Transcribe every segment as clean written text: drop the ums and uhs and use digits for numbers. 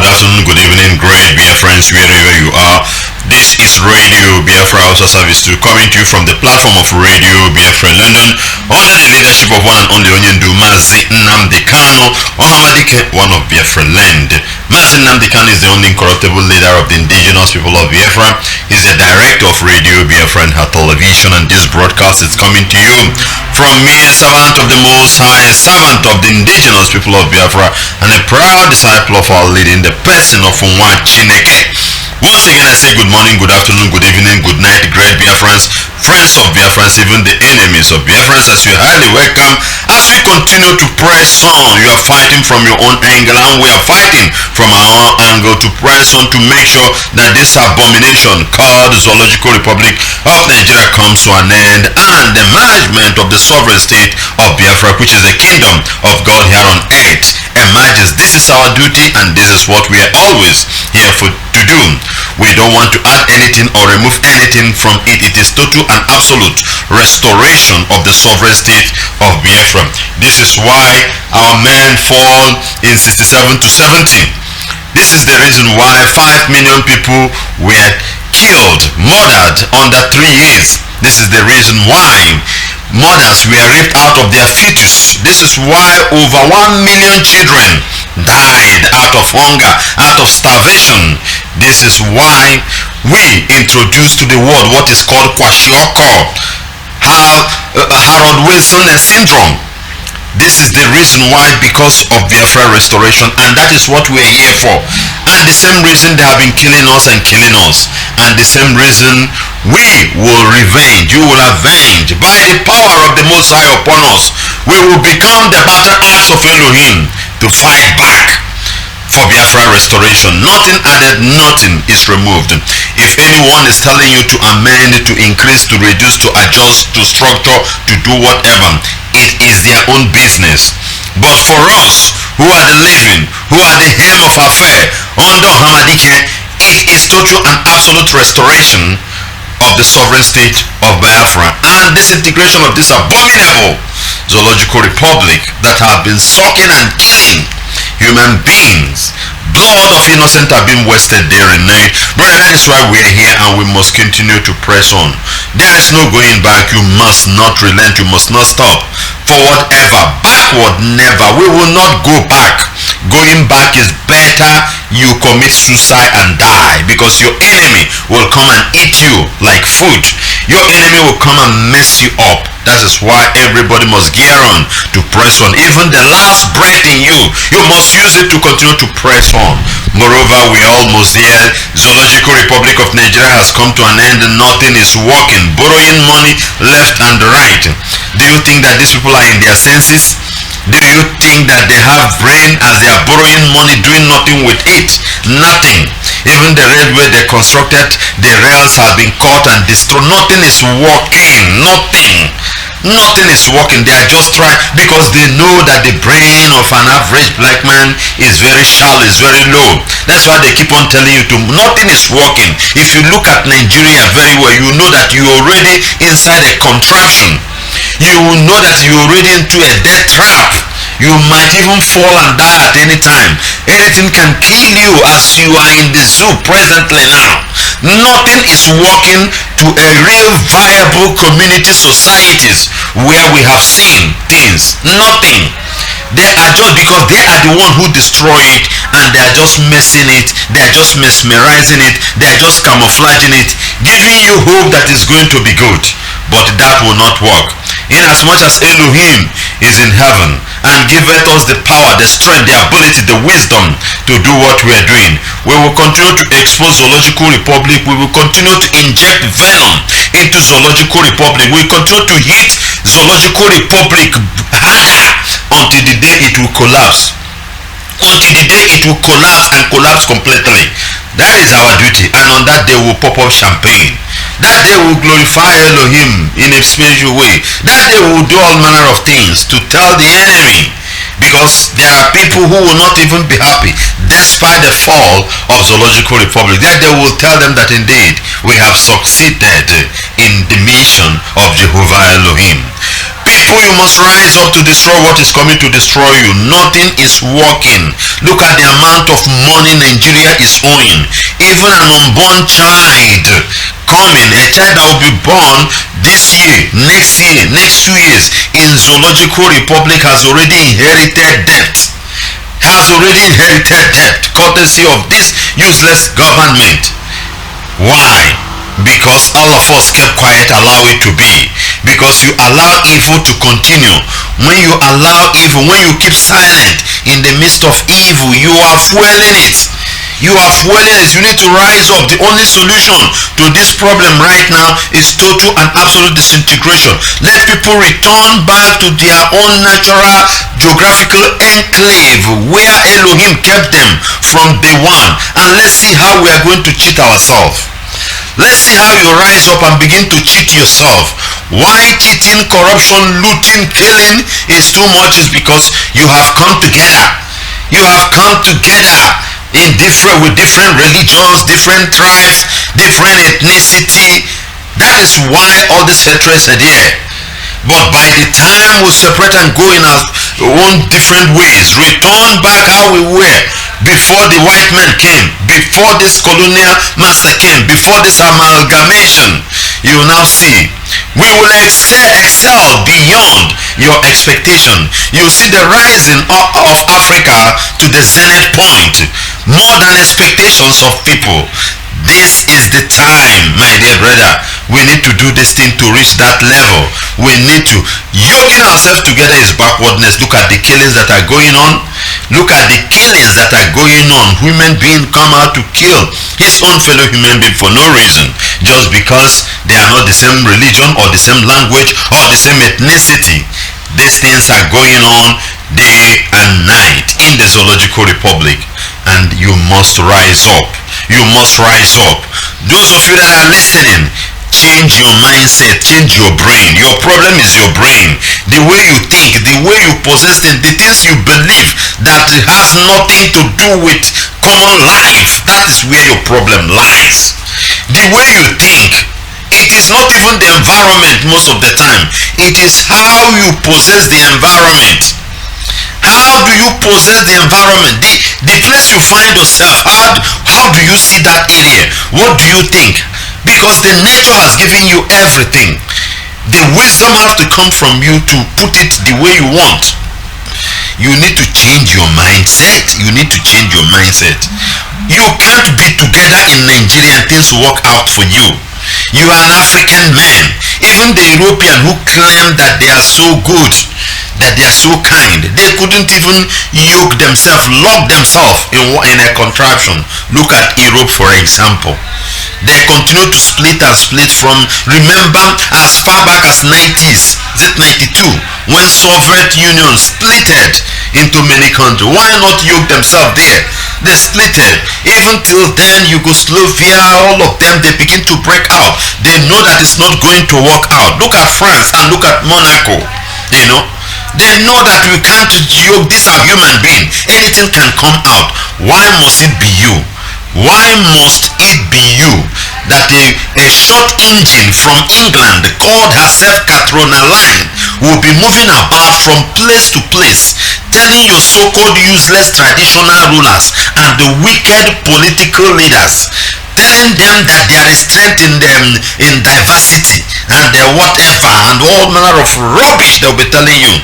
good afternoon, good evening, great Biafrans, wherever you are. This is Radio Biafra also service to coming to you from the platform of Radio Biafra London under the leadership of one and only Onyendu Mazi Nnamdi Kanu, one of Biafra land. Mazi Nnamdi Kanu is the only incorruptible leader of the indigenous people of Biafra. He's the director of Radio Biafra and her television, and this broadcast is coming to you from me, a servant of the Most High, a servant of the indigenous people of Biafra, and a proud disciple of our leader in the person of Nwa Chineke. Once again, I say good morning, good afternoon, good evening, good night, great Biafrans, friends of Biafrans, even the enemies of Biafrans, as you're highly welcome. As we continue to press on, you are fighting from your own angle, and we are fighting from our own angle to press on to make sure that this abomination called the Zoological Republic of Nigeria comes to an end, and the management of the sovereign state of Biafra, which is the kingdom of God here on earth, emerges. This is our duty, and this is what we are always here to do. We don't want to add anything or remove anything from it. It is total and absolute restoration of the sovereign state of Biafra. This is why our men fall in 67 to 70. This is the reason why 5 million people were killed, murdered under 3 years. This is the reason why mothers were ripped out of their fetus. This is why over 1 million children died out of hunger, out of starvation. This is why we introduced to the world what is called kwashiorkor, Harold Wilson syndrome. This is the reason why, because of Biafra restoration, and that is what we are here for. And the same reason they have been killing us, and the same reason we will revenge, you will avenge by the power of the Most High upon us. We will become the battle axe of Elohim to fight back for Biafra restoration. Nothing added, nothing is removed. If anyone is telling you to amend, to increase, to reduce, to adjust, to structure, to do whatever, it is their own business. But for us who are the living, who are the hem of affair under Hamadike, it is total and absolute restoration of the sovereign state of Biafra and disintegration of this abominable zoological republic that have been sucking and killing human beings. Blood of innocent have been wasted day and night. Brother, that is why we are here, and we must continue to press on. There is no going back. You must not relent. You must not stop. For whatever, backward never. We will not go back. Going back is better. You commit suicide and die, because your enemy will come and eat you like food. Your enemy will come and mess you up. That is why everybody must gear on to press on. Even the last breath in you, you must use it to continue to press on. Moreover, we are almost there. Zoological Republic of Nigeria has come to an end and nothing is working. Borrowing money left and right. Do you think that these people are in their senses? Do you think that they have brain as they are borrowing money, doing nothing with it? Nothing. Even the railway they constructed, the rails have been cut and destroyed. Nothing is working. Nothing is working. They are just trying, because they know that the brain of an average black man is very shallow, is very low. That's why they keep on telling you nothing is working. If you look at Nigeria very well, you know that you're already inside a contraption. You will know that you're already into a death trap. You might even fall and die at any time. Anything can kill you as you are in the zoo presently now. Nothing is working to a real viable community societies where we have seen things. Nothing. They are just, because they are the one who destroy it, and they are just messing it, they are just mesmerizing it, they are just camouflaging it, giving you hope that it's going to be good. But that will not work. Inasmuch as Elohim is in heaven and giveth us the power, the strength, the ability, the wisdom to do what we are doing, we will continue to expose Zoological Republic. We will continue to inject venom into Zoological Republic. We will continue to hit Zoological Republic harder until the day it will collapse. Until the day it will collapse and collapse completely. That is our duty, and on that day we will pop up champagne. That day we will glorify Elohim in a special way. That day we will do all manner of things to tell the enemy, because there are people who will not even be happy despite the fall of Zoological Republic. That day we will tell them that indeed we have succeeded in the mission of Jehovah Elohim. Pick People, you must rise up to destroy what is coming to destroy you. Nothing is working. Look at the amount of money Nigeria is owing. Even an unborn child coming, a child that will be born this year, next 2 years in Zoological Republic has already inherited debt. Courtesy of this useless government. Why? Because all of us kept quiet, allow it to be. Because you allow evil to continue. When you allow evil, when you keep silent in the midst of evil, you are fueling it. You are fueling it. You need to rise up. The only solution to this problem right now is total and absolute disintegration. Let people return back to their own natural geographical enclave where Elohim kept them from day one. And let's see how we are going to cheat ourselves. Let's see how you rise up and begin to cheat yourself. Why cheating, corruption, looting, killing is too much is because you have come together. You have come together with different religions, different tribes, different ethnicity. That is why all these hatreds are there. But by the time we separate and go in our own different ways, return back how we were before the white man came, before this colonial master came, before this amalgamation, you will now see we will excel beyond your expectation. You will see the rising of Africa to the zenith point, more than expectations of people. This is the time, my dear brother. We need to do this thing to reach that level. We need to. Yoking ourselves together is backwardness. Look at the killings that are going on. Look at the killings that are going on. Human beings come out to kill his own fellow human being for no reason. Just because they are not the same religion or the same language or the same ethnicity. These things are going on day and night in the Zoological Republic. And you must rise up. You must rise up. Those of you that are listening, change your mindset, change your brain. Your problem is your brain. The way you think, the way you possess things, the things you believe that has nothing to do with common life. That is where your problem lies. The way you think, it is not even the environment most of the time. It is how you possess the environment. How do you possess the environment? The place you find yourself, how do you see that area? What do you think? Because the nature has given you everything. The wisdom has to come from you to put it the way you want. You need to change your mindset. You need to change your mindset. You can't be together in Nigeria and things work out for you. You are an African man. Even the European who claim that they are so good, that they are so kind, they couldn't even lock themselves in a contraption. Look at Europe, for example. They continue to split from, remember, as far back as 90s, is it 92, when Soviet Union splitted into many countries. Why not yoke themselves there? They splitted. Even till then, Yugoslavia, all of them, they begin to break out. They know that it's not going to work out. Look at France and look at Monaco. They know that we can't yoke. These are human beings. Anything can come out. Why must it be you? Why must it be you that a short engine from England called herself Caroline will be moving about from place to place, telling your so-called useless traditional rulers and the wicked political leaders, telling them that there is strength in them, in diversity and whatever and all manner of rubbish they'll be telling you.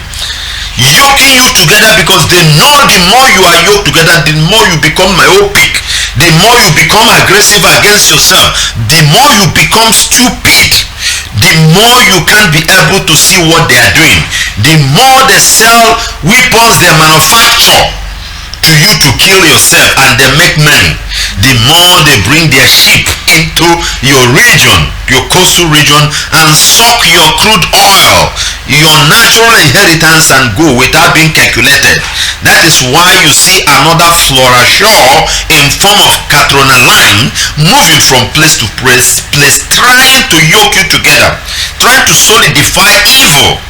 Yoking you together because they know the more you are yoked together, the more you become myopic, the more you become aggressive against yourself, the more you become stupid, the more you can't be able to see what they are doing, the more they sell weapons they manufacture to you to kill yourself and they make money, the more they bring their sheep into your region, your coastal region, and suck your crude oil, your natural inheritance, and go without being calculated. That is why you see another Flora Shaw in form of Caroline moving from place to place, trying to yoke you together, trying to solidify evil.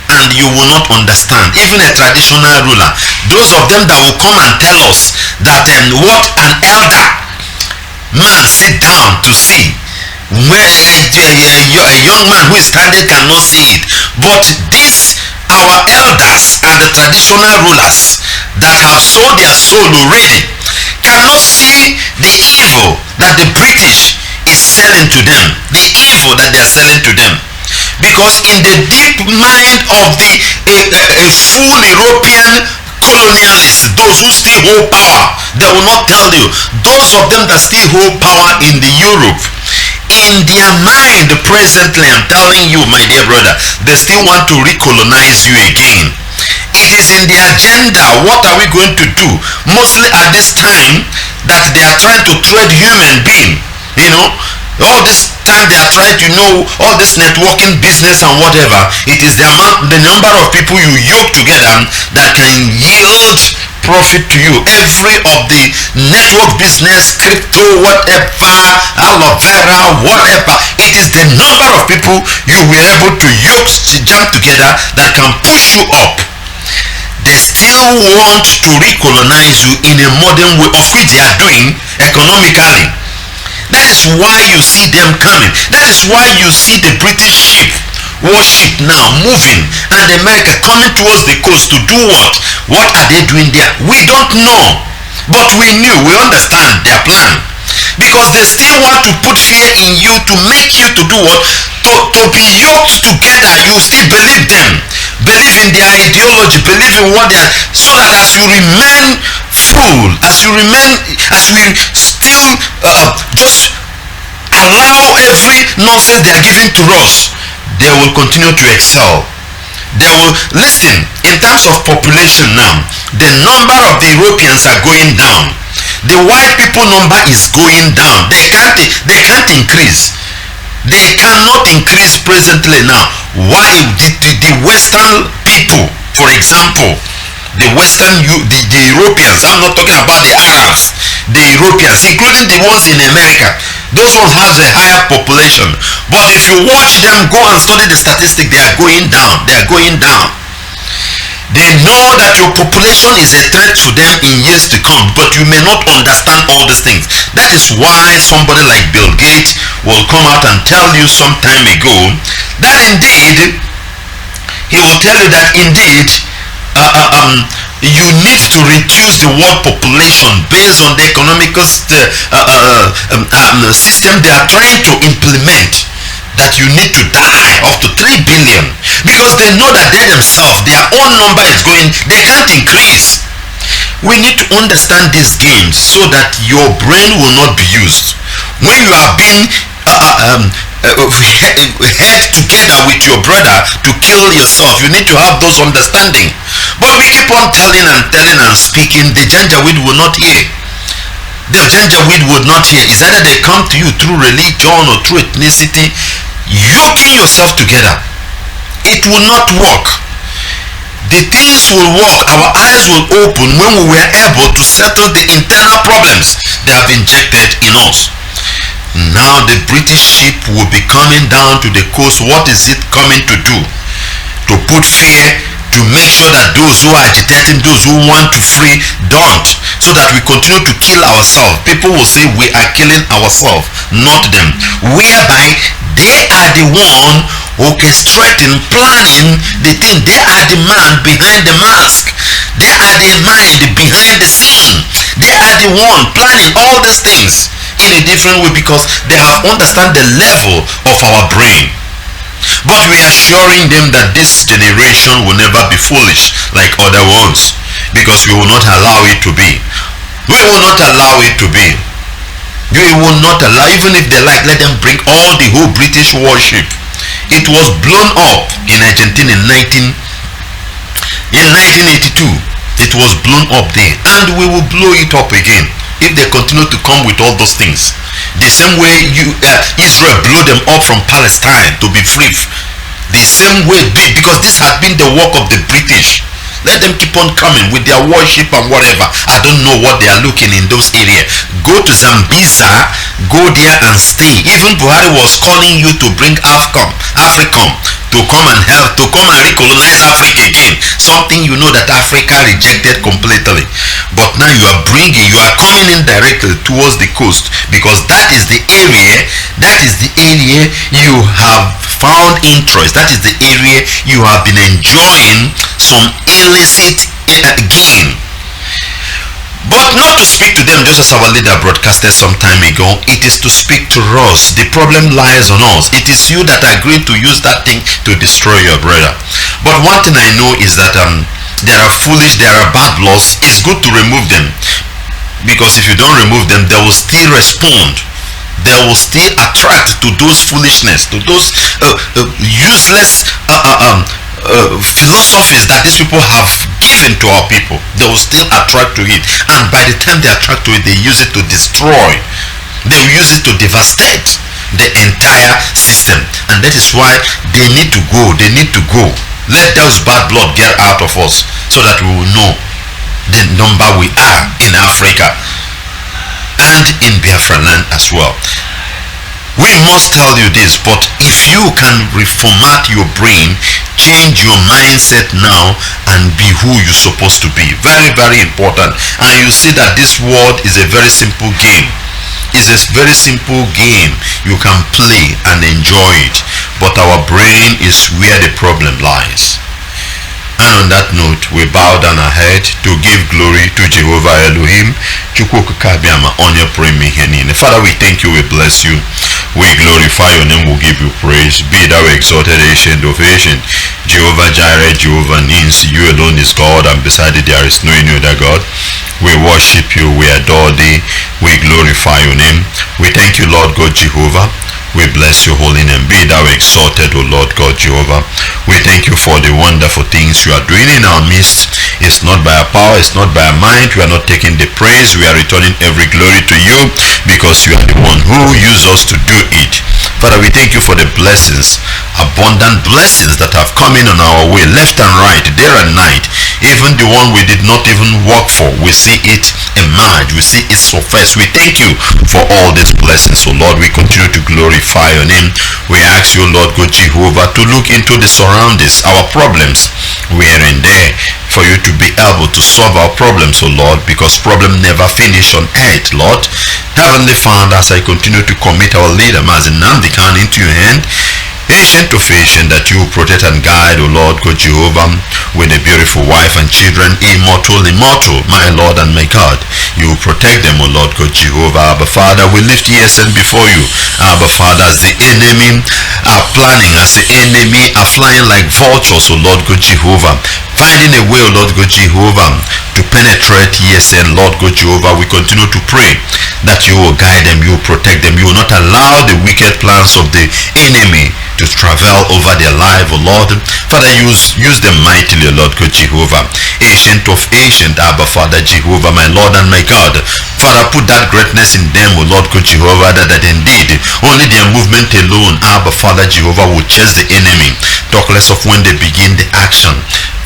And you will not understand. Even a traditional ruler, those of them that will come and tell us that what an elder man sit down to see, where a young man who is standing cannot see it. But our elders and the traditional rulers that have sold their soul already cannot see the evil that the British is selling to them, the evil that they are selling to them. Because in the deep mind of the full European colonialists, those who still hold power, they will not tell you. Those of them that still hold power in the Europe, in their mind presently, I'm telling you, my dear brother, they still want to recolonize you again. It is in their agenda. What are we going to do? Mostly at this time that they are trying to trade human being, all this time they are trying to know all this networking business and whatever. It is the number of people you yoke together that can yield profit to you. Every of the network business, crypto, whatever, aloe vera, whatever, it is the number of people you will able to jam together that can push you up. They still want to recolonize you in a modern way, of which they are doing economically. That is why you see them coming. That is why you see the British ship, warship now moving, and America coming towards the coast to do what? What are they doing there? We don't know. But we understand their plan. Because they still want to put fear in you to make you to do what? To be yoked together. You still believe them. Believe in their ideology. Believe in what they are. So that as you remain fool, as we still just allow every nonsense they are giving to us, they will continue to excel. They will listen. In terms of population now, the number of the Europeans are going down. The white people number is going down. They can't increase. They cannot increase presently now. Why? The Western people, for example, the Europeans, I'm not talking about the Arabs, the Europeans, including the ones in America, those ones have a higher population. But if you watch them, go and study the statistics, they are going down. They are going down. They know that your population is a threat to them in years to come, but you may not understand all these things. That is why somebody like Bill Gates will come out and tell you some time ago that indeed, he will tell you that indeed, you need to reduce the world population based on the economical system they are trying to implement. That you need to die up to 3 billion, because they know that they themselves, their own number is going, they can't increase. We need to understand these games so that your brain will not be used. When you are being head together with your brother to kill yourself, you need to have those understanding. But we keep on telling and speaking, the Janjaweed will not hear. The Janjaweed would not hear. It's either they come to you through religion or through ethnicity. Yoking yourself together, it will not work. The things will work. Our eyes will open when we were able to settle the internal problems they have injected in us. Now the British ship will be coming down to the coast. What is it coming to do? To put fear, to make sure that those who are agitating, those who want to free, don't, so that we continue to kill ourselves. People will say we are killing ourselves, not them. Whereby they are the one orchestrating, planning the thing. They are the man behind the mask. They are the mind behind the scene. They are the one planning all these things in a different way, because they have understand the level of our brain. But we are assuring them that this generation will never be foolish like other ones, because we will not allow it to be. We will not allow it to be. We will not allow, even if they like, let them bring all the whole British warship. It was blown up in Argentina in 1982. It was blown up there, and we will blow it up again if they continue to come with all those things. The same way Israel blew them up from Palestine to be free. The same way, because this has been the work of the British. Let them keep on coming with their warship and whatever. I don't know what they are looking in those areas. Go to Zambisa, go there and stay. Even Buhari was calling you to bring Africom to come and help, to come and recolonize Africa again. Something you know that Africa rejected completely. But now you are coming in directly towards the coast, because that is the area you have found interest. That is the area you have been enjoying some illicit gain. But not to speak to them just as our leader broadcasted some time ago. It is to speak to us. The problem lies on us. It is you that agreed to use that thing to destroy your brother. But one thing I know is that there are foolish, there are bad laws. It's good to remove them, because if you don't remove them, they will still respond. They will still attract to those foolishness, to those useless philosophies that these people have given to our people. They will still attract to it, and by the time they attract to it, they use it to destroy. They will use it to devastate the entire system, and that is why they need to go. They need to go. Let those bad blood get out of us, so that we will know the number we are in Africa and in Biafra land as well. We must tell you this, but if you can reformat your brain, change your mindset now, and be who you're supposed to be. Very, very important. And you see that this world is a very simple game. It's a very simple game. You can play and enjoy it. But our brain is where the problem lies. And on that note, we bow down our head to give glory to Jehovah Elohim. Father, we thank you, we bless you. We glorify your name, we give you praise. Be thou exalted, ancient of ancient. Jehovah Jireh, Jehovah Ninsi, you alone is God, and beside it there is no any other God. We worship you, we adore thee, we glorify your name. We thank you, Lord God Jehovah. We bless your holy name. Be thou exalted, O Lord God Jehovah. We thank you for the wonderful things you are doing in our midst. It's not by our power, it's not by our mind. We are not taking the praise. We are returning every glory to you, because you are the one who used us to do it. Father, we thank you for the blessings, abundant blessings that have come in on our way, left and right, day and night. Even the one we did not even work for, we see it emerge, we see it surface. We thank you for all these blessings. So Lord, we continue to glorify your name. We ask you, Lord God Jehovah, to look into the surroundings, our problems, here and there, for you to be able to solve our problems, oh Lord, because problem never finish on earth, Lord. Heavenly Father, as I continue to commit our leader, Mazi Nnamdi Kanu, into your hand, ancient of ancient, that you protect and guide, O Lord God Jehovah, with a beautiful wife and children, immortal, my Lord and my God. You protect them, O Lord God Jehovah. Abba Father, we lift ESN before you. Abba Father, as the enemy are planning, as the enemy are flying like vultures, O Lord God Jehovah, finding a way, O Lord God Jehovah, to penetrate ESN, Lord God Jehovah, we continue to pray that you will guide them, you will protect them, you will not allow the wicked plans of the enemy to travel over their life, O Lord. Father, use them mightily, O Lord God Jehovah. Ancient of ancient, Abba Father Jehovah, my Lord and my God. Father, put that greatness in them, O Lord God Jehovah, that indeed only their movement alone, Abba Father Jehovah, will chase the enemy. Talk less of when they begin the action.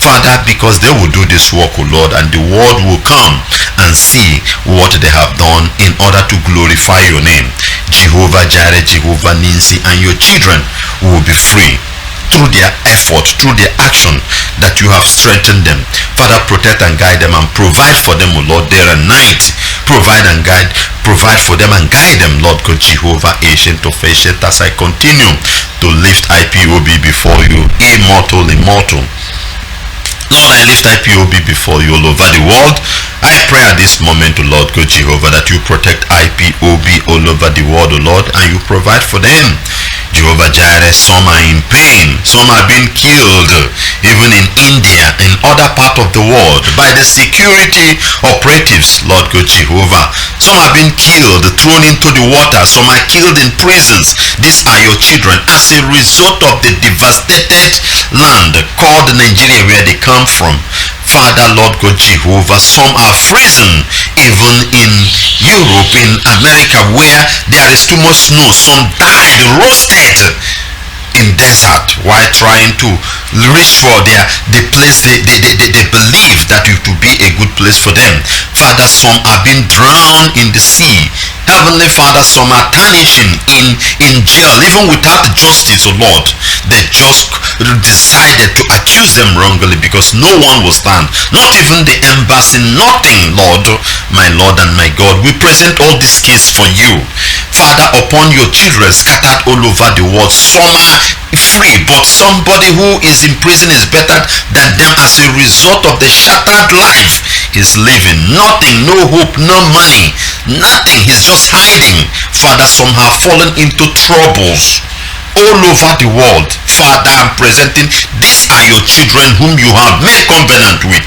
Father, because they will do this work, O Lord, and the world will come and see what they have done in order to glorify your name. Jehovah Jireh, Jehovah Ninsi, and your children will be free through their effort, through their action, that you have strengthened them. Father, protect and guide them and provide for them, O Lord, day and night. Provide for them and guide them, Lord God Jehovah, ancient of ancient, as I continue to lift IPOB before you, immortal. Lord, I lift IPOB before you all over the world. I pray at this moment, O Lord God Jehovah, that you protect IPOB all over the world, O Lord, and you provide for them. Jehovah Jireh, some are in pain, some are being killed, even in India, in other parts of the world, by the security operatives, Lord God Jehovah. Some are being killed, thrown into the water, some are killed in prisons. These are your children as a result of the devastated land called Nigeria, where they come from. Father, Lord God Jehovah, some are frozen even in Europe, in America, where there is too much snow. Some died roasted in desert while trying to reach for the place they believe that it will be a good place for them. Father, some are being drowned in the sea. Heavenly Father, some are tarnishing in jail even without justice, O Lord. They just decided to accuse them wrongly because no one will stand, not even the embassy, nothing, Lord, my Lord and my God. We present all these cases for you. Father, upon your children scattered all over the world. Some are free, but somebody who is in prison is better than them as a result of the shattered life he's living. Nothing, no hope, no money, nothing. He's just hiding. Father, some have fallen into troubles all over the world. Father, I'm presenting, these are your children whom you have made covenant with.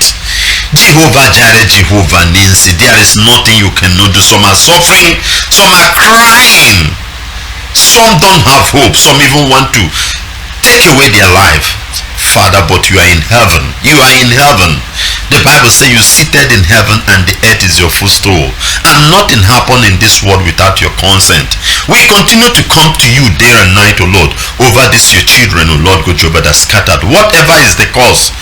Jehovah Jireh, Jehovah Nissi, there is nothing you cannot do. Some are suffering, some are crying, some don't have hope, some even want to take away their life. Father, but you are in heaven. You are in heaven. The Bible says you seated in heaven and the earth is your footstool. And nothing happened in this world without your consent. We continue to come to you day and night, O Lord, over this your children, O Lord God Jehovah, that scattered. Whatever is the cause,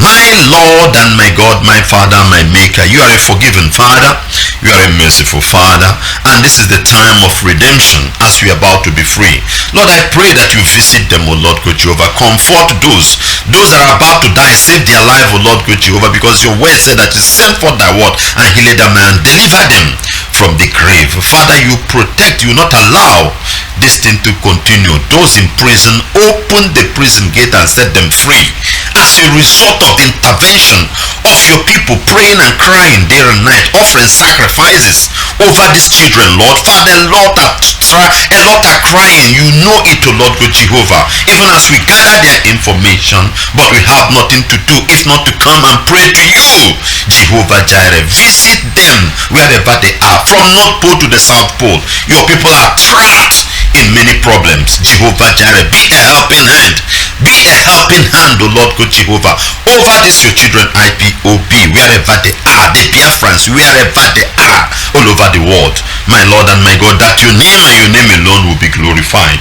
my Lord and my God, my Father, my Maker, you are a forgiving Father, you are a merciful Father, and this is the time of redemption as we are about to be free. Lord, I pray that you visit them, O Lord God Jehovah. Comfort those that are about to die. Save their life, O Lord God Jehovah, because your word said that you send forth thy word and heal them and deliver them from the grave. Father, you protect, you not allow this thing to continue. Those in prison, open the prison gate and set them free as a result of the intervention of your people praying and crying day and night, offering sacrifices over these children, Lord. Father, a lot are crying. You know it, O Lord God Jehovah. Even as we gather their information, but we have nothing to do if not to come and pray to you, Jehovah Jireh. Visit them wherever they are, from North Pole to the South Pole. Your people are trapped in many problems. Jehovah Jireh, be a helping hand. Be a helping hand, O Lord God Jehovah, over this your children, IPOB, wherever they are, the Biafrans, wherever they are, all over the world. My Lord and my God, that your name and your name alone will be glorified.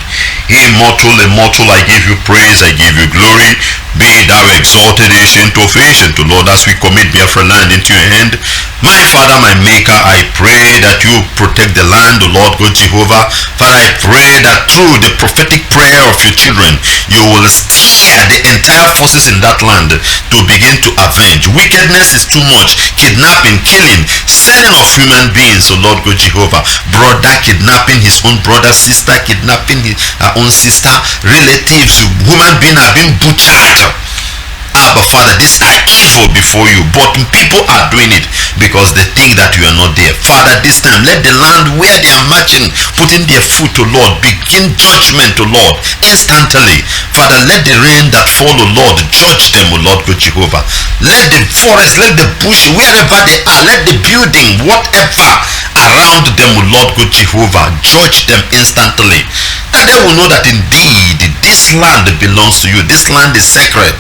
Immortal, I give you praise, I give you glory. Be thou exalted, ancient of ancient, O Lord, as we commit Biafra land into your hand. My Father, my Maker, I pray that you protect the land, O Lord God Jehovah. Father, I pray that through the prophetic prayer of your children, you will steer the entire forces in that land to begin to avenge. Wickedness is too much. Kidnapping, killing, selling of human beings, O Lord God Jehovah. Brother kidnapping his own brother, sister kidnapping her own sister, relatives, human beings are being butchered. But Father, these are evil before you, but people are doing it because they think that you are not there. Father, this time let the land where they are marching, putting their foot, O Lord, begin judgment, O Lord, instantly. Father, let the rain that fall, O Lord, judge them, O Lord God Jehovah. Let the forest, let the bush, wherever they are, let the building, whatever around them, O Lord God Jehovah, judge them instantly. That they will know that indeed this land belongs to you. This land is sacred.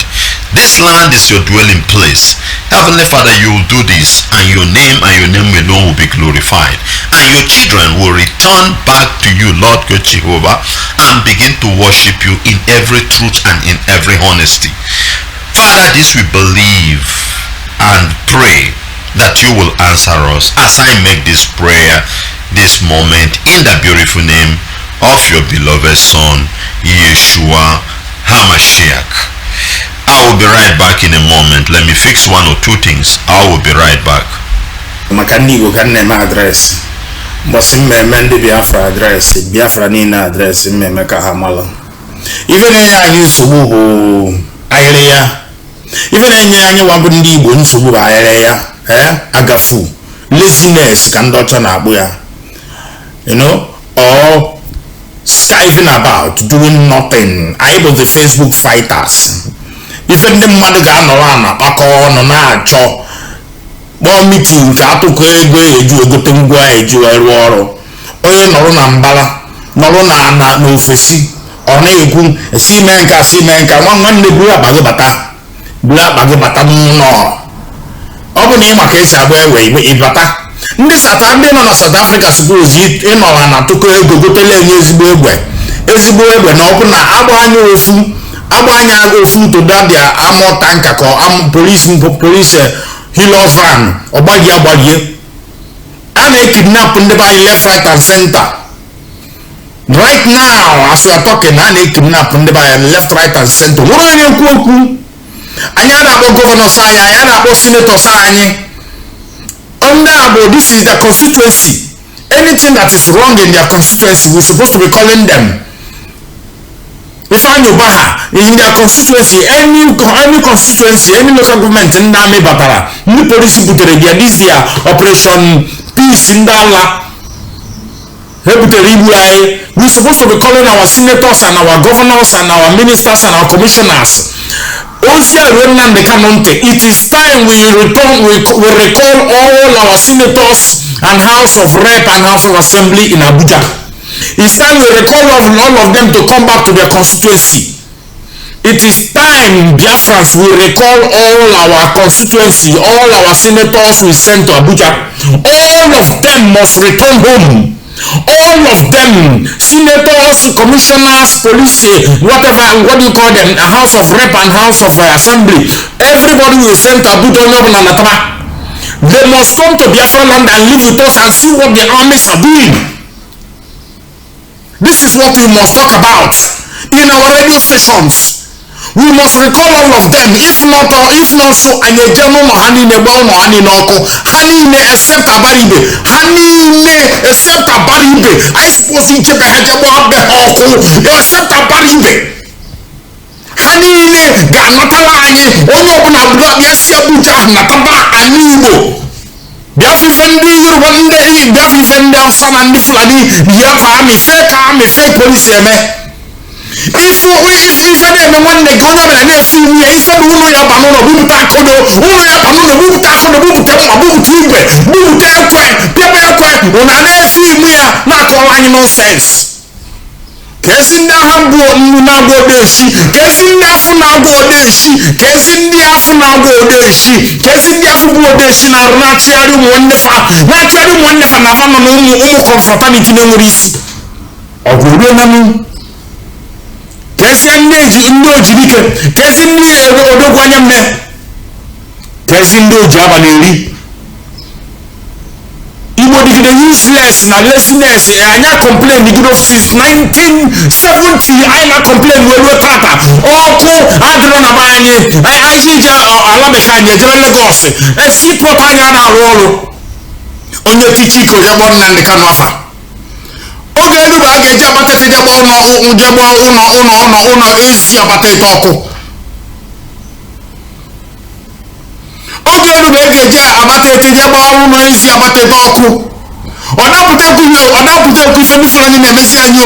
This land is your dwelling place. Heavenly Father, you will do this, and your name alone will be glorified. And your children will return back to you, Lord God Jehovah, and begin to worship you in every truth and in every honesty. Father, this we believe and pray that you will answer us as I make this prayer this moment in the beautiful name of your beloved Son, Yeshua HaMashiach. I will be right back in a moment. Let me fix one or two things. I will be right back. Makanigo kan name address. Mosim mende Biafra address. Biafra nina address me ka hamalo. Even anyi nsogbu ayere. Even anyi wambu ndi Igbo nsogbu ayere ya. Agafu. Laziness kan docha na agbu ya. You know, or skiving about, doing nothing. I was the Facebook fighters. If ndị mmadụ ga-anọrọ ana kpakọọ nọ na-achọ kpọọ meeting ka atụkọ ego eju egote ngwa eju arụ ọrụ, onye nọrọ na mbala nọrọ na n'ofesi ọ na-ekwu si mee nka nwanne buru akpa gị bata n'ụlọ. Ọ bụ na ị maka esi agba ewe ịbata ndị nọ na South Africa suppose ịnọrọ na atụkọ ego gotele enye ezigbo egbe na ọ bụ na agbanya ofu to dabia ammo tanka ko police hilo van ogbagi a na-kidnap ndị be anyị left right and center right now as we are talking. A na-kidnap ndị be anyị left right and center. Nwere onye na-ekwu okwu. Anyị na-akpọ governors anyị, anyị na-akpọ senators anyị. Under this is the constituency. anything that is wrong in their constituency, we're supposed to be calling them. If I know Baha, in their constituency, any constituency, any local government in Nami Batara, the police put this year, Operation Peace in Dala. We're supposed to be calling our senators and our governors and our ministers and our commissioners. It is time we recall all our senators and House of Rep and House of Assembly in Abuja. It's time we recall all of them to come back to their constituency. It is time Biafrans will recall all our constituency, all our senators we sent to Abuja. All of them must return home. All of them, senators, commissioners, police, whatever, what do you call them, a House of Rep and House of Assembly. Everybody will send to Abuja. They must come to Biafra land and live with us and see what the armies are doing. This is what we must talk about in our radio stations. We must recall all of them. If not so, and a German honey nebon or honey noko, honey except Abaribe, honey except Abaribe. I suppose in Jebehajabo except Abaribe. Honey Ganatalaye, Onobna, yes, Abuja, Nataba, and Nibo. Biafri fendi one day, Biafri fendi San and Niflani, Yapa, me fake police. If any one they go down and they see me, I said, Uno ya Panono, Butakono, Uno ya Panono, Butakono, Butakwe, when I see me, not all any nonsense. Kesinda Hambo, Nago Deshi, Kesinda Funago Deshi, Kesindia Funago Deshi, Kesindia Fubo Deshi, Natural one never, Navano, confraternity memories of Guru. Kesindeji Jibike, Kesindi Odogwanyame, Kesindo Jabaneri. Ibo the useless na laziness. I na complain the good since 1970. I na complain we tata. Oko adro na banye. I hija alabekanye jere Lagos. Si propanya na rolo. Onye tichi ko jabon na Kanu afa. Oge elu ba ga-eji abata ete jagba ụlọ ezi abata ete ọkụ. Oge elu ba ga-eji abata ete jagba ụlọ ezi abata ete ọkụ. Ọ dapụta ekwu ife ndị Fulani na-emesi anyị o.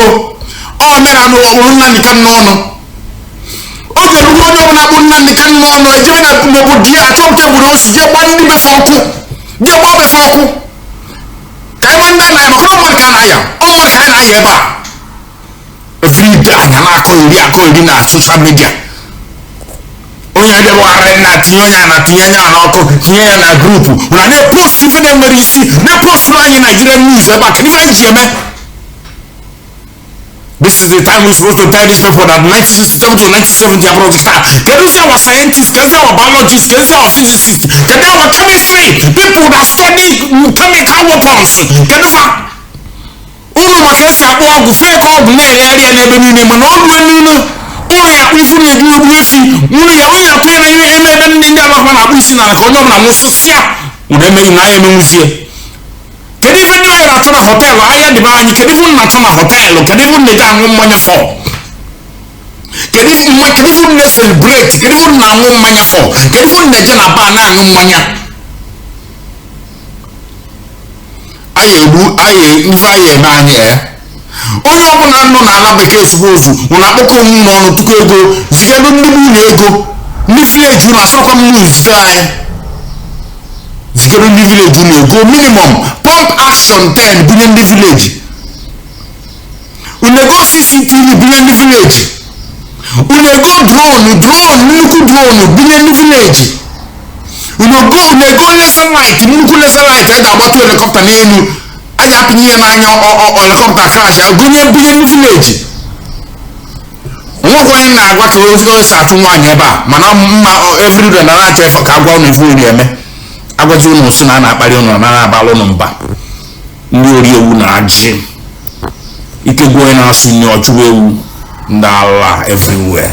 Ọ mere anụ ọkpụrụ Nnamdi Kanu n'ọnụ. Oge elu onye ọbụla akpụ Nnamdi Kanu n'ọnụ ejebe na maọbụ di achọpụta egburu osi jee gbaa ndị befe ọkụ. Jee gbaa befe ọkụ. Kaimanda na makoro kana ya o kana ya ba every day na akọ na social media onye de ware na tinya na ọkụ tinye na group na na post ife na nwere isi na post anyị Nigeria news eba ka ife ji eme. This is the time we're supposed to tell these people that 1967 to 1970 abroad start. Can you see our scientists? Can you see our biologists? Can you see our physicists? Can you see our chemistry? People that study chemical weapons. Can you see? Unu makesi akpọ ọgwụ fake ọgwụ na-eri n'ebe niile mana ọ bụ niile ụlọ ya akpụ ifu na-eji ogbu efi unu ya onye akpụ ya na ebe ndị alakwa na-akpụ isi na ka onye ọbụla nwụsịsịa ụna emeghị na anya emenwuzie. Kedu ife ndị anyị na-achọ na họteelụ ahịa dịbe anyị? Kedu ife na-achọ na họteelụ? Kedu ife na-eji aṅụ mmanya fọ? Kedu ife na-celebrate? Kedu ife na-aṅụ mmanya fọ? Kedu ife na-eje na baa na-aṅụ mmanya? Ife anyị eme anyị onye ọbụla nọ n'ala bekee ozugbo ụna akpọkọ onwe n'ọnụ tupu ego zigelu ndị ụlọ ego ndị vileji na asọkwa mmiri ziga anyị zigelu ndị vileji ụlọ ego minimum pump action 10 bunye ndị vileji unego CCTV bunye ndị vileji unego drone nnukwu drone bunye ndị vileji unego laser light nnukwu laser light a ga-agbatu helikọpta n'elu anya apịnye ya n'anya helikọpta crash bunye ndị vileji. Nwoke onye na-agwa ka o si achụ nwaanyị ebe a mana mma everyday na na-achọ efọ ka agwa ụnụ ife ori eme agwazi ụnụ si na na-akparị ụnụ na na-abalụ ụnụ mba ndị ori ewu na ajị ike gwa onye na-asụ nne ọchụwa ewu ndị ala everywhere.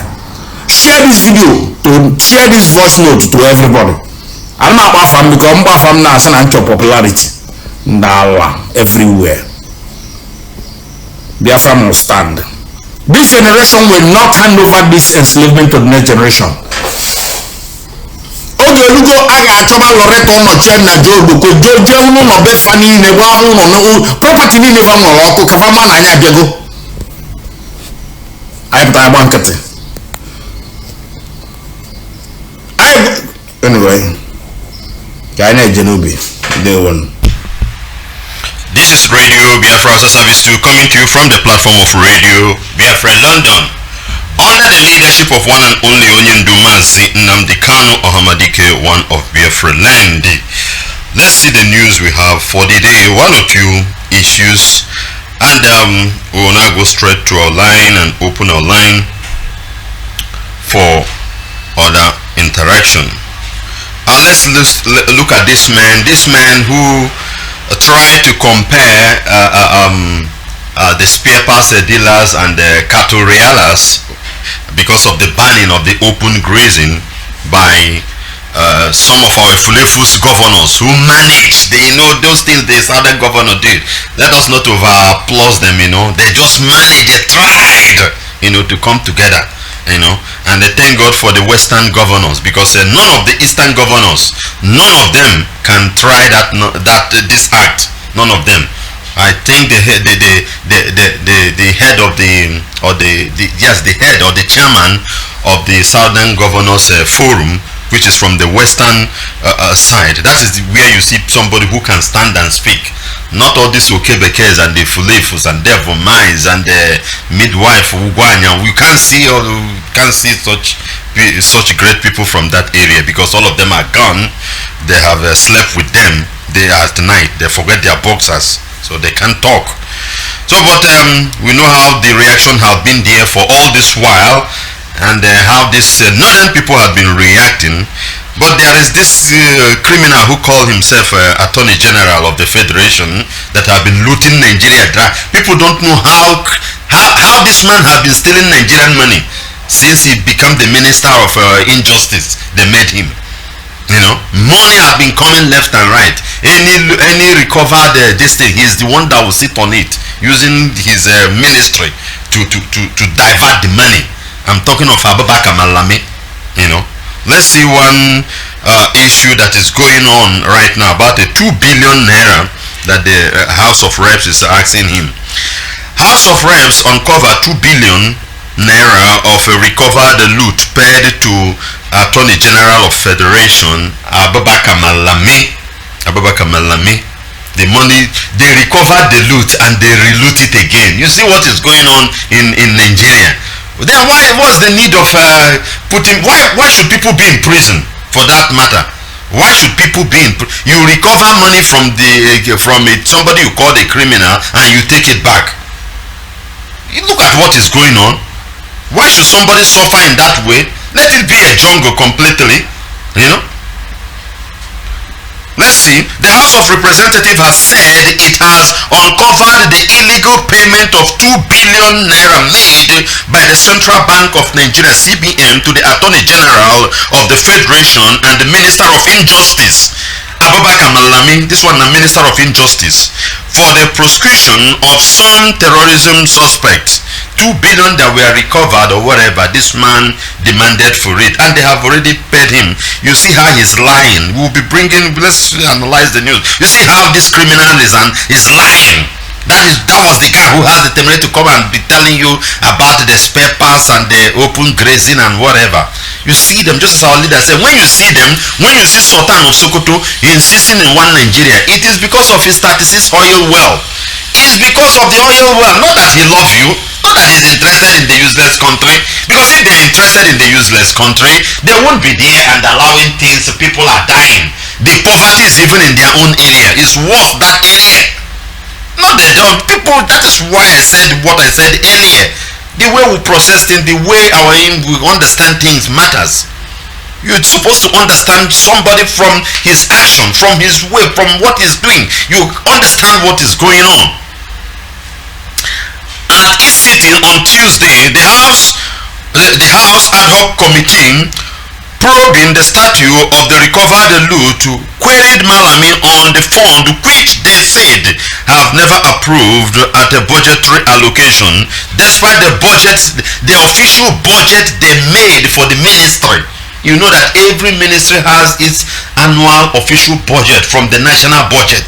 Share this video share this voice note to everybody. I'm not afam because I'm afam na asị na nchọ popularity Ndala everywhere. Biafra must stand. This generation will not hand over this enslavement to the next generation. Oge lugo aga achọba Loretta ọnọchie na Jogboko je unu no be fa niile gwa unu no property niile fa nwere ọkụ ka fa ma na anya bịago. Anyị pụtara agba nkịtị. Anyway, ka anyị na-eje n'ubi. This is Radio Biafra Service 2 coming to you from the platform of Radio Biafra London. Under the leadership of one and only Onyendu Mazi Nnamdi Kanu Ohamadike, one of Biafra land. Let's see the news we have for the day. One or two issues, and we will now go straight to our line and open our line for other interaction. Let's look at this man. This man who tried to compare the spare parts dealers and the cattle realers because of the banning of the open grazing by some of our Fulefus governors who managed. They know those things the southern governor did. Let us not over applause them, they just managed, they tried, to come together, and they thank God for the western governors, because none of the eastern governors, none of them can try this act. None of them. I think the head of the head or the chairman of the Southern Governors Forum, which is from the western side. That is where you see somebody who can stand and speak. Not all these Okebekes and the Fulefus and the Vomais and the midwife Ugwanya. We can't see such great people from that area, because all of them are gone. They have slept with them day at night. They forget their boxers, so they can't talk. So, but we know how the reaction have been there for all this while, and how these northern people have been reacting. But there is this criminal who called himself Attorney General of the Federation that have been looting Nigeria dry. People don't know how this man have been stealing Nigerian money since he became the Minister of Injustice. They made him. Money have been coming left and right. Any recovered this thing, he's the one that will sit on it, using his ministry to divert the money. I'm talking of Abubakar Malami. Let's see one issue that is going on right now about the 2 billion naira that the House of Reps is asking him. House of Reps uncovered 2 billion naira of recovered loot paid to Attorney General of Federation Abubakar Malami. The money, they recovered the loot and they reloot it again. You see what is going on in Nigeria. Then what's the need of why should people be in prison for that matter? Why should people be in prison? You recover money from somebody you call a criminal and you take it back. You look at what is going on. Why should somebody suffer in that way? Let it be a jungle completely, Let's see. The House of Representatives has said it has uncovered the illegal payment of 2 billion naira made by the Central Bank of Nigeria (CBN) to the Attorney General of the Federation and the Minister of Injustice, Abubakar Malami, this one the Minister of Injustice, for the prosecution of some terrorism suspects. 2 billion that were recovered or whatever, this man demanded for it, and they have already paid him. You see how he's lying. We'll be let's analyze the news. You see how this criminal is lying. That was the guy who has the temerity to come and be telling you about the spare parts and the open grazing and whatever. You see them, just as our leader said, when you see Sultan of Sokoto insisting in one Nigeria, it is because of his 36 oil well. It is because of the oil well, not that he loves you, not that he's interested in the useless country, because if they're interested in the useless country, they won't be there and allowing things. People are dying. The poverty is even in their own area. It's worse that area. No, they don't. People, that is why I said what I said earlier. The way we process things, the way we understand things matters. You're supposed to understand somebody from his action, from his way, from what he's doing. You understand what is going on. At its sitting on Tuesday, the House ad hoc committee probing the statue of the recovered loot queried Malami on the fund which they said have never approved at a budgetary allocation, despite the budget, the official budget they made for the ministry. You know that every ministry has its annual official budget from the national budget.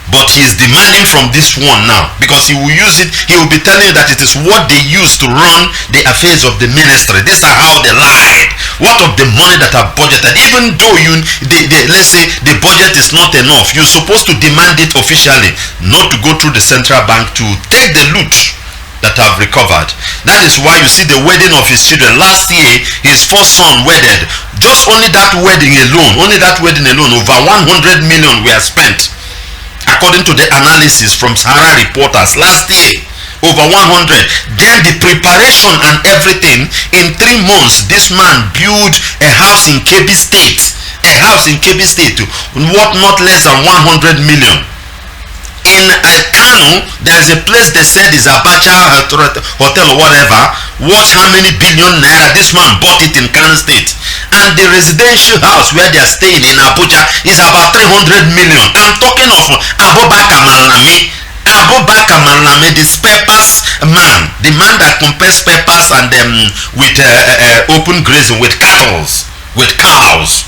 But he is demanding from this one now, because he will use it, he will be telling you that it is what they use to run the affairs of the ministry. These are how they lied. What of the money that are budgeted? Even though let's say the budget is not enough, you're supposed to demand it officially, not to go through the central bank to take the loot that have recovered. That is why you see the wedding of his children. Last year, his first son wedded. Just only that wedding alone, over 100 million were spent. According to the analysis from Sahara reporters last year, over 100. Then the preparation and everything, in 3 months, this man built a house in Kebbi State. Worth not less than 100 million. In Kanu, there is a place they said is Abacha Hotel or whatever. Watch how many billion naira this man bought it in Kanu State. And the residential house where they are staying in Abuja is about 300 million. I'm talking of Abubakar Malami, the spare parts man, the man that compares spare parts and with open grazing, with cows.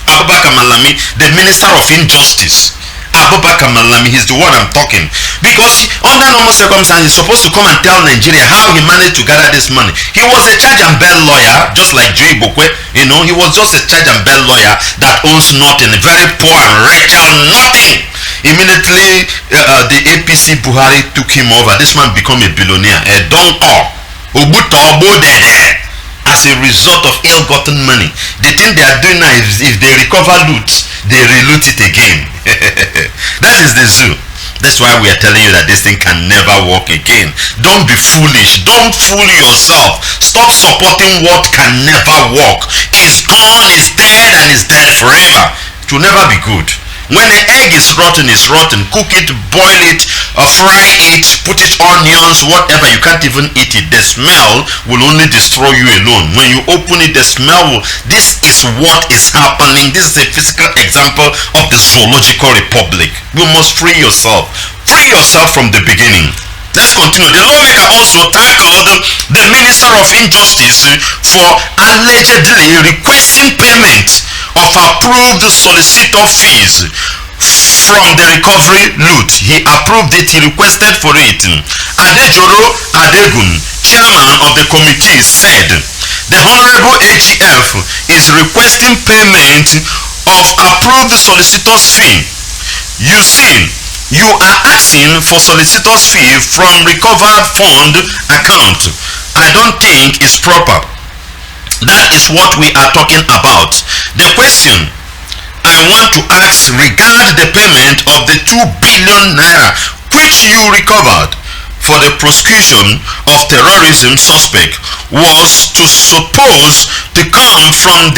Abubakar Malami, the Minister of Injustice. Abubakar Malami, he's the one I'm talking. Because under normal circumstances, he's supposed to come and tell Nigeria how he managed to gather this money. He was a charge and bail lawyer, just like Joe Ibokwe. You know, he was just a charge and bail lawyer that owns nothing, very poor and wretched, nothing. Immediately, the APC Buhari took him over. This man became a billionaire, a donko, as a result of ill-gotten money. The thing they are doing now is if they recover loot, they reloot it again. That is the zoo. That's why we are telling you that this thing can never work again. Don't be foolish. Don't fool yourself. Stop supporting what can never work. It's gone, it's dead, and it's dead forever. It will never be good. When an egg is rotten, it's rotten. Cook it, boil it, fry it, put it onions, whatever. You can't even eat it. The smell will only destroy you alone. When you open it, the smell will... This is what is happening. This is a physical example of the zoological republic. You must free yourself. Free yourself from the beginning. Let's continue. The lawmaker also tackled the Minister of Injustice for allegedly requesting payment of approved solicitor fees from the recovery loot. He approved it, he requested for it. Adejoro Adegun, chairman of the committee, said the Honorable AGF is requesting payment of approved solicitor's fee. You see, you are asking for solicitor's fee from recovered fund account. I don't think it's proper. That is what we are talking about. The question I want to ask regard the payment of the 2 billion naira which you recovered for the prosecution of terrorism suspect was to suppose to come from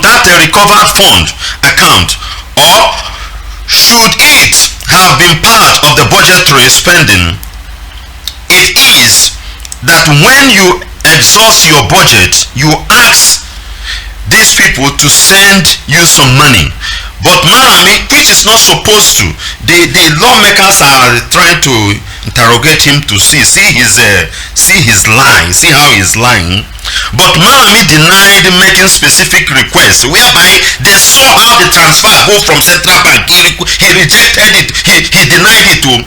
that recovered fund account, or should it have been part of the budgetary spending? It is that when you exhaust your budget, you ask these people to send you some money. But Malami, which is not supposed to, the lawmakers are trying to interrogate him to see his lying, see how he's lying. But Malami denied making specific requests, whereby they saw how the transfer go from central bank. He rejected it. He denied it too.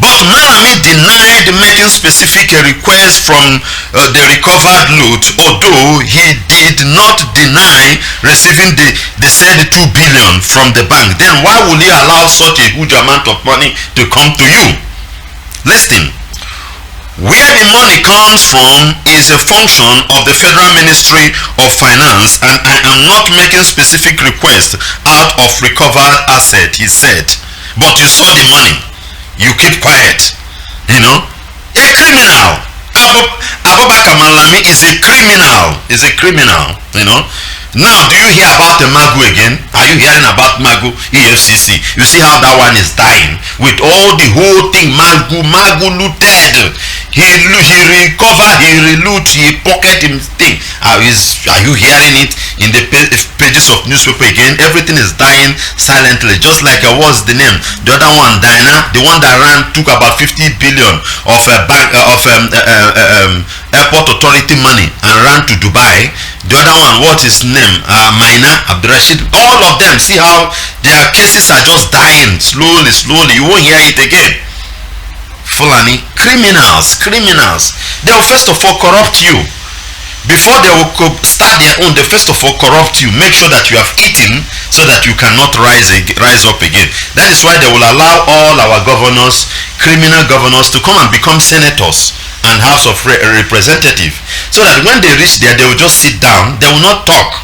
But Malami denied making specific requests from the recovered loot, although he did not deny receiving the said 2 billion from the bank. Then why would he allow such a huge amount of money to come to you? Listen, where the money comes from is a function of the Federal Ministry of Finance, and I am not making specific requests out of recovered asset, he said. But you saw the money. You keep quiet. You know, a criminal. Abubakar Malami is a criminal. Is a criminal. You know. Now, do you hear about the Magu again? Are you hearing about Magu EFCC? You see how that one is dying with all the whole thing. Magu looted. he recover, he reloot, he pocket him thing. Are you hearing it in the pages of newspaper again? Everything is dying silently, just like what's the name? The other one, Diana, the one that took about 50 billion of airport authority money and ran to Dubai. The other one, what is his name? Maina Abdurrashid. All of them, see how their cases are just dying slowly. You won't hear it again. Fulani, criminals. They will first of all corrupt you. Before they will start their own, they first of all corrupt you. Make sure that you have eaten so that you cannot rise up again. That is why they will allow all our governors, criminal governors, to come and become senators and House of Representatives. So that when they reach there, they will just sit down. They will not talk.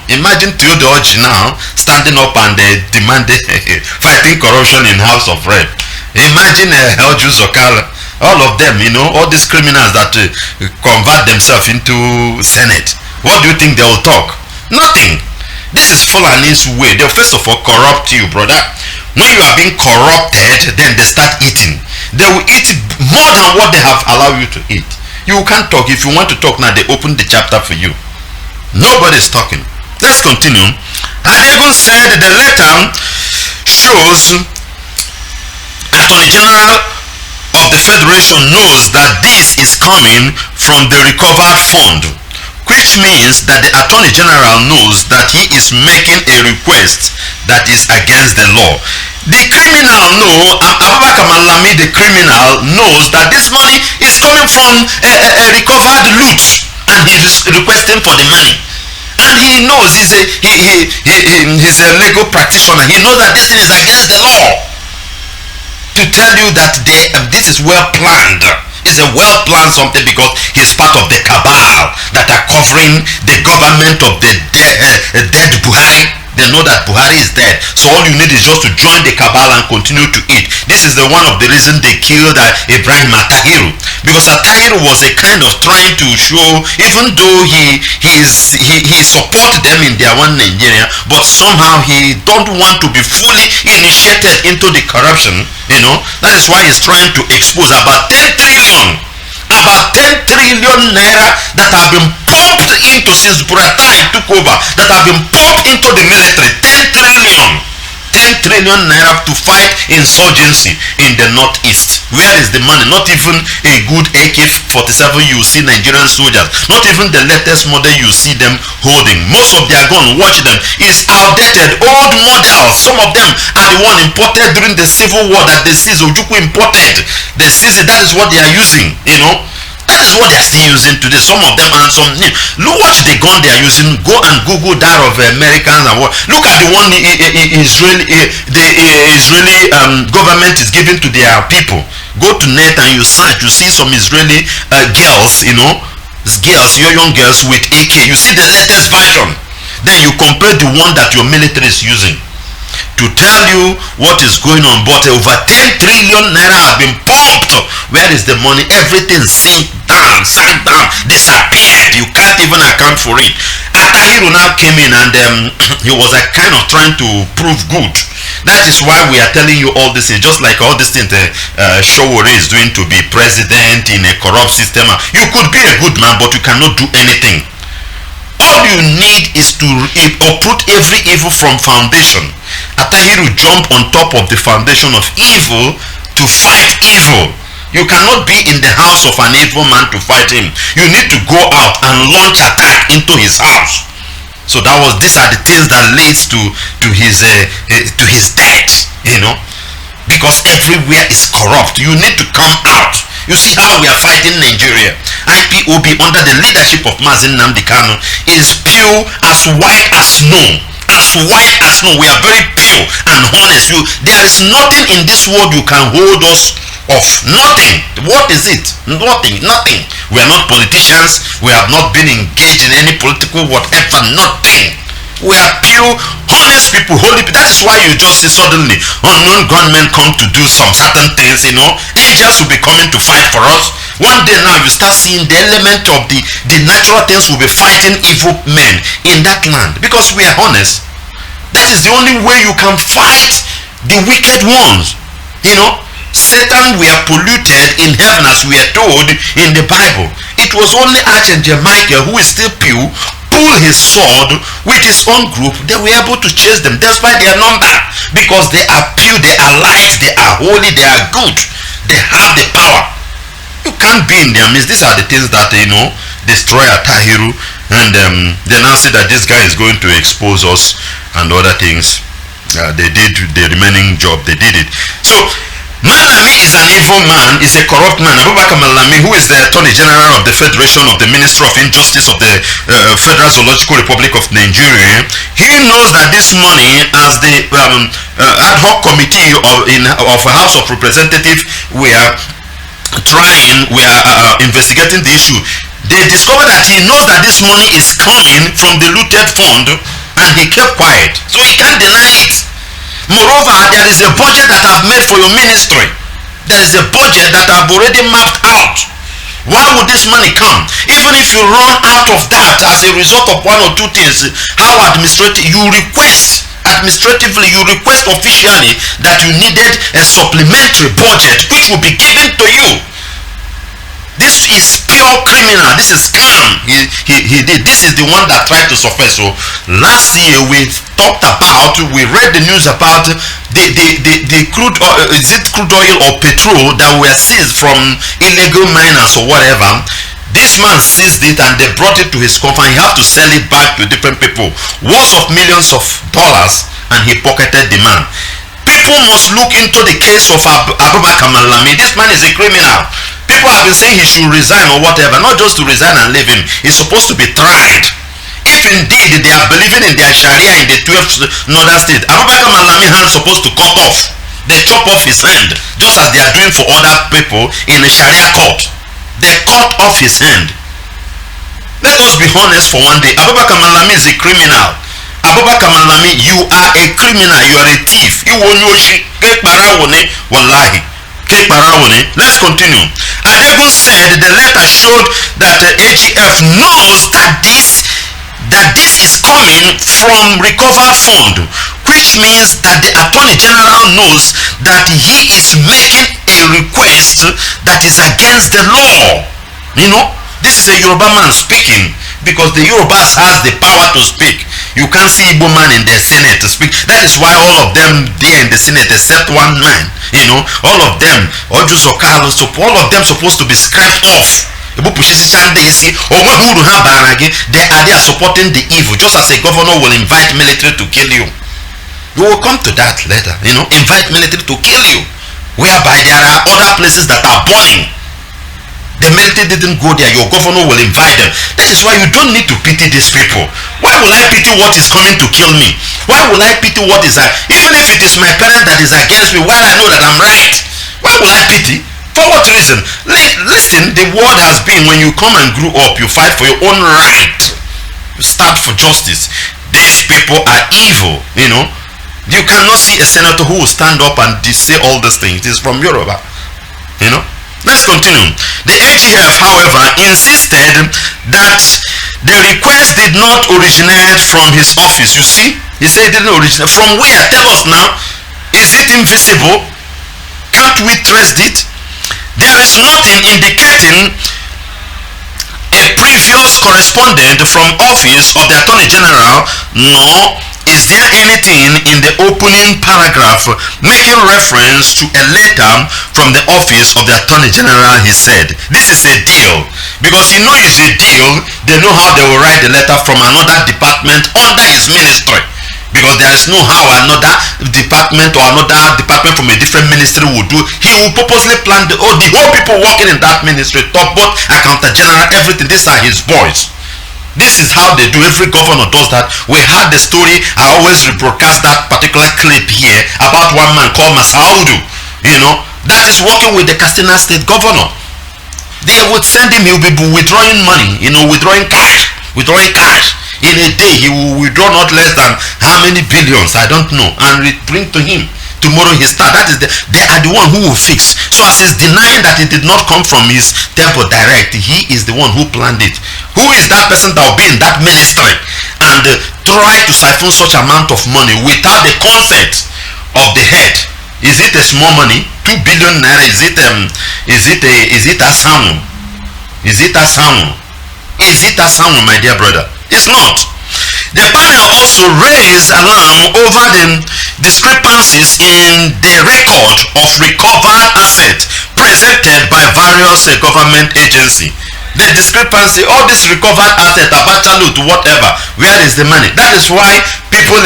Imagine Theodore now standing up and demanding fighting corruption in House of Rep. Imagine Elju Zokala, all of them, all these criminals that convert themselves into Senate. What do you think they will talk? Nothing. This is Fulani's way. They'll first of all corrupt you, brother. When you are being corrupted, then they start eating. They will eat more than what they have allowed you to eat. You can't talk. If you want to talk now, they open the chapter for you. Nobody's talking. Let's continue. And even said the letter shows Attorney General of the Federation knows that this is coming from the recovered fund, which means that the Attorney General knows that he is making a request that is against the law. The criminal Abubakar Malami, the criminal, knows that this money is coming from a recovered loot, and he is requesting for the money. And he knows he's a legal practitioner. He knows that this thing is against the law. To tell you that this is well planned. It's a well planned something because he's part of the cabal that are covering the government of the dead Buhari. They know that Buhari is dead. So all you need is just to join the cabal and continue to eat. This is one of the reasons they killed Ibrahim Atahiru. Because Atahiru was a kind of trying to show, even though he support them in their one Nigeria, but somehow he don't want to be fully initiated into the corruption. That is why he's trying to expose about 10 trillion naira that have been pumped into since Buratai took over, that have been pumped into the military. 10 trillion naira to fight insurgency in the northeast. Where is the money? Not even a good AK-47 you see Nigerian soldiers. Not even the latest model you see them holding. Most of their gun, watch them, is outdated, old models. Some of them are the one imported during the civil war that the Ojukwu imported. That is what they are using, That is what they are still using today. Some of them and some new. Watch the gun they are using. Go and Google that of Americans and what. Look at the one the Israeli government is giving to their people. Go to net and you search. You see some Israeli girls, girls, young girls with AK. You see the latest version. Then you compare the one that your military is using. To tell you what is going on, but over 10 trillion naira have been pumped. Where is the money? Everything sank down, disappeared. You can't even account for it. Atahiru now came in and he was kind of trying to prove good. That is why we are telling you all this. It's just like all this thing Showore is doing to be president in a corrupt system. You could be a good man, but you cannot do anything. All you need is to uproot every evil from foundation. Atahiru jumped on top of the foundation of evil to fight evil. You cannot be in the house of an evil man to fight him. You need to go out and launch attack into his house. So these are the things that leads to his death. Because everywhere is corrupt. You need to come out. You see how we are fighting Nigeria. IPOB under the leadership of Mazi Nnamdi Kanu is pure as white as snow. As white as snow. We are very pure and honest. There is nothing in this world you can hold us off. Nothing. What is it? Nothing. We are not politicians. We have not been engaged in any political whatever. Nothing. We are pure, honest people, holy people. That is why you just see suddenly unknown gunmen come to do some certain things, Angels will be coming to fight for us. One day now you start seeing the element of the natural things will be fighting evil men in that land. Because we are honest. That is the only way you can fight the wicked ones. Satan were polluted in heaven, as we are told in the Bible. It was only Archangel Michael, who is still pure, pull his sword with his own group. They were able to chase them despite their number, because they are pure, they are light, they are holy, they are good, they have the power. You can't be in their midst. These are the things that destroy Atahiru, and they now say that this guy is going to expose us and other things. They did the remaining job, they did it. So Malami is an evil man, is a corrupt man. Abubakar Malami, who is the Attorney General of the Federation of the Ministry of Injustice of the Federal Zoological Republic of Nigeria, he knows that this money, as the ad hoc committee of House of Representatives we are investigating the issue, they discovered that he knows that this money is coming from the looted fund, and he kept quiet. So he can't deny it. Moreover, there is a budget that I've made for your ministry. There is a budget that I've already mapped out. Why would this money come? Even if you run out of that as a result of one or two things, how administratively you request officially that you needed a supplementary budget which will be given to you. This is pure criminal. This is scam. He did. This is the one that tried to surface. So last year we read the news about the crude oil, is it crude oil or petrol that were seized from illegal miners or whatever. This man seized it and they brought it to his company. He had to sell it back to different people, worth of millions of dollars, and he pocketed the man. People must look into the case of Abubakar Malami. This man is a criminal. People have been saying he should resign or whatever, not just to resign and leave him. He's supposed to be tried. If indeed they are believing in their Sharia in the 12th northern state, Abubakar Malami hand supposed to cut off. They chop off his hand, just as they are doing for other people in the Sharia court. They cut off his hand. Let us be honest for one day. Abubakar Malami is a criminal. Abubakar Malami, you are a criminal. You are a thief. You wonyoshi. Wallahi. Let's continue. Adegun said the letter showed that AGF knows that this is coming from recovered fund, which means that the Attorney General knows that he is making a request that is against the law. This is a Yoruba man speaking, because the Yorubas has the power to speak. You can't see Igbo man in the Senate to speak. That is why all of them there in the Senate, except one man, all of them, all of them supposed to be scratched off. They are there supporting the evil, just as a governor will invite military to kill you. We will come to that later. Invite military to kill you, whereby there are other places that are burning. The military didn't go there, your governor will invite them. That is why you don't need to pity these people. Why will I pity what is coming to kill me? Why will I pity what is even if it is my parent that is against me, while I know that I'm right? Why will I pity? For what reason? Listen, the word has been, when you come and grow up, you fight for your own right. You stand for justice. These people are evil, You cannot see a senator who will stand up and say all these things. It is from Yoruba, Let's continue. The AGF, however, insisted that the request did not originate from his office. You see? He said it didn't originate. From where? Tell us now. Is it invisible? Can't we trace it? There is nothing indicating a previous correspondent from office of the Attorney General, nor is there anything in the opening paragraph making reference to a letter from the office of the Attorney General, he said. This is a deal. Because it's a deal, they know how they will write the letter from another department under his ministry. Because there is no how another department or another department from a different ministry will do. He will purposely plan the whole people working in that ministry, top board, accountant general, everything. These are his boys. This is how they do. Every governor does that. We had the story. I always rebroadcast that particular clip here about one man called Masaudu. That is working with the Katsina State governor. They would send him. He will be withdrawing money. Withdrawing cash. In a day, he will withdraw not less than how many billions, I don't know, and bring to him. Tomorrow he start. They are the one who will fix. So as he's denying that it did not come from his temple direct, he is the one who planned it. Who is that person that will be in that ministry and try to siphon such amount of money without the consent of the head? Is it a small money? 2 billion naira. Is it a sound? Is it a sound? Is it a sound, my dear brother? It's not. The panel also raised alarm over the discrepancies in the record of recovered assets presented by various government agencies. The discrepancy, all this recovered asset, abachalu to whatever, where is the money? That is why people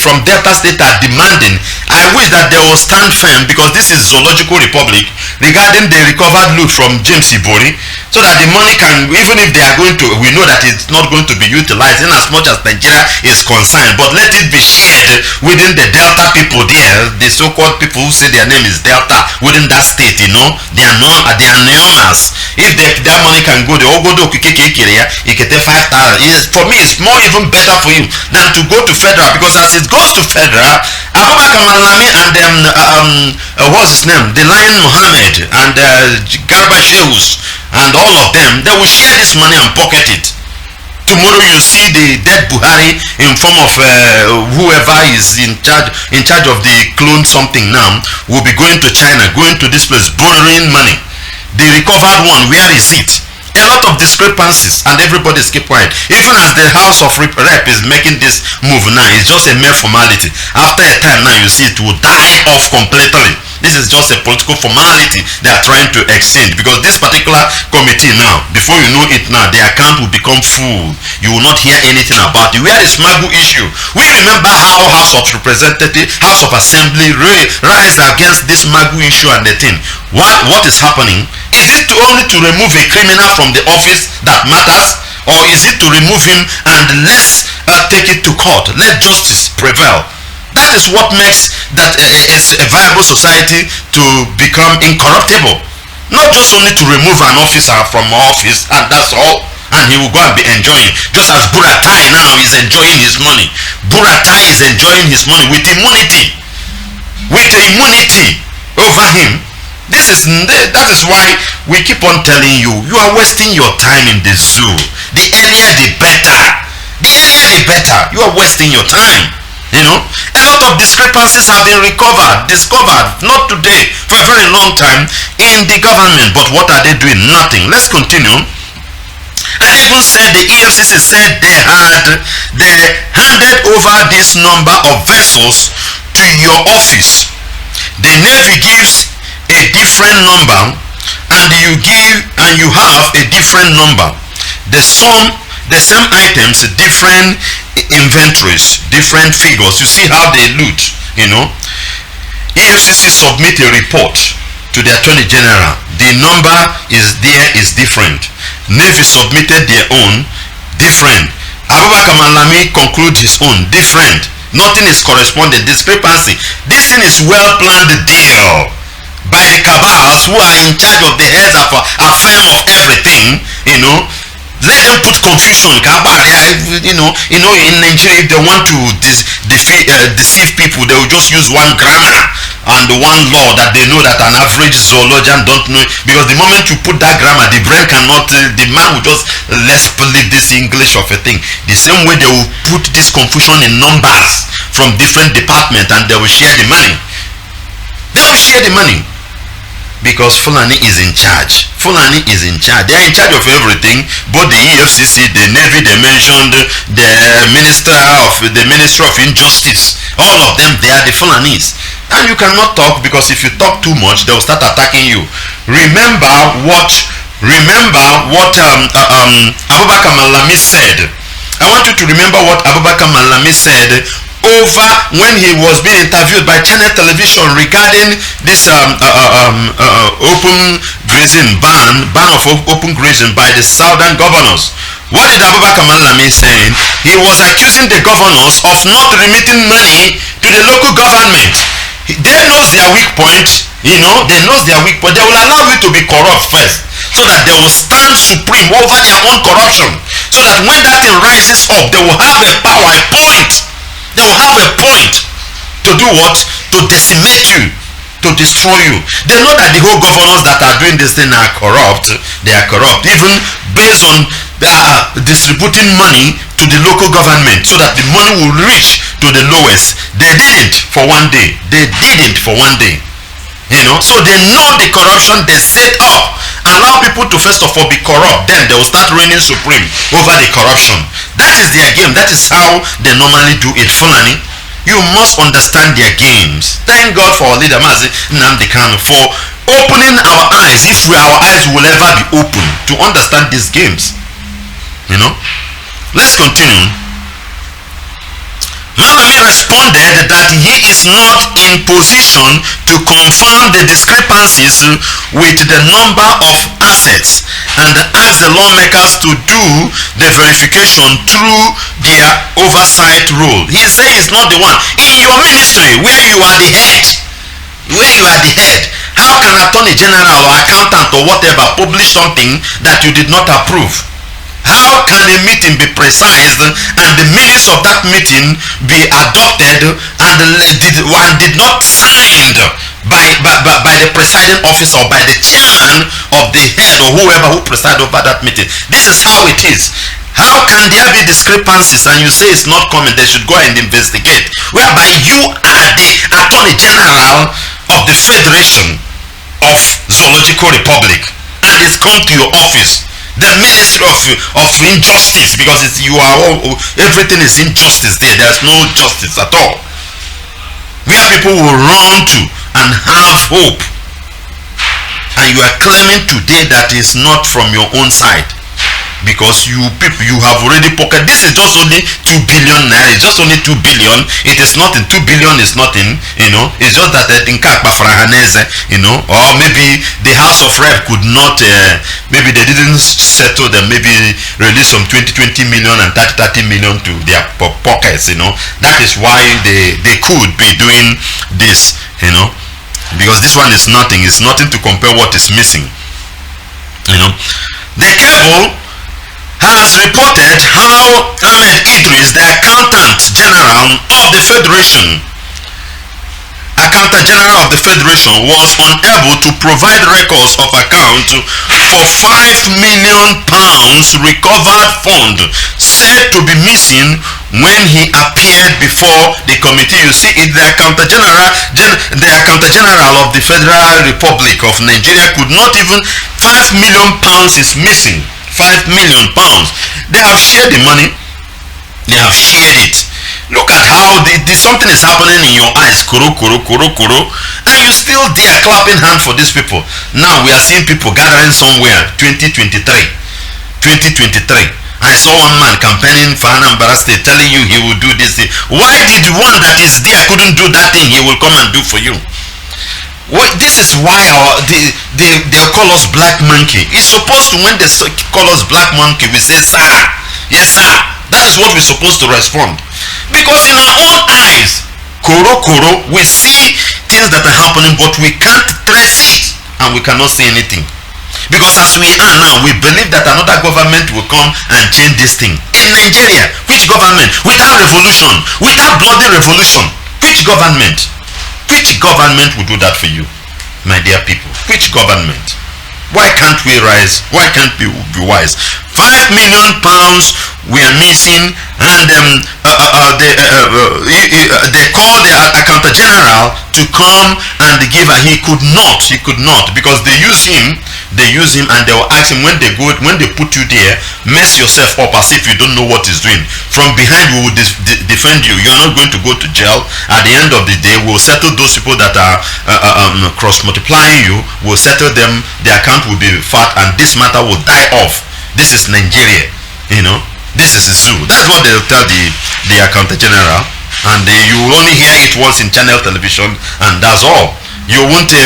from Delta State are demanding. I wish that they will stand firm, because this is Zoological Republic, regarding the recovered loot from James Ibori, so that the money can, even if they are going to, we know that it's not going to be utilized in as much as Nigeria is concerned, but let it be shared within the Delta people there, the so-called people who say their name is Delta, within that state, you know, they are Neomas. If that money can go, the Ogodo you get 5,000. For me, it's more even better for you than to go to federal, because as it goes to federal, Abubakar Malami and what's his name, the Lion Mohammed and Garba Shehus and all of them, they will share this money and pocket it. Tomorrow you see the dead Buhari in form of whoever is in charge of the clone something now, will be going to China, going to this place, borrowing money. The recovered one, where is it? A lot of discrepancies, and everybody is keep quiet. Even as the House of Rep is making this move now, it's just a mere formality. After a time now, you see it will die off completely. This is just a political formality they are trying to extend, because this particular committee now, before you know it now, the account will become full. You will not hear anything about it. Where is Magu issue? We remember how House of Representatives, House of Assembly rise against this Magu issue and the thing. What is happening? Is it only to remove a criminal from the office that matters, or is it to remove him and let's take it to court, let justice prevail? That is what makes that a viable society to become incorruptible. Not just only to remove an officer from office and that's all, and he will go and be enjoying, just as Buratai now is enjoying his money. Buratai is enjoying his money with immunity over him. That is why we keep on telling you, you are wasting your time in the zoo. The earlier the better. The earlier the better. You are wasting your time. You know, a lot of discrepancies have been discovered, not today, for a very long time in the government. But what are they doing? Nothing. Let's continue. And even said, the EFCC said they handed over this number of vessels to your office. The Navy gives a different number, and you have a different number. The same items, different inventories, different figures. You see how they loot, you know. EFCC submit a report to the Attorney General. The number is different. Navy submitted their own, different. Abubakar Malami conclude his own, different. Nothing is corresponding, discrepancy. This thing is well planned deal by the cabals who are in charge of the heads of affirm of everything, you know. Let them put confusion. In Nigeria, if they want to deceive people, they will just use one grammar and one law that they know that an average zoologian don't know. Because the moment you put that grammar, the brain cannot, the man will just, let's believe this English of a thing. The same way they will put this confusion in numbers from different departments, and they will share the money. They will share the money. Because Fulani is in charge. Fulani is in charge. They are in charge of everything. Both the EFCC, the Navy, they mentioned the Ministry of Injustice. All of them, they are the Fulanis. And you cannot talk, because if you talk too much, they will start attacking you. Remember what Abubakar Malami said. I want you to remember what Abubakar Malami said over when he was being interviewed by Channel Television regarding this open grazing ban of open grazing by the southern governors. What did Abubakar Malami say? He was accusing the governors of not remitting money to the local government. They knows their weak point, you know, they knows their weak point. They will allow you to be corrupt first, so that they will stand supreme over their own corruption, so that when that thing rises up, they will have a power, a point. They will have a point to do what? To decimate you, to destroy you. They know that the whole governors that are doing this thing are corrupt. They are corrupt, even based on distributing money to the local government, so that the money will reach to the lowest. They didn't for one day. They didn't for one day. So they know the corruption they set up. Allow people to first of all be corrupt, then they will start reigning supreme over the corruption. That is their game. That is how they normally do it. Fulani, you must understand their games. Thank God for our leader Mazi Nnamdi Kanu for opening our eyes, if our eyes will ever be open to understand these games. Let's continue. Malami responded that he is not in position to confirm the discrepancies with the number of assets and asked the lawmakers to do the verification through their oversight role. He said he's not the one. In your ministry, where you are the head, how can Attorney General or accountant or whatever publish something that you did not approve? How can a meeting be precised and the minutes of that meeting be adopted and did not signed by the presiding officer or by the chairman of the head or whoever who preside over that meeting? This is how it is. How can there be discrepancies and you say it's not coming? They should go and investigate, whereby you are the Attorney General of the Federation of Zoological Republic and it's come to your office. The Ministry of Injustice, because everything is injustice there. There's no justice at all. Where people will run to and have hope, and you are claiming today that is not from your own side, because you have already pocketed. This is just only 2 billion naira. It's just only 2 billion. It is nothing. 2 billion is nothing. It's just that or maybe the House of Rep could not. Maybe they didn't settle them. Maybe release some 20 million and 30 million to their pockets. That is why they could be doing this. Because this one is nothing. It's nothing to compare what is missing. The cable has reported how Ahmed Idris, the Accountant General of the Federation, was unable to provide records of accounts for £5 million recovered fund said to be missing when he appeared before the committee. You see, the Accountant General of the Federal Republic of Nigeria could not even £5 million is missing. £5 million. They have shared the money. They have shared it. Look at how something is happening in your eyes, and you still there clapping hand for these people. Now we are seeing people gathering somewhere. 2023. I saw one man campaigning for Anambra State, telling you he will do this thing. Why did one that is there couldn't do that thing he will come and do for you? This is why they call us black monkey. It's supposed to, when they call us black monkey, we say sir, yes sir. That is what we're supposed to respond. Because in our own eyes, we see things that are happening, but we can't trace it and we cannot say anything. Because as we are now, we believe that another government will come and change this thing. In Nigeria, which government? Without revolution, without bloody revolution, which government? Which government will do that for you, my dear people? Which government? Why can't we rise? Why can't we be wise? £5 million we are missing, and they called the Accountant General to come and give, and he could not, because they use him, and they will ask him, when they put you there, mess yourself up as if you don't know what he's doing. From behind, we will defend you. You're not going to go to jail. At the end of the day, we'll settle those people that are cross-multiplying you. We'll settle them. The account will be fat, and this matter will die off. This is Nigeria, This is a zoo. That's what they'll tell the Accountant General, and you will only hear it once in channel television, and that's all. You won't be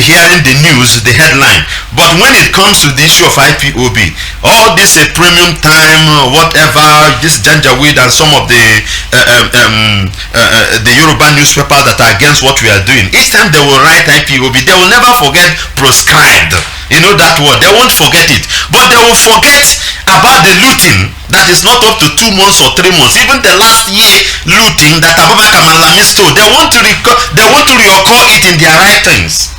hearing the news, the headline. But when it comes to the issue of IPOB, all this premium time, whatever, this Janjaweed and some of the Yoruba newspapers that are against what we are doing, each time they will write IPOB, they will never forget proscribed. You know that word. They won't forget it. But they will forget about the looting that is not up to 2 months or 3 months. Even the last year looting that Abubakar Malami stole, they want to reoccur it in their writings.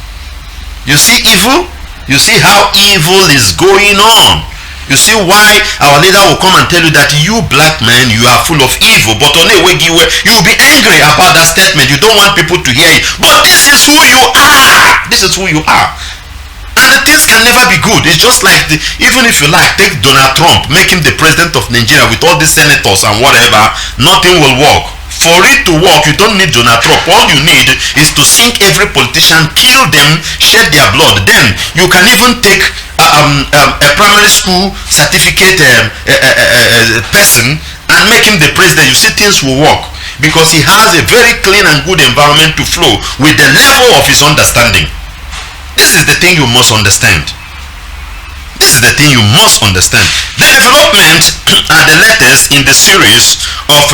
You see evil? You see how evil is going on. You see why our leader will come and tell you that you black men, you are full of evil. But on a way, you will be angry about that statement. You don't want people to hear you. But this is who you are. This is who you are. And the things can never be good. It's just like, even if you like, take Donald Trump, make him the president of Nigeria with all these senators and whatever, nothing will work. For it to work, you don't need Donald Trump. All you need is to sink every politician, kill them, shed their blood. Then you can even take a primary school certificate person and make him the president. You see, things will work because he has a very clean and good environment to flow with the level of his understanding. This is the thing you must understand. This is the thing you must understand. The development are the latest in the series of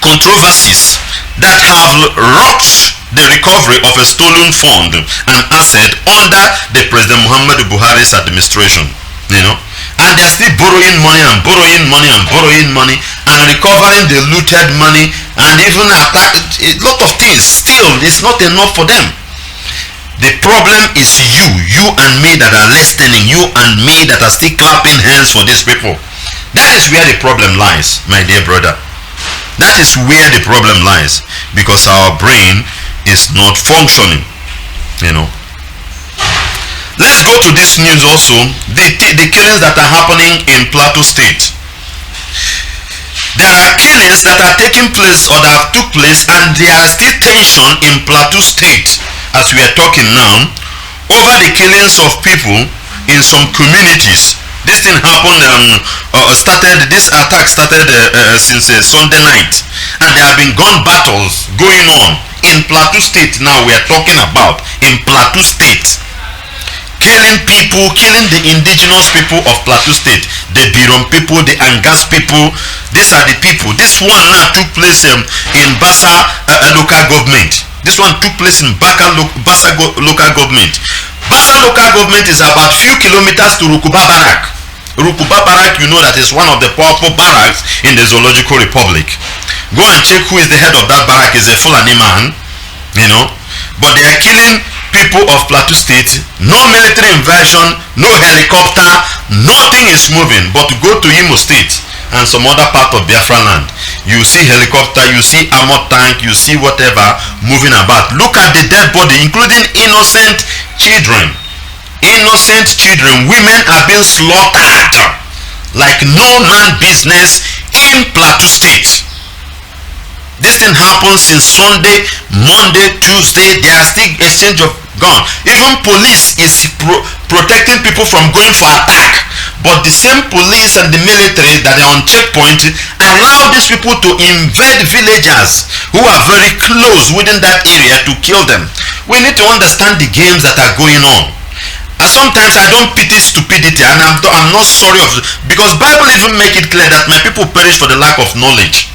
controversies that have rocked the recovery of a stolen fund and asset under the President Muhammadu Buhari's administration. And they're still borrowing money and borrowing money and borrowing money and recovering the looted money and even attack a lot of things. Still, it's not enough for them. The problem is you and me that are listening, you and me that are still clapping hands for these people. That is where the problem lies, my dear brother. That is where the problem lies, because our brain is not functioning. Let's go to this news also, the killings that are happening in Plateau State. There are killings that are taking place or that have took place, and there are still tension in Plateau State as we are talking now over the killings of people in some communities. This thing happened, this attack started since Sunday night, and there have been gun battles going on in Plateau State. Now we are talking about in Plateau State, killing people, killing the indigenous people of Plateau State, the Birom people, the Angas people. These are the people. This one now took place in Bassa local government. This one took place in Bassa local government. Bassa local government is about few kilometers to Rukuba Barak. Rukuba Barak, you know, that is one of the powerful barracks in the Zoological Republic. Go and check who is the head of that barrack. Is a Fulani man, But they are killing people of Plateau State. No military invasion, no helicopter, nothing is moving. But go to Imo State and some other part of Biafra land, you see helicopter, you see armored tank, you see whatever moving about. Look at the dead body, including innocent children. Innocent children, women are being slaughtered like no man business in Plateau State. This thing happens since Sunday, Monday, Tuesday. There are still exchange of guns. Even police is protecting people from going for attack. But the same police and the military that are on checkpoint allow these people to invade villagers who are very close within that area to kill them. We need to understand the games that are going on. And sometimes I don't pity stupidity, and I'm not sorry of it, because Bible even make it clear that my people perish for the lack of knowledge.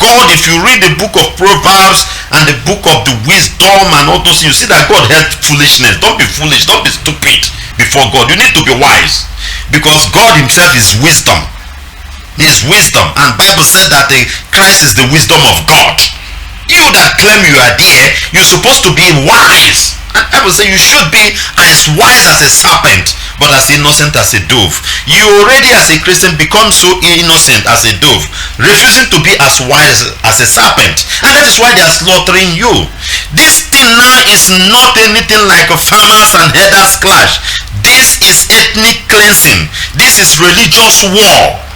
God, if you read the book of Proverbs and the book of the wisdom and all those things, you see that God hates foolishness. Don't be foolish, don't be stupid before God. You need to be wise, because God himself is wisdom. He is wisdom, and Bible said that Christ is the wisdom of God. You that claim you are there, you're supposed to be wise. And Bible says you should be as wise as a serpent, but as innocent as a dove. You already as a Christian become so innocent as a dove, refusing to be as wise as a serpent. And that is why they are slaughtering you. This thing now is not anything like a farmers and herders clash. This is ethnic cleansing. This is religious war.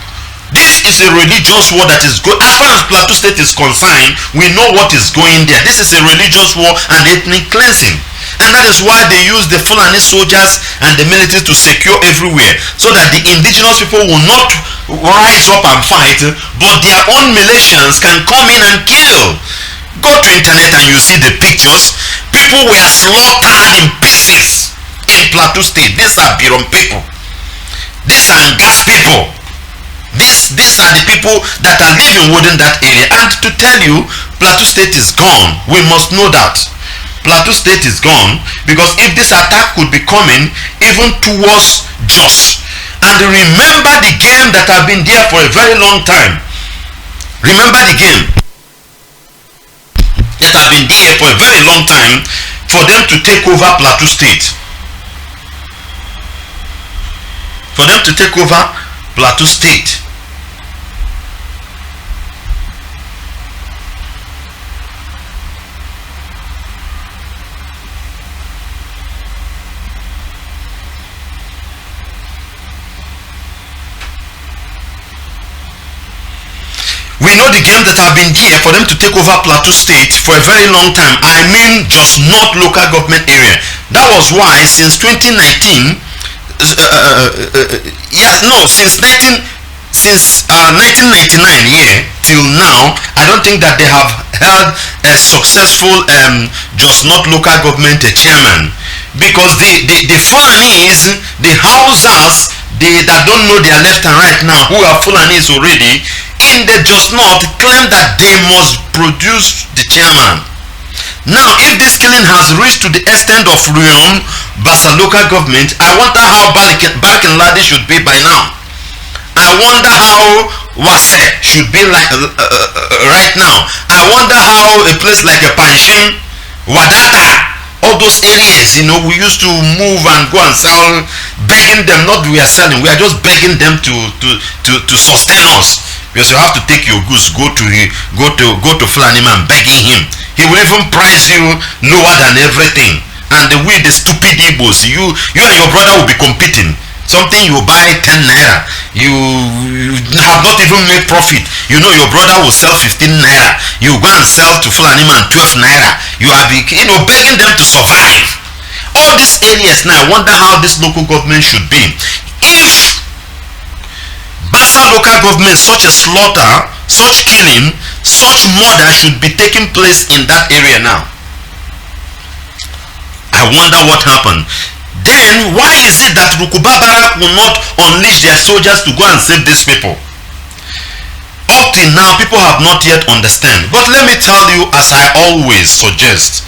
This is a religious war that is going. As far as Plateau State is concerned, we know what is going there. This is a religious war and ethnic cleansing. And that is why they use the Fulani soldiers and the military to secure everywhere, so that the indigenous people will not rise up and fight, but their own militias can come in and kill. Go to internet and you see the pictures. People were slaughtered in pieces in Plateau State. These are Birom people. These are Angas people. These are the people that are living within that area. And to tell you, Plateau State is gone. We must know that. Plateau State is gone, because if this attack could be coming even towards Jos, and remember the game that have been there for a very long time. Remember the game that have been there for a very long time for them to take over Plateau State. for them to take over Plateau State. We know the game that have been there for them to take over Plateau State for a very long time. I mean, just not local government area. That was why since 2019, since 1999 till now, I don't think that they have held a successful just not local government chairman, because the Fulanis, the Hausas, they that don't know their left and right now, who are Fulanis already, in the just not claim that they must produce the chairman. Now, if this killing has reached to the extent of Ruyon, Bassa local government, I wonder how Barkin Ladi should be by now. I wonder how Wase should be like right now. I wonder how a place like a Panjim, Wadata, all those areas, you know, we used to move and go and sell, begging them, not we are selling, we are just begging them to sustain us. Because you have to take your goods, go to Fulani man, begging him. He will even price you lower than everything. And we, the stupid Igbos, you and your brother will be competing. Something you buy 10 naira, you have not even made profit. You know your brother will sell 15 naira. You go and sell to Fulani man 12 naira. You are, begging them to survive. All these areas now, I wonder how this local government should be. If Bassa local government, such a slaughter, such killing, such murder should be taking place in that area now. I wonder what happened. Then why is it that Rukubabarak will not unleash their soldiers to go and save these people? Up till now, people have not yet understand. But let me tell you, as I always suggest,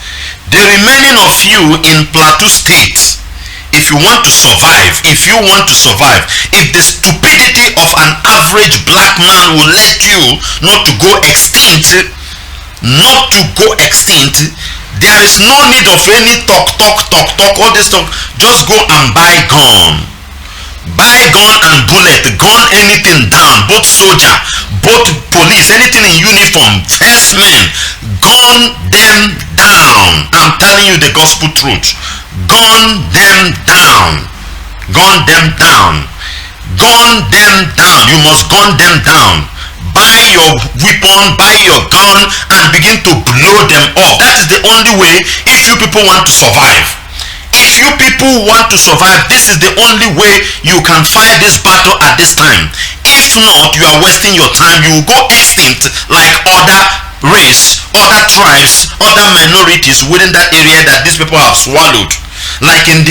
the remaining of you in Plateau State, if you want to survive, if the stupidity of an average black man will let you not to go extinct, there is no need of any talk, all this talk. Just go and buy gun and bullet, gun anything down, both soldier, both police, anything in uniform, first men, gun them down. I'm telling you the gospel truth. Gun them down. You must gun them down. Buy your weapon, buy your gun, and begin to blow them up. That is the only way if you people want to survive. If you people want to survive, this is the only way you can fight this battle at this time. If not, you are wasting your time. You will go extinct like other race, other tribes, other minorities within that area that these people have swallowed. Like in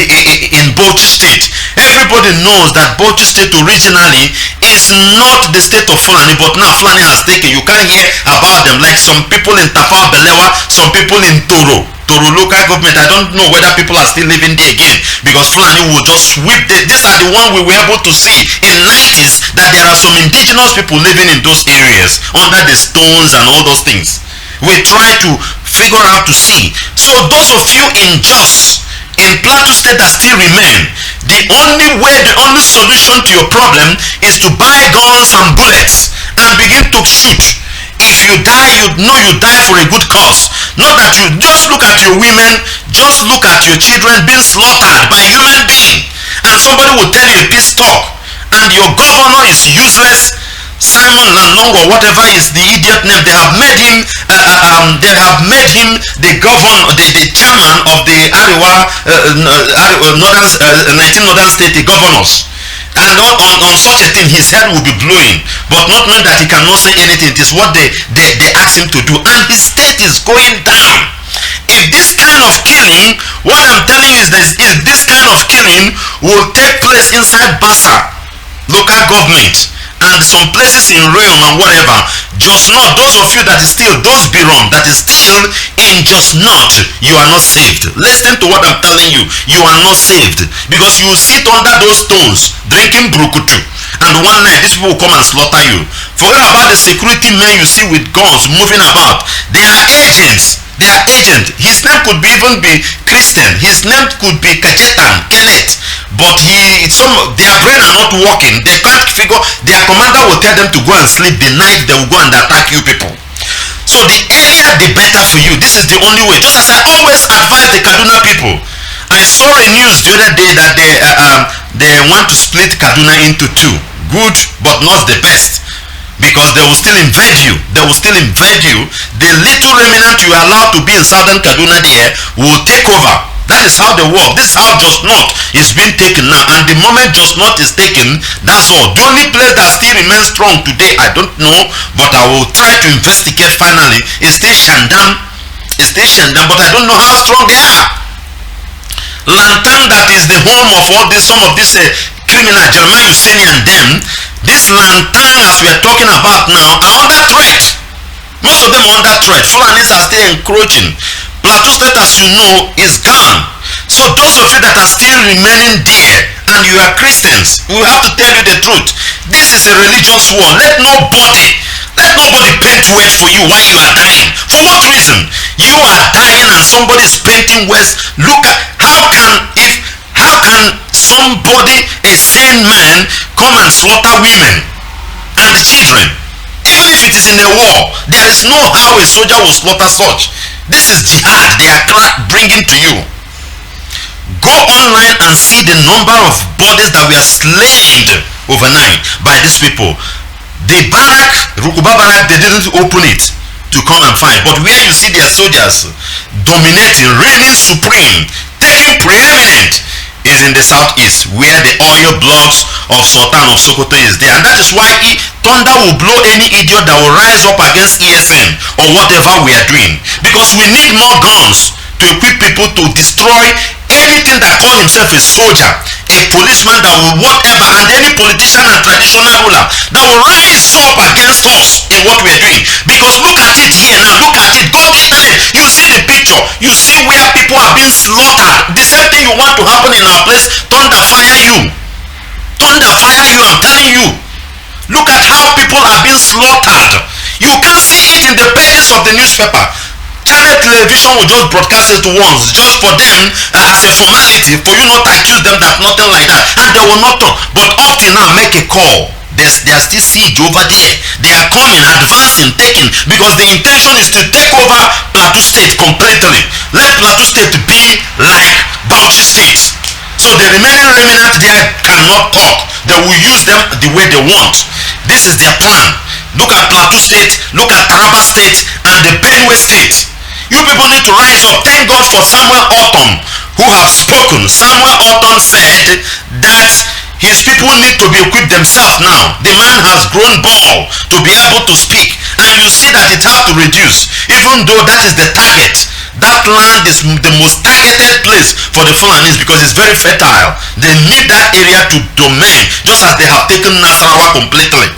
Bauchi State, everybody knows that Bauchi State originally is not the state of Fulani, but now Fulani has taken. You can't hear about them. Like some people in Tafawa Balewa, some people in Toro local government. I don't know whether people are still living there again, because Fulani will just sweep these are the ones we were able to see in 90s, that there are some indigenous people living in those areas under the stones and all those things. We try to figure out to see. So those of you in Plateau State that still remain, the only solution to your problem is to buy guns and bullets and begin to shoot. If you die, you know you die for a good cause. Not that you just look at your women, just look at your children being slaughtered by human beings, and somebody will tell you a peace talk, and your governor is useless. Simon Lalong, or whatever is the idiot name, they have made him the governor, the chairman of the Ariwa 19 northern state, the governors. And on such a thing, his head will be blowing, but not knowing that he cannot say anything. It is what they ask him to do, and his state is going down. If this kind of killing, what I'm telling you is this, if this kind of killing will take place inside Bassa local government, and some places in Ruyon and whatever, just not, those of you that is still, those Biron that is still in just not, you are not saved. Listen to what I'm telling you. You are not saved, because you will sit under those stones drinking brukutu, and one night these people will come and slaughter you. Forget about the security men you see with guns moving about. They are agents. His name could even be Christian. His name could be Kachetan, Kenneth. but their brain are not working. They can't figure. Their commander will tell them to go and sleep. The night they will go and attack you people. So the earlier the better for you. This is the only way. Just as I always advise the Kaduna people. I saw a news the other day that they want to split Kaduna into two. Good, but not the best. Because they will still invade you. They will still invade you. The little remnant you are allowed to be in southern Kaduna there will take over. That is how they work. This is how Just Not is being taken now. And the moment Just Not is taken, that's all. The only place that still remains strong today, I don't know, but I will try to investigate finally, is still Shandam. It's still Shandam, but I don't know how strong they are. Lantan, that is the home of all this, some of these criminals, Jeremiah Husseini and them, this Lantan, as we are talking about now, are under threat. Most of them are under threat. Fulanis are still encroaching. Plateau State, as you know, is gone. So those of you that are still remaining there, and you are Christians, we have to tell you the truth. This is a religious war. Let nobody paint words for you while you are dying. For what reason? You are dying and somebody is painting words. Look at how can somebody, a sane man, come and slaughter women and the children? Even if it is in a war, there is no how a soldier will slaughter such. This is jihad they are bringing to you. Go online and see the number of bodies that were slain overnight by these people. The barrack, Rukuba barrack, they didn't open it to come and fight. But where you see their soldiers dominating, reigning supreme, taking preeminent, is in the southeast, where the oil blocks of Sultan of Sokoto is there. And that is why thunder will blow any idiot that will rise up against ESN or whatever we are doing. Because we need more guns to equip people to destroy anything that calls himself a soldier, a policeman that will whatever, and any politician and traditional ruler that will rise up against us in what we are doing. Because look at it here now, look at it, go to internet, you see the picture, you see where people are being slaughtered. The same thing you want to happen in our place, thunder fire you, I'm telling you. Look at how people are being slaughtered. You can see it in the pages of the newspaper. Channel television will just broadcast it once, just for them as a formality, for you not to accuse them that nothing like that, and they will not talk. But up till now, make a call. They are still siege over there. They are coming, advancing, taking, because the intention is to take over Plateau State completely. Let Plateau State be like Bauchi State. So the remaining remnant there cannot talk. They will use them the way they want. This is their plan. Look at Plateau State, look at Taraba State, and the Benue State. You people need to rise up. Thank God for Samuel Orton, who have spoken. Samuel Orton said that his people need to be equipped themselves now. The man has grown bald to be able to speak, and you see that it has to reduce, even though that is the target. That land is the most targeted place for the Fulanis because it's very fertile. They need that area to domain, just as they have taken Nasarawa completely.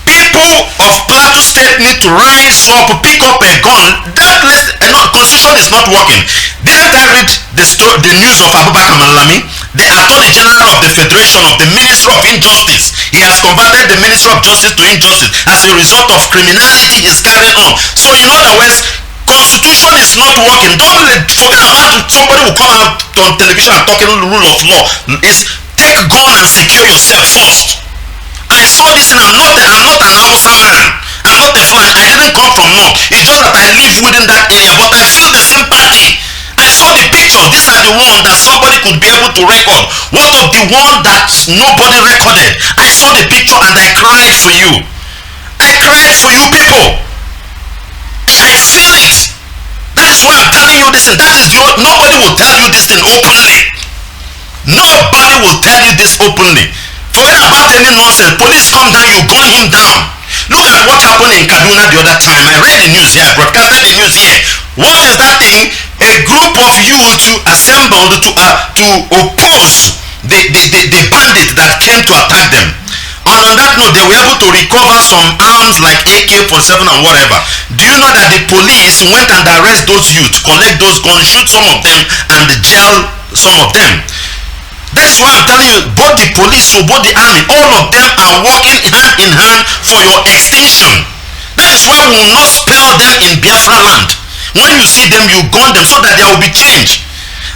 People of Plateau State need to rise up, pick up a gun. That list, constitution is not working. Didn't I read the news of Abubakar Malami, the Attorney General of the Federation of the Ministry of Injustice? He has converted the Ministry of Justice to injustice as a result of criminality he is carrying on. So in other words, constitution is not working. Don't forget about somebody will come out on television and talking rule of law. Is take gun and secure yourself first. I saw this and I'm not an Hausa man. I'm not a Fulani. I didn't come from North. It's just that I live within that area, but I feel the sympathy. I saw the pictures. These are the ones that somebody could be able to record. What of the one that nobody recorded? I saw the picture and I cried for you. I cried for you people. I feel it. That is why I'm telling you this, and that is nobody will tell you this thing openly. Nobody will tell you this openly. Forget about any nonsense. Police come down, you gun him down. Look at what happened in Kaduna the other time. I read the news here, I broadcasted the news here. What is that thing? A group of youth assembled to oppose the bandit that came to attack them. And on that note, they were able to recover some arms like AK-47 and whatever. Do you know that the police went and arrest those youths, collect those guns, shoot some of them, and jail some of them? That is why I'm telling you, both the police or both the army, all of them are working hand in hand for your extinction. That is why we will not spell them in Biafra land. When you see them, you gun them so that there will be change.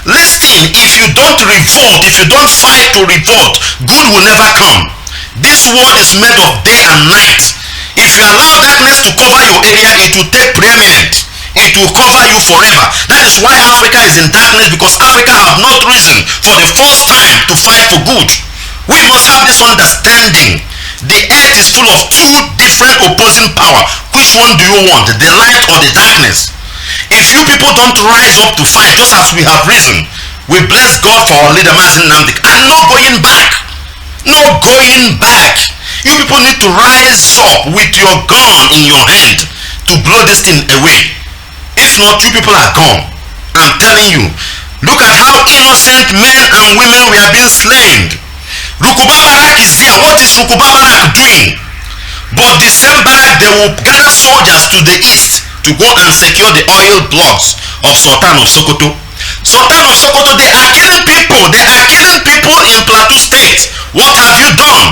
Listen, if you you don't revolt, if you don't fight to revolt, good will never come. This world is made of day and night. If you allow darkness to cover your area, it will take preeminent. It will cover you forever. That is why Africa is in darkness, because Africa have not risen for the first time to fight for good. We must have this understanding. The earth is full of two different opposing power. Which one do you want, the light or the darkness? If you people don't rise up to fight, just as we have risen, we bless God for our leader Mazi Nnamdi, and no going back. No going back. You people need to rise up with your gun in your hand to blow this thing away. If not, you people are gone. I'm telling you. Look at how innocent men and women were being slain. Rukuba Barak is there. What is Rukuba Barak doing? But the same Barak, they will gather soldiers to the east to go and secure the oil blocks of Sultan of Sokoto. Sultan of Sokoto, they are killing people. They are killing people in Plateau State. What have you done?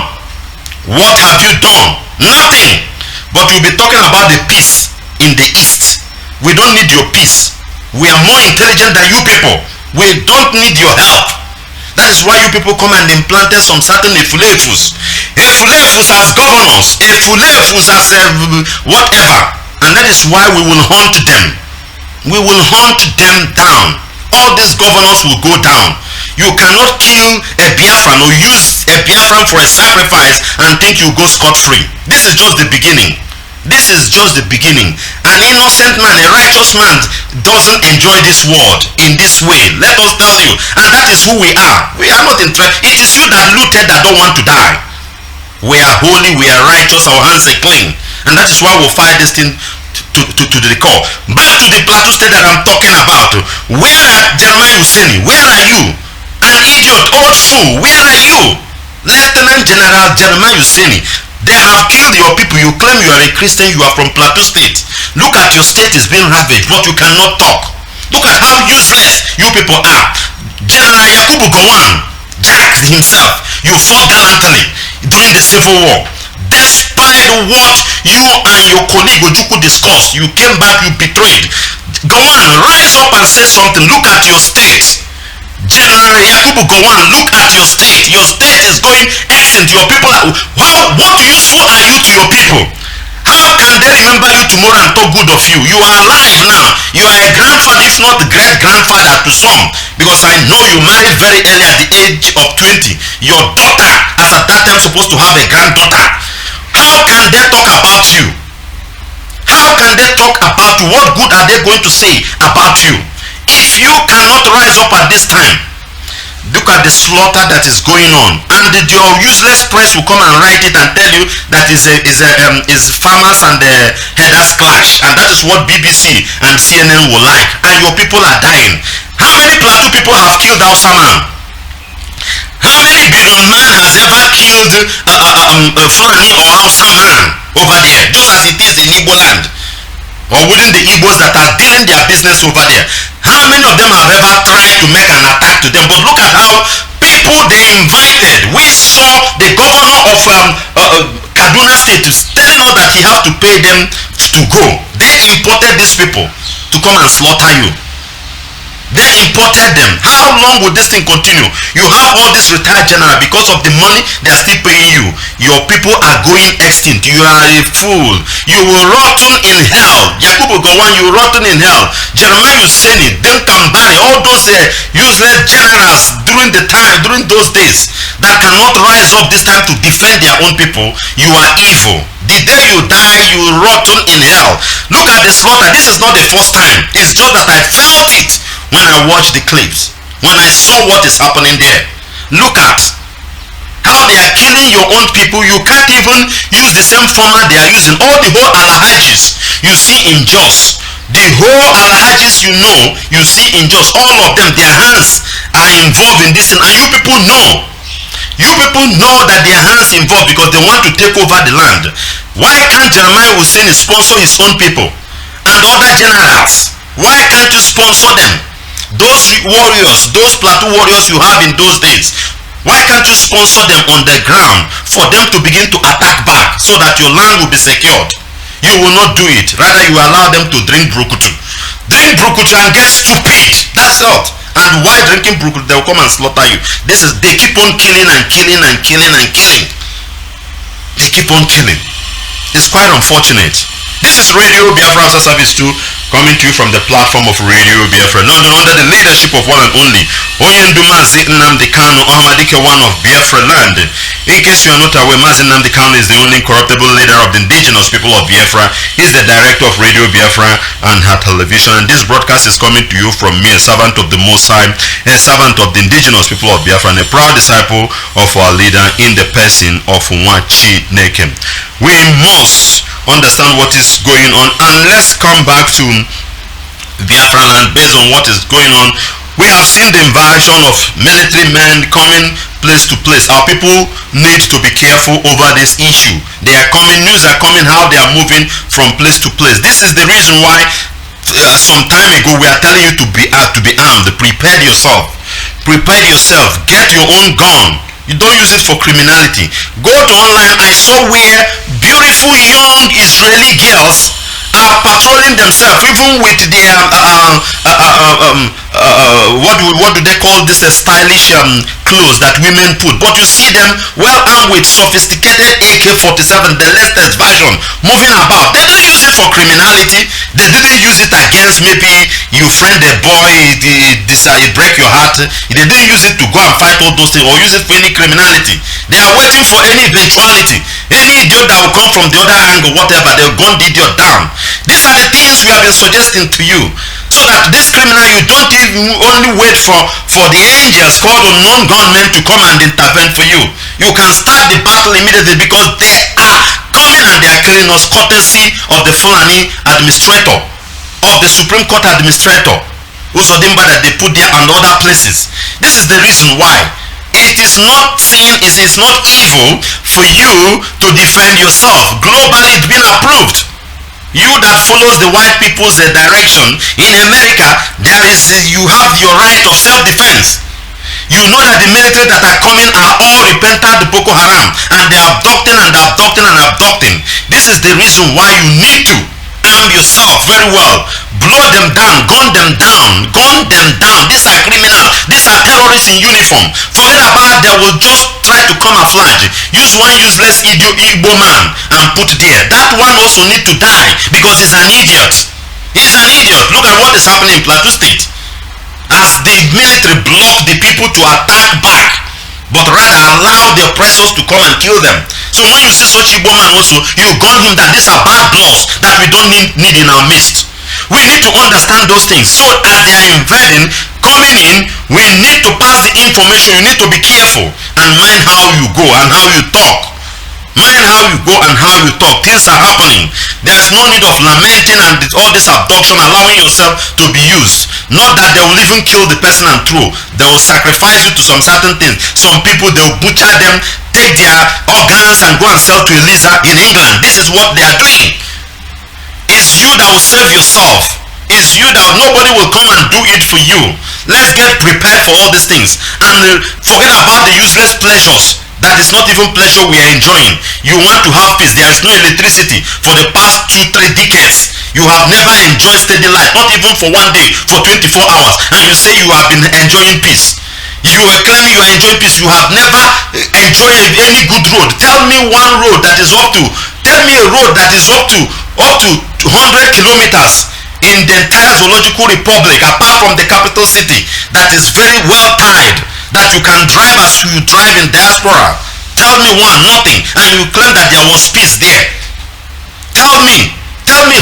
What have you done? Nothing. But you'll be talking about the peace in the east. We don't need your peace. We are more intelligent than you people. We don't need your help. That is why you people come and implanted some certain Efulefus. Efulefus as governors. Efulefus as whatever. And that is why we will hunt them. We will hunt them down. All these governors will go down. You cannot kill a Biafran or use a Biafran for a sacrifice and think you go scot-free. This is just the beginning. This is just the beginning. An innocent man, a righteous man, doesn't enjoy this world in this way. Let us tell you. And that is who we are. We are not interested. It is you that looted that don't want to die. We are holy, we are righteous, our hands are clean. And that is why we'll fight this thing to the core. Back to the Plateau State that I'm talking about. Where are Jeremiah Husseini? Where are you? An idiot, old fool. Where are you? Lieutenant General Jeremiah Husseini. They have killed your people. You claim you are a Christian, you are from Plateau State. Look at your state is being ravaged, but you cannot talk. Look at how useless you people are. General Yakubu Gowon, Jack himself, you fought gallantly during the Civil War. Despite what you and your colleague Ojukwu discussed, you came back, you betrayed. Gowon, rise up and say something. Look at your state. General Yakubu Gowon, look at your state. Your state is going extinct. Your people are, what useful are you to your people? How can they remember you tomorrow and talk good of you? You are alive now. You are a grandfather, if not the great grandfather to some. Because I know you married very early at the age of 20. Your daughter, as at that time, supposed to have a granddaughter. How can they talk about you? How can they talk about you? What good are they going to say about you? If you cannot rise up at this time, look at the slaughter that is going on, and your useless press will come and write it and tell you that is farmers and headers clash, and that is what BBC and CNN will like, and your people are dying. How many Plateau people have killed Hausa man? How many Binon man has ever killed Fulani or Hausa man over there, just as it is in Igbo land? Or within the Igbos that are dealing their business over there. How many of them have ever tried to make an attack to them? But look at how people they invited. We saw the governor of Kaduna State telling us that he have to pay them to go. They imported these people to come and slaughter you. They imported them. How long will this thing continue? You have all this retired general, because of the money they are still paying you. Your people are going extinct. You are a fool. You will rotten in hell. Yakubu Gowon, you will rotten in hell. Jeremiah Husseini, Denkambani, all those useless generals during those days that cannot rise up this time to defend their own people. You are evil. The day you die, you will rotten in hell. Look at the slaughter. This is not the first time. It's just that I felt it when I watched the clips, when I saw what is happening there. Look at how they are killing your own people. You can't even use the same formula they are using. All the whole Alhajis you see in Jos, the whole Alhajis you see in Jos, all of them, their hands are involved in this thing, and you people know. You people know that their hands involved because they want to take over the land. Why can't Jeremiah Husseini sponsor his own people and other generals? Why can't you sponsor them? Those warriors, those Plateau warriors you have in those days, why can't you sponsor them on the ground for them to begin to attack back so that your land will be secured? You will not do it. Rather, you allow them to drink brukutu. Drink brukutu and get stupid. That's all. And while drinking brook, they will come and slaughter you. They keep on killing and killing and killing and killing. They keep on killing. It's quite unfortunate. This is Radio Biafra Service 2, coming to you from the platform of Radio Biafra, under the leadership of one and only Mazi Nnamdi Kanu, Ahmadike, one of Biafra land. In case you are not aware, Mazi Nnamdi Kanu is the only incorruptible leader of the indigenous people of Biafra. He's the director of Radio Biafra and her television. And this broadcast is coming to you from me, a servant of the Most High, a servant of the indigenous people of Biafra, and a proud disciple of our leader in the person of Nwachi Neke. We must understand what is going on, and let's come back to Biafra land. Based on what is going on, we have seen the invasion of military men coming place to place. Our people need to be careful over this issue. They are coming, news are coming, how they are moving from place to place. This is the reason why some time ago we are telling you to be armed. Prepare yourself, get your own gun. You don't use it for criminality. Go to online. I saw where beautiful young Israeli girls are patrolling themselves, even with their what do they call this, stylish clothes that women put. But you see them well armed with sophisticated AK-47, the latest version, moving about. They don't use it for criminality. They didn't use it against maybe you friend a boy, it break your heart. They didn't use it to go and fight all those things or use it for any criminality. They are waiting for any eventuality. Any idiot that will come from the other angle, whatever, they'll gun the idiot down. These are the things we have been suggesting to you, so that this criminal, you don't even only wait for the angels called unknown gunmen to come and intervene for you. You can start the battle immediately, because they are coming and they are killing us, courtesy of the Fulani administrator, of the Supreme Court administrator, Usodimba, that they put there and other places. This is the reason why. It is not sin, it is not evil for you to defend yourself. Globally, it's been approved. You that follows the white people's direction in America, you have your right of self-defense. You know that the military that are coming are all repentant Boko Haram, and they are abducting and abducting and abducting. This is the reason why you need to arm yourself very well. Blow them down, gun them down, gun them down. These are criminals. These are terrorists in uniform. Forget about they will just try to camouflage. Use one useless Igbo man and put there. That one also need to die because he's an idiot. He's an idiot. Look at what is happening in Plateau State. As the military block the people to attack back, but rather allow the oppressors to come and kill them. So when you see such Igbo man also, you gun him that these are bad bloods that we don't need in our midst. We need to understand those things. So as they are invading, coming in, we need to pass the information. You need to be careful and mind how you go and how you talk. Mind how you go and how you talk. Things are happening. There is no need of lamenting and all this abduction, allowing yourself to be used. Not that they will even kill the person and throw. They will sacrifice you to some certain things. Some people, they will butcher them, take their organs and go and sell to Eliza in England. This is what they are doing. It's you that will save yourself. It's you that nobody will come and do it for you. Let's get prepared for all these things and forget about the useless pleasures. That is not even pleasure we are enjoying. You want to have peace. There is no electricity for the past 2-3 decades. You have never enjoyed steady life, not even for one day, for 24 hours, and you say you have been enjoying peace. You are claiming you are enjoying peace. You have never enjoyed any good road. Tell me one road that is up to, tell me a road that is up to 100 kilometers in the entire Zoological Republic, apart from the capital city, that is very well tied, that you can drive as you drive in diaspora. Tell me one, nothing, and you claim that there was peace there. Tell me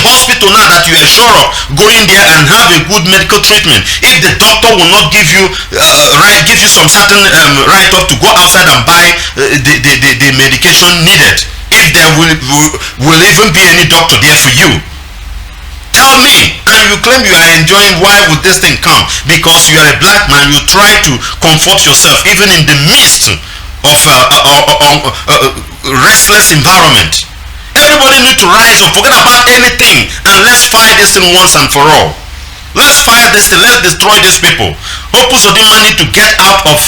hospital now that you are sure of going there and have a good medical treatment. If the doctor will not give you give you some certain write-off to go outside and buy the medication needed, if there will even be any doctor there for you. Tell me, and you claim you are enjoying. Why would this thing come? Because you are a black man. You try to comfort yourself even in the midst of restless environment. Everybody need to rise up, forget about anything, and let's fight this thing once and for all. Let's fight this thing, let's destroy these people. Opus Odima need to get out of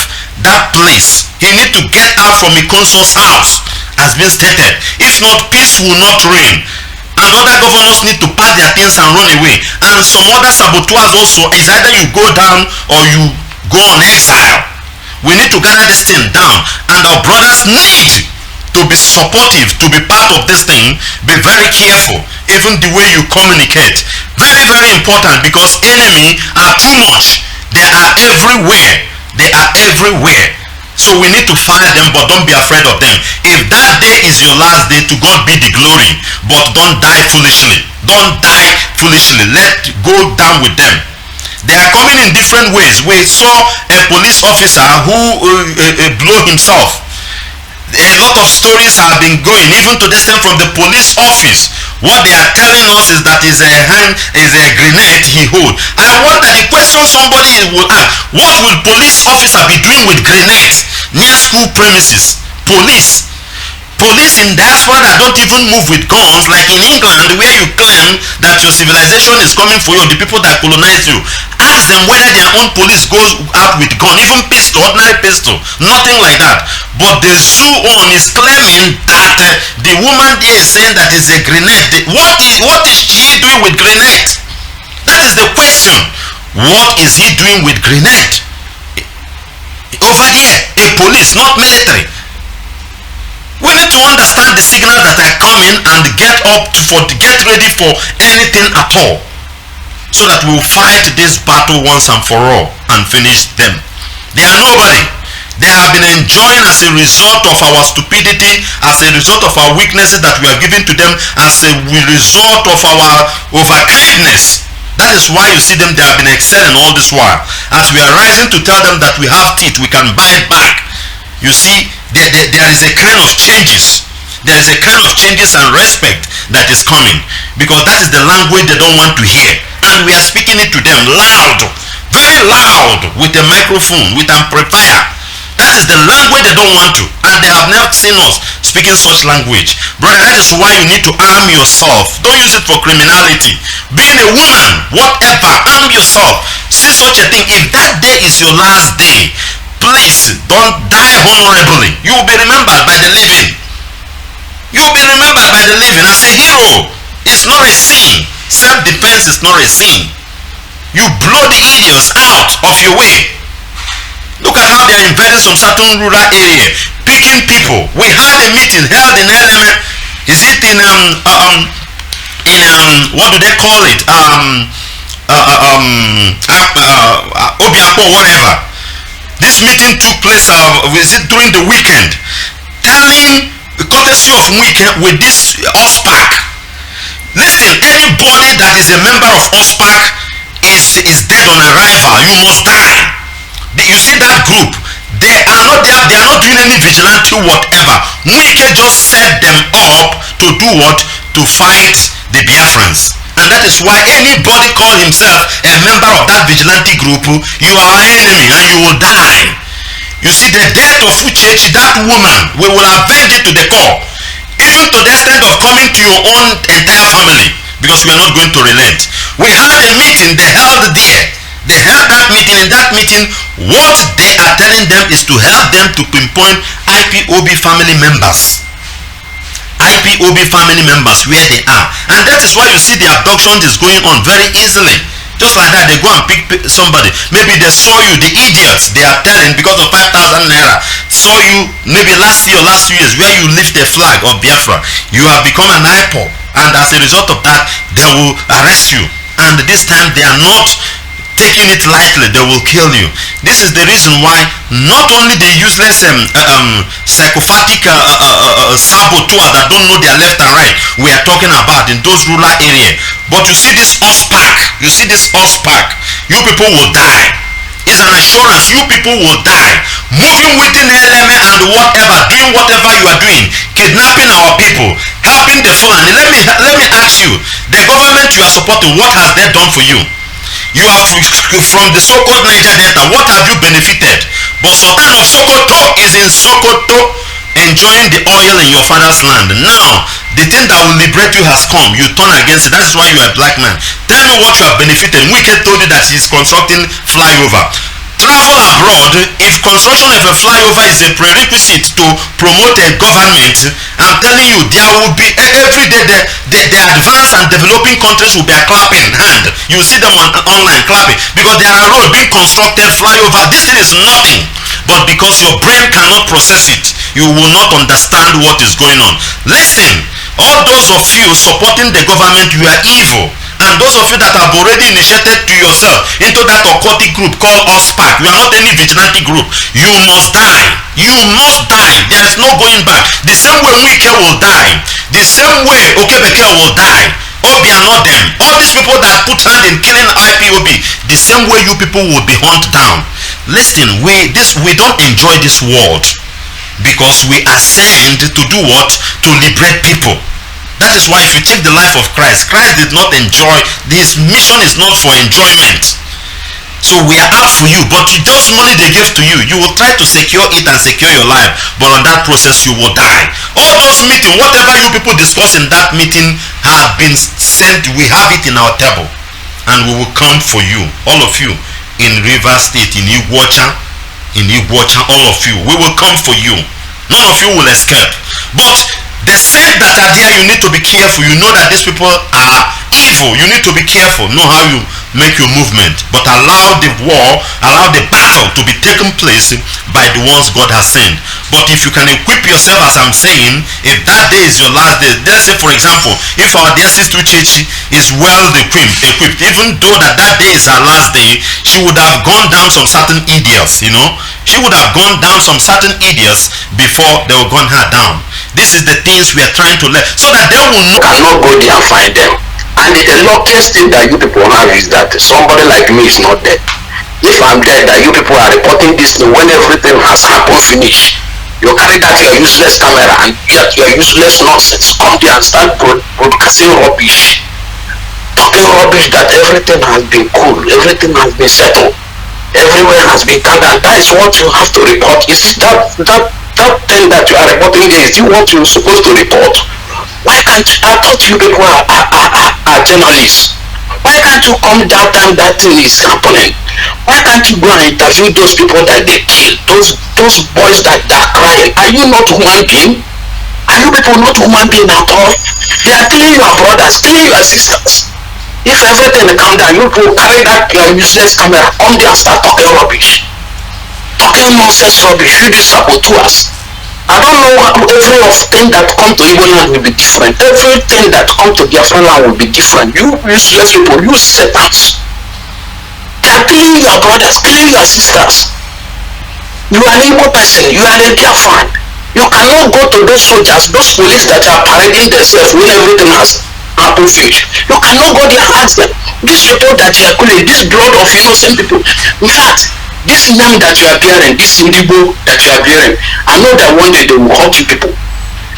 that place. He need to get out from Ikonso's house, as been stated. If not, peace will not reign. and other governors need to pack their things and run away. And some other saboteurs also, is either you go down or you go on exile. We need to gather this thing down, and our brothers need to be supportive, to be part of this thing. Be very careful, even the way you communicate. Very, very important, because enemy are too much. They are everywhere. They are everywhere. So we need to fire them, but don't be afraid of them. If that day is your last day, to God be the glory. But don't die foolishly. Don't die foolishly. Let go down with them. They are coming in different ways. We saw a police officer who blew himself. A lot of stories have been going, even to the extent from the police office. What they are telling us is that is a grenade he hold. I wonder, the question somebody will ask: what will police officer be doing with grenades near school premises? Police in diaspora that don't even move with guns, like in England, where you claim that your civilization is coming for you, the people that colonize you. Ask them whether their own police goes out with gun, even pistol, ordinary pistol, nothing like that. But the zoo one is claiming that the woman there is saying that is a grenade. What is he doing with grenade? That is the question. What is he doing with grenade? Over there, a police, not military. We need to understand the signals that are coming and get ready for anything at all, so that we will fight this battle once and for all and finish them. They are nobody. They have been enjoying as a result of our stupidity, as a result of our weaknesses that we are giving to them, as a result of our overkindness. That is why you see them, they have been excelling all this while. As we are rising to tell them that we have teeth, we can bite back. You see, there is a kind of changes. There is a kind of changes and respect that is coming, because that is the language they don't want to hear. And we are speaking it to them loud, very loud, with a microphone, with amplifier. That is the language they don't want to, and they have never seen us speaking such language. Brother, that is why you need to arm yourself. Don't use it for criminality. Being a woman, whatever, arm yourself. See such a thing. If that day is your last day, please don't die honorably. You will be remembered by the living. You will be remembered by the living as a hero. It's not a sin. Self-defense is not a sin. You blow the idiots out of your way. Look at how they are invading some certain rural area, picking people. We had a meeting held in LMA. Is it in what do they call it? Obiapo, whatever. This meeting took place during the weekend, telling the courtesy of weekend with this OSPAC. Listen, anybody that is a member of OSPAC is dead on arrival. You must die. You see that group? They are not doing any vigilante whatever. Wike just set them up to do what? To fight the Biafrans. And that is why anybody call himself a member of that vigilante group, you are our enemy and you will die. You see, the death of Uchechi, that woman, we will avenge it to the core, even to the extent of coming to your own entire family, because we are not going to relent. We had a meeting they held there. They held that meeting. In that meeting, what they are telling them is to help them to pinpoint IPOB family members. IPOB family members, where they are. And that is why you see the abduction is going on very easily. Just like that, they go and pick somebody. Maybe they saw you, the idiots they are telling, because of 5,000 naira, saw you maybe last year or last 2 years, where you lift the flag of Biafra. You have become an IPOB, and as a result of that, they will arrest you. And this time they are not taking it lightly. They will kill you. This is the reason why not only the useless psychopathic saboteurs that don't know their left and right we are talking about in those rural areas, but you see this OSPAC, you people will die. It's an assurance, you people will die. Moving within LMA and whatever, doing whatever you are doing, kidnapping our people, helping the Fulani. Let me ask you, the government you are supporting, what has they done for you? You have, from the so-called Niger Delta, what have you benefited? But Sultan of Sokoto is in Sokoto enjoying the oil in your father's land. Now, the thing that will liberate you has come. You turn against it. That is why you are a black man. Tell me what you have benefited. Wike told you that he is constructing flyover. travel abroad, if construction of a flyover is a prerequisite to promote a government, I'm telling you, there will be every day the advanced and developing countries will be clapping hand. You see them online clapping because there are roads being constructed, flyover. This thing is nothing, but because your brain cannot process it, you will not understand what is going on. Listen, all those of you supporting the government, you are evil. And those of you that have already initiated to yourself into that occultic group called OSPAC, you are not any vigilante group. You must die. You must die. There is no going back. The same way Wike will die, the same way Okebeke will die. Obi are not them. All these people that put hand in killing IPOB, the same way you people will be hunted down. Listen, we don't enjoy this world because we are sent to do what? To liberate people. That is why if you take the life of Christ, Christ did not enjoy, his mission is not for enjoyment. So we are out for you, but just money they give to you, you will try to secure it and secure your life, but on that process you will die. All those meetings, whatever you people discuss in that meeting have been sent, we have it in our table, and we will come for you, all of you, in Rivers State, in Iguacha, all of you, we will come for you. None of you will escape. But the saints that are there, you need to be careful. You know that these people are evil. You need to be careful. Know how you make your movement. But allow the war, allow the battle to be taken place by the ones God has sent. But if you can equip yourself, as I'm saying, if that day is your last day, let's say for example, if our dear sister Uchechi is well equipped, even though that day is her last day, she would have gone down some certain idiots, you know. She would have gone down some certain idiots before they will gun her down. This is the things we are trying to learn, so that they will know. Cannot go there and find them. And the luckiest thing that you people have is that somebody like me is not dead. If I'm dead, that you people are reporting this thing when everything has happened, finish. You carry that your useless camera and your useless nonsense, come there and start broadcasting rubbish, talking rubbish that everything has been cool, everything has been settled, everywhere has been calm, and that is what you have to report. Is it that thing that you are reporting there, is it what you're supposed to report? Why can't you, I thought you people are journalists. Why can't you come that time that thing is happening? Why can't you go and interview those people that they kill, those boys that are crying? Are you not human being? Are you people not human being at all? They are killing your brothers, killing your sisters. If everything calm down, you will carry that your useless camera, come there and start talking rubbish. Talking nonsense rubbish, you these saboteurs. I don't know how everything that come to Igbo land will be different. Everything that come to Biafra land will be different. You useless people, you Satans. They are killing your brothers, killing your sisters. You are an Igbo person, you are a Biafran. You cannot go to those soldiers, those police that are parading themselves when everything has happened finished. You cannot go there and ask them. These people that you are killing, this blood of innocent people. In fact, this name that you are bearing, this Indigo that you are bearing, I know that one day they will hurt you people.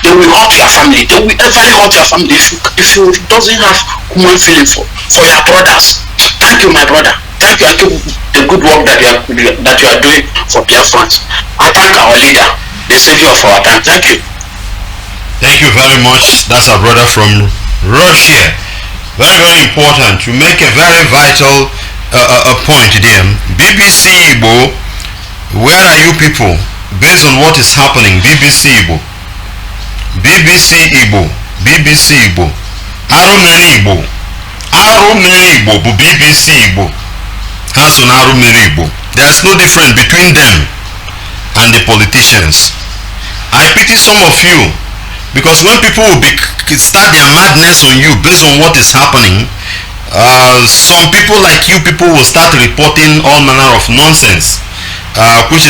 They will hurt your family. They will ever hurt your family if you doesn't have human feeling for your brothers. Thank you, my brother. Thank you. I keep the good work that you are doing for Biafrans. I thank our leader, the savior of our time. Thank you. Thank you very much. That's our brother from Russia. Very, very important. You make a very vital point there. BBC Igbo, where are you people? Based on what is happening, BBC Igbo, BBC Igbo, Arumeri Igbo bu BBC Igbo. Hasun Arumeri Igbo. There's no difference between them and the politicians. I pity some of you, because when people will start their madness on you based on what is happening, some people like you people will start reporting all manner of nonsense, which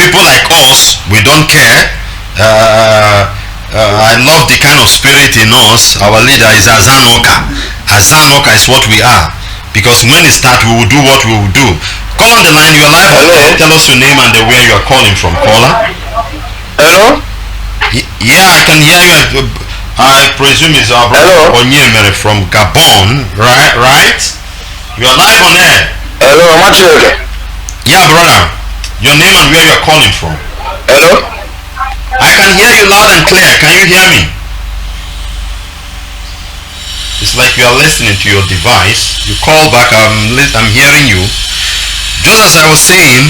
people like us, we don't care. I love the kind of spirit in us. Our leader is Azanoka. Azanoka is what we are, because when it starts, we will do what we will do. Call on the line. You're live. Tell us your name and where you are calling from, caller. Hello? Yeah, I can hear you. I presume it's our brother Onyemere from Gabon, right? You're live on air. Hello, Machi. Yeah, brother. Your name and where you're calling from. Hello? I can hear you loud and clear. Can you hear me? It's like you are listening to your device. You call back. I'm hearing you. just as I was saying,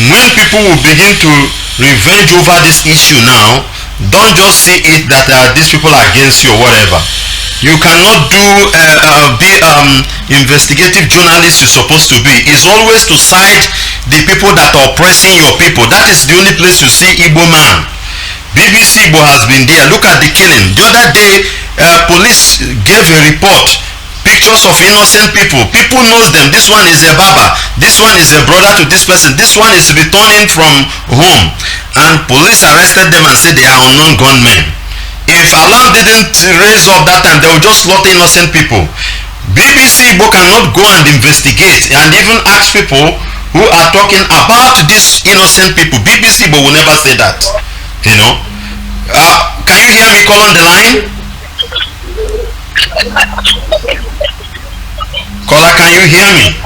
when people will begin to revenge over this issue now, don't just see it that these people are against you or whatever. You cannot be investigative journalist you're supposed to be. It's always to side the people that are oppressing your people. That is the only place you see Igbo man. BBC Igbo has been there. Look at the killing. The other day, police gave a report. Pictures of innocent people. People knows them. This one is a baba. This one is a brother to this person. This one is returning from home. And police arrested them and said they are unknown gunmen. If alarm didn't raise up that time, they would just slaughter innocent people. BBC Igbo cannot go and investigate and even ask people who are talking about these innocent people. BBC Igbo will never say that. You know. Can you hear me? Call on the line. Caller, can you hear me?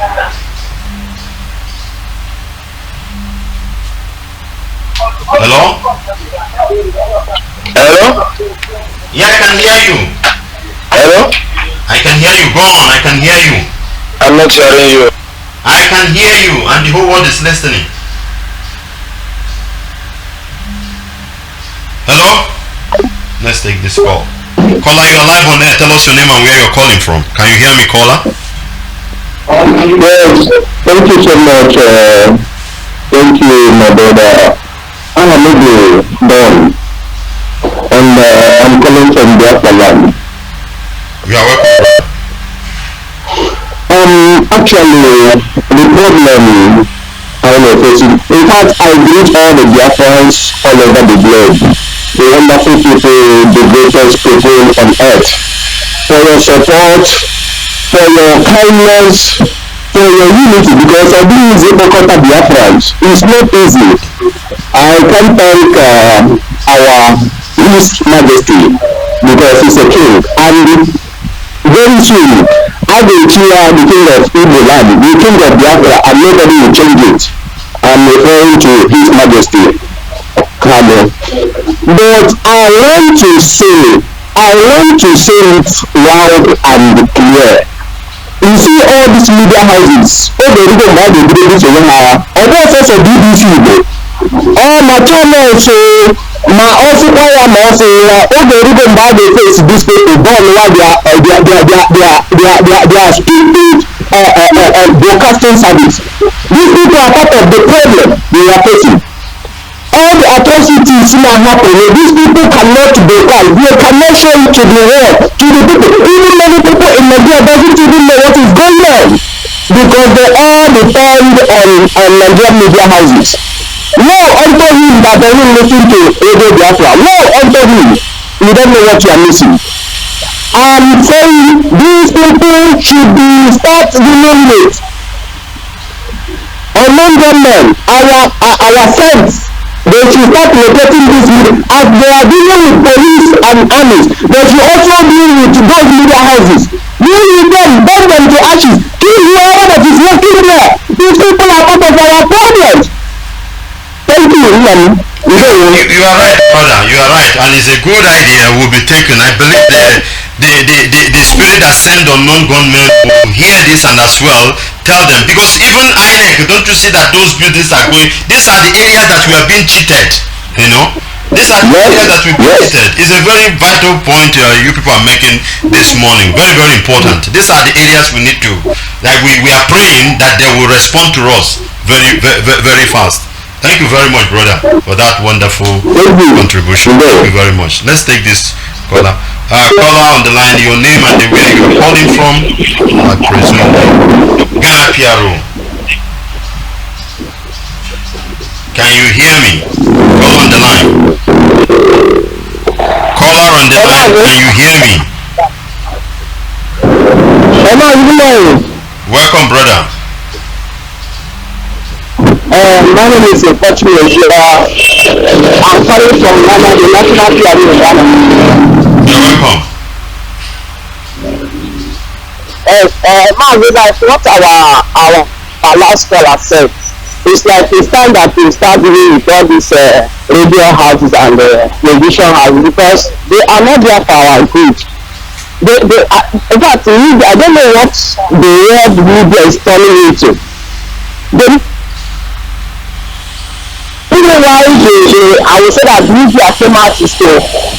Hello? Hello? Yeah, I can hear you. Hello? I can hear you. Go on, I can hear you. I'm not hearing you. I can hear you and the whole world is listening. Hello? Let's take this call. Caller, you're live on air. Tell us your name and where you're calling from. Can you hear me, caller? Yes, thank you so much. Thank you, my brother. I'm Mazi Nnamdi and I'm calling from Biafra land. You are welcome. Actually, the problem I was facing, in fact, I greet all the Biafrans all over the globe, the wonderful people, the greatest people on earth, for your support, for your kindness, for your unity, because I think it's Bokota Biafrans. It's not easy. I can thank our His Majesty because he's a king, and very soon I will cheer the king of Igbo land, the king of Biafra, and nobody will change it. I'm referring to His Majesty Kanu. But I want to say it loud and clear. You see all these media houses, all the reason why they do this over here, although also BBC Igbo, all my channels, my also why I'm also all the reason why they face this people, born why they are stupid broadcasting service. These people are part of the problem they are facing. All the atrocities now happening, these people cannot be quiet. They cannot show it to the world, to the people. Even many people in Nigeria doesn't even know what is going on because they all depend on Nigerian media houses. Woe unto him that doesn't listen to Radio Biafra. Woe unto him. You don't know what you are missing. I'm saying these people should be start dealing with unknown gunmen, our friends. They should start locating this media as they are dealing with police and armies. They should also deal with those media houses. Deal with them, burn them to ashes, kill whoever that is working there. These people are part of our problems. Thank you, Ian. You are right, brother. You are right, and it's a good idea. Will be taken. I believe the spirit that sent unknown gunmen will hear this and as well tell them, because even INEC, don't you see that those buildings are going? These are the areas that we are being cheated. You know, these are the areas that we being cheated. It's a very vital point you people are making this morning. Very, very important. These are the areas we need to. Like we are praying that they will respond to us very, very, very fast. Thank you very much, brother, for that wonderful contribution. Thank you very much. Let's take this caller. Caller on the line, your name and where you're calling from. I presume Ghana PRO. Can you hear me? Caller on the line. Caller on the line, can you hear me? Welcome, brother. My name is Fortunate. I'm calling from Ghana, the national PRO in Ghana. You're welcome. Like what our last caller said, it's like it's time that we start dealing with all these radio houses and television houses because they are not there for our good. In fact, I don't know what the world media is turning into. The reason why I will say that media came out is to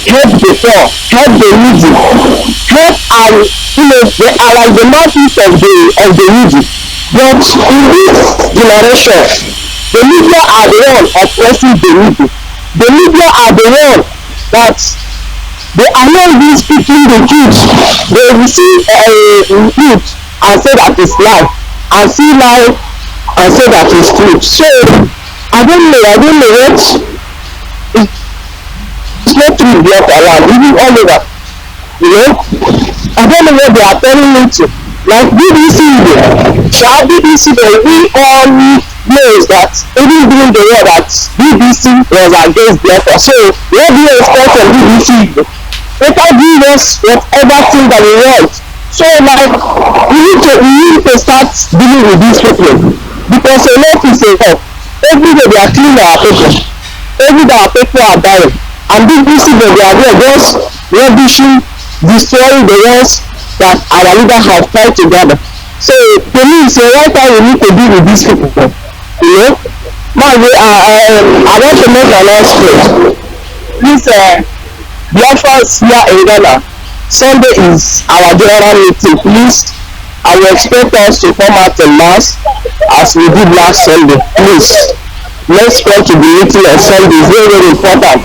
help the poor, help the needy, help and they are like the mouthpiece of the needy. But in this generation, the media are the one oppressing the needy. The media are the one that they are not even speaking the truth. They will see truth and say that it's lie, and see lie and say that it's truth. So I don't know what it's not true yet around, even all over. I don't know what they are telling me to. Like BBC, BBC, we all knows that even during the war that BBC was against Biafra. So what do you expect from BBC? They can give us whatever thing that we want. So like we need to start dealing with these people, because enough is enough. Every day they are killing our people. Every day our people are dying. And BBC they are there just rubbishing, destroying the ones that our leaders have tried together. So to me it's the right time we need to deal with these people. Now I want to make an announcement. This Biafra here in Ghana, Sunday is our general meeting. Please, I will expect us to come out in mass as we did last Sunday. Please, let's come to the meeting on Sunday. It's very, very important.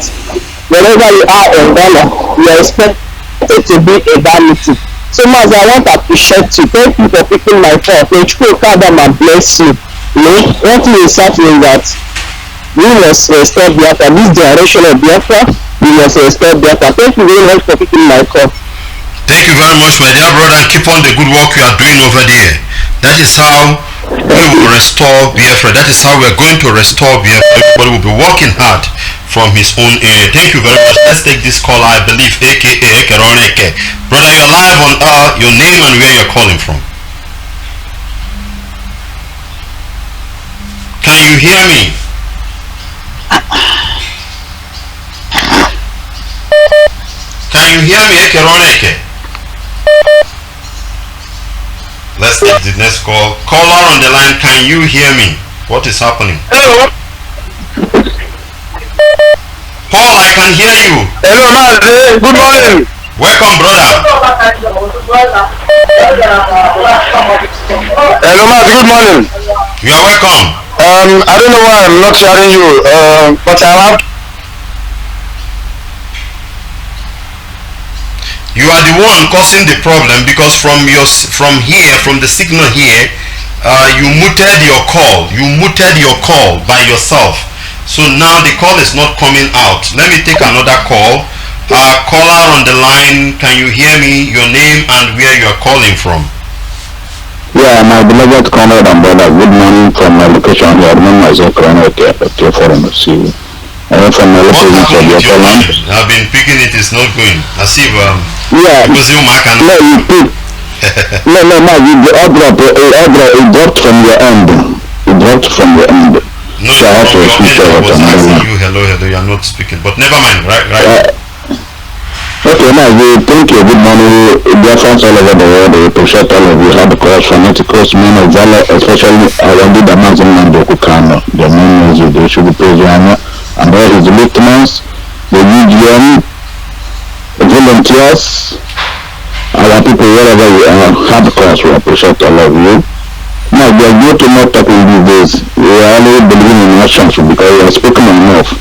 Wherever you are in Ghana, we are expected to be a that meeting. So Mazi, I want to appreciate you. Thank you for picking my call. May God bless you. One thing is certain that we must restore Biafra. This generation of Biafra, we must restore Biafra. Thank you very much for picking my call. Thank you very much, my dear brother. Keep on the good work you are doing over there. That is how we will restore Biafra. That is how we are going to restore Biafra. Everybody will be working hard from his own area. Thank you very much. Let's take this call, I believe, aka Keroneke. Brother, you're live on your name and where you're calling from. Can you hear me? Can you hear me, Keroneke? Let's take the next call. Caller on the line, can you hear me? What is happening? Hello. Paul, I can hear you. Hello, Mazi. Good morning. Welcome, brother. Hello, Mazi. Good morning. You are welcome. I don't know why I'm not hearing you, but I have. You are the one causing the problem, because from the signal here, you muted your call. You muted your call by yourself. So now the call is not coming out. Let me take another call. Caller on the line, can you hear me? Your name and where you are calling from? Yeah, my beloved comrade and brother, good morning from my location here. My name is Mazi Foreign. See you. From my location of your Poland. I've been picking it, it's not going. As if yeah, because you mark and no, you pick. no, the it dropped from your end. It dropped from your end. No, so I have to speak I was asking you, hello, you are not speaking. But never mind, right. Okay, now we thank you. Good morning. Dear friends all over the world, we appreciate all of you. Have the courage, fanatics, men of valor, especially the Mazi Nnamdi Kanu, the men of the Sugar President, and all his lieutenants, the UGM, volunteers, our people wherever you are. Have the courage. We appreciate all of you. Now we are going to not talking these days. We are only believing in actions because we are speaking enough.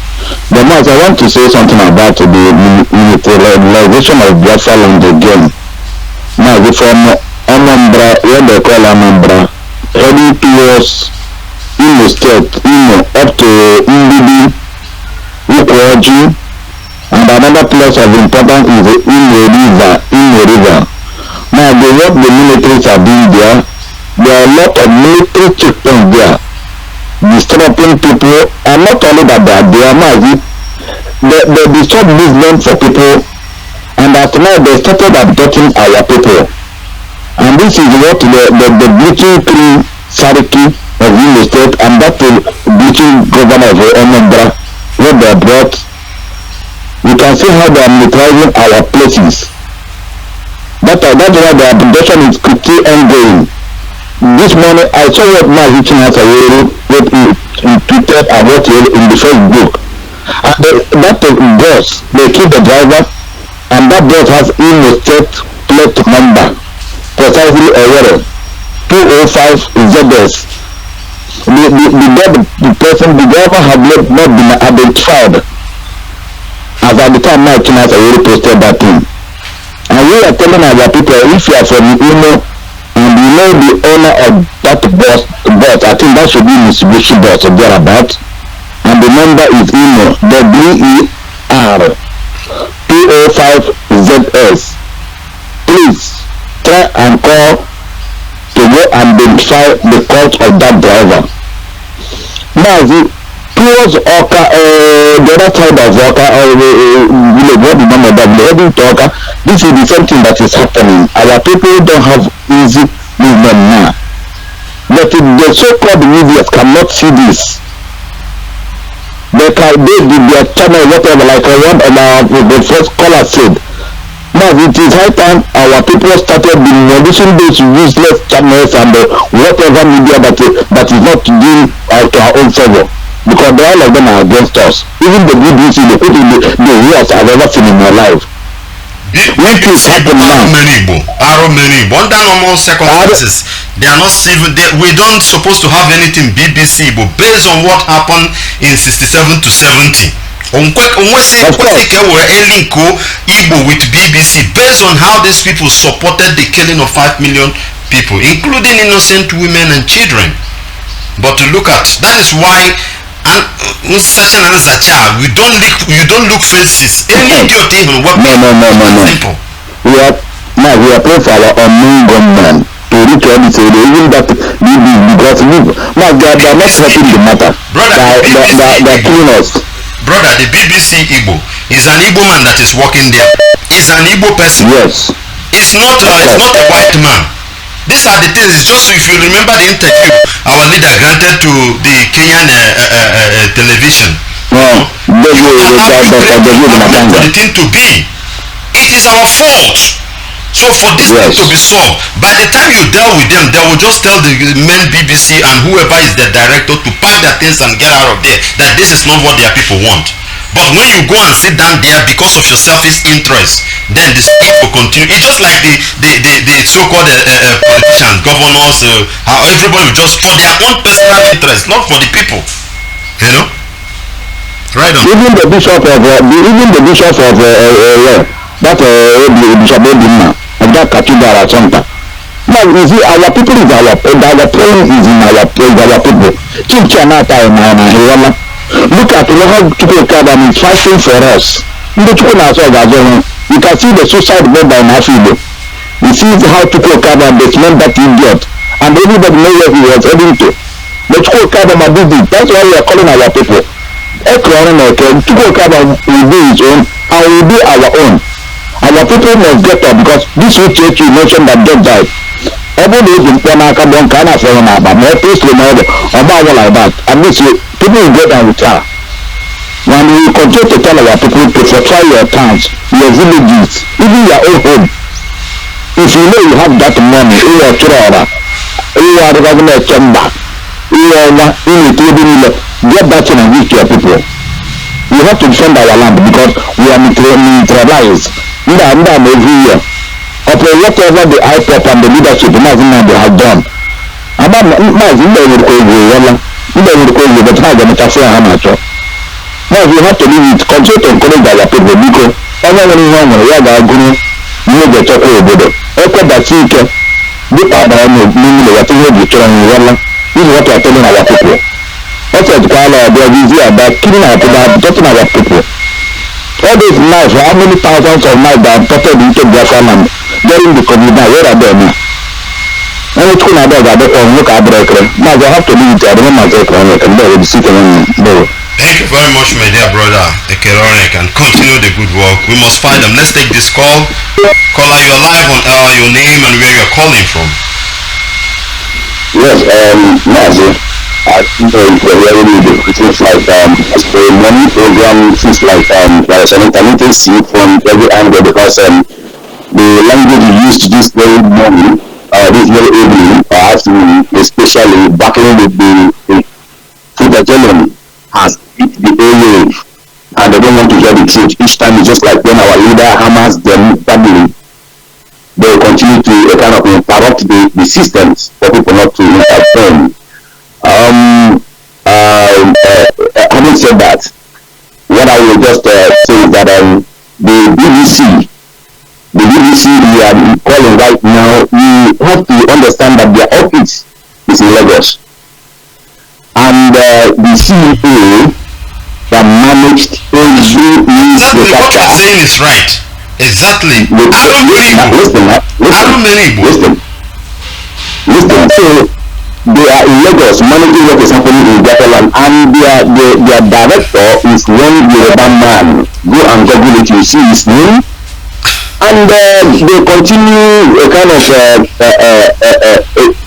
But now I want to say something about the militarization of Biafra land again. Now from Anambra, where they call Anambra, heading towards Imo State, up to Ndidi, Ukwaji, and another place of importance is the Imo River. Now what the militaries are doing there, there are a lot of military checkpoints there, disturbing people, and not only that they are Mazi, they disturb movement for people, and after now they started abducting our people. And this is what the bleaching crew Sariki of Imo State and that bleaching governor of Anambra, what they brought. We can see how they are militarizing our places. That's why the abduction is quickly ongoing. this morning I saw what Mazi Nnamdi wrote in Twitter and what he wrote in the Facebook. And that bus, they killed the driver, and that bus has State plate number, precisely aware 205 ZS. The driver had not been identified as at the time Mazi Nnamdi posted that thing. And we are telling our people, if you are from Imo and you know the owner of that bus, I think that should be Mitsubishi bus or thereabout, and the number is Imo WER 205 ZS. Please try and call to go and identify the cause of that driver. Now, towards Oka, the other side of Oka, what the number that heading to Oka, this is the same thing that is happening. Our people don't have easy movement now. But the so-called media cannot see this. They their channel, whatever, like what the first caller said. Now it is high time our people started demolishing those useless channels and whatever media that is not doing to our own favor. Because all of them are against us. Even the BBC, they put in the worst I've ever seen in my life. When things happen now, under normal circumstances, they are not civil. We don't supposed to have anything BBC, but based on what happened in 67 to 70. Igbo with BBC based on how these people supported the killing of 5 million people, including innocent women and children. But to look at that is why you don't look faces. Any idiot even what simple. We are praying for our unknown gunmen to reach out this area, even that because they are not helping the matter. They are killing us. Brother, the BBC Igbo is an Igbo man that is working there. It's an Igbo person. Yes. It's not a white man. These are the things. It's just if you remember the interview our leader granted to the Kenyan television. No, the thing to be. It is our fault. So for this thing to be solved, by the time you deal with them, they will just tell the main BBC and whoever is the director to pack their things and get out of there. That this is not what their people want. But when you go and sit down there because of your selfish interest, then this people continue. It's just like the so-called politicians, governors, how everybody will just for their own personal interest, not for the people. You know, right on. Even the bishop of that Bishop Edina of that cathedral at Santa. Now you see, our people is our praying is in our people. Look at how Chukwukadam is fighting for us. You can see the suicide bomber in Afido. You see how Chukwukadam dismembered that idiot, and everybody knows where he was heading to. But Chukwukadam did it. That's why we are calling our people. Chukwukadam will do his own, and we will do our own. Our people must get up because this week you mentioned that dead died. Every day in Panaka don't kind of say about more peaceful about like that. And this people will get down with her. When we continue to tell our people to fortify your towns, your villages, even your own home. If you know you have that money, you are Churara, you are the government chamber, you are get that thing and give to your people. We have to defend our land because we are neutralized. Every year. Upon whatever the IPOP and the leadership Mazi Nnamdi have done. Mazi Nnamdi but how the metaphor how much. Now we have to leave it, continue to encourage our people because everyone we are going to the chocolate bodo. Echo that seek the other meaning what you have to this is what we are telling our people. What's the color they are busy about killing our people, protecting our people. All these knives, how many thousands of knives that are imported into Biafra land during the COVID now, where are they now? And it's going to be look at breaker. Now they have to leave it. I don't know and they will see them. Thank you very much, my dear brother Ekeronek, and continue the good work. We must find them. Let's take this call. Caller, you're live on your name and where you're calling from. Yes, Mazi. I think it seems like a money program seems like there's an intermittency from every angle because the language used to display money this very evening, perhaps especially battling with the Fugajelon has hit the airwave, and they don't want to hear the truth. Each time it's just like when our leader hammers them badly, they will continue to kind of interrupt the systems for people not to intervene. Having said that, what I will just say is that the BBC we are calling right now, we have to understand that their office is in Lagos, and the CEO that managed every exactly what you're saying is right. Exactly. Listen. So they are in Lagos managing what is happening in Biafra, and their director is one Yoruba man. Go and Google it, you see his name. And they continue a kind of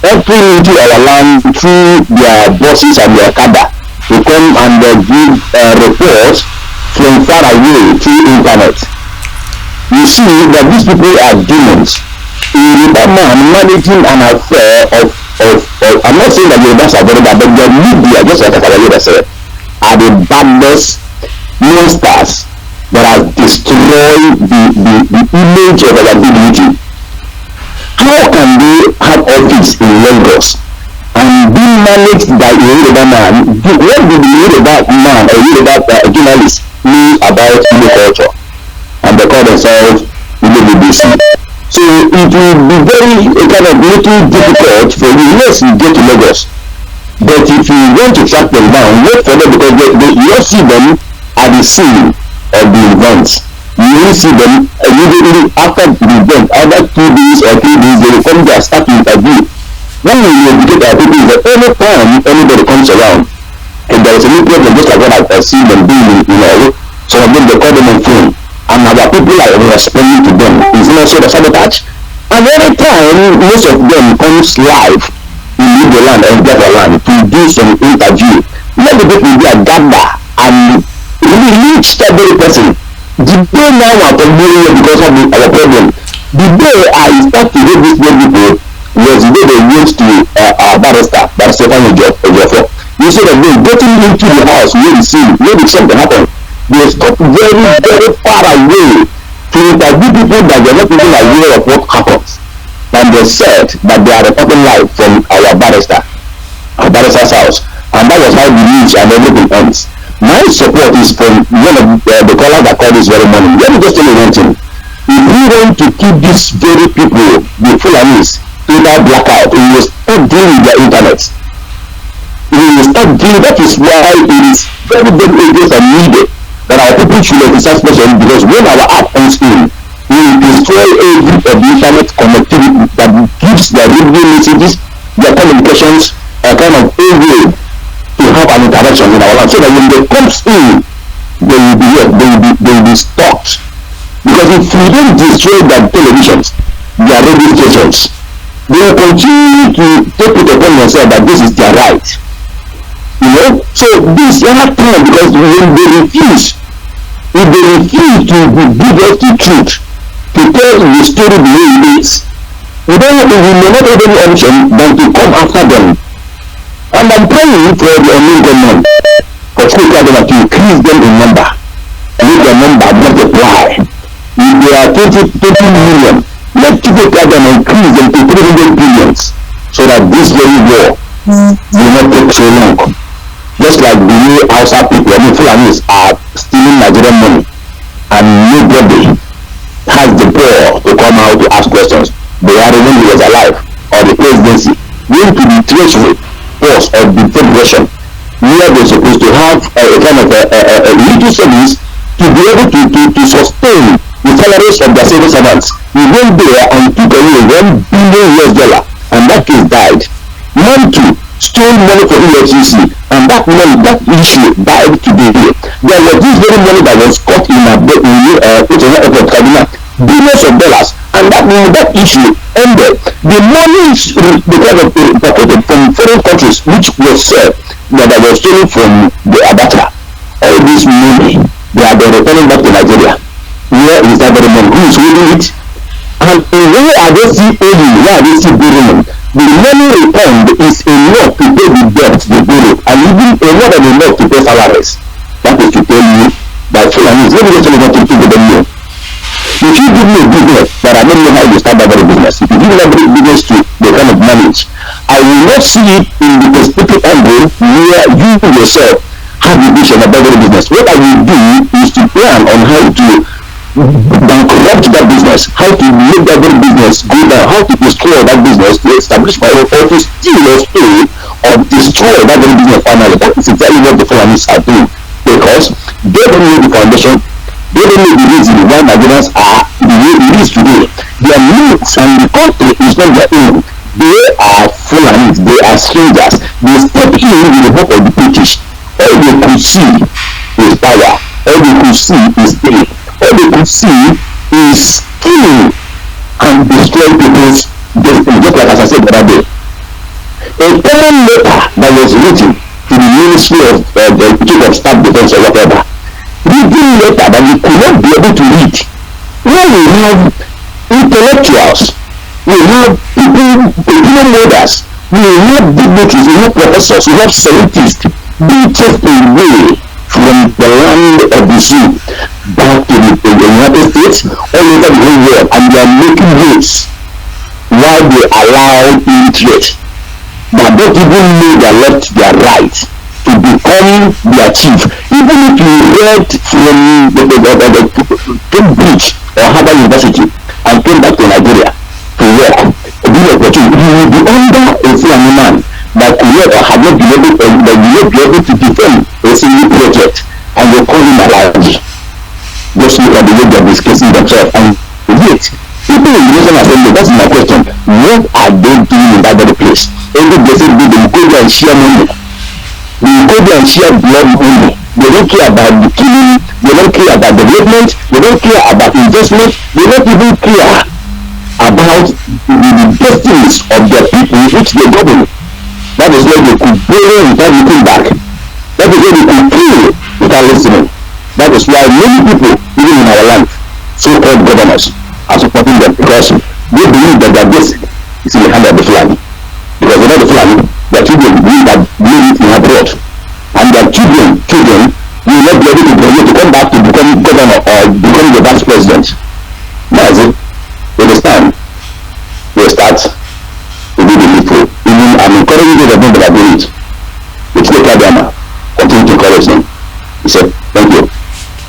entering into our land through their bosses and their cadre to come and give reports from far away through internet. You see that these people are demons. A Yoruba man managing an affair of I'm not saying that Yorubas are very bad, but their media, just like I said, are the baddest monsters that has destroyed the image of our dignity. How can they have office in Lagos and be managed by a Yoruba man? What did the Yoruba man or Yoruba journalist know about Igbo culture? And they call themselves Igbo BBC. So it will be very kind of little difficult for you. Yes, you get to Lagos, but if you want to track them down, wait for them, because you don't see them at the scene of the events. You will see them immediately after the event, either 2 days or 3 days, they will come there and start to interview. When we educate our people is that any time anybody comes around and there is a new problem, just like what I've seen them doing, some of them they call them on phone, and our people are responding to them. It's not so the sabotage. And every time most of them comes live in the land and get a land to do some interview, let the people be a gather and really reach that very person. The day now are complaining because of our problem. The day I start to hear these people was the day they went to our barrister Fani Ejiofor. Instead of them getting into the house where the scene, maybe something happened, they stop very, very far away to interview people that they're not even aware of what happens. And they said that they are reporting live from our barrister's house. And that was how the news and everything ends. My support is from one of the callers that called this very morning. Let me just tell you one thing. If we want to keep these very people, the Fulanis, total blackout, we will start dealing with their internet. We will start dealing. That is why it is very, very dangerous and needed that our people should exercise caution, because when our app comes in, we will destroy every of the internet connectivity that gives their radio messages, their communications, a kind of a way to have an interaction in our land, so that when they comes in, they will be stopped. Because if we don't destroy their televisions, their radio stations, they will continue to take it upon themselves that this is their right. So this is not time, because when they refuse, if they refuse to give us the truth, to tell the story the way it is, we may not have any option than to come after them. And I'm praying for the unknown government, for school government to increase them in number, make their number multiply. If they are 20 million, let people them increase them to 300 billion, so that this very war will not take so long. Just like the way outside people, Fulanis are stealing Nigerian money, and nobody has the power to come out to ask questions. They are when he was alive, or the presidency, going to the treasury force of the federation, where they're supposed to have a kind of a little service to be able to sustain the salaries of their civil servants. He went there and took away $1 billion, and that case died. Man too stole money for EFCC, and that money, that issue died today. There was this very money that was caught in billions of dollars, and that issue ended. The money purported from foreign countries, which was said that was stolen from the Abacha. All this money, they are returning back to Nigeria. Where is that very money? Who is holding it? And where are they still owing? Where are they still borrowing? The money returned is enough to pay the debt they borrow, and even more than enough to pay salaries. That is to tell you that Fulanis, let me just tell you something to them know. If you give me a business that I don't know how you start that very business, if you give me that business to the kind of manage, I will not see it in the perspective angle where you yourself have a vision about the business. What I will do is to plan on how to bankrupt that business, how to make that very business go down, how to destroy that business, to establish my own, or to steal or stay or destroy that very business finally. That is exactly what the Fulanis are doing, because they don't know the foundation. They don't know the reason why Nigerians are the way it is today. Their needs and the country is not their own. They are Fulanis, they are strangers. They step in with the help of the British. All they could see is power. All they could see is aid. All they could see is killing and destroy people's destiny, just like as I said the other day. A common letter that was written to the Ministry of the Chief of Staff Defense or whatever, reading letter that you could not be able to read. Now we have intellectuals, we have people, opinion leaders, we have dignitaries, we have professors, we have scientists being taken away from the land of the sea back to the United States, all over the whole world, and they are making waves while they allow illiterate that don't even know their left, their right, to become their chief. Even if you read from the Cambridge or Harvard University and came back to Nigeria to work, you will be under a Fulani man that could work or have not been able to, that you will not be able to defend a single project, and you call him Alaji. Just look at the way they are discussing themselves, and yet people in the National Assembly, that's my question, what are they doing in that very place? Every day they will go there and share money. They will go there and share blood only. They don't care about the killing, they don't care about development, they don't care about investment, they don't even care about the destinies of their people which they govern. That is why they could borrow without looking back. That is why they could kill without listening. That is why many people, even in our land, so-called governors, are supporting them, because they believe that their destiny is in the hand of the flag. Because they're not the flag, their children believe that they live in abroad. And their children will not be able to come back to become governor or become the vice president. That's it. It is time we start to do the needful. Even I'm encouraging the people that are doing it. It's the Kadama. Continue to encourage them. He said, thank you.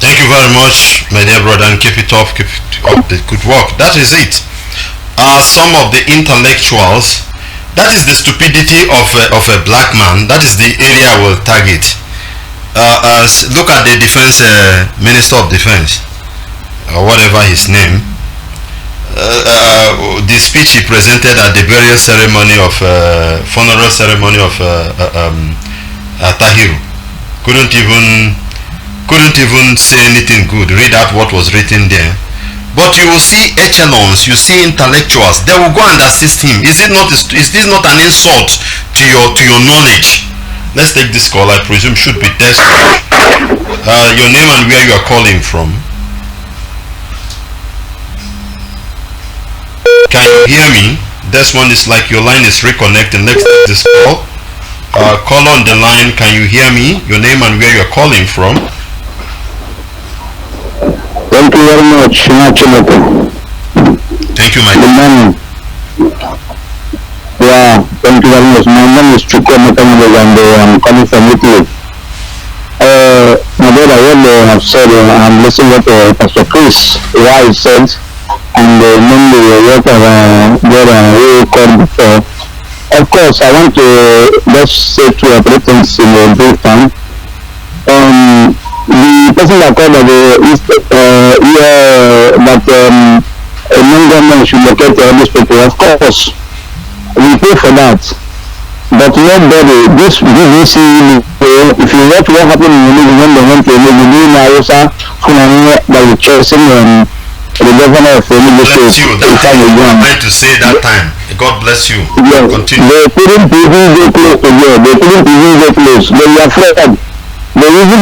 Thank you very much, my dear brother, and keep it up the good work. That is it. Some of the intellectuals, that is the stupidity of a black man. That is the area I will target. Look at the defense minister of defense, or whatever his name. The speech he presented at the burial ceremony of funeral ceremony of Tahiru couldn't even say anything good. Read out what was written there. But you will see echelons, you see intellectuals, they will go and assist him. Is this not an insult to your knowledge? Let's take this call. I presume should be tested. Your name and where you are calling from. Can you hear me? This one is like your line is reconnecting. Let's take this call. Call on the line. Can you hear me? Your name and where you are calling from. Thank you very much. Thank you, my dear. Yeah, thank you very much. My name is Chuko Matamule and I'm coming from Italy. My brother, what they have said, I'm listening to Pastor Chris, what he said, and mainly what brother we called before. Of course, I want to just say two or three things in a brief time. The person that called that a non-government should locate all these people, of course, we pay for that. But nobody, this BBC, if you watch what happened in the when they went to Hausa, that was chasing the governor of the Bless you. That's what you were meant to say that time. God bless you. Yes. Continue. They couldn't even go close to there. They couldn't even go close. They were afraid. They even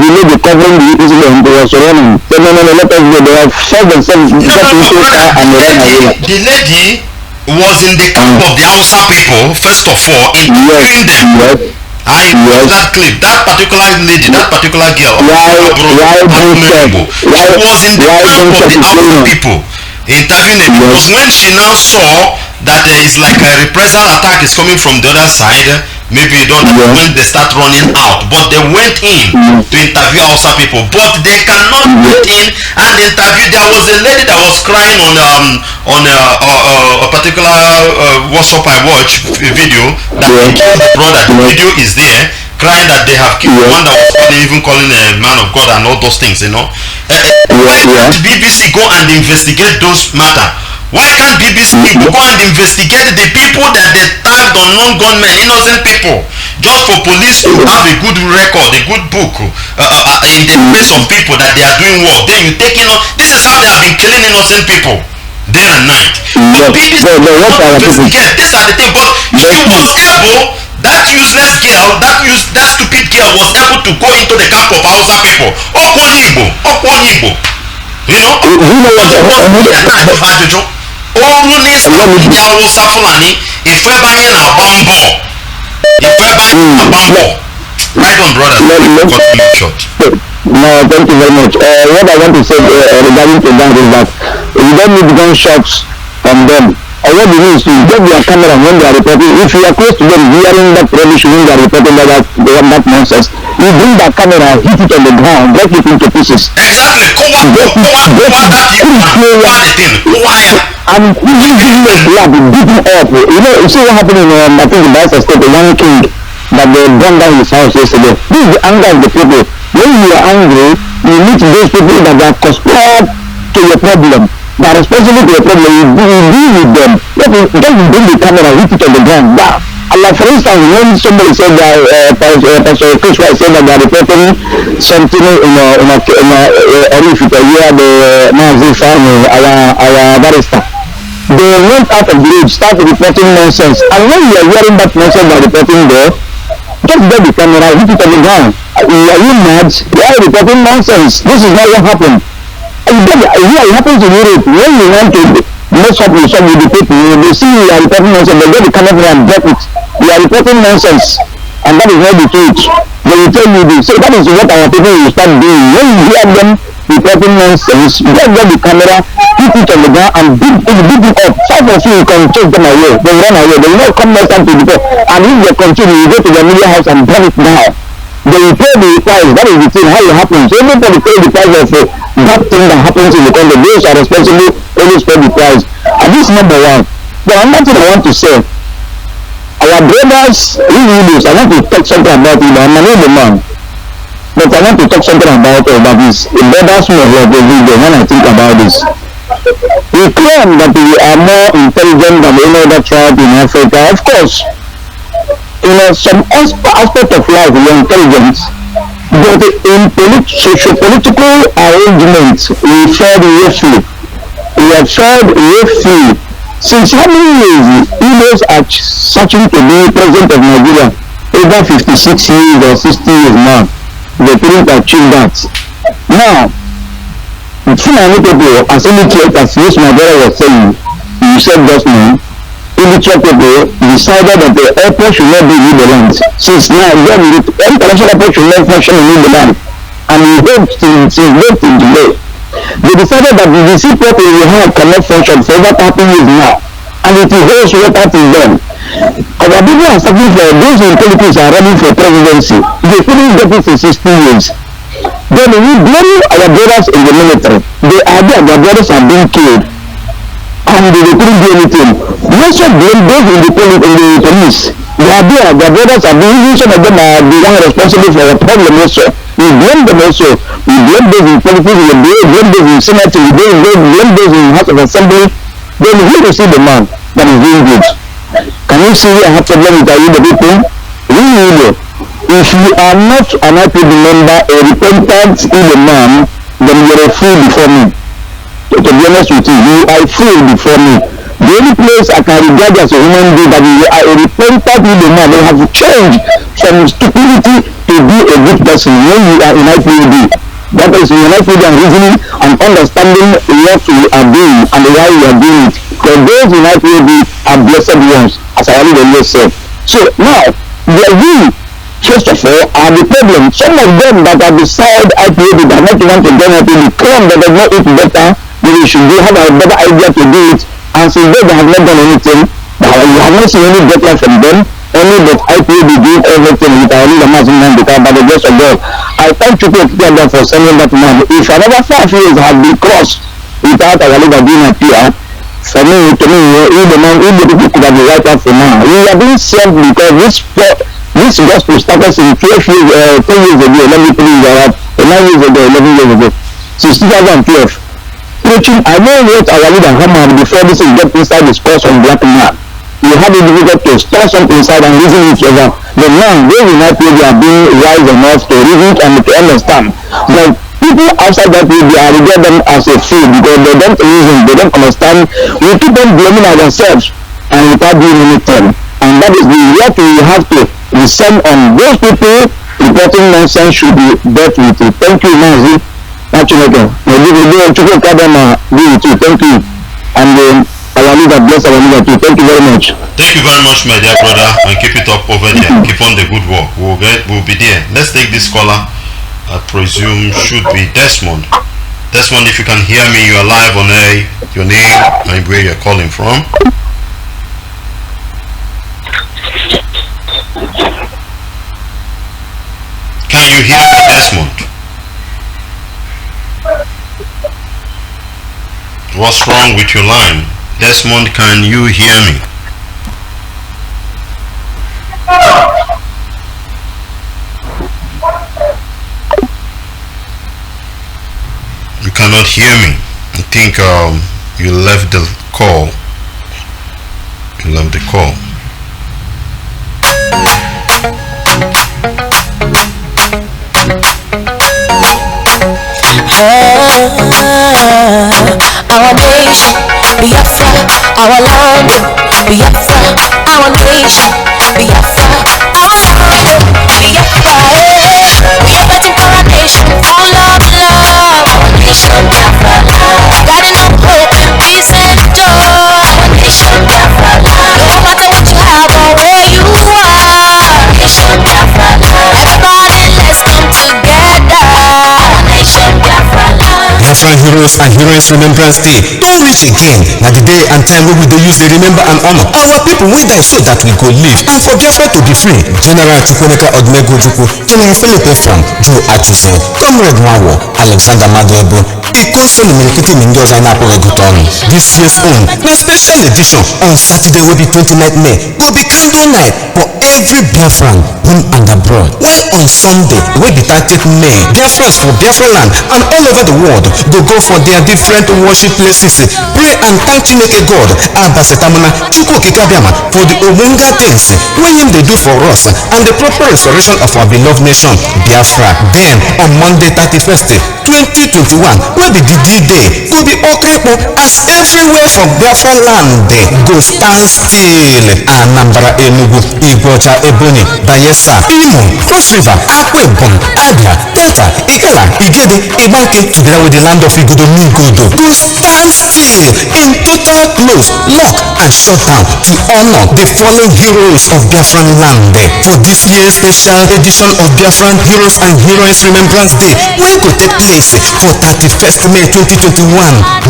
the lady covering the incident was running. So no, let us go. They have shot themselves into car and run away. The lady was in the camp of the Hausa people, first of all, interviewing them. Yes. I watched that clip. That particular lady, that particular girl, she was in the camp of the Hausa people, interviewing them. Because when she now saw that there is like a reprisal attack is coming from the other side, maybe you don't know when they start running out. But they went in to interview Hausa people, but they cannot get in and interview. There was a lady that was crying on a particular WhatsApp I watched video that the brother. The video is there, crying that they have killed one that was calling a man of God and all those things. Why can't BBC go and investigate those matter? Why can't BBC go and investigate the people that they tagged unknown gunmen, innocent people, just for police to have a good record, a good book in the face of people that they are doing work? Then you take this is how they have been killing innocent people day and night. But BBC investigate. These are the things. But she was able. That useless girl, that stupid girl was able to go into the camp of Hausa people. Okwonigbo. You know what? Oru n'isi ndị Hausa Fulani ife banye na-agba mbọ. Right on, brother. Short. No, thank you very much. What I want to say regarding to that is that you don't need gunshots on them. What you need is to get their camera when they are reporting. If you are close to them hearing that rubbish when they are reporting that nonsense, you bring that camera, hit it on the ground, break it into pieces. Exactly. And usually beaten up. You see what happened in I think the Biafra state, the young king that they burned down his house yesterday. This is the anger of the people. When you are angry, you meet those people that are conspired to your problem. They are responsible to your problem. You deal with them. Just bring the camera, hit it on the ground. Like for instance, when somebody said that Pastor Chris White said that they are reporting something in if you can hear the Mazi Nnamdi our barrister. They went out of the age, started reporting nonsense. And when you are hearing that nonsense they are reporting there, just get the camera, hit it on the ground. Are you mad? They are reporting nonsense. This is not what happened. It happens in Europe. When you want to mess up with some of the people, they see you are reporting nonsense, they get the camera and drop it. You are reporting nonsense, and that is not the truth. They will tell you this. So that is what our people will start doing. When you hear them reporting nonsense, get the camera, put it on the ground, and beat it up. Some of you can chase them away. They run away. They will not come next time to the people. And if they continue, you go to the media house and burn it down. They will pay the price. That is the thing, how it happens. So everybody pay the price of that thing that happens in the country. Those are responsible, always pay the price. And this is number one. But another thing I want to say, our brothers, I want to talk something about it. I'm an old man, but I want to talk something about this. The brothers more like every day when I think about this. We claim that we are more intelligent than any other tribe in Africa. Of course, some aspect of life we are intelligent, but in socio-political arrangements we failed woefully. We have failed woefully. Since how many years Igbos are searching to be president of Nigeria? Over 56 years or 60 years now. They couldn't achieve that. Now, Fulani people, as illiterate as this my brother was saying, you said just now, illiterate people decided that the airport should not be in the land. Since now, the international airport should not function in the land. And we hope since today. They decided that the seaport we have cannot function for over 30 years now, and it is those water till then. Our people are starting for those in politics are running for presidency. They couldn't get it in 60 years. Then we blame our brothers in the military. They are there, their brothers are being killed, and they couldn't do anything. We also blame those in the police. They are there, their brothers are being, some of them are the one responsible for the problem also. We blame them also. We blame those in politics, we blame those in Senate, we blame those in House of Assembly. Then who will see the man that is doing good? Can you see I have problem with the people? Really, if you are not an IPD member, a repentant evil man, then you are a fool before me. To be honest with you, you are a fool before me. The only place I can regard as a human being that you are a repentant evil man, they have changed from stupidity to to be a good person when you are in IPOB. That is, you are not and reasoning and understanding what you are doing and why you are doing it. Because those in IPOB are blessed ones, as I already said. So now, we, first of all, are the problem. Some of them that are beside IPOB that not want to join IPOB claim that they know it better, that we should have a better idea to do it, and since they have not done anything, you have not seen any better from them. Only that IPOB doing everything with our leader Mazi Nnamdi Kanu by the grace of God. I thank you for sending that man. If another 5 years have been crossed without our leader being a PR, for me, to me, the people could have been right out for now. We are being saved because this gospel started in 10 years ago, 11 years ago, 11 years ago, since 2012. Preaching, I know what our leader Hamad before this is get inside the course on black man. You have it difficult to store something inside and reason each other. But now, those in that way are being wise enough to reason and to understand. But people outside that way, they are regard them as a fool because they don't reason, they don't understand. We keep on blaming ourselves and without doing anything. And that is the what we have to descend on those people reporting nonsense should be dealt with. Thank you, Mazi. Thank you. Thank you. And our leader, bless our leader too. Thank you very much. Thank you very much, my dear brother, and keep it up over there. Keep on the good work. We'll be there. Let's take this caller. I presume should be Desmond. Desmond, if you can hear me, you are live on air. Your name and where you're calling from. Can you hear me, Desmond? What's wrong with your line? Desmond, can you hear me? You cannot hear me. I think you left the call. You left the call. Our nation, Biafra, our land, Biafra, our nation, Biafra, our land, Biafra. We are fighting for our nation, for love, our nation, Biafra, guiding up hope and peace and joy. Our nation, Biafra, no matter what you have or where you are. Our nation, Biafra, everybody let's come together. Our nation, Biafra. Biafran Heroes and Heroines Remembrance Day don't reach again. Now the day and time we will use the remember and honor our people wey die so that we go live and for Biafra to be free. General Chukwuneka Odumegwu Ojukwu, General Philip Efram, Joe Achufo, Comrade Nwawo, Alexander Maduebo, Ikonsoni Milikiti Mindoza na-apụghị gụta ọnụ. This year's own na special edition on Saturday will be 29th May will be candle night for every Biafran home and abroad. While on Sunday will be 30th May, Biafrans for Biafra land and all over the world go for their different worship places, pray and thank Chineke God Abasetamuna Chukwu Okike Abiama for the Ogbonge things when him they do for us and the proper restoration of our beloved nation Biafra. Then on Monday 31st 2021 will be the D-Day, will be Okrepo as everywhere for Biafra land go stand still. Anambra, Enugu, Igbocha, Ebonyi, Bayelsa, Imo, Cross River, Akwa Ibom, Abia, Delta, Igala, Igede, Ibanke, together with the land of Igodo Nigodo to stand still in total close, lock and shut down to honor the fallen heroes of Biafran land. For this year's special edition of Biafran Heroes and Heroines Remembrance Day, wey go take place for 31st May 2021.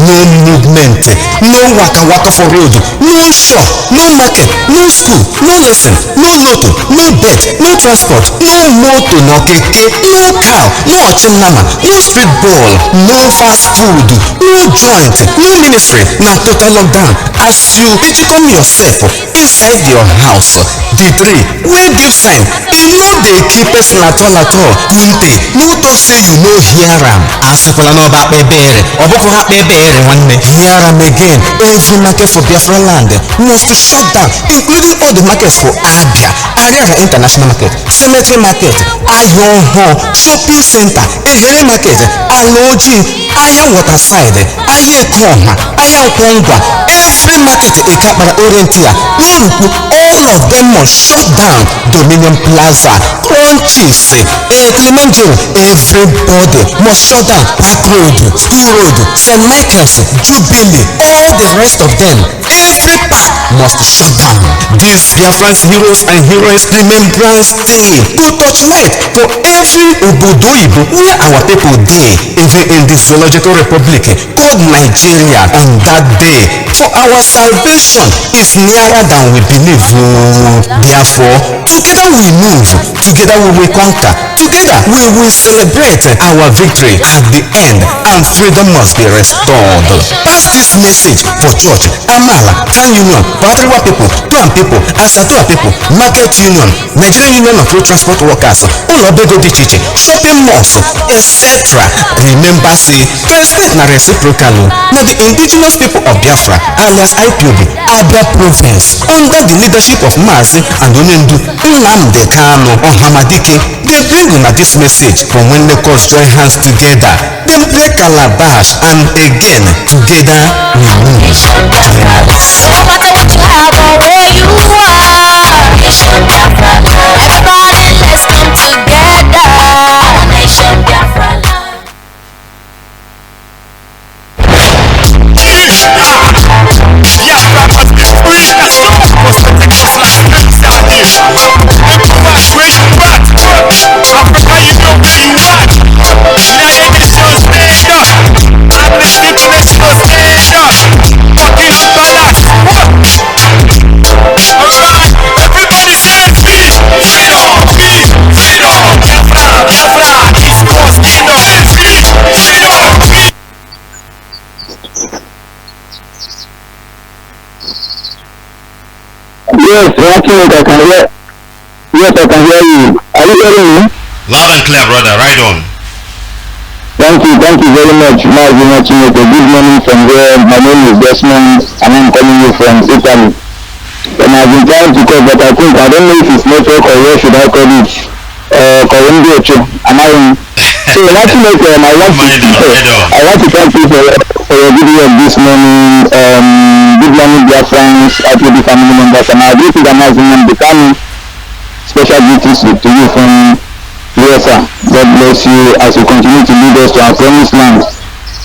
No movement, no waka for road, no shop, no market, no school, no lesson, no lotto, no bet, no transport, no motor, no keke, no cow, no ochinama, no street ball, no fast food, no joint, no ministry. Now total lockdown as you come yourself inside your house. The three wey give sign e no dey keep person at all. Kunte no talk say you no hear am. Asịkwala n'ọba akpa ebere ọ bụkwa ha akpa ebere nwanne. Hear am again. Every market for Biafra land must to shut down, including all the markets for Abia, Ariaga International Market, Cemetery Market, Ayonho Shopping Center, Ehere Market, Aloji, Aya Waterside, Aya Ekoma, Aya Okwongwa. Free Market Ekapara Orientia, Nyaruku, all of them must shut down. Dominion Plaza, Crunchies, Kilimanjaro, everybody must shut down. Park Road, School Road, St. Michael's, Jubilee, all the rest of them, every park must shut down. This Biafran's Heroes and Heroines Remembrance Day to torchlight for every Obodoibo where our people dey, even in the Zoological Republic called Nigeria on that day. For our salvation is nearer than we believe. Therefore, together we move, together we will conquer, together we will celebrate our victory at the end, and freedom must be restored. Pass this message for church, Amala, Town Union, Patriwa people, Tuan people, Asatua people, Market Union, Nigerian Union of Road Transport Workers, Olobego Dichiche, shopping malls, etc. Remember, say, respect na reciprocal. Now the indigenous people of Biafra, alias IPOB, Abia Province, under the leadership of Mazi Nnamdi Kanu on Hamadike, they bring una this message from when the cause join hands together. They play calabash, and again, together we move. No matter what you have or where you are, Nation Biafra love. Everybody, let's come together. Nation Biafra love. Biafra must be free as long as protect our strength and this. Everybody raise your back. Africa, you know where you at. United Nations stand up. Amnesty International stand up. Fucking up balance. Alright, everybody say free. Freedom, free. Freedom, Biafra, Biafra. It's cause freedom, free. Freedom, free. Yes, actually, I can hear. Yes, I can hear you. Are you hearing me? Loud and clear, brother. Right on. Thank you very much, Mazi Nnamdi. Good morning from here. My name is Desmond, and I'm calling you from Italy. And I've been trying to call, but I don't know if it's network or where should I call it? Colombia, and so actually, I want to thank you for your video this morning. Good morning, dear friends, IPOB family members, and I greet you, Mazi Nnamdi Kanu. Special greetings to you from USA. God bless you as you continue to lead us to our promised land.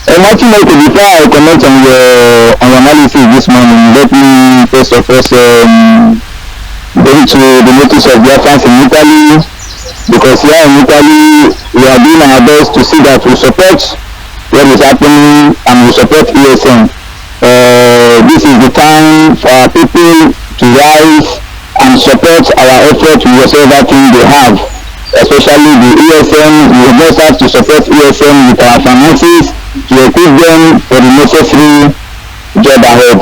And actually, before I comment on your analysis this morning, let me first of all bring to the notice of Biafrans in Italy, because here in Italy we are doing our best to see that we support what is happening and we support ESN. This is the time for our people to rise and support our efforts with whatever thing they have, especially the ESN. We just have to support ESN with our finances to equip them for the necessary job ahead.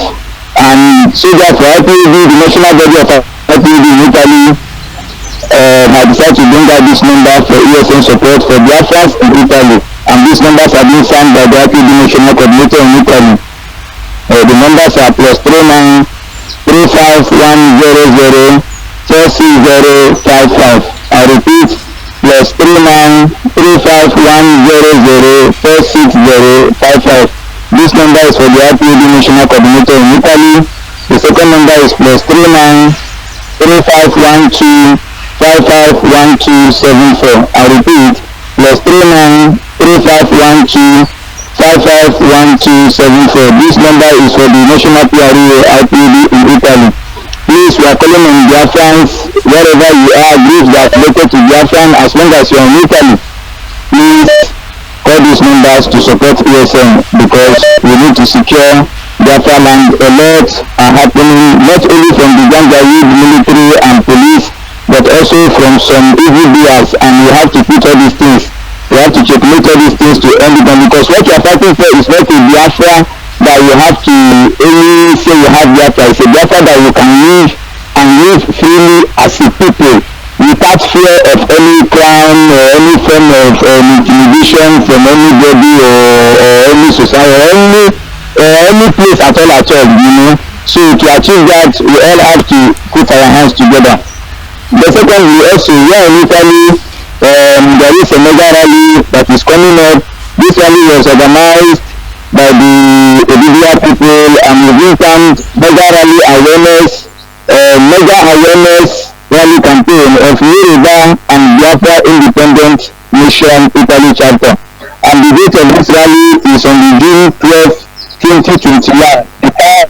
And so that for IPOB, the national body of IPOB in Italy, I decided to bring out this number for ESN support for Biafrans in Italy. And these numbers have been signed by the IPOB national coordinator in Italy. The numbers are +39 35100 46055. I repeat, +39 35100 46055. This number is for the IPOB national coordinator in Italy. The second number is +39 3512 551274. I repeat, +39 3512 551274. This number is for the national PRA IPOB in Italy. Please, we are calling on Biafrans wherever you are, groups that are related to Biafran, as long as you are in Italy. Please call these numbers to support ESN, because we need to secure Biafra land. A lot are happening, not only from the Janjaweed military and police, but also from some evil doers, and we have to put all these things. We have to checkmate all these things to end it, because what you are fighting for is not a Biafra that you have to only say you have Biafra. It's a Biafra that you can live and live freely as a people, without fear of any crime or any form of intimidation from anybody or any society or any place at all, you know. So to achieve that, we all have to put our hands together. The secondly, also, here in Italy, there is a mega rally that is coming up. This rally was organized by the Odibia people, and within time, mega rally awareness, rally campaign of Yoruba and Biafra Independent Nation Italy chapter. And the date of this rally is on the June 12, 2021. The time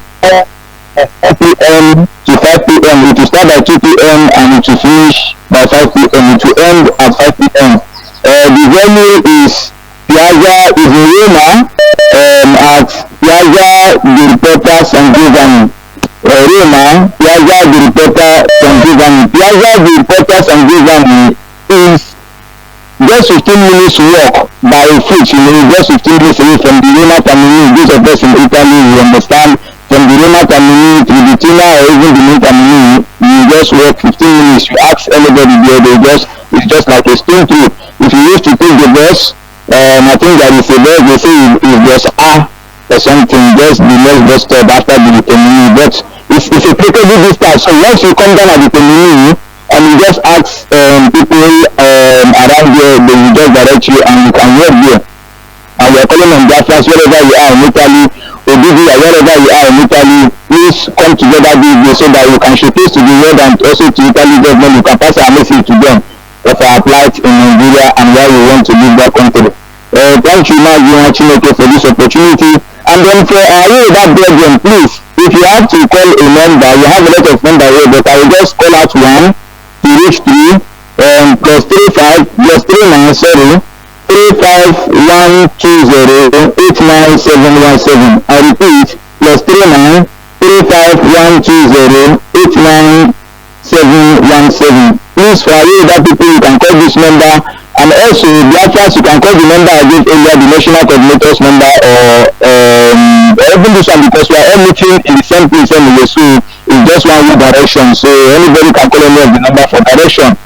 4 p.m. to 5 p.m. It will start by 2 p.m. and it will finish by 5 p.m. It will end at 5 p.m. The venue is Piazza is in Roma, at Piazza di Riporta San Giovanni. Roma, Piazza di Riporta San Giovanni. Piazza di Riporta San Giovanni is just 15 minutes walk by foot, just 15 minutes away from the Roma Termini. Those of us in Italy will understand, from the Roma Termini to the Tina or even the New Termini, you just walk 15 minutes. You ask anybody there, it's just like a stone throw. If you used to take the bus, I think that is a bus, they say it's just or something, just the next bus stop after the Termini, but it's a applicable distance. So once you come down at the Termini, and you just ask people around there, they will just direct you and you can walk there. And we are calling on Biafra, wherever you are in Italy, Odibia, wherever you are in Italy, please come together this day so that you can showcase to the world and also to Italy government. You can pass our message to them of our plight in Nigeria and why we want to leave that country. Thank you, Mazi Nnamdi, for this opportunity. And then for our Yoruba brethren, please, if you have to call a number, you have a lot of numbers here, but I will just call out one to reach 3, plus 35, plus 39, sorry, 35120 89717. I repeat, plus 39 35120 89717. Please, for you that people, you can call this number, and also Biafra, you can call the number I gave earlier, the national coordinator's number, or even this one, because we are all meeting in the same place anyway, so it's just one direction, so anybody can call any of the number for direction.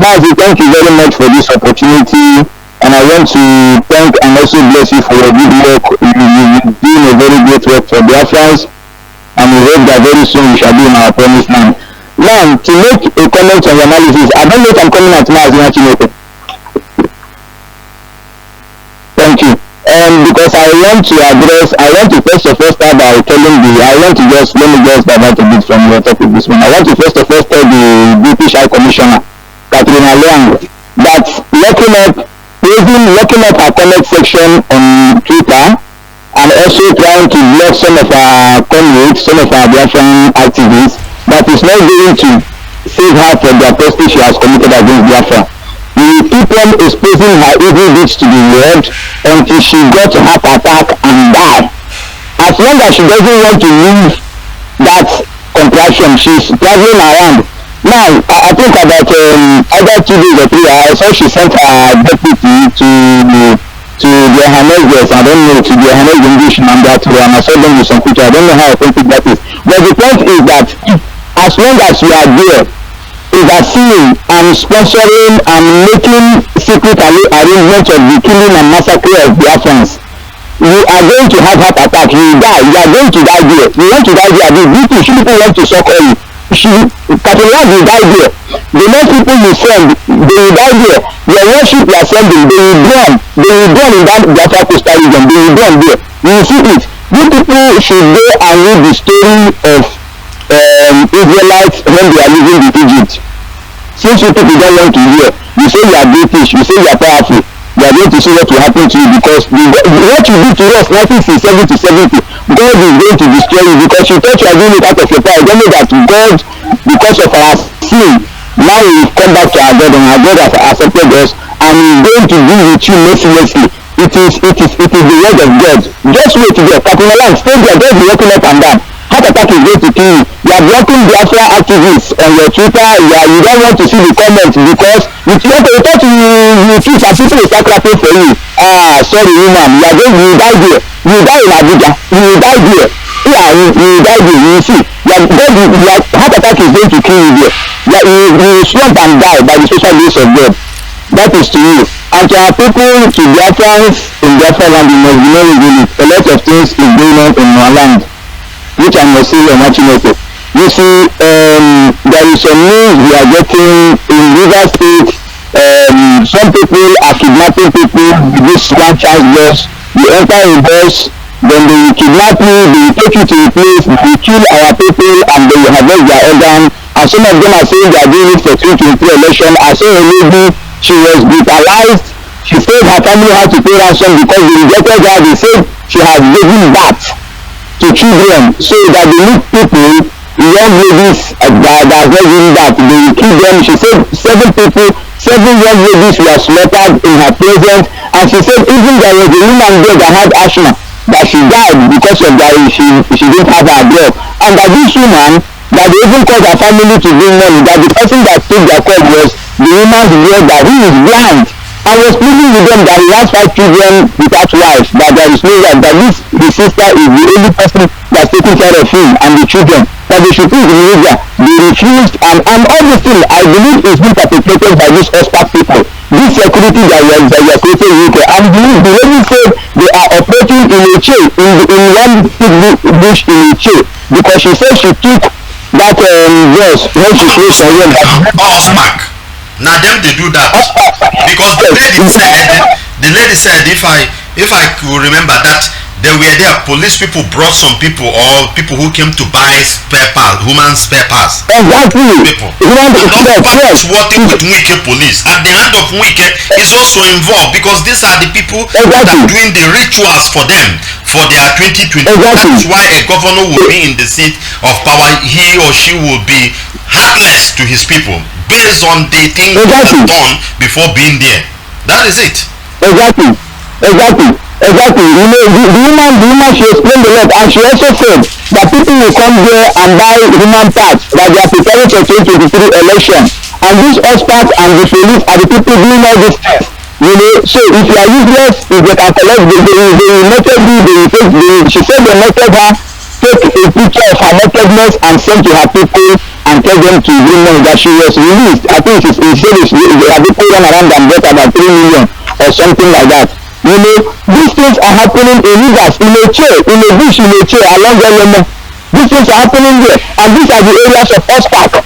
Mazi, thank you very much for this opportunity, and I want to thank and also bless you for your good work. You've been doing a very great work for Biafrans, and we hope that very soon we shall be in our promised land. Now, to make a comment on the analysis, I don't know if I'm coming at Mazi Nnamdi. Thank you. Because I want to first of all start by telling let me just divert a bit from your topic this one. I want to first of all tell the British High Commissioner, Katrina Leang, that locking up our comment section on Twitter and also trying to block some of our comrades, some of our Biafran activists, that is not going to save her from the apostasy she has committed against Biafra. We will keep on exposing her evil deeds to the world until she got a heart attack and die. As long as she doesn't want to leave that contraction, she's traveling around. Now, I think about either 2 days or 3 hours, so she sent her deputy to the NNAMDI'S, I don't know, to the NNAMDI'S English number, and I saw them with some picture. I don't know how authentic that is. But the point is that as long as you are there, overseeing and sponsoring and making secret arrangements of the killing and massacre of Biafrans, you are going to have heart attack. You will die. You are going to die there. You want to die there. The British people want to suck oil. Catalan will die there. The next people you send, they will die there. Your worship you are sending, they will drown. They will drown in that Biafra coastal region. They will drown there. You will see it. You people should go and read the story of Israelites when they are living in Egypt. Since you people don't want to hear, you say you are British, you say you are powerful, you are going to see what will happen to you, because what you did to us 1967 to 70, God is going to destroy you, because you thought you are doing it out of your power. You don't know that God, because of our sin, now we come back to our God, and our God has accepted us, and He is going to deal with you mercilessly. It is the word of God. Just wait there. Captain Alan, stay there. Don't be walking up and down. Heart attack is going to kill you. You are blocking Biafra activists on your Twitter. You don't want to see the comments because you thought you feel some people will start clapping for you. Sorry, woman. You die there. You die in Abuja. You die there. Yeah, you die there. You see. Your heart attack is going to kill you there. You slump and die by the special grace of God. That is to you. And to our people, to Biafrans in Biafra land, you must be knowing really a lot of things is going on in our land, which I must say unfortunately. You see, there is some news we are getting in River State. Some people are kidnapping people with this one chance bus. You enter a bus, then they will kidnap you, they will take you to a place, they will kill our people, and they will harvest their organ. And some of them are saying they are doing it for 2023 election. I saw a lady, she was brutalized. She said her family had to pay ransom because they rejected her. They said she has given birth to children, so that they need people, young ladies that has not given birth, they will kill them. She said 7 young ladies were slaughtered in her presence, and she said even there was a woman there that had asthma, that she died because of that she didn't have her blood, and that this woman, that they even caused her family to bring money, that the person that took their call was the woman's brother, who is blind, and was pleading with them that he has 5 children without wife, that there is no wife, that his sister is the only person that's taking care of him and the children, that they should put in India. They refused, and all the thing I believe is being perpetrated by these expert people, this security that we are creating in UK. And the lady said they are operating in a chain, in one big bush in a chain, because she said she took that verse when she closed her room. Now them they do that because the lady said if I could remember that they were there, police people brought some people or people who came to buy spare parts, human spare parts. Exactly. People. That's working with Wike police. At the hand of Wike is also involved because these are the people that are doing the rituals for them for their 2020. That's why a governor will be in the seat of power. He or she will be heartless to his people based on the things done before being there. That is it. Exactly. You know, the woman, she explained a lot, and she also said that people will come here and buy human parts that they are preparing for 2023 election, and these experts and the police are the people doing all these things. You know, so if you are useless, if they can collect, they noted you, she said they noted her, take a picture of her nakedness and send to her people and tell them to bring money that she was released. I think she said her people run around and bought about 3 million or something like that. You know, these things are happening in rivers, in a chair, in a bush, in a chair, along the Lemo. These things are happening here, and these are the areas of OSPAC.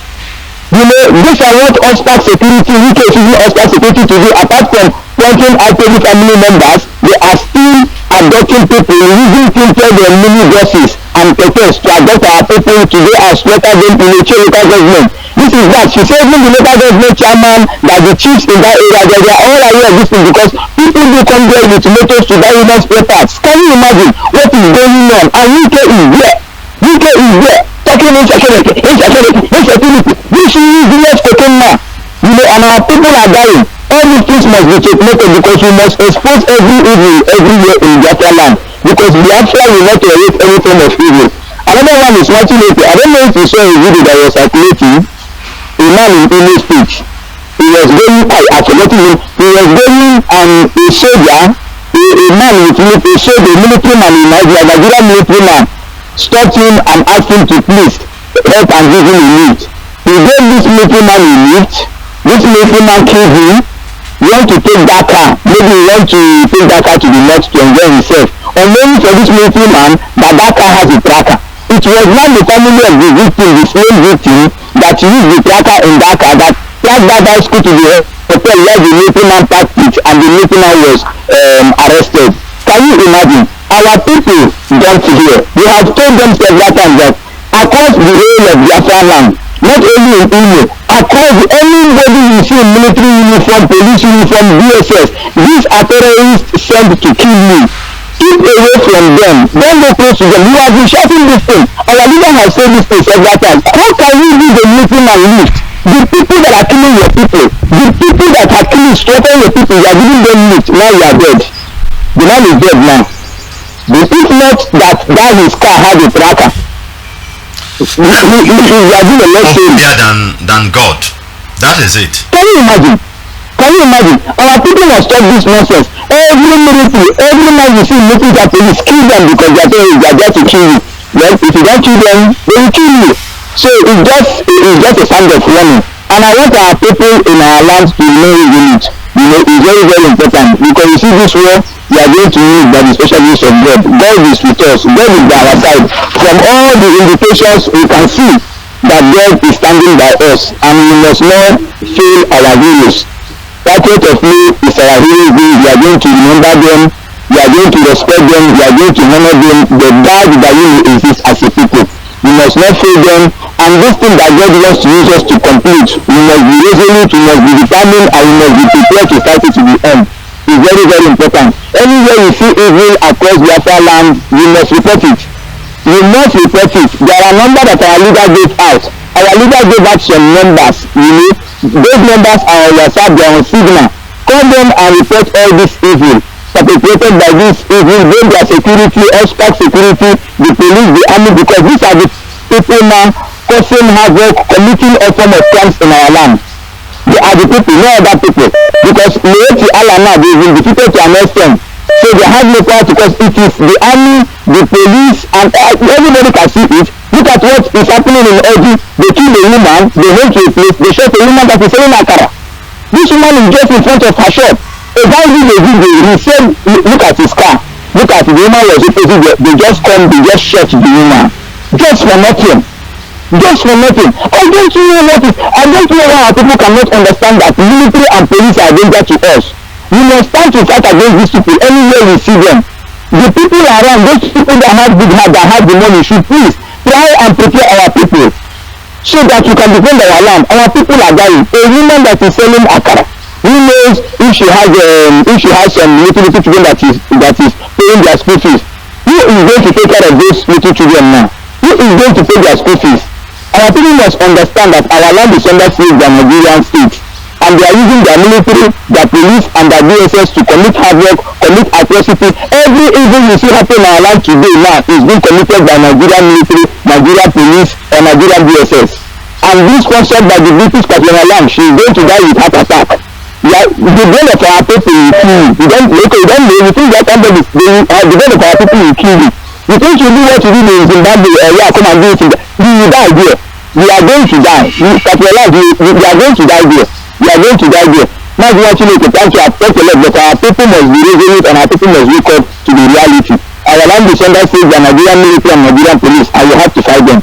You know, these are what OSPAC security, UK is using OSPAC security to do. Apart from pointing out every family members, they are still abducting people using printed mini buses and protest to abduct our people to go and slaughter them in a chair local government. This is that. She said even the local government chairman, that the chiefs in that area, they are all aware of this thing because people do come there with motors to buy women's spare parts. Can you imagine what is going on? And UK is there. Talking insecurity. This is the worst taken now. You know, and our people are dying. All these things must be checkmated because we must expose every evil everywhere in Biafra land. Because Biafra will not tolerate any form of evil. Another one is 1980. I don't know if you saw a video that was circulating. A man in English speech. He was going, I forgot him. He was going a soldier, a man with a soldier, a military man in Nigeria military man, stopped him and asked him to please help and give him a lift. He gave this military man a lift. This military man killed him. He want to take that car. Maybe he want to take that car to the north to enjoy himself. Unknown for this military man that car has a tracker. It was not the family of the victim, the slain victim, that used the tracker in that car that tracked that bicycle to the hotel where the military man parked it and the military man was arrested. Can you imagine? Our people don't hear. We have told them several times that across the whole of Biafra land, not only in Imo, across anybody you see in military uniform, police uniform, DSS, these are terrorists sent to kill you. Keep away from them. Don't go close to them. You have been shouting this thing. Our leader has said this thing several times. How can you be the military man lift? The people that are killing your people, the people that are killing, slaughtering your people, you are giving them lift. Now you are dead. The man is dead now. If not that his car had a tracker, he are doing a lot than God. That is it. Can you imagine? Our people must stop this nonsense. Every military, every man you see military police kill them because they are there to kill you. Well, if you don't kill them, they will kill you. So it's just a sign of warning. And I want our people in our land to know it. You know, it's very, very important because you see this war, we are going to need by the special use of God. God is with us. God is by our side. From all the indications, we can see that God is standing by us, and we must not fail our heroes. Patriot of me is our heroes. We are going to remember them. We you are going to respect them, you are going to honor them, the God that you exist as a people. You must not fail them, and this thing that God wants to use us to complete, we must be resolute, we must be determined, and we must be prepared to fight it to the end. It's very, very important. Anywhere you see evil across Biafra land, we must report it. We must report it. There are numbers that our leader gave out. Our leader gave out some numbers, you know. Those numbers are on your side, they are on signal. Call them and report all this evil perpetrated by this evil, both their security, expert security, the police, the army, because these are the people now causing havoc, committing all form of crimes in our land. They are the people, no other people. Because Leoti Allah now, they have been defeated to an extent. So they have no power because it is the army, the police, and everybody can see it. Look at what is happening in Oji. They kill a woman, they went to a place, they shot a woman that is selling akara. This woman is just in front of her shop. A guy did a video, he said, look at his car. Look at the woman was opposite, they just come, they just shot the woman. Just for nothing. Just for nothing. I don't know why our people cannot understand that military and police are danger to us. We must stand to fight against these people anywhere we see them. The people around, those people that have big heart, that have the money, should please try and prepare our people so that we can defend our land. Our people are dying. A woman that is selling akara, who knows if she has some little children that is paying their school fees? Who is going to take care of those little children now? Who is going to pay their school fees? Our people must understand that our land is under slave than Nigerian state, and they are using their military, their police, and their DSS to commit havoc, commit atrocity. Every evil you see happen in our land today now is being committed by Nigerian military, Nigerian police, or Nigerian DSS. And this concept by the British colonial land, she is going to die with heart attack. Yeah, the brain of our people will kill you. You don't know. You think that somebody the brain of our people will kill you. You think you do what you did in Zimbabwe, come and do it. You will die there. We are going to die. We are going to die there. We are going to die there. Now we want to make a time to affect a lot, but our people must be resolute and our people must wake up to the reality. Our land is under state by Nigerian military and Nigerian police, and we have to fight them.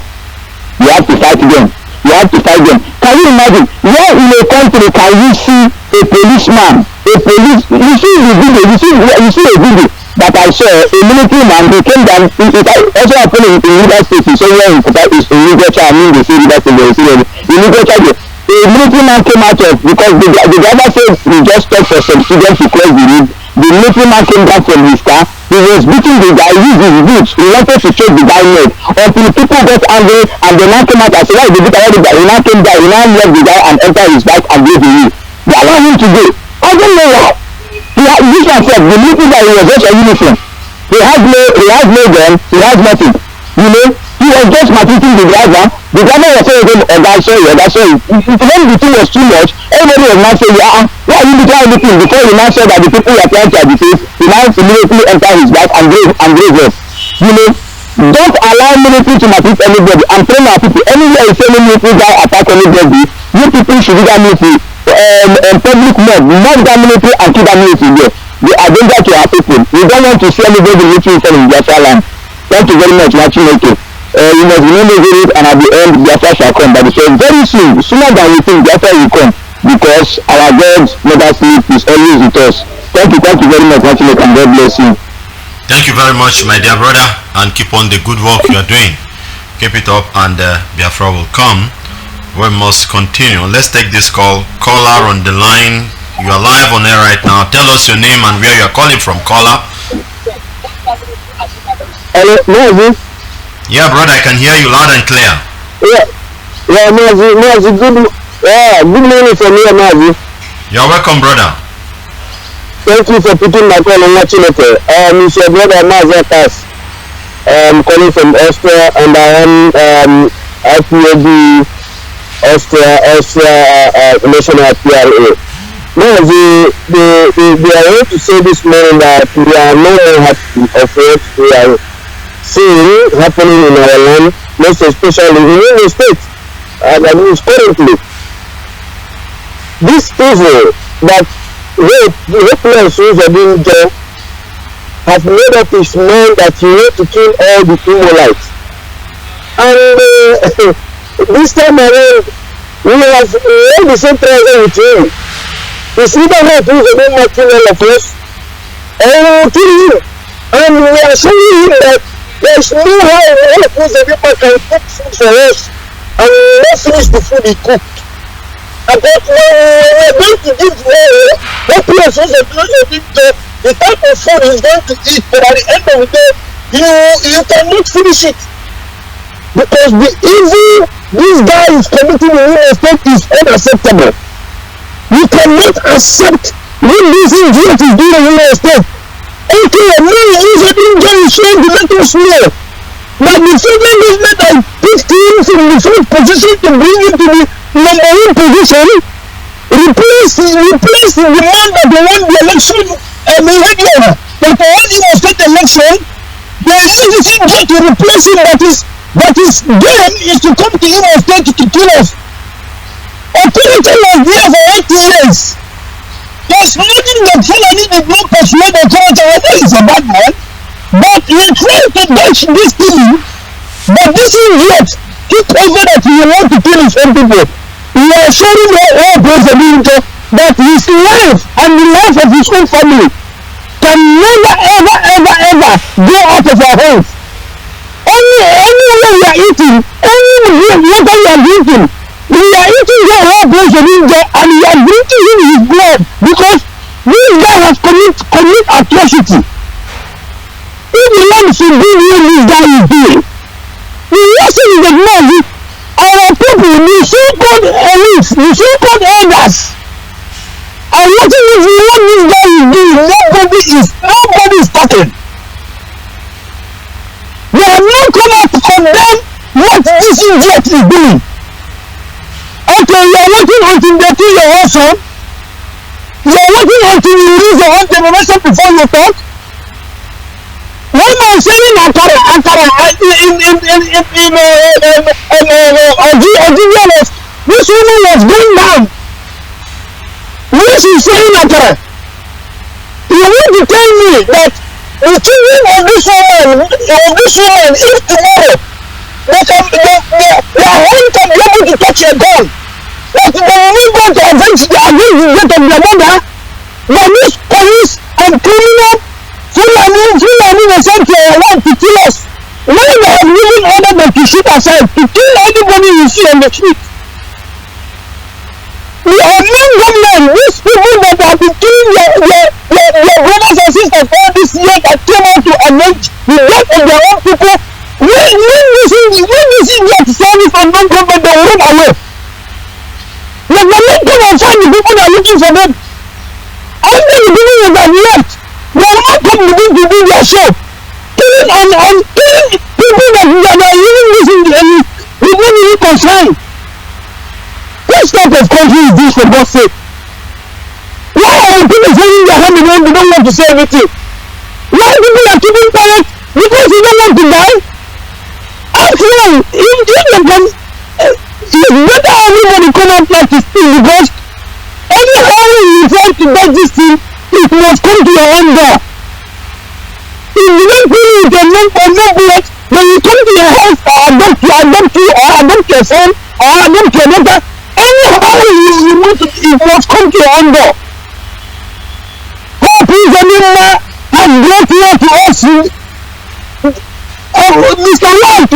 We have to fight them. We have to fight them. Can you imagine? Where in a country can you see a policeman, you see the video, you see a video that I saw, a military man, he came down, it also happened in River State, somewhere in Rivercha, they say River State, in Rivercha, a military man came out of, because the driver said he just stopped for some students to cross the road. The military man came down from his car, he was beating the guy, used his boots, he wanted to choke the guy neck, until people got angry, and they now came out and said, why is the beat already guy? He now came down, he now left the guy and entered his bike and gave him. They allow him to go. I don't know why. This man said, the military guy, he was just a uniform. He has no gun, he has nothing. You know, he was just maltreating the driver. The driver was saying, sorry. When the thing was too much, everybody was now saying, why are you trying anything? Because he now said that the people were trying to agitate, he now immediately entered his bike and drove off. You know, don't allow military to maltreat anybody. I'm telling our people, anywhere you say military guy attack anybody, you people should do that military. Public mob that military and kill that military there. They are danger to our people. We don't want to see anybody military in Biafra land. Thank you very much, Machineke. You must remember it, and at the end, Biafra shall come. But very soon, sooner than we think, Biafra will come, because our God never sleep, is always with us. Thank you very much, Machineke, and God bless you. Thank you very much, my dear brother, and keep on the good work you are doing. Keep it up, and Biafra will come. We must continue. Let's take this call. Caller on the line. You are live on air right now. Tell us your name and where you are calling from, caller. Hello, Mazi. Yeah, brother, I can hear you loud and clear. Yeah, Mazi, good morning from here, Mazi. You're welcome, brother. Thank you for putting my call on watching it. It's your brother, Mazi Nnamdi. I'm calling from Austria, and I am FPAD Austria National PRA. Now, they are going to say this morning that we are no more happy of what we are seeing happening in our land, most especially in the state, and currently. This evil that hopeless who are being there has made up his mind that he wants to kill all the Israelites. And this time around, we have all the same trouble with him. It's either not who's a man killing all of us, or kill him. And we are showing him that there's no way all of us people can cook food for us and we will not finish the food he cooked. And that we're going to give what place is the type of food he's going to eat, but at the end of the day, you cannot finish it. Because the evil this guy is committing in real estate is unacceptable. You cannot accept what this idiot is doing in real estate. Okay, no, he's a danger, he's trying to let us know. But the federal government has picked him from the first position to bring him to the number one position, replace the man that won the election behavior. But for all the state election, they use this idiot to replace him that is game is to come to Imo State to kill us. Authority was there for 8 years. There's nothing that Fulani did not persuade the authority whether he's a bad man. But he tried to dodge this thing. But this idiot took over that he want to kill his own people. He is showing all President that his life and the life of his own family can never ever go out of our hands. Anywhere we are eating, anywhere water we are drinking, we are eating the whole President and we are drinking in his blood because this guy has commit atrocity. If the Lord should do what this guy is doing, the lesson is that now our people, the so-called elites, the so-called elders, are watching if what this guy is doing. Nobody is talking. They have not come out to condemn what this idiot is doing. Okay, you are waiting until they kill your own son. You are waiting until you lose your own generation before you talk. One man selling Ankara in this woman was going down. When she selling Ankara, you want to tell me that the children of this woman, if tomorrow their hand can be able to touch a gun, like they will not go to avenge the death of their mother, but this police and criminal Fulani was sent to want to kill us. When they have given order them to shoot aside, to kill anybody you see on the street. We are non-government, these people that have been killing their brothers and sisters all this year that came out to avenge the death of their own people. When this idiot service and non-government, they will run away. They will not come and find the people that are looking for them. After the people that have left, they will not come to do their show. Killing people that are using this in the enemy, we don't really concern. What type of country is this, for God's sake? Why are people holding their hand around, they don't want to say anything? Why people are keeping quiet because they don't want to die? After all, if they can, it's better everybody come out like this thing because anyhow you try to get this thing, it must come to your own door. If you don't feel it or no blood, when you come to your house or adopt you or adopt your son or adopt your daughter, anyhow you want to, it must come to your own door. Hope is anymore has brought here to us. Mr. White,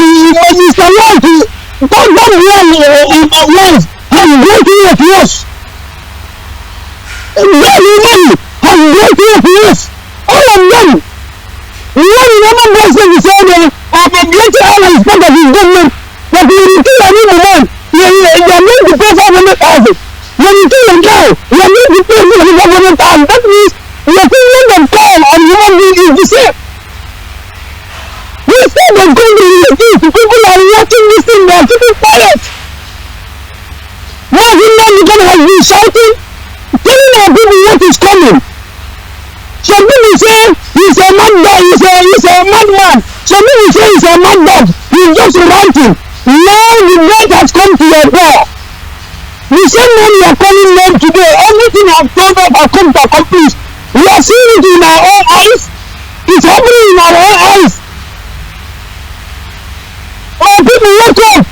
God wife has brought here to us. Everybody has brought here to us. All of them. One woman was saying the same greater ally is part of his government. But when you kill a new man, you are made to pay 500,000. When you kill a cow, you are made to pay 500,000. That means you are killing them cow and human being is the same. Instead of going to the street, people are watching this thing, they are keeping quiet. Mazi Nnamdi Kanu has been shouting, telling our people what is coming. Some people say he's a madman, he's a madman. Some people say he's a mad dog, he's just ranting. Now the night has come to your door. The same man you are calling them today, everything I've told them have come to accomplish. We are seeing it in our own eyes. It's happening in our own eyes. Our people wake up.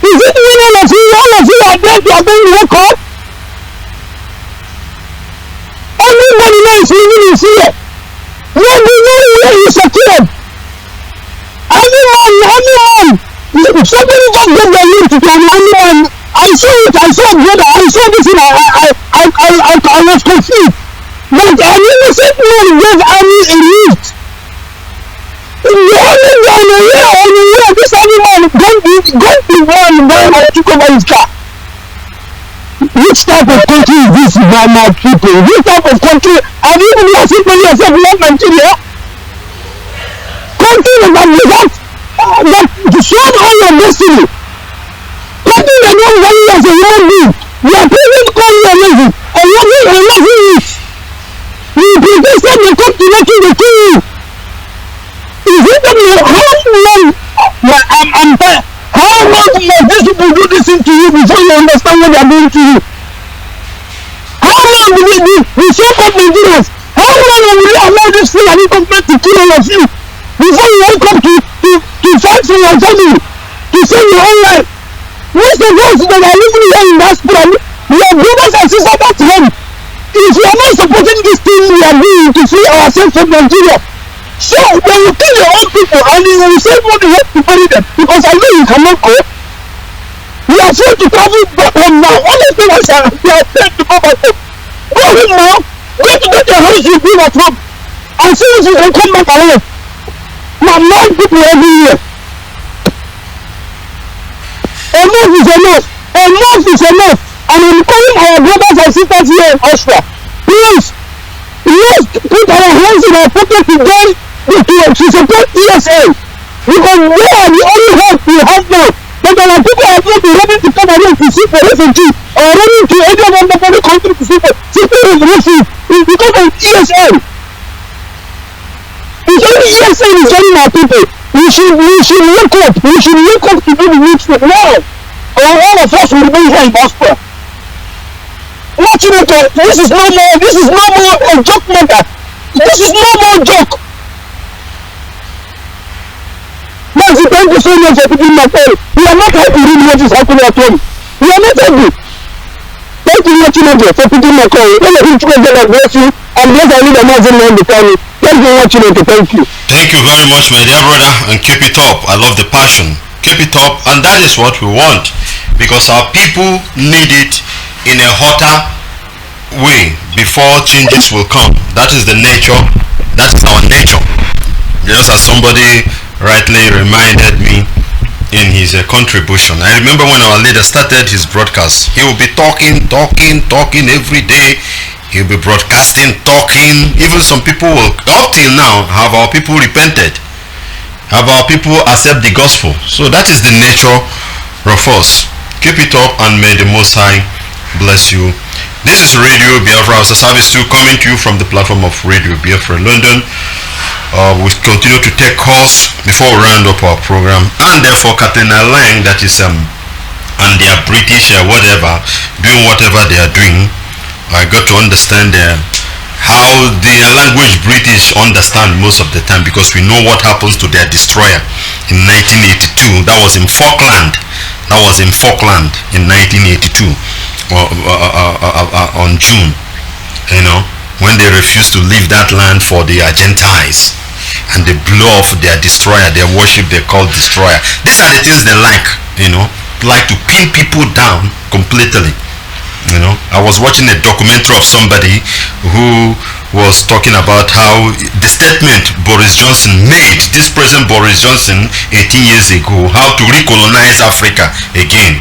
Is it when all of you are dead, you are going to wake up? Everybody knows living in fear. somebody just gave the link to anyone. I saw it, I saw brother, I saw this thing, I was confused. But an innocent man gave Army a lift. The only guy on the way, this animal got the one and took over his car. Which type of country is this, my people? Which type of country? Have you even lost it when yourself love Nigeria? Country that destroyed all your destiny. Country that don't value you as a human being. Your parents call you amazing. And you're amazing rich. You protested the country not to kill you. Is it that you how long must these people do this thing to you before you understand what they are doing to you? How long will we so-called Nigerians, how long will we allow this Fulani government to kill all of you before you wake up to fight for your family, to save your own life? Most of us that are living here in diaspora, we are brothers and sisters at home. If we are not supporting this thing we are doing to free ourselves from Nigeria, so when you kill your own people and you will save money, you have to bury them because I know you cannot go. You are afraid to travel back home now. All these people are afraid to go back home. Go home now. Go to get your house you build at home and see if you can come back alive. Now, nine people every year. Enough is enough. Enough is enough. And I'm calling our brothers and sisters here in Austria. Please, let's put our hands in our pocket to go to support ESA. Because we are the only hope we have now. But our people are not ready to come around to seek for refugees or running to any other country to seek for refugees. It's because of ESA. It's only ESA is running our people. We should wake up. We should wake up to do the needful now. Or all of us will remain here in Austria. This is no more a joke matter. This is no more joke. Mazi, thank you so much for picking my call. We are not happy with what is happening at home. We are not happy. Thank you much for picking my call. Let me bless you and bless our leader Mazi Nnamdi Kanu. Thank you much, thank you. Thank you very much, my dear brother, and keep it up. I love the passion. Keep it up, and that is what we want, because our people need it in a hotter way before changes will come. That is the nature. That is our nature. Just as somebody rightly reminded me in his contribution. I remember when our leader started his broadcast, he will be talking every day. He'll be broadcasting, talking. Even some people will, up till now, have our people repented? Have our people accept the gospel? So that is the nature of us. Keep it up, and may the Most High bless you. This is Radio Biafra, as a service 2, coming to you from the platform of Radio Biafra London. We continue to take calls before we round up our program, and therefore Captain Lang, that is and they are British whatever, doing whatever they are doing. I got to understand how the language British understand most of the time, because we know what happens to their destroyer in 1982. That was in Falkland. That was in Falkland in 1982. On June, when they refused to leave that land for the Argentines, and they blew off their destroyer, their warship they called destroyer. These are the things they like, like to pin people down completely. I was watching a documentary of somebody who was talking about how the statement Boris Johnson made, this President Boris Johnson 18 years ago, how to recolonize Africa again.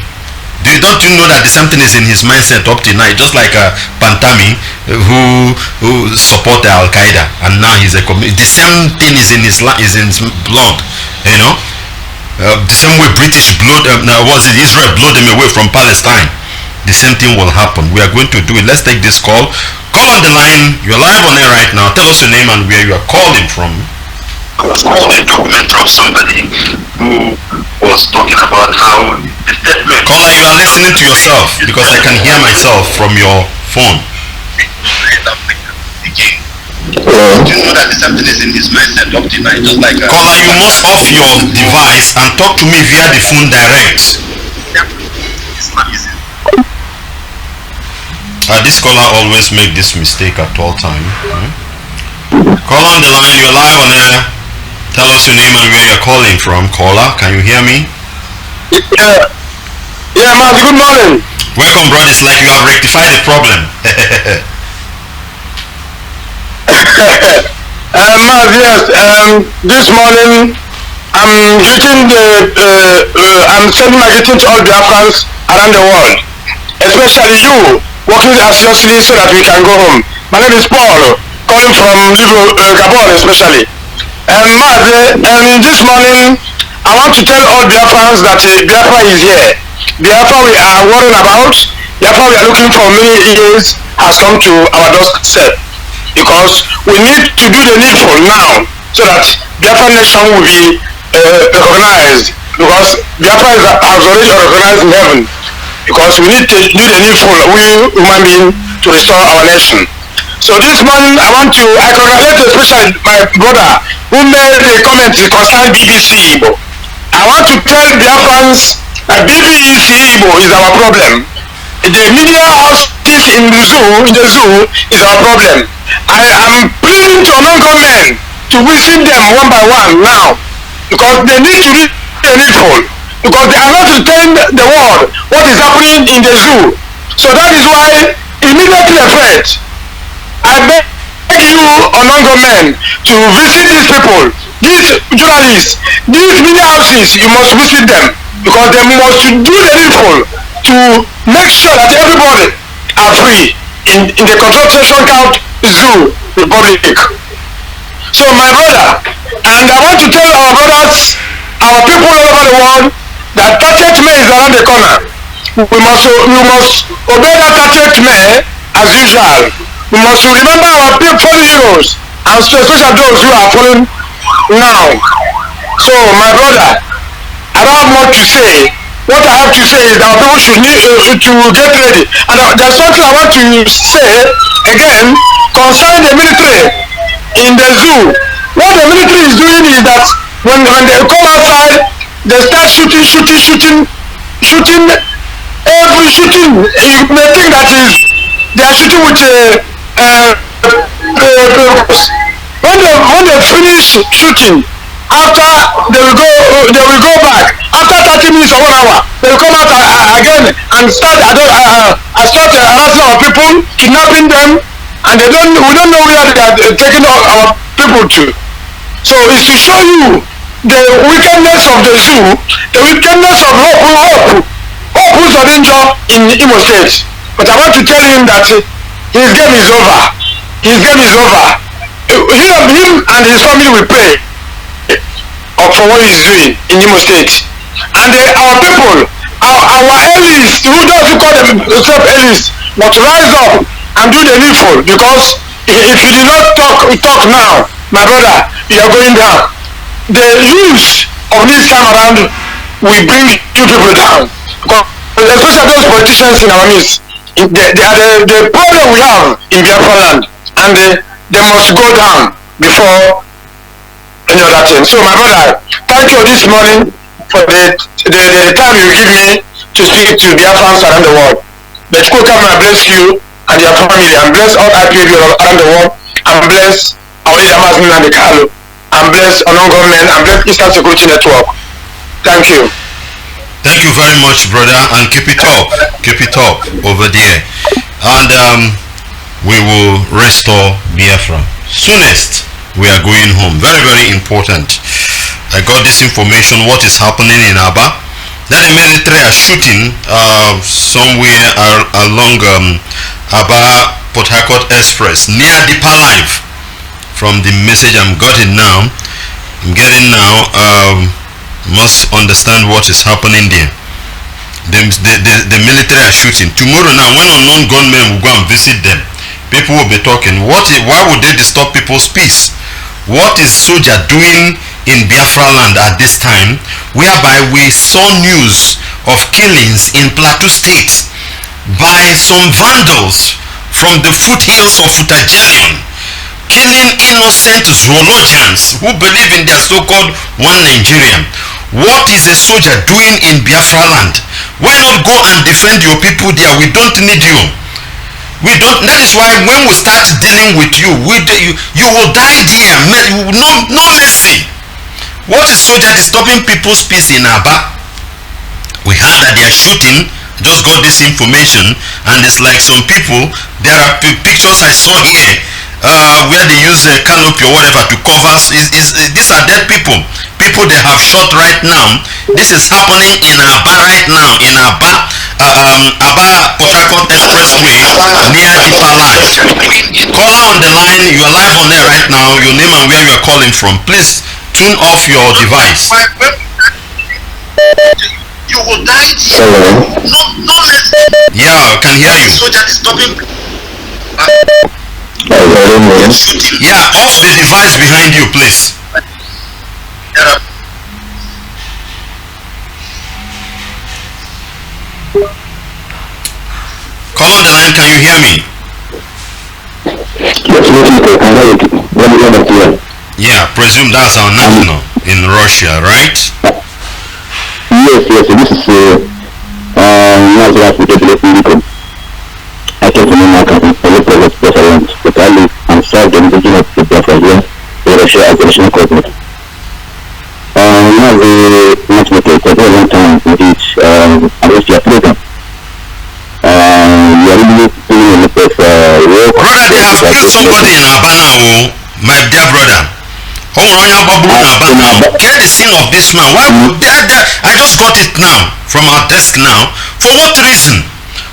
Don't you know that the same thing is in his mindset up till now? Just like Pantami, who supported Al Qaeda, and now he's the same thing is in his blood. The same way British Israel blew them away from Palestine. The same thing will happen. We are going to do it. Let's take this call. Call on the line. You're live on air right now. Tell us your name and where you are calling from. I was watching a documentary of somebody who was talking about how the statement. Caller, you are listening to yourself, because I can hear myself from your phone. Do you know that the something is in his mindset up to now? Just like caller, you must off your device and talk to me via the phone direct. This caller always make this mistake at all time. Call on the line. You're live on air. Tell us your name and where you're calling from. Caller, can you hear me? Yeah, Mazi, good morning. Welcome, brother. It's like you have rectified the problem. Mazi, yes. This morning I'm greeting I'm sending my greeting to all Biafrans around the world, especially you working assiduously so that we can go home. My name is Paul, calling from Gabon, especially. Mazi, this morning I want to tell all Biafrans that Biafra is here. Biafra we are worrying about. Biafra we are looking for many years has come to our doorstep, because we need to do the needful now so that Biafra nation will be recognized, because Biafra has already recognized in heaven, because we need to do the needful, we human beings, to restore our nation. So this morning I congratulate especially my brother who made a comment concerning BBC Igbo. I want to tell Biafrans that BBC Igbo is our problem. The media houses in the zoo is our problem. I am pleading to non-government to visit them one by one now, because they need to do the needful, because they are not telling the world what is happening in the zoo. So that is why immediately effect, I beg you non-government to visit these people, these journalists, these media houses. You must visit them, because they must do the needful to make sure that everybody are free in the control station count zoo republic. So my brother, and I want to tell our brothers, our people all over the world, that 30th May is around the corner. We must obey that 30th May as usual. We must remember our fallen heroes, and especially those who are fallen now. So my brother, I don't have much to say. What I have to say is that our people should need to get ready. And there's something I want to say again concerning the military in the zoo. What the military is doing is that when they come outside, they start shooting. Every shooting, you may think that they are shooting with when they finish shooting, after they will go back. After 30 minutes or 1 hour, they will come out again and start harassing our people, kidnapping them, and we don't know where they are taking our people to. So it's to show you the wickedness of the zoo, the wickedness of Hope who's on danger in Imo State. But I want to tell him that his game is over. His game is over. Him and his family will pay for what he's doing in Imo State. And our people, our elites, those who call themselves elites, must rise up and do the needful, because if you do not talk now, my brother, you are going down. The use of this time around will bring you people down, because especially those politicians in our midst, they are the problem we have in Biafra land, and they must go down before any other thing. So my brother, thank you this morning for the time you give me to speak to Biafrans around the world. But Kukama bless you and your family, and bless all IPB around the world, and bless our leader Mazi Nnamdi Kanu, and bless our non-government, and bless Eastern Security Network. Thank you. Thank you very much, brother, and keep it up over there, and we will restore Biafra soonest. We are going home. Very, very important. I got this information, what is happening in Aba, that the military are shooting somewhere along Aba Port Harcourt Express near Deeper Life. From the message I'm getting now, must understand what is happening there. The military are shooting. Tomorrow now, when unknown gunmen will go and visit them, people will be talking. Why would they disturb people's peace? What is soldier doing in Biafra land at this time, whereby we saw news of killings in Plateau State by some vandals from the foothills of Utajelion, killing innocent zoologians who believe in their so-called one Nigerian. What is a soldier doing in Biafra land? Why not go and defend your people there? We don't need you. That is why when we start dealing with you, you will die there. No mercy. What is soldier disturbing people's peace in Aba? that they are shooting. Just got this information, and it's like some people. There are pictures I saw here where they use a canopy or whatever to cover. These are dead people. People they have shot right now. This is happening in Aba right now. In Aba, Aba Port Harcourt Expressway near Deeper Life. Caller on the line. You are live on there right now. Your name and where you are calling from. Please tune off your device. You will die here. No less. Yeah, I can hear you. Soldier is stopping. Yeah, off the device behind you, please. Call on the line, can you hear me? Yeah, presume that's our national in Russia, right? Yes, this is Nazi African. I came from America for the president, but I live and serve the indigenous of the Biafra here in Russia as a national coordinator. Now the matchmaker for a very long time with each Russia program. We are really doing a lot of work. Brother, they have killed somebody in Abana, my dear brother. Get the scene of this man. Why would I just got it now from our desk now. For what reason?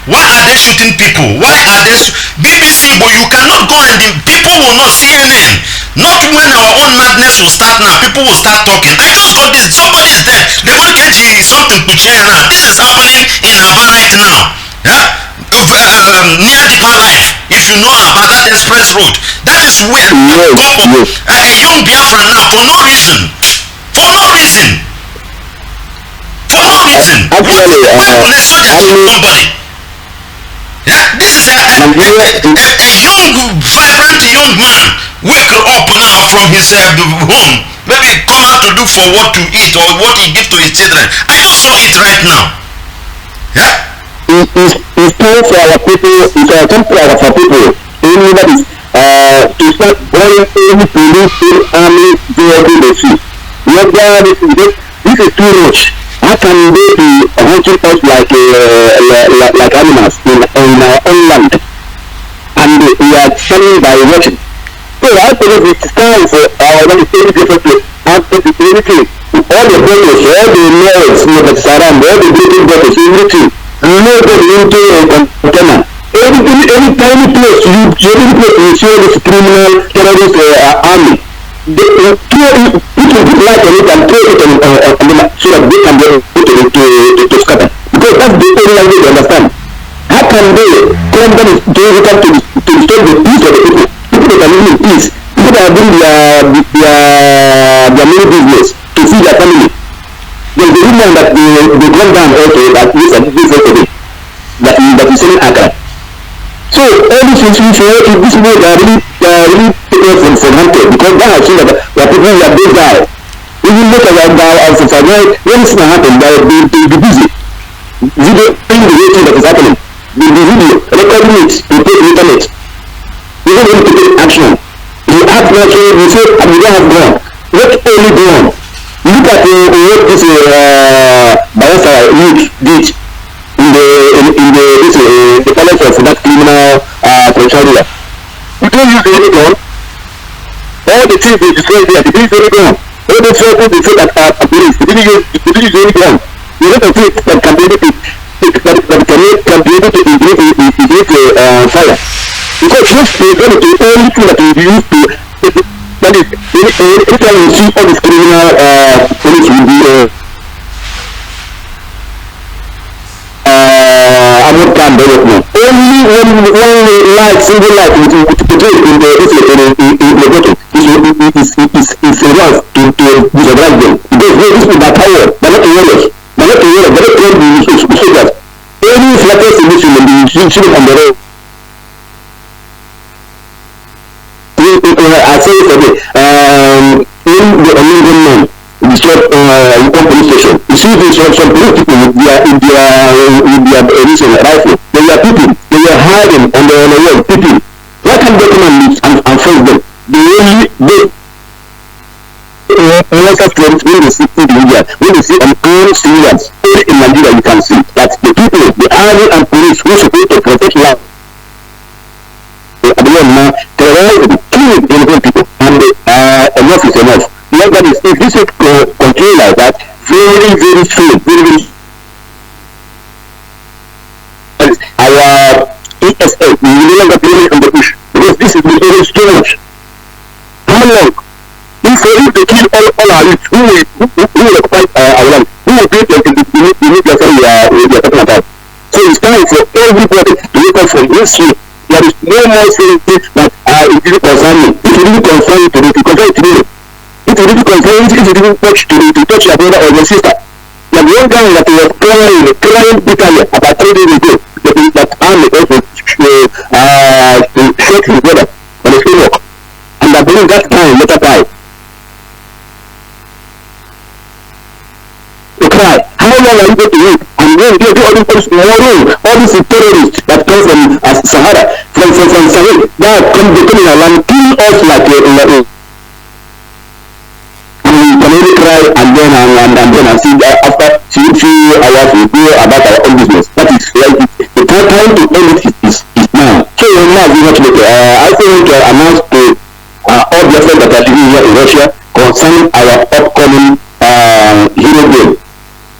Why are they shooting people? Why are they BBC? But you cannot go and people will not CNN. Not when our own madness will start now. People will start talking. I just got this. Somebody is dead. The one KG something put around. This is happening in Aba right now. Yeah. Near Deeper Life, if you know about that express road, that is where a young Biafran now for no reason. Let's somebody. Yeah, this is a young, vibrant young man wake up now from his home. Maybe come out to look for what to eat or what he give to his children. I just saw it right now. Yeah. It's time for our people, it's time for our people, anybody, to start buying any police, army, vehicle they see. This is too much. How can they be hunting us like animals in our own land? And we are standing by watching. So I believe it's time for our different place. After the anything, all the bottles, all the noise, that surround, all the breaking bottles, everything. Nobody into a container. Any tiny place you see this criminal terrorist army. They put light on it and throw it on so that they can be able to scatter. Because that's the only language they understand. How can they come down to disturb the peace of the people? People that are living in peace. People that are doing their main business to feed their family. There's a woman that they gone down also that is at this yesterday that is selling Accra. So all these things this way they are really taken for granted because that has seen that the people that they die. Even look at that as if when it's not happening, they'll be busy. Video the thing that is happening. The video recording it to put on the internet. You don't want to take action. You act naturally, you say, and you don't have gone. What only gone? Look at what this Biafra youth did in the palace of that criminal Concharia. You don't use any gun. All the things they destroyed there, they didn't use any gun. All the trouble they said that police, they didn't use any gun. You know the things that can be able to ignite fire. Because just the only thing that we use to that is anytime you see all these criminal police will be armored car development. Only one light, single light which portrayed in the bottle is enough to disadvantage them. Because these people are power, they're not warriors. They're not trained soldiers. Any flatters in this will be shooting on the road. I say today, in the American man, the short police station, you see some police people with their recent rifle. They are people, they are hiding on the wall, people. Why can't they come and face them? When they see an armed civilians, in Nigeria, you can see that the people, the army and police who are supposed to protect life, now terrorize and kill innocent people, and enough is enough. That is, if this continue like that, very, very soon, very, very our ESA, we will no longer play on the push, because this is very too much. How long? If they kill all our youth, who will occupy our land? Who will create the nuclear we are talking about? So it's time for everybody to wake up from this sleep. There is no more saying that it didn't concern me. It didn't concern you today, it concern you today. It didn't concern you, it didn't touch today, to touch your brother or your sister. Like one guy that was crying bitterly about 3 days ago, that army also to shot his brother on the stomach. And I believe that time later died. To cry, how long are you going to wait? And then they do all these tomorrow, all these terrorists that come from Sahara, from Sahel, that come in our land, kill us like and we can only cry and then and see that after few hours we go about our own business. That is like the time to end it is now. So now we want to make I also want to announce to all the friends that are living here in Russia concerning our upcoming Hero Day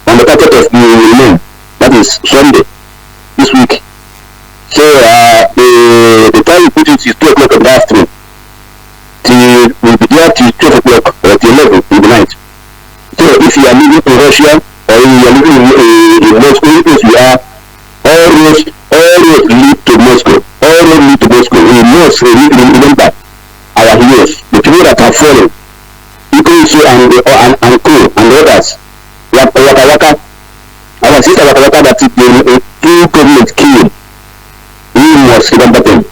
on the 30th of May. That is Sunday this week. So the time we put it is 2 o'clock in the afternoon. We'll be there till 12 o'clock or till 11 in the night. So if you are living in Russia or you are living in Moscow, because you are, all roads lead to Moscow. All roads lead to Moscow. We must remember our heroes, the people that have fallen, Ikoiso and Co and others. Waka, our sister Waka that is the two government killing. We must remember them.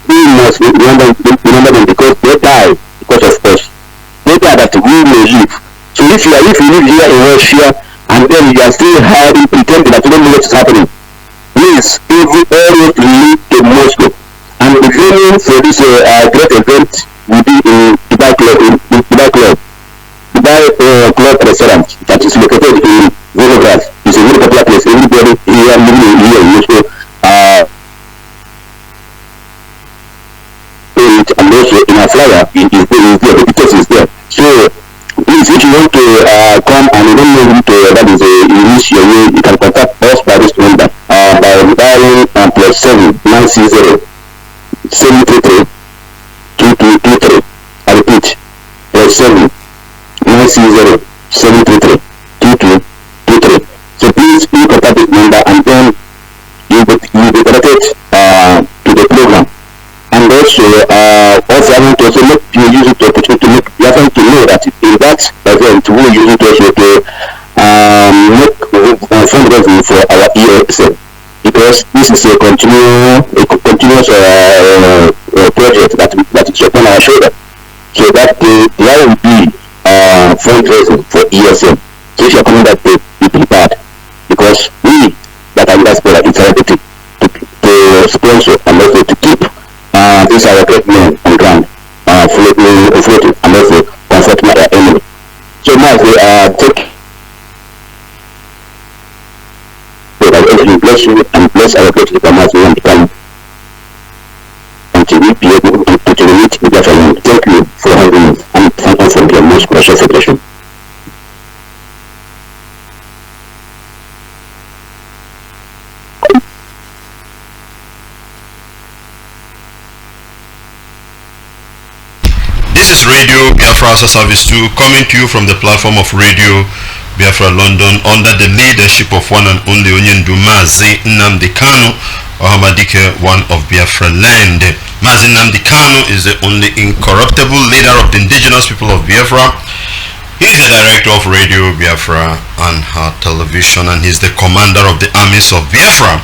We must remember them because they die because of us. They die that we may live. So if you live here in Russia and then you are still hiding, pretending that you don't know what is happening, please, every road lead to Moscow. And the venue for this great event will be in Dubai Club restaurant that is located in Volgograd. It's a very popular place. Everybody here living here in Moscow and also in our flyer is there, the details is there. So please, if you want to come and you don't know who to that is use your way, you can contact us by this number by dialing +7 960 733 2223. I repeat, +7 960 733 2223. So please contact this number and then you will be connected to the program. And also, also I want to also make you use it to make Biafran to know that in that event we will use it also to make fundraising for our ESM, because this is a continuous project that is upon our shoulder. So that there will be fundraising for ESM. So if you are coming that day, be prepared, because we that are in diaspora, it's our duty to sponsor and also to keep these are great men on ground, floating and also comforting our enemy. So now we take bless you and bless our great leader Mazi Nnamdi Kanu until we be able to meet the Biafran. Thank you for having me and thank you for your most precious federation. This is Radio Biafra Service 2 coming to you from the platform of Radio Biafra London under the leadership of one and only Onyendu Mazi Nnamdi Kanu, Ohamadike, one of Biafra land. Mazi Nnamdi Kanu is the only incorruptible leader of the indigenous people of Biafra. He is the director of Radio Biafra and her television, and he's the commander of the armies of Biafra.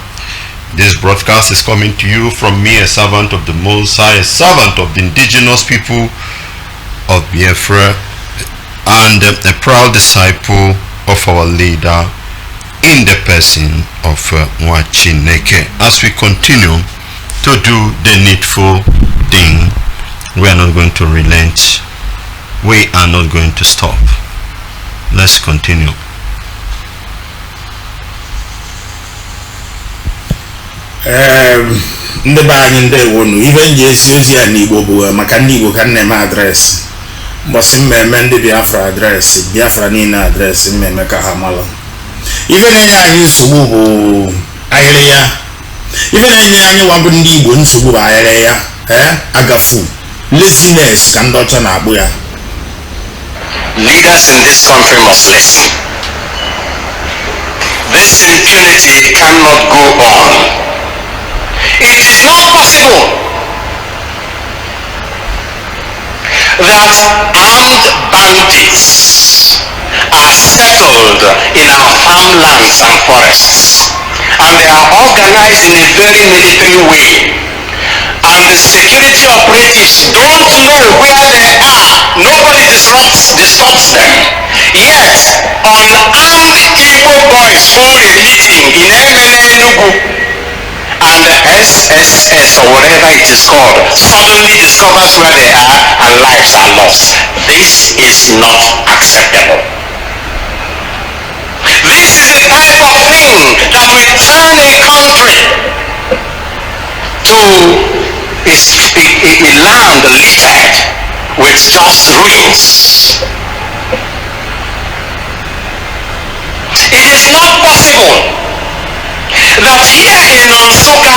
This broadcast is coming to you from me, a servant of the Most High, a servant of the indigenous people of Biafra, and a proud disciple of our leader in the person of Nwachineke. As we continue to do the needful thing, we are not going to relent. We are not going to stop. Let's continue. ndị be anyị ndewonu ibe nji esi ozi ya n'Igbo bụ maka ndị Igbo ka na-eme adreesị mbọsị mmemme ndị Biafra adreesị Biafra niile adreesị mmemme ka ha malụ ife na-enye anyị nsogbu bụ ahịrịya ife na-enye anyị wabụ ndị Igbo nsogbu bụ ahịrịya agafu laziness ka ndị ọcha na-akpụ ya. Leaders in this country must listen. This impunity cannot go on. It is not possible that armed bandits are settled in our farmlands and forests, and they are organized in a very military way, and the security operatives don't know where they are. Nobody disturbs them. Yet, unarmed Igbo boys hold a meeting in NNAMDI'S, and the SSS or whatever it is called suddenly discovers where they are and lives are lost. This is not acceptable. This is the type of thing that will turn a country to a land littered with just ruins. It is not possible that here in Nsukka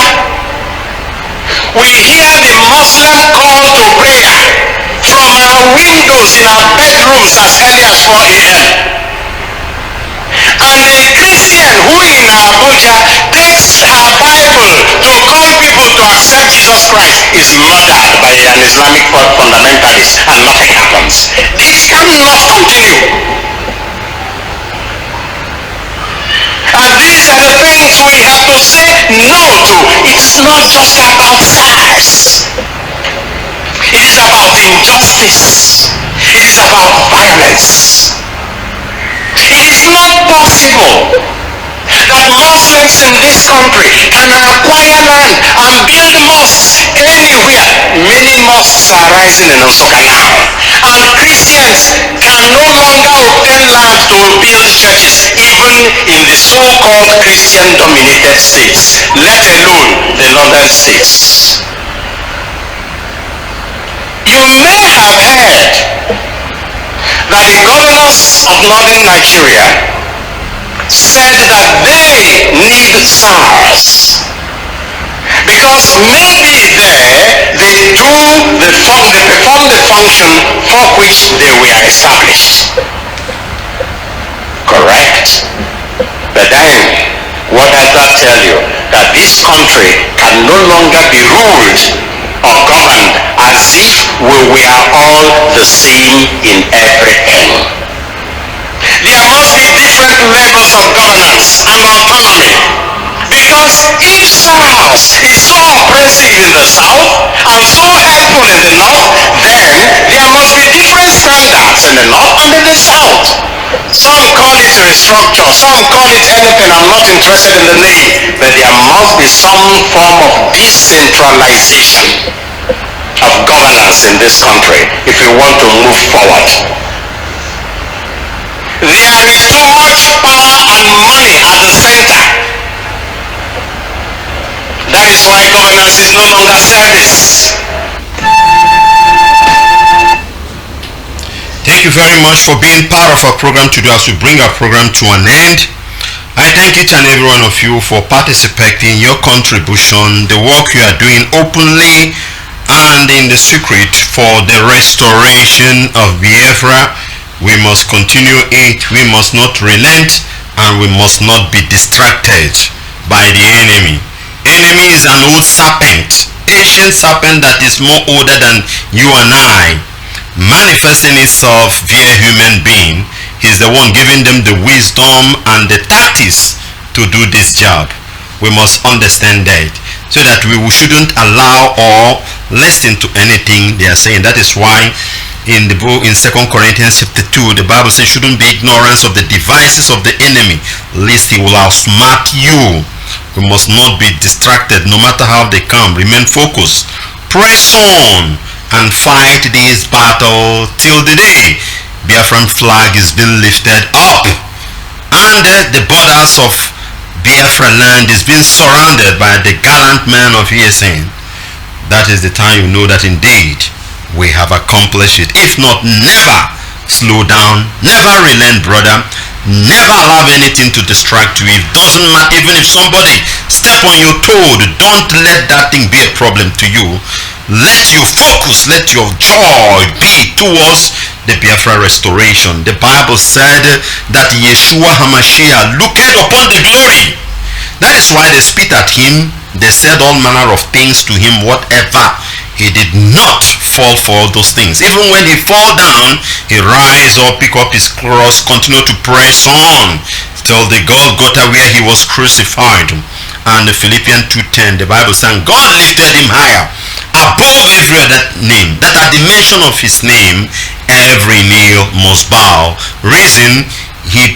we hear the Muslim call to prayer from our windows in our bedrooms as early as 4 a.m. and a Christian who in Abuja takes her Bible to call people to accept Jesus Christ is murdered by an Islamic fundamentalist and nothing happens. This cannot continue. And these are the things we have to say no to. It is not just about size. It is about injustice. It is about violence. It is not possible that Muslims in this country can acquire land and build mosques anywhere. Many mosques are rising in Nsukka now. And Christians can no longer obtain land to build churches, even in the so-called Christian-dominated states, let alone the northern states. You may have heard that the governors of northern Nigeria said that they need SARS because maybe there they perform the function for which they were established. Correct? But then, what does that tell you? That this country can no longer be ruled or governed as if we were all the same in everything. There must be different levels of governance and autonomy, because if SARS is so oppressive in the south and so helpful in the north, then there must be different standards in the north and in the south. Some call it restructure, some call it anything. I'm not interested in the name, but there must be some form of decentralization of governance in this country if we want to move forward. There is too much power and money at the center. That is why governance is no longer service. Thank you very much for being part of our program today as we bring our program to an end. I thank each and every one of you for participating, your contribution, the work you are doing openly and in the secret for the restoration of Biafra. We must continue it, we must not relent, and we must not be distracted by the enemy. Enemy is an old serpent, ancient serpent that is more older than you and I, manifesting itself via human being. He's the one giving them the wisdom and the tactics to do this job. We must understand that, so that we shouldn't allow or listen to anything they are saying. That is why in the book in 2 Corinthians chapter 2, the Bible says, shouldn't be ignorance of the devices of the enemy, lest he will outsmart you. We must not be distracted no matter how they come. Remain focused. Press on and fight this battle till the day Biafran flag is being lifted up and the borders of Biafra land is being surrounded by the gallant men of ESN, that is the time you know that indeed we have accomplished it. If not, never slow down, never relent, brother. Never allow anything to distract you. It doesn't matter, even if somebody step on your toe, don't let that thing be a problem to you. Let your focus, let your joy be towards the Biafra restoration. The Bible said that Yeshua HaMashiach looked upon the glory. That is why they spit at him. They said all manner of things to him, whatever. He did not fall for all those things. Even when he fall down, he rise up, pick up his cross, continue to press on till the Golgotha where he was crucified. And the Philippians 2:10, the Bible saying, God lifted him higher above every other name, that at the mention of his name, every knee must bow. Reason, he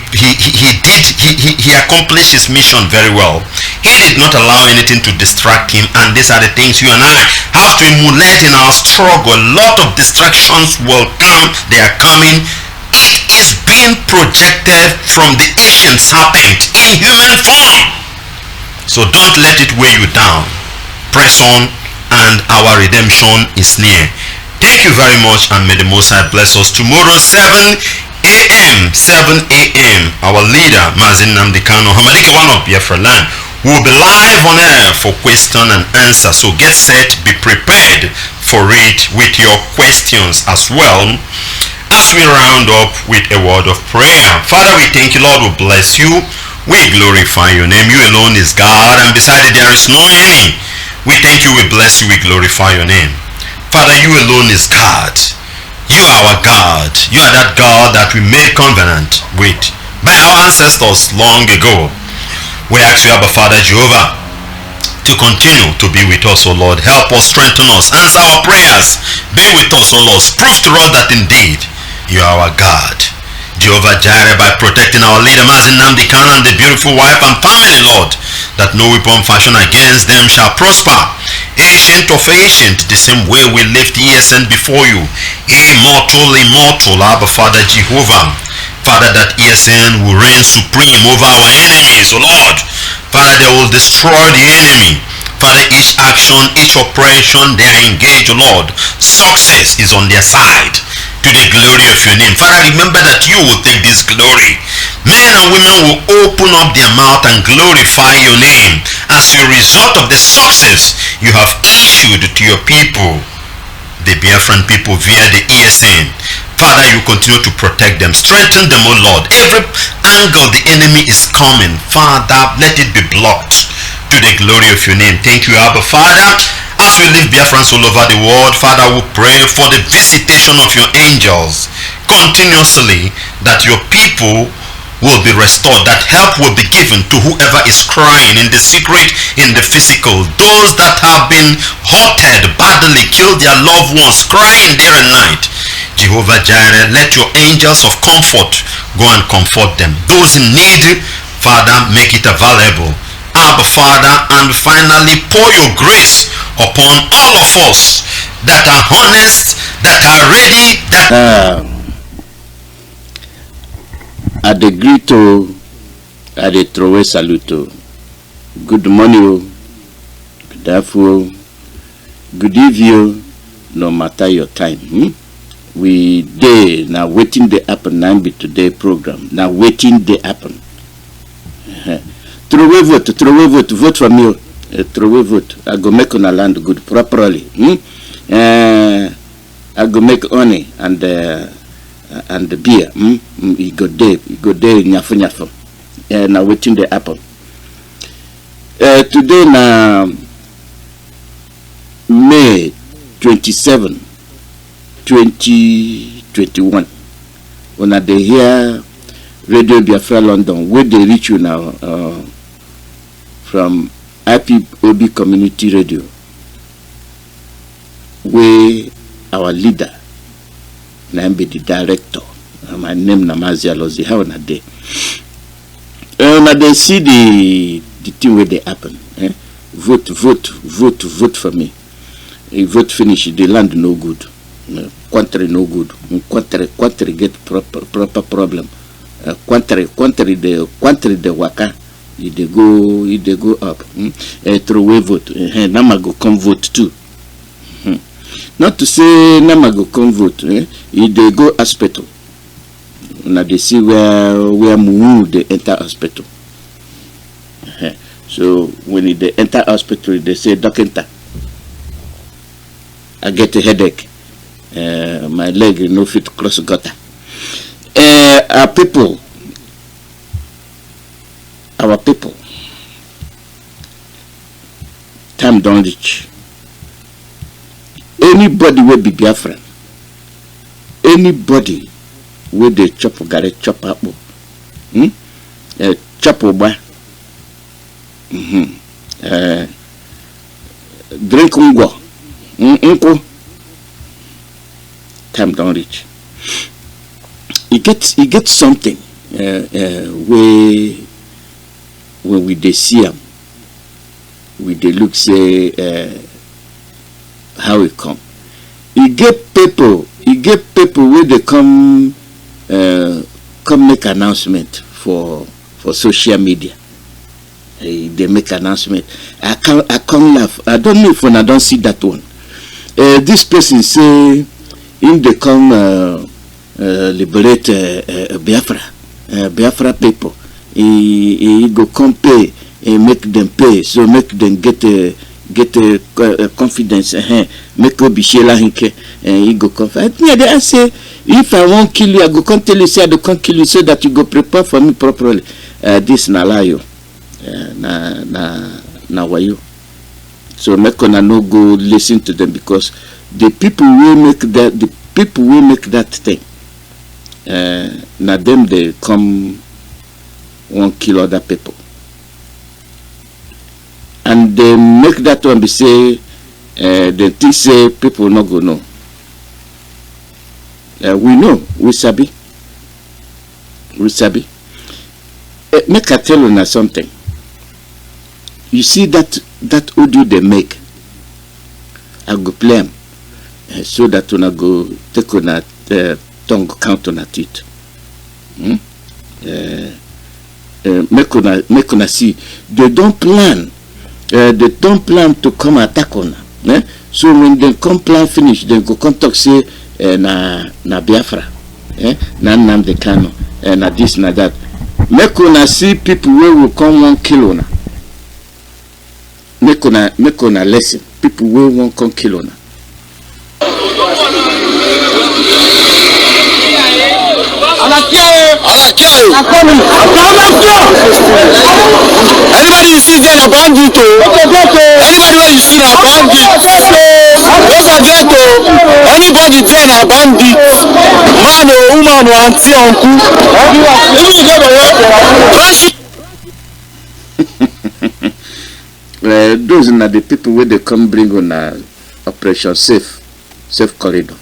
accomplished his mission very well. He did not allow anything to distract him, and these are the things you and I have to emulate in our struggle. A lot of distractions will come, they are coming. It is being projected from the ancient serpent in human form. So don't let it weigh you down. Press on, and our redemption is near. Thank you very much, and may the Most High bless us. Tomorrow 7 a.m. our leader Mazi Nnamdi Kanu, Hamaliki one of Biafra land, will be live on air for question and answer. So get set, be prepared for it with your questions as well, as we round up with a word of prayer. Father, we thank you, Lord, we bless you, we glorify your name. You alone is God, and beside it there is no any. We thank you, we bless you, we glorify your name. Father, you alone is God. You are our God. You are that God that we made covenant with by our ancestors long ago. We ask you, Abba Father Jehovah, to continue to be with us, O Lord. Help us, strengthen us, answer our prayers. Be with us, O Lord. Prove to us that indeed you are our God. Jehovah Jireh, by protecting our leader Mazi Nnamdi Kanu and the beautiful wife and family, Lord, that no weapon fashioned against them shall prosper. Ancient of ancient, the same way we lift ESN before you. Immortal, Abba Father Jehovah. Father, that ESN will reign supreme over our enemies, O Lord. Father, they will destroy the enemy. Father, each action, each operation they are engaged, O Lord, success is on their side. To the glory of your name. Father, remember that you will take this glory. Men and women will open up their mouth and glorify your name as a result of the success you have issued to your people, the Biafran people, via the ESN. Father, you continue to protect them, strengthen them, O Lord. Every angle the enemy is coming, Father, let it be blocked to the glory of your name. Thank you, Abba Father. As we live Biafrans all over the world, Father, we pray for the visitation of your angels continuously, that your people will be restored, that help will be given to whoever is crying in the secret, in the physical. Those that have been hurted badly, killed their loved ones, crying day and night. Jehovah Jireh, let your angels of comfort go and comfort them. Those in need, Father, make it available. Abba Father, and finally pour your grace upon all of us that are honest, that are ready, that at the grito, at the throw saluto. Good morning, good afternoon, good evening, no matter your time. We day now waiting the happen now be today program. Now waiting the happen. Throw a vote for me. Throw a vote. I go make on a land good properly. I go make honey and the beer. You go there, nyafu. Now waiting the apple. Today now May 27, 2021. When I hear Radio Biafra London, where they reach you now from IPOB Community Radio, where our leader, and be the director, my name is Mazi Nnamdi. How na day? Now they see the thing where they happen. Vote for me. If vote finish, the land no good. Country no good. Country get proper problem. Country the waka. If they go up, throw away vote. Nama go come vote too. Not to say Nama go come vote. If they go hospital, now they see where Mumu they enter hospital. So when they enter hospital, they say, "Doctor, I get a headache. My leg no fit cross gutter." Our people, time don't reach. Anybody will be Biafran. Anybody will they chop gare chop apple. Chop oba. Drink ungo. Time don't reach. He gets something where when we dey see him, we dey look say how it come. He get people where they come make announcement for social media. They make announcement. I can't laugh. I don't know if when I don't see that one. This person say in they come liberate Biafra people. He go come pay and make them pay, so make them get confidence. Make obi shela hinke and he go confident. I say if I won't kill you, I go come tell you say I don't kill you so that you go prepare for me properly. This na lie na wayo. So make una no go listen to them, because the people will make that thing. Now them they come won't kill other people, and they make that one be say they think say people not go know. We know, we sabi. Make I tell you something. You see that audio they make, I go play them so that una go take on that tongue count on at it. Make una see. They don't plan to come attack on. So when they come plan finish, they go come talk say na Biafra, na Nnamdi Kanu, na this na that. Make una see people where will come one kill una. Make una listen. People where won't come kill una. Anybody you see there na bandit. Anybody where you see na bandit. Don't forget anybody there na bandit. Man or woman or auntie uncle. Even you get the word. Those are the people where they come bring on Operation Safe Corridor,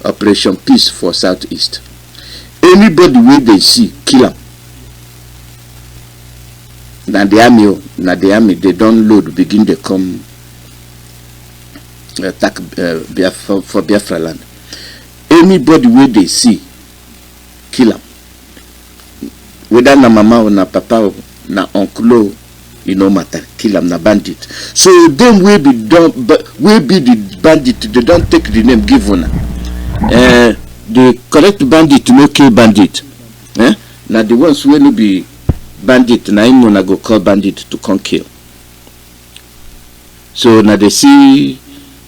Operation Peace for Southeast. Anybody where they see, kill them. Now the army, they don't load, begin they come attack for Biafra land. Anybody where they see, kill them. Whether na mama or na papa or na uncle, no matter, kill them, na bandit. So them will be the bandit. They don't take the name given. The correct bandit no kill bandit. Now the ones who will be bandit, na him gonna go call bandit to come kill. So now they see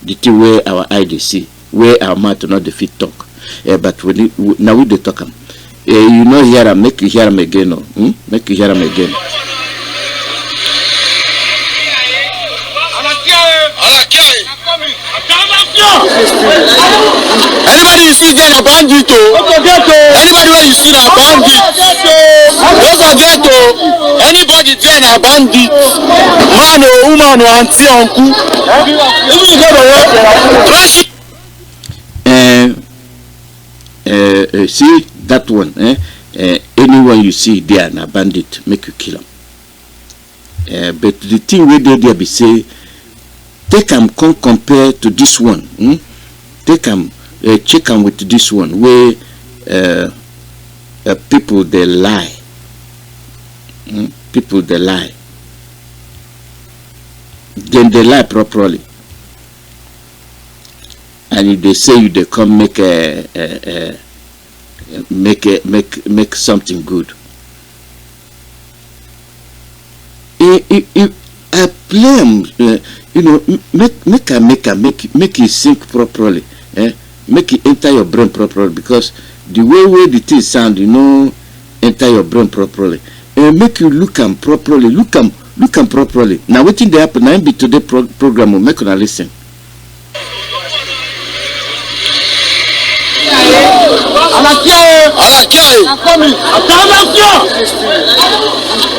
the thing where our eye they see, where our mouth not the fit talk. But when now we they talk them. You know hear them, make you hear them again. Make you hear them again. Anybody you see there na bandit. Anybody where you see na bandit. Don't forget anybody there na bandit. Man or woman or auntie uncle. Even you get the word. See that one. Anyone you see there na bandit, make you kill them. But the thing where they there be say, take them come compare to this one. Take them check them with this one where people they lie. People they lie. then they lie properly. And if they say you, they come make make something good. If I play make it sink properly, make it enter your brain properly, because the way the thing sound, enter your brain properly, and make you look them properly, look them properly. Now what thing they happen? Now be today program will make una listen.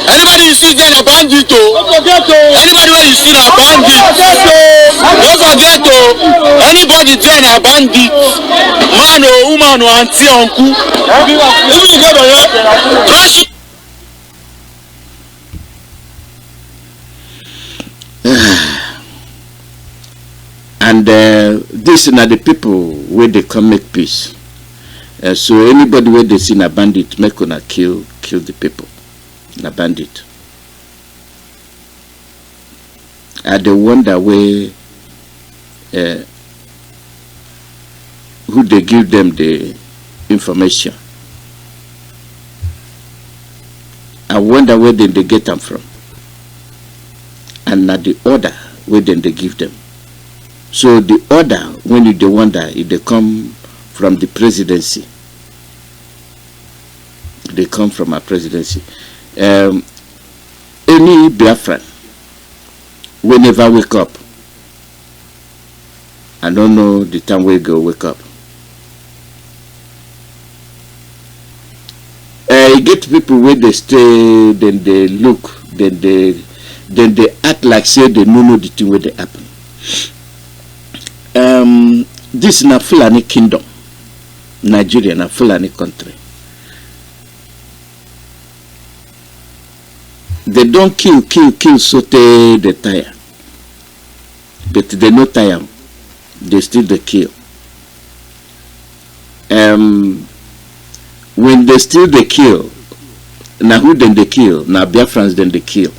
Anybody you see there a bandit, anybody where you see a bandit, don't forget to, anybody there a bandit, man or woman or auntie or uncle, even you get trash. And this are the people where they come make peace. So anybody where they see a bandit, make gonna kill the people. A bandit. And they wonder where who they give them the information. I wonder where then they get them from. And not the order where then they give them. So the order, when you wonder if they come from the presidency. They come from a presidency. Any Biafran will never wake up. I don't know the time we go wake up. You get people where they stay, then they look, then they act like say they know the thing where they happen. This is a Fulani kingdom, Nigeria, a Fulani country. They don't kill so they tire. But they no tire. They still they kill. When they still they kill, now who then they kill? Now Biafrans then they kill.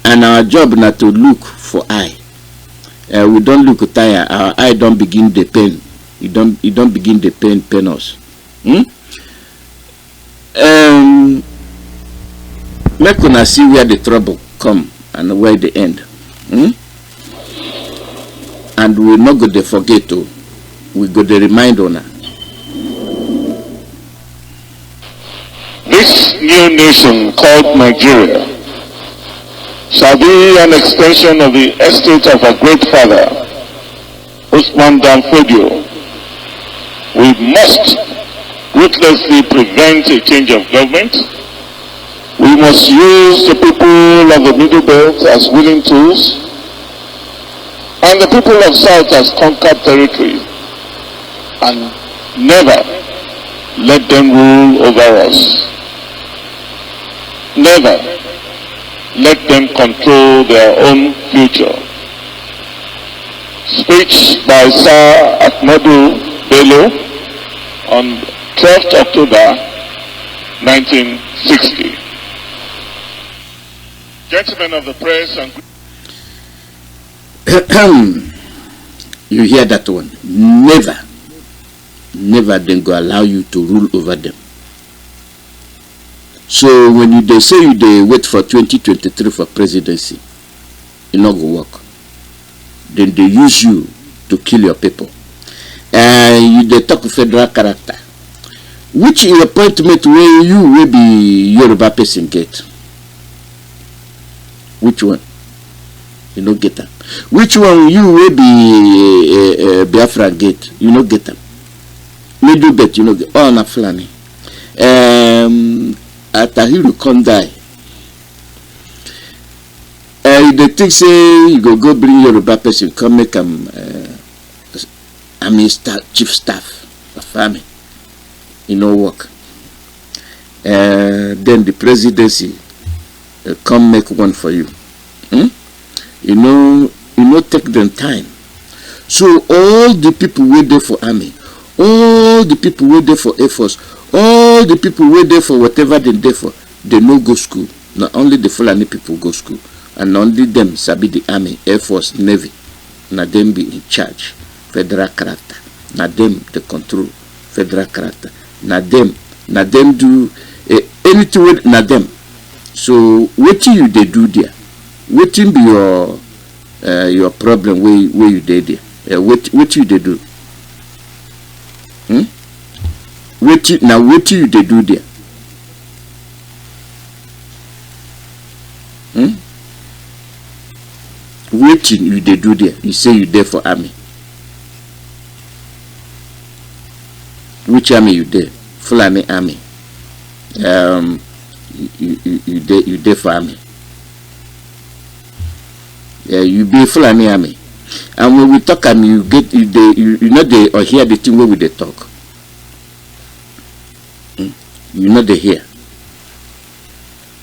And our job not to look for eye. We don't look tire. Our eye don't begin the pain. It don't begin the pain us. Make una see where the trouble come and where the end. And we not go to forget to. We go to remind ona. This new nation called Nigeria shall be an extension of the estate of our great father, Usman Dan Fodio. We must ruthlessly prevent a change of government. We must use the people of the Middle Belt as willing tools, and the people of South as conquered territory, and never let them rule over us. Never let them control their own future. Speech by Sir Ahmadu Bello on 12th October 1960. Gentlemen of the press and... You hear that one? Never then go allow you to rule over them. So when they say they wait for 2023 for presidency, it not go work. Then they use you to kill your people. And they talk federal character. Which appointment where you will be Yoruba person get? Which one? You no get them. Which one you will be Biafra get? You no get them. Middle bet you no get. Oh, na Fulani. Atahiru come die. They think say you go bring Yoruba person come make him chief staff of army. You know work. Then the presidency come make one for you. You know take them time. So all the people wait there for army, all the people wait there for Air Force, all the people wait there for whatever they there for, they no go school. Not only the Fulani people go school. and only them sabi the army, air force, navy. Na them be in charge. Federal character. Na them the control federal character. Na them do anything with na them. So what you they do there? What be your problem where you did there? What you they do? What you they do there? What you they do there? You say you there for army. Which army you there? Fulani army. You there for army. Yeah, you be Fulani army. And when we talk army, you get you know they or hear the thing where we they talk. You know they hear.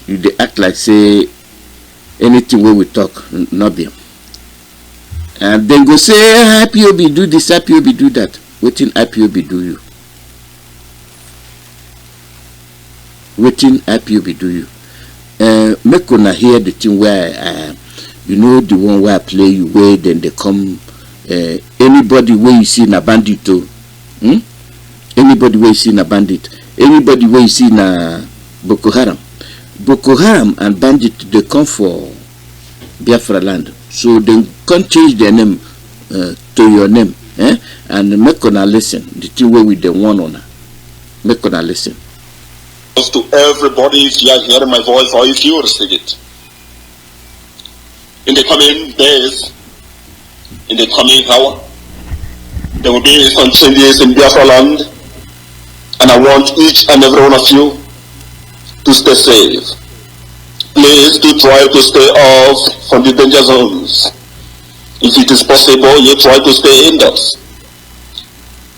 You they act like say anything where we talk, not them. And then go say IPOB do this, IPOB do that. Waiting IPOB do you? Waiting IPOB do you? Make una hear the thing where you know the one where I play you where then they come anybody where you see na bandit too. Anybody where you see na bandit, anybody where you see na Boko Haram. Boko Haram and bandit they come for Biafra land. So they can't change their name to your name. And make una listen. The thing where we the one on make una listen. To everybody, if you are hearing my voice or if you receive it, in the coming days, in the coming hour, there will be some changes in Biafra land, and I want each and every one of you to stay safe. Please do try to stay off from the danger zones. If it is possible, you try to stay indoors.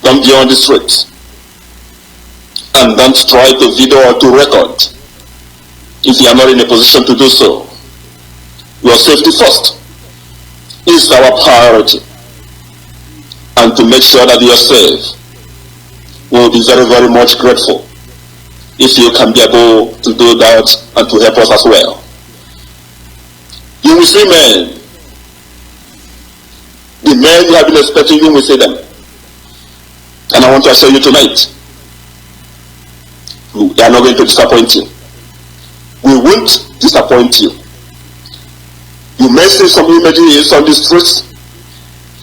Don't be on the streets. And don't try to video or to record if you are not in a position to do so. Your safety first is our priority. And to make sure that you are safe, we will be very, very much grateful if you can be able to do that and to help us as well. You will see men. The men you have been expecting, you will see them. And I want to assure you tonight, they are not going to disappoint you. We won't disappoint you. You may see some images on the streets.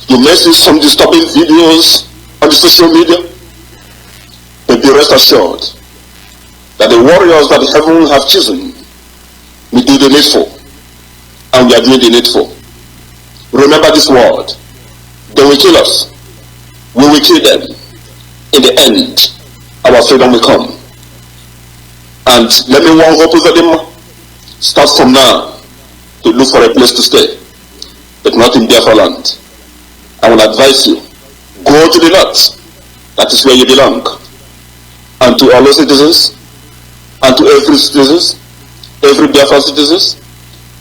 You may see some disturbing videos on the social media. But be rest assured that the warriors that heaven have chosen will do the needful. And we are doing the needful. Remember this word. They will kill us. We will kill them. In the end, our freedom will come. And let me one hope over them. Start from now to look for a place to stay, but not in Biafra land. I will advise you, go to the north. That is where you belong. And to all the citizens, and to every citizens, every Biafra citizens,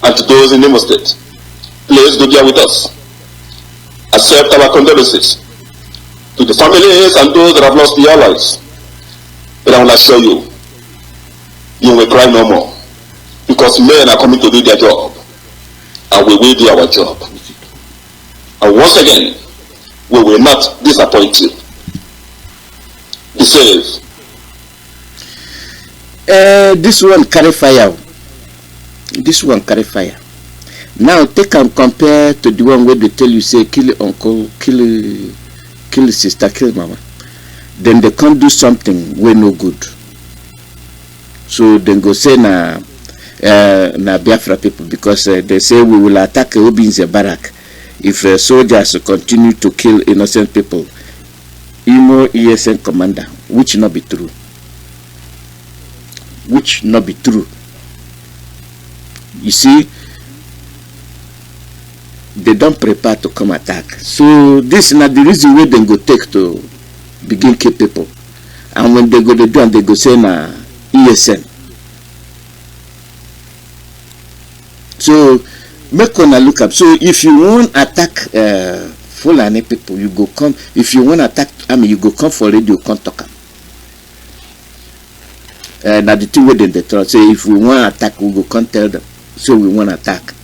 and to those in Imo State, please do bear with us. Accept our condolences to the families and those that have lost their lives. But I will assure you, you will cry no more, because men are coming to do their job, and we will do our job. And once again, we will not disappoint you. Be safe. This one carry fire. This one carry fire. Now take and compare to the one where they tell you say kill uncle, kill sister, kill mama. Then they can't do something where no good. So then go say na Biafra people, because they say we will attack Obinze barrack if soldiers continue to kill innocent people. Imo ESN commander, which not be true. Which not be true. You see, they don't prepare to come attack. So this is not the reason why they go take to begin kill people. And when they go to do and they go say na ESN. So make una look up. So if you want attack Fulani people, you go come. If you want attack you go come for radio, come talk. Now the thing where they tell say if we want attack, we go come tell them. So we want attack.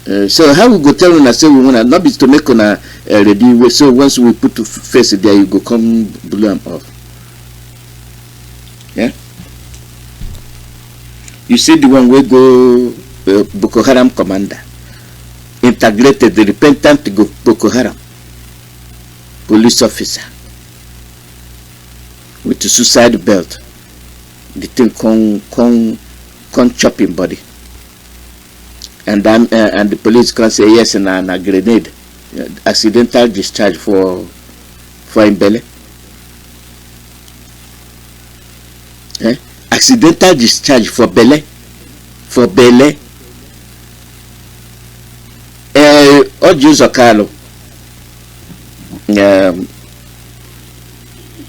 So how we go tell una say we wanna not be to make una ready. So once we put to face it there, you go come blow them off. Yeah. You see the one we go Boko Haram commander, integrated the repentant to go Boko Haram police officer with a suicide belt. The thing con chop him body. And the police can say yes and a grenade, accidental discharge for him belly. Accidental discharge for belly. Ojus Okalo.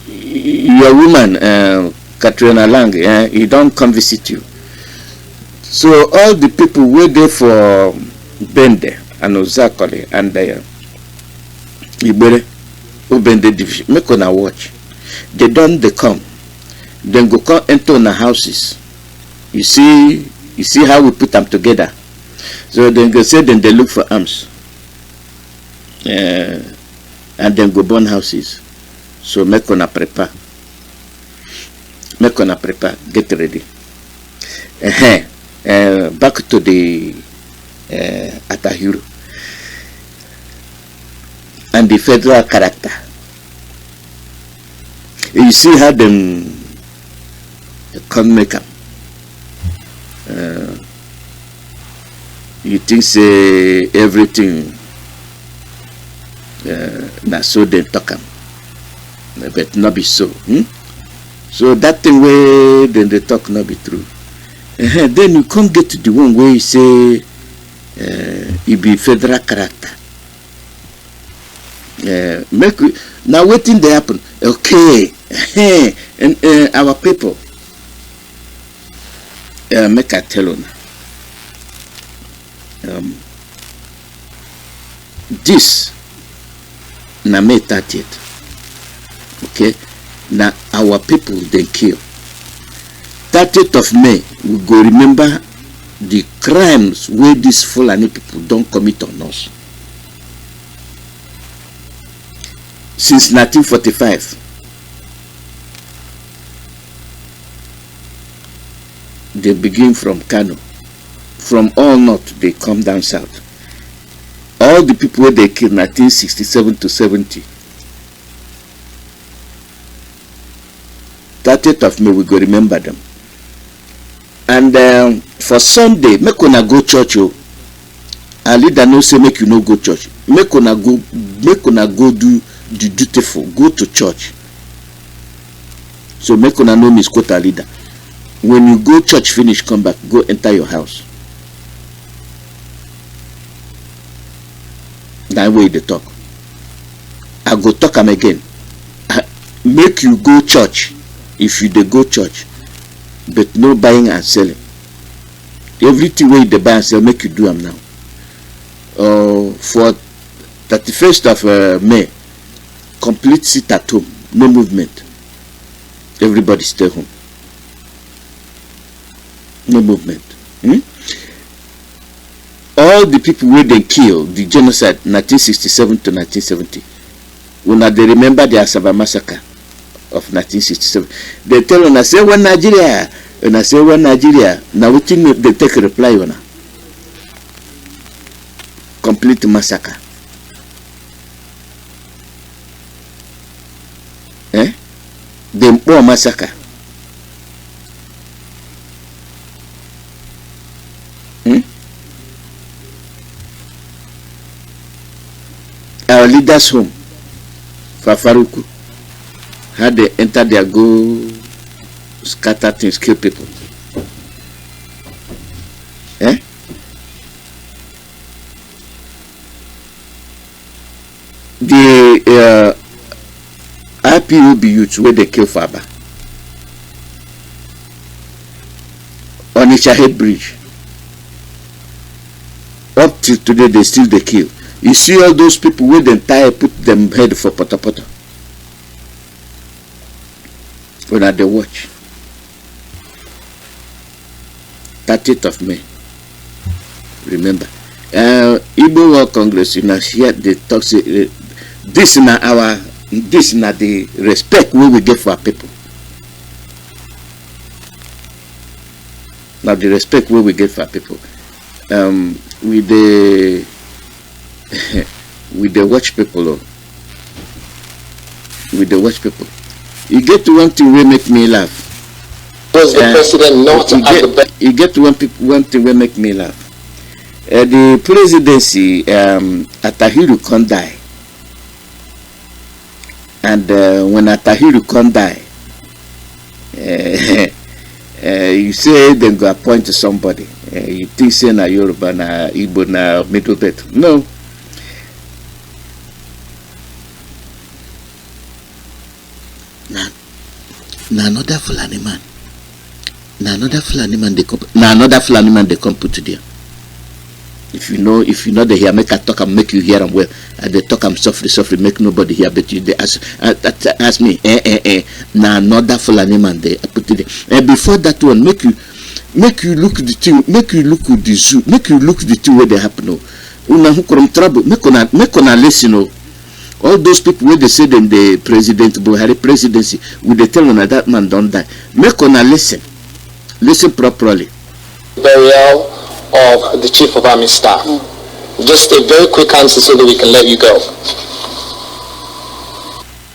Your woman, Katrina Lang, he don't come visit you. So all the people were there for Bende and Ozakole and Ibere, Bende division. Make on a watch. They come. Then go come enter on the houses. You see how we put them together. So then go say then they look for arms. And then go burn houses. So make on a prepare. Get ready. Back to the Atahuru and the federal character. You see how them come make up. You think say everything na so they talk am, but not be so. So that thing where then they talk not be true. Then you can't get to the one where you say it be federal character. Now waiting they happen. Okay, and our people. Make a tell on. This na May 30th. Okay, now our people they kill. 30th of May, we go remember the crimes where these Fulani people don't commit on us. Since 1945, they begin from Kano. From all north, they come down south. All the people where they killed 1967 to 70. 30th of May, we go remember them. And for Sunday, make una go church. Our leader no say make you no go church. Make una go do the dutiful. Go to church. So make una no misquote our leader. When you go church finish, come back, go enter your house. That way they talk. I go talk am again. Make you go church if you dey go church. But no buying and selling. Everything where you buy and sell, make you do them now. For 31st of May, complete sit at home, no movement. Everybody stay home. No movement. All the people where they killed, the genocide, 1967 to 1970, when they remember the Asaba massacre of 1967, they tell us, say one Nigeria, and I say one Nigeria. Now we think they take a reply on complete massacre. The poor massacre. Our leaders' home, Fafaruku, how they enter their go scatter things, kill people. The IPOB youths where they kill Faba on Ishahed Bridge. Up till today they still they kill. You see all those people where they tie put them head for pota. When they watch. 30th of May. Remember. Igbo World Congress, you know, here they talk say this na the respect we get for our people. Now the respect we get for our people. With the watch people, with the watch people. You get to one thing will make me laugh. Was the president not at the back? You get to one thing will make me laugh. The presidency, Atahiru can die. And when Atahiru can die, you say they go appoint somebody. You think say na Yoruba, na Igbo, na Middle Belt. No. Na another Fulani man. Na another Fulani man they come put to there. If you know they hear, make I talk and make you hear them well. They talk I'm softly, make nobody hear, but you they ask me, na another Fulani man they put it there. And before that one, make you look the thing, make you look with the zoo, make you look the thing where they happen. Una who come trouble, make una listen. All those people where they say them the President Buhari presidency, would they tell them that man don't die? Make una listen properly. Burial of the Chief of Army Staff. Just a very quick answer so that we can let you go.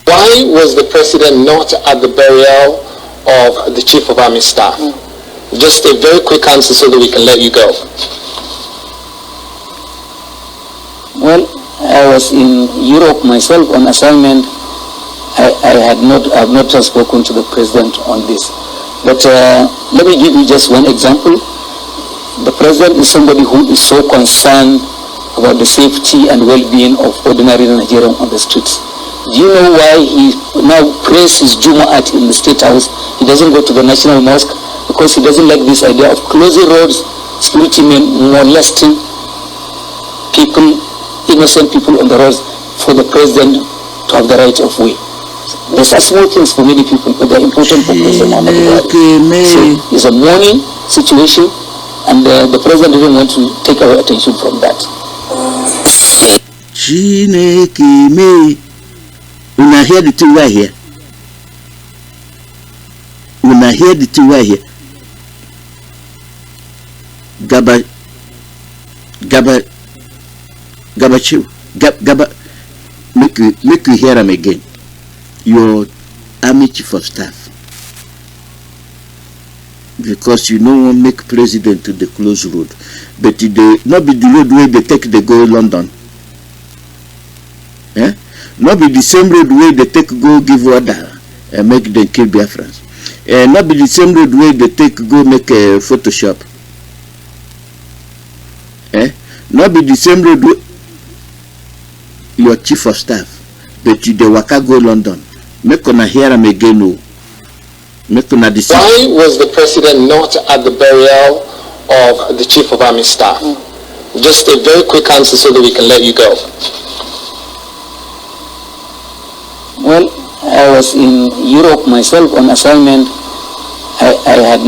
Why was the president not at the burial of the Chief of Army Staff? Just a very quick answer so that we can let you go. Well, I was in Europe myself on assignment. I have not spoken to the president on this. But let me give you just one example. The president is somebody who is so concerned about the safety and well-being of ordinary Nigerians on the streets. Do you know why he now prays his Jumu'at in the State House? He doesn't go to the National Mosque because he doesn't like this idea of closing roads, security men molesting people, innocent people on the roads, for the president to have the right of way. These are small things for many people, but they're important for President Muhammad Buhari. So it's a mourning situation, and the president didn't want to take our attention from that. Una hear the two right here. Una hear the two right here. Make you hear them again. Your army chief of staff, because you know one make president to the close road, but they not be the road where they take they go London. Not be the same road where they take go give order and make them kill Biafrans. Not be the same road where they take go make a Photoshop. Not be the same road where your chief of staff, but you the waka go London. Make una hear him again. Make una decide. Why was the president not at the burial of the Chief of Army Staff? Just a very quick answer so that we can let you go. Well, I was in Europe myself on assignment. I have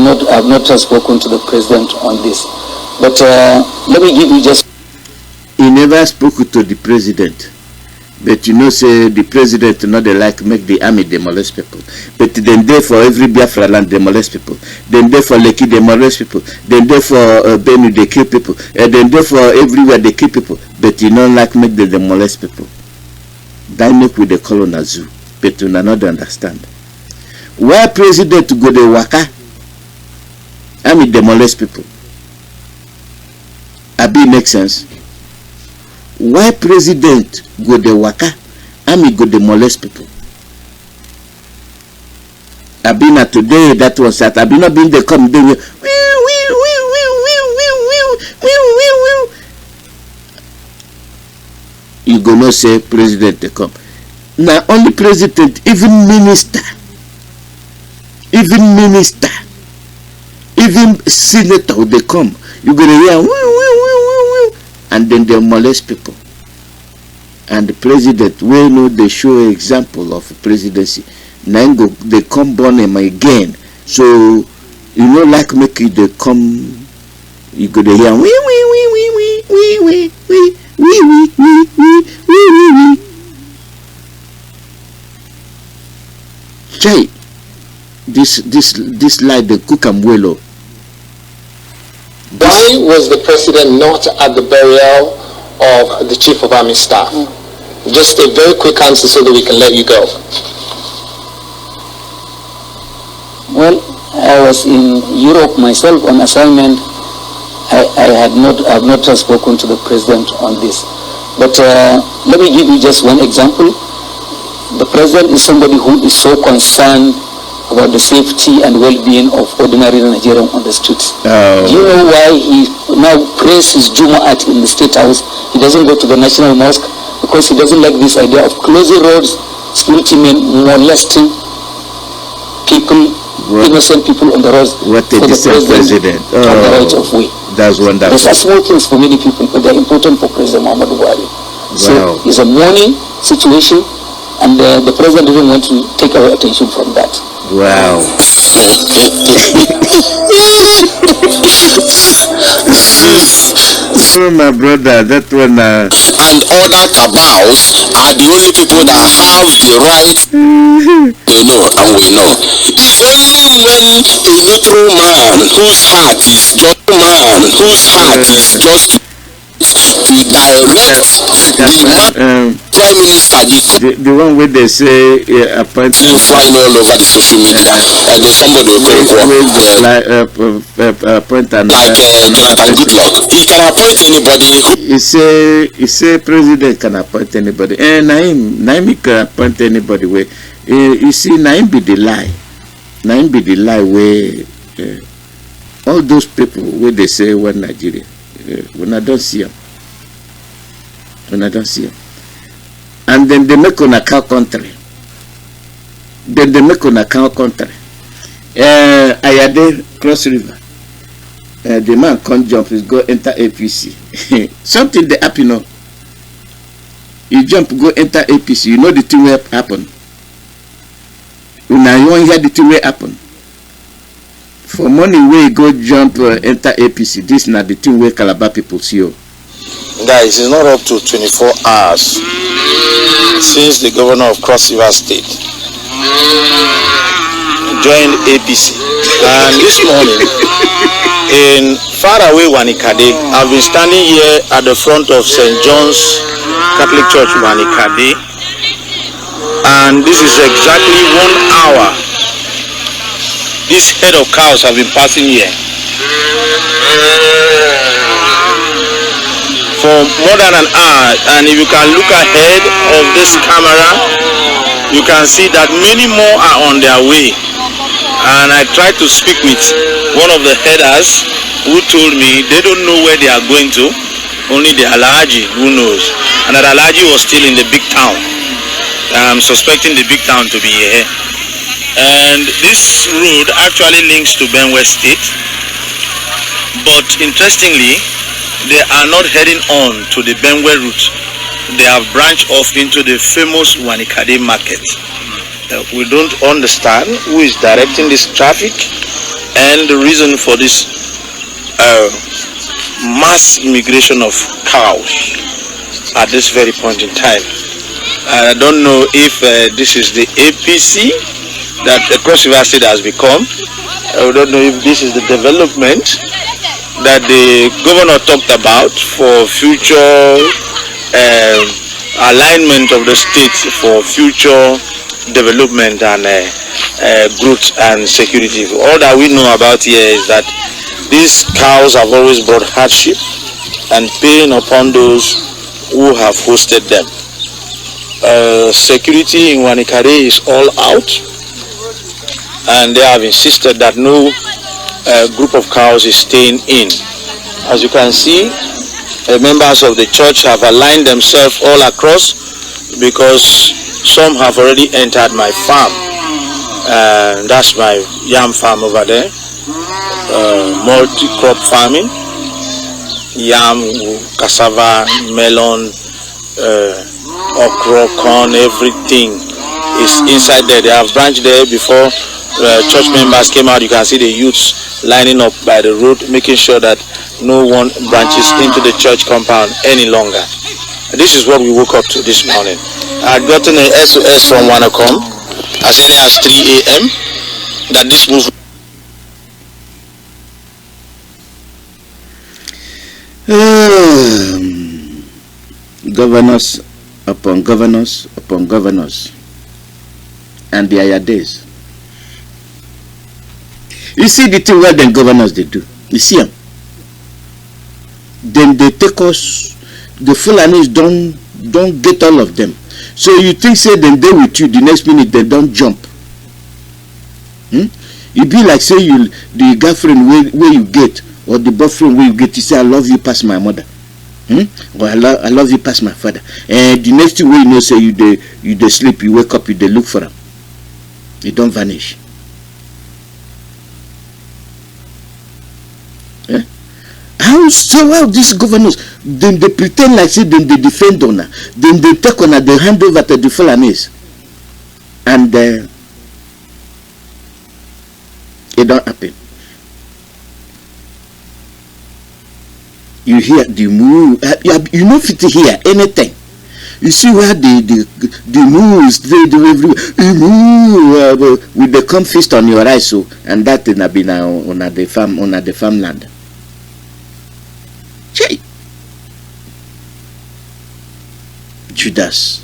not spoken to the president on this. But let me give you just. He never spoke to the president. But you know, say the president not they like make the army demolish people. But then they for every Biafra land demolish people. Then they for Lekki demolish people. Then they for Benue they kill people. And then they for everywhere they kill people. But you don't like make the demolish people. That make with the colonel zoo. But you not understand. Why president go the waka? Army demolish people. Abi make sense. Why president go the waka, army go the molest people? I've been at today, that was that. I've been not been the come there. You go not say president they come. Now only president, even minister, even senator they come. You go to hear and then they molest people. And the president will know they show example of presidency. Now they come born him again. So you know like make it they come, you go to hear Jay, this like the Kukamwelo. Why was the president not at the burial of the chief of army staff? Just a very quick answer so that we can let you go. Well, I was in Europe myself on assignment. I have not spoken to the president on this. But let me give you just one example. The president is somebody who is so concerned about the safety and well-being of ordinary Nigerians on the streets. Do you know why he now prays his Jumu'at in the State House? He doesn't go to the National Mosque because he doesn't like this idea of closing roads, security men molesting people, innocent people on the roads for the president on the right of way. That's wonderful. Those are small things for many people, but they're important for President Muhammadu Buhari. So it's a mourning situation, and the president doesn't want to take our attention from that. Wow. Oh, my brother, that one. And other cabals are the only people that have the right. We know, and we know. It's only when a neutral man whose heart is just to direct Prime Minister the one where they say appointing flying all over the social media, and there's somebody who can appoint Jonathan Goodluck. He can appoint anybody. He say president can appoint anybody. And Naim can appoint anybody. Where you see, Naim be the lie. Naim be the lie where all those people where they say one Nigeria, when I don't see them. And then they make on a cow country. Ayade Cross River. The man can't jump, he's go enter APC. Something they happen, you know. You jump, go enter APC, you know the thing will happen. Now you won't hear the thing will happen. For money where you go jump, enter APC, this is not the thing where Calabar people see you. Guys, it's not up to 24 hours since the governor of Cross River State joined APC. And this morning, in faraway Wanikade, I've been standing here at the front of St. John's Catholic Church, Wanikade, and this is exactly 1 hour. This head of cows have been passing here for more than an hour, and if you can look ahead of this camera, you can see that many more are on their way. And I tried to speak with one of the headers who told me they don't know where they are going to, only the Alhaji who knows, and that Alhaji was still in the big town. I'm suspecting the big town to be here. And this road actually links to Benue State, but interestingly, they are not heading on to the Benue route. They have branched off into the famous Wanikade market. We don't understand who is directing this traffic and the reason for this mass immigration of cows at this very point in time. I don't know if this is the APC that the Cross River State has become. I don't know if this is the development that the governor talked about for future alignment of the state for future development and growth and security. All that we know about here is that these cows have always brought hardship and pain upon those who have hosted them. Security in Wanikade is all out, and they have insisted that no group of cows is staying in. As you can see, members of the church have aligned themselves all across because some have already entered my farm. That's my yam farm over there. Multi-crop farming. Yam, cassava, melon, okra, corn, everything is inside there. They have branched there before church members came out. You can see the youths lining up by the road, making sure that no one branches into the church compound any longer. This is what we woke up to this morning. I had gotten an SOS from Wanacom as early as 3 a.m. that this movement. Governors upon governors upon governors, and there are days. You see the thing what the governors they do. You see them. Then they take us. The Fulanis don't get all of them. So you think say then they with you. The next minute they don't jump. It be like say you the girlfriend where you get or the boyfriend where you get. You say I love you past my mother. Or I love you past my father. And the next thing you know say you they sleep. You wake up. You they look for them. They don't vanish. How these governors then they pretend like say then they defend on her, then they take on her, they hand over to the Fulanis, and it don't happen. You hear the move, you know fit to hear anything. You see where the moves they do everywhere. Move with the come fist on your eyes, so and that thing have been on the farmland. Judas.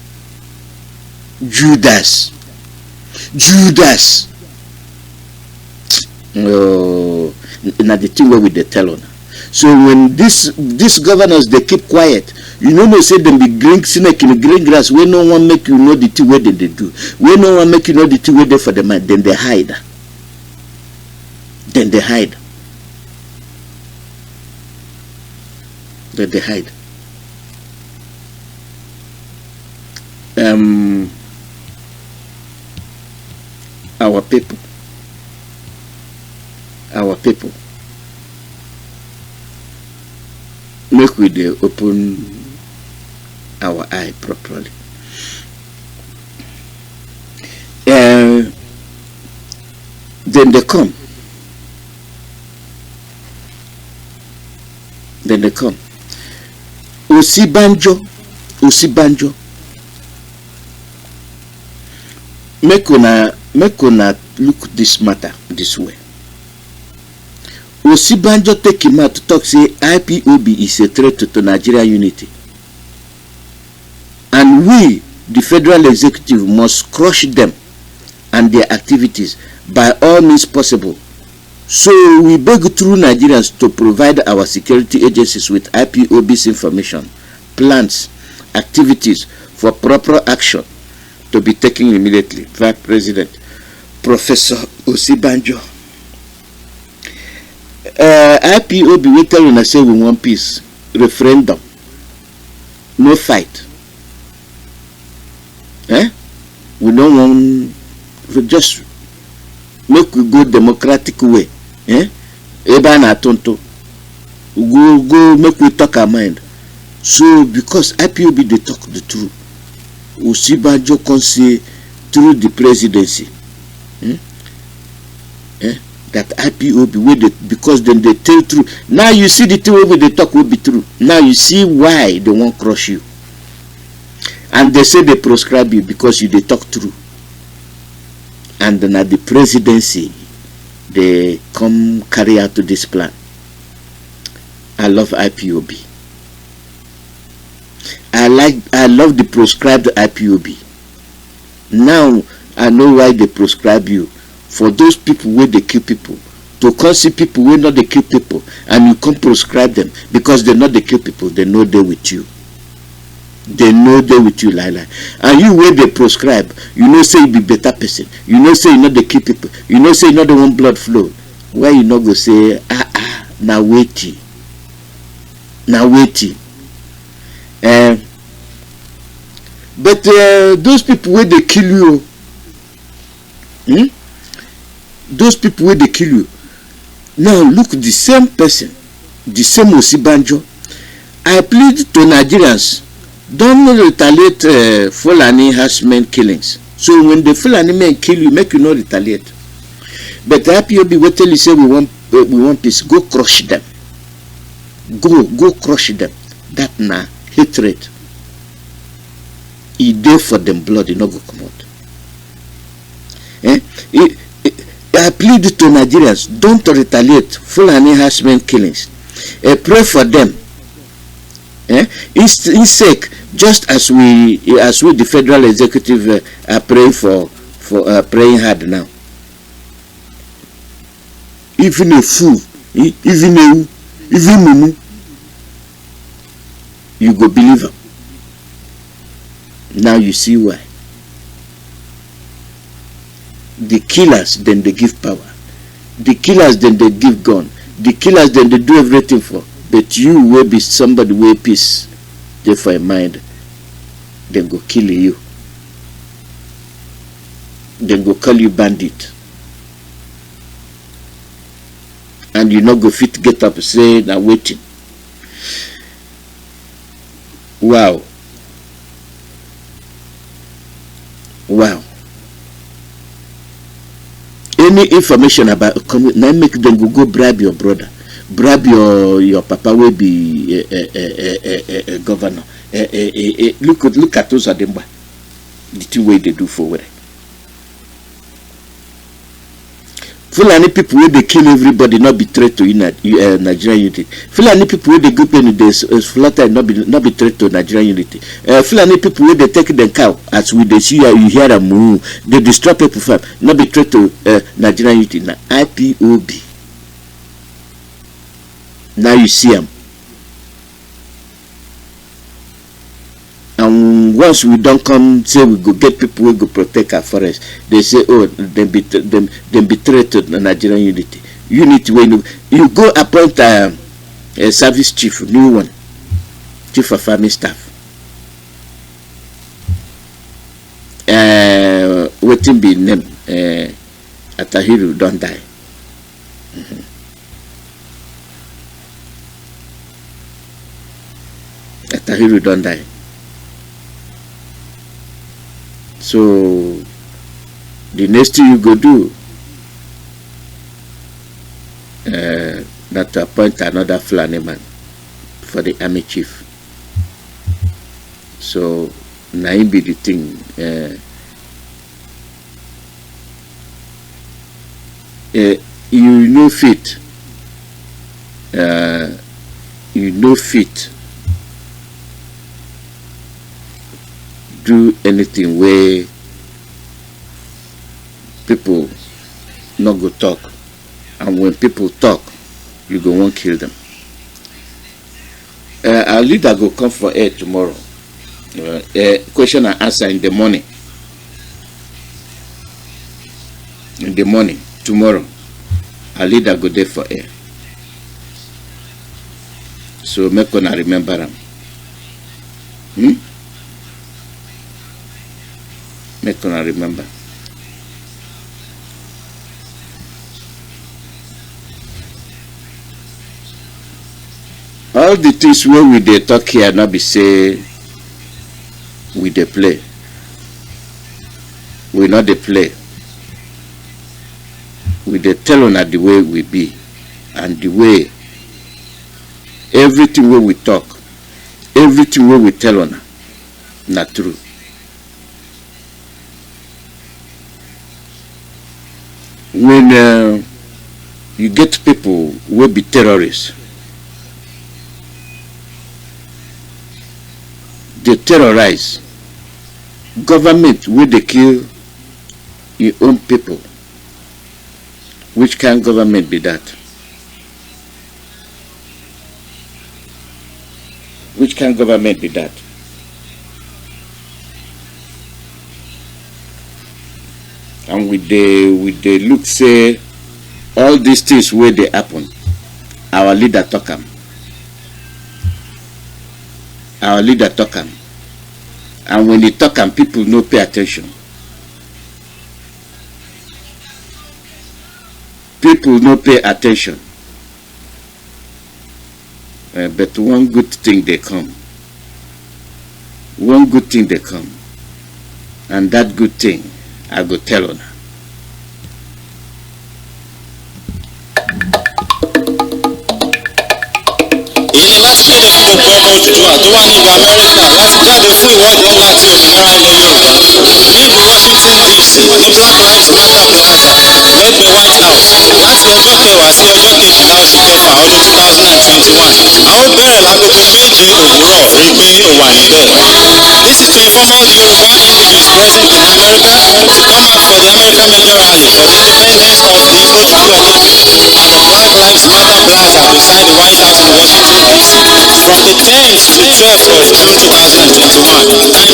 Oh, now the thing where we they tell on. So when these governors they keep quiet, you know they say them be green snake in the green grass where no one make you know the thing where they do. Where no one make you know the thing where they for the man, then they hide. Then they hide. Our people make we dey open our eye properly. Then they come. Osibanjo. Make una look this matter this way. Osibanjo take him out to talk say IPOB is a threat to Nigeria unity. And we, the federal executive, must crush them and their activities by all means possible. So we beg through Nigerians to provide our security agencies with IPOB's information, plans, activities for proper action to be taken immediately. Vice President Professor Osibanjo. IPOB will tell you say we want peace, referendum, no fight. We don't want, we just make we go democratic way. Ebana tonto. Go make we talk our mind. So because IPOB they talk the truth, Osibanjo can say through the presidency. That IPOB because then they tell true. Now you see the thing where they talk will be true. Now you see why they won't crush you. And they say they proscribe you because you they talk true. And then at the presidency they come carry out to this plan. I love IPOB. I love the proscribed IPOB. Now I know why they proscribe you. For those people where they kill people, to come see people where not they kill people, and you come proscribe them because they're not they kill people, they know they with you. They know they with you, Lila. And you where they proscribe, you know say you be better person. You know say you not they kill people. You know say you not the one blood flow. Why you not go say now waiting. But those people where they kill you, those people where they kill you. Now look, the same person, the same Osibanjo. I plead to Nigerians, don't retaliate Fulani herdsmen killings. So when the Fulani men kill you, make you not retaliate. But the IPOB will tell you say we want peace. Go crush them. go crush them. That na hatred. E dey for them blood, e no go come out. I plead to Nigerians, don't retaliate Fulani herdsmen killings. Pray for them. In sake, just as we the federal executive are praying for praying hard now. Even a fool, even mumu, you go believe him. Now you see why. The killers, then they give power. The killers, then they give gun. The killers, then they do everything for. But you will be somebody with peace. Therefore, in mind, then go kill you. Then go call you bandit. And you not go fit get up and say, now waiting. Wow. Wow. Any information about now make them go bribe your brother, bribe your papa will be a governor. Look at those Ademba. The two way they do forward. Fulani people where they kill everybody, not be threat to Nigerian unity. Fulani people where they go in the slaughter, not be threat to Nigerian unity. Fulani people where they take the cow, as we they see you hear a moo, they destroy people farm, not be threat to Nigerian unity. Now IPOB. Now you see them. And once we don't come say we go get people who go protect our forest, they say, oh, them betray to the Nigerian unity. Unity when you go appoint a service chief, new one, chief of army staff. Waiting be name Atahiru don't die. Atahiru don't die. So the next thing you go do not to appoint another Fulani man for the army chief. So now be the thing. You know fit. You know fit. Do anything where people not go talk, and when people talk, you go won't kill them. Our leader go come for air tomorrow. Question and answer in the morning. In the morning tomorrow, our leader go there for air. So make una remember him. Make una remember. All the things where we dey talk here not be say we dey play. We not dey play. We dey tell on the way we be and the way everything where we talk, everything where we tell on not true. When you get people will be terrorists, they terrorize government where they kill your own people. Which kind of government be that? Which kind of government be that? And with the look say all these things where they happen, our leader talk them. Our leader talk them. And when they talk them, people no pay attention. People no pay attention. But one good thing they come. One good thing they come. And that good thing I go tell on her. èyí ni láti kéde fún gbogbo ọmọ Odùduwà tó wà nílùú Amẹ́ríkà láti jáde fún ìwọ́de ọ̀la àti òmìnira ilẹ̀ Yorùbá ní ìlú Washington DC ní Black Lives Matter Plaza lẹ́gbẹ̀ẹ́ White House láti ọjọ́ kẹwàá sí ọjọ́ kejìlá oṣù kẹfà ọdún 2021. A ó bẹ̀rẹ̀ lágogo méje òwúrọ̀, rí pé ó wà níbẹ̀. This is to inform all the Yoruba individuals present in America to come out for the American Major Rally for the independence of the Ojukwu Nation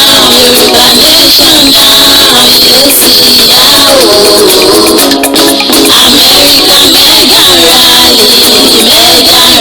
at the Black Lives Matter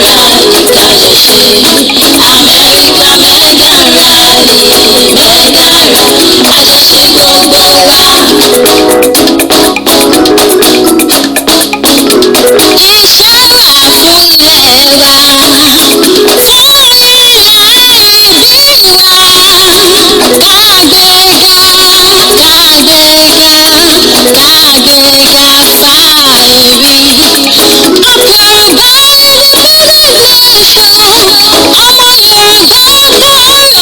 Plaza beside the White House in Washington DC from the 10th to 12th of June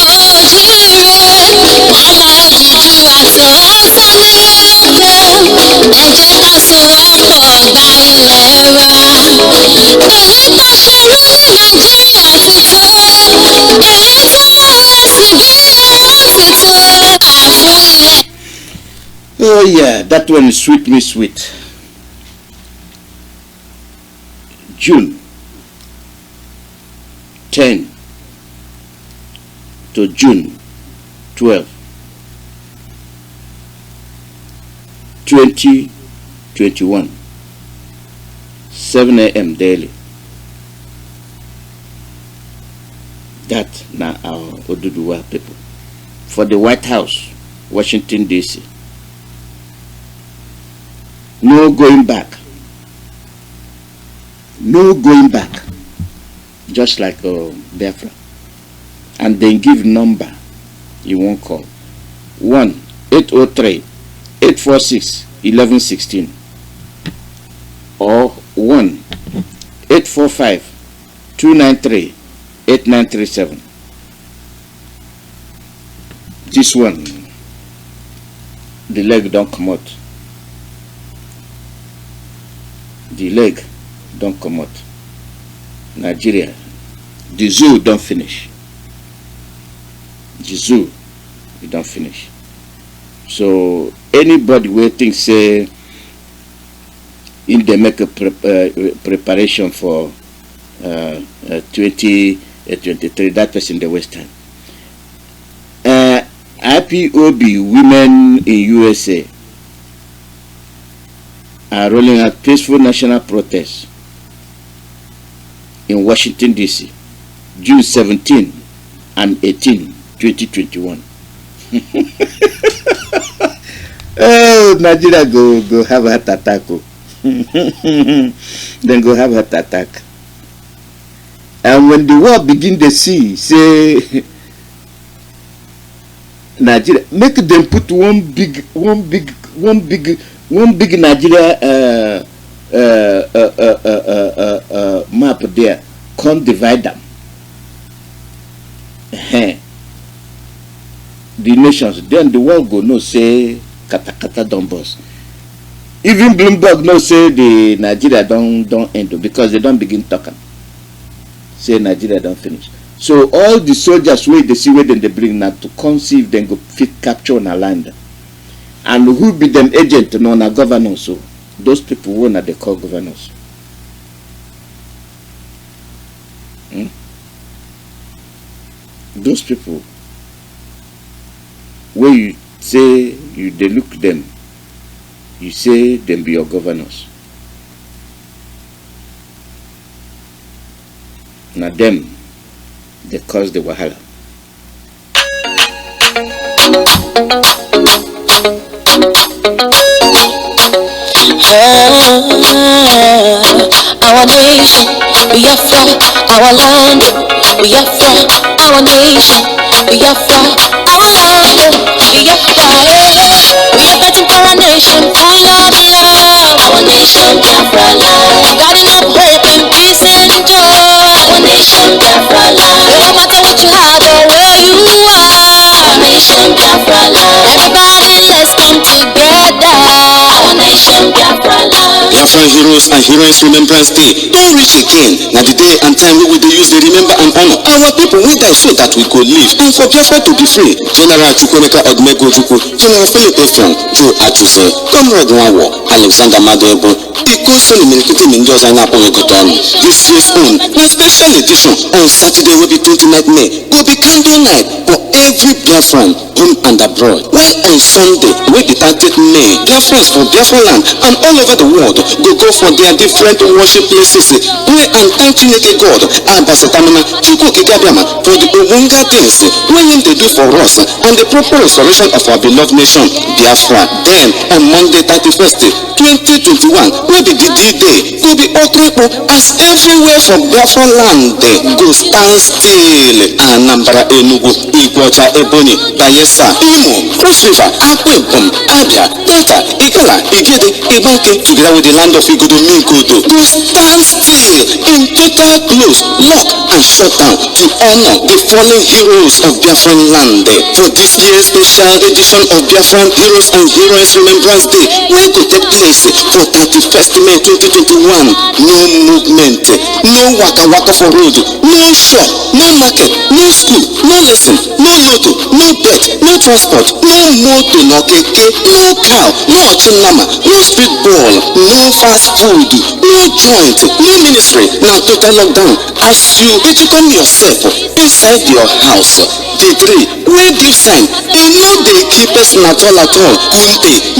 2021. Time is 7 a.m. Oh yeah, that one is sweet me sweet. June 10 to June 12, 2021, 7 a.m. daily. That now our Oduduwa people. For the White House, Washington DC. No going back. No going back. Just like Biafra. And then give number you won't call. 1-803-846-1116 or 1-845-293-8937. This one, the leg don't come out. The leg don't come out. Nigeria, the zoo don't finish. The zoo, it don't finish. So anybody will think say in they make a preparation for 2023, that person the Western. IPOB women in USA are rolling out peaceful national protests in Washington DC, June 17 and 18, 2021. Oh, Nigeria go have a heart attack. Then go have a heart attack. And when the war begin, they see, say, Nigeria, make them put one big Nigeria map there. Can't divide them. The nations, then the world go no say kata don't bust. Even Bloomberg no say the Nigeria don't end because they don't begin talking. Say Nigeria don't finish. So all the soldiers where they see where they bring now to conceive then go fit capture on a land. And who be them agent no na governors, so those people who na they call governors. Those people where you say they look them, you say them be your governors. Now them they cause the wahala. our nation. Biafra, our land. Biafra, our nation. Biafra, our land. Biafra, we are fighting for a nation full of love. Our nation, Biafra land. Garden of hope and peace and joy. Our nation, Biafra land. No matter what you have or where you are. Our nation, Biafra land. Everybody, let's come together. Our nation, Biafra land. Biafran heroes and heroines Remembrance Day don't reach again. Now the day and time we will use the remember and honor our people with die so that we could live and for Biafra to be free. General Chukwemeka Odumegwu, General Philip Efron, Joe Achuse, Comrade Nwawo, Alexander Madebo, Ikoso Milikiti Minjoza and Apomegoton. This year's own a special edition on Saturday will be 29th May will be candle night for every Biafran home and abroad. While on Sunday will be 30th May, Biafrans from Biafra land and all over the world go for their different worship places, pray and thank Chineke God and Basetamina Chukwu Kikabiama for the Owunga things when they do for us and the proper restoration of our beloved nation, Biafra. Then on Monday 31st, 2021 will be the D-Day, will be Okrepo as everywhere from Biafra land go stand still. Anambra, Enugu, Iguacha, Ebonyi, Bayelsa, Imo, Cross River, Akwa Ibom, Abia, Delta, Igala, Igede, Ibanke, together with the land of Igodo Minkodo, to stand still in total close, lock and shut down to honor the fallen heroes of Biafran land. For this year's special edition of Biafran Heroes and Heroines Remembrance Day, where could take place for 31st May 2021. No movement, no waka waka for road, no shop, no market, no school, no lesson, no motor, no bed, no transport, no motor, no keke, no cow, no chinama, no street ball, no fast food, no joint, no ministry. Now total lockdown. As you come yourself inside your house, the three where give sign, no they keep us not all at all.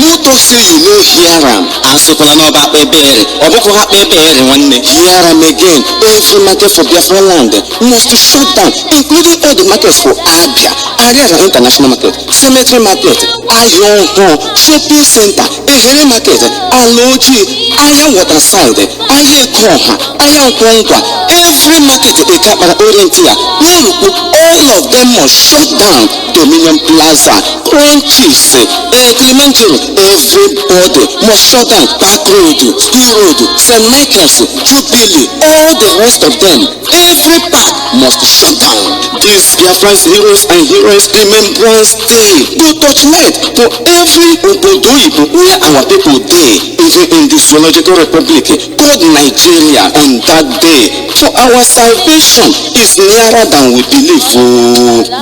No talk say you know hear am. Asopala no ba bebere, oboko ha bebere one hear am again. Every market for Biafra land must shut down, including all the markets for Abia, Ariara International Market, Cemetery Market, Ayon Shopping Center, Ehere Market, Aloji, Aya Waterside, Aya Koha, Aya Kwangwa, every market Ekapara Orientia, Naruku, all of them must shut down. Dominion Plaza, Crunchies, Kilimanjaro, everybody must shut down. Park Road, School Road, St. Michael's, Jubilee, all the rest of them, every park must shut down. This Biafran's Heroes and Heroines Remembrance Day to touch light to every Obodoibo where our people dey, even in the zoological republic called Nigeria on that day. For our salvation is nearer than we believe.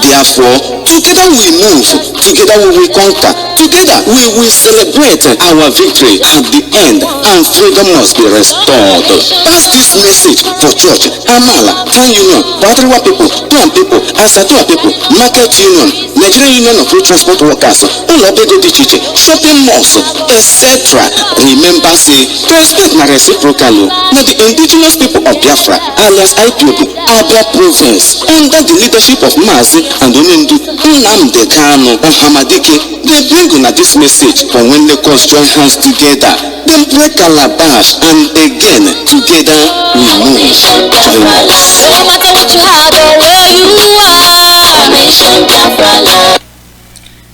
Therefore, together we move, together we will conquer, together we will celebrate our victory at the end, and freedom must be restored. Pass this message for church, Amala, Town Union, Patriwa people, Town people, Asatua people, Market Union, Nigerian Union of Road Transport Workers, Olobego Dichiche, shopping malls, etc. Remember, say, to expect na reciprocal, na the indigenous people of Biafra, alias IPOB, Abia Province, under the leadership of Mazi Nnamdi Kanu and Hamadike, they bring on this message for when the cause join hands together. Then break calabash and again together we move. Join us. No matter what you have or where you are.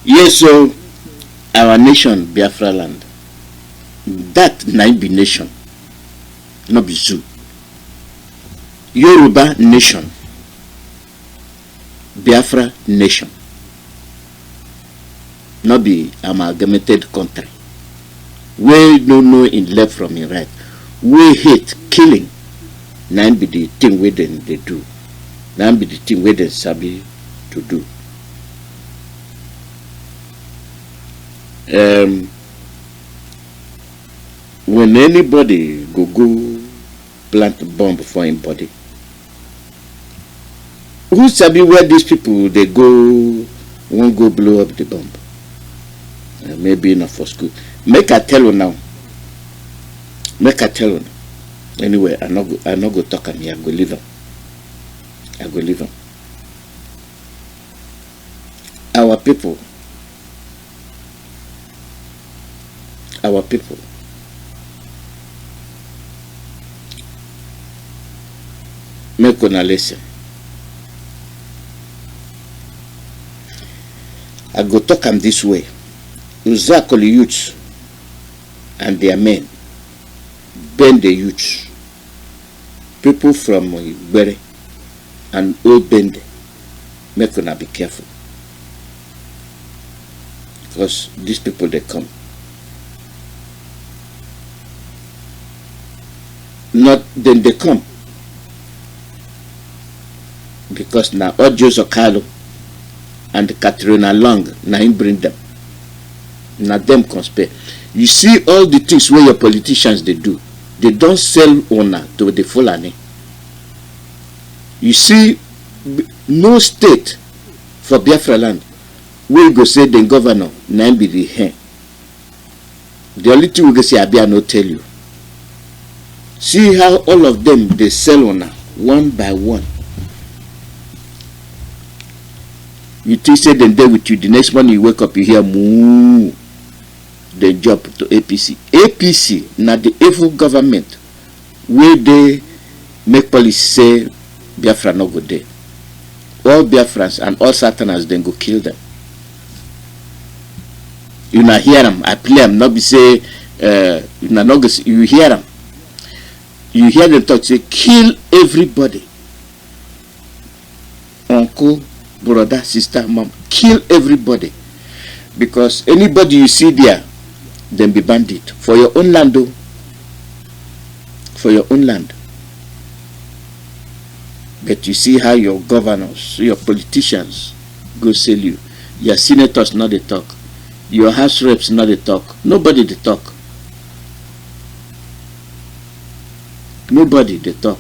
Yes, so our nation, Biafra land. That might be nation, not be zoo. Yoruba nation, Biafra nation, not be amalgamated country. We don't know in left from in right. We hate killing. Now be the thing we then they do. Now be the thing we then sabi to do. When anybody go plant a bomb for him body, who sabi where these people they go won't go blow up the bomb? Maybe not for school. Make I tell you now. Make I tell you. Anyway, I not go talk on me. I go leave him. I go leave him. Our people. make una listen. I go talk am this way. Uzakoli youths and their men bend the youths. People from Igbere and Old Bende, make una be careful. Because these people, they come. Not then they come. Because now Ojos Okalo and Katrina Long, now him bring them. Now them conspire. You see all the things where your politicians they do. They don't sell honor to the Fulani. You see, no state for Biafra land will go say the governor name be the hen. The only thing we go say Abia no tell you. See how all of them they sell honor one by one. You think say them there with you, the next morning you wake up you hear moo. They jump to APC. APC now the evil government where they make policy say Biafra no go there. All Biafrans and all Satanas then go kill them. You not hear them. I play them. Not be say you not go. You hear them. You hear them talk. Say kill everybody. Uncle, brother, sister, mom. Kill everybody. Because anybody you see there, then be bandit for your own land. Though. For your own land. But you see how your governors, your politicians go sell you. Your senators not they talk. Your house reps not they talk. Nobody they talk. Nobody they talk.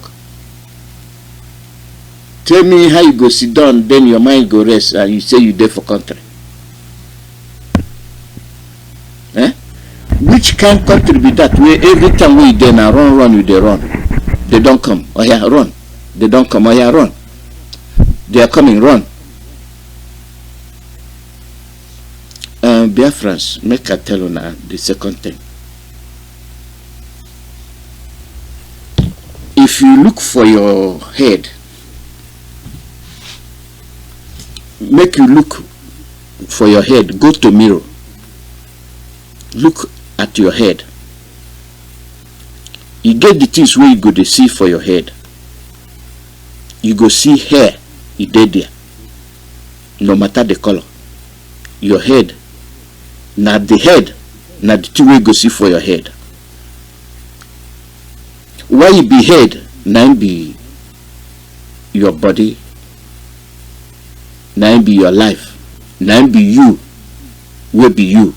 Tell me how you go sit down, then your mind go rest and you say you there for country. Eh? Which kind of country be that where every time we there now run you they run. They don't come. Oh yeah, run. They don't come. Oh yeah, run. They are coming, run. Biafrans, make I tell you now the second thing. If you look for your head, make you look for your head, go to mirror. Look at your head. You get the things where you go to see for your head. You go see hair, it dead there. No matter the color. Your head, not the head, not the two way you go see for your head. Why you be head, now be your body, now be your life, now be you, will be you.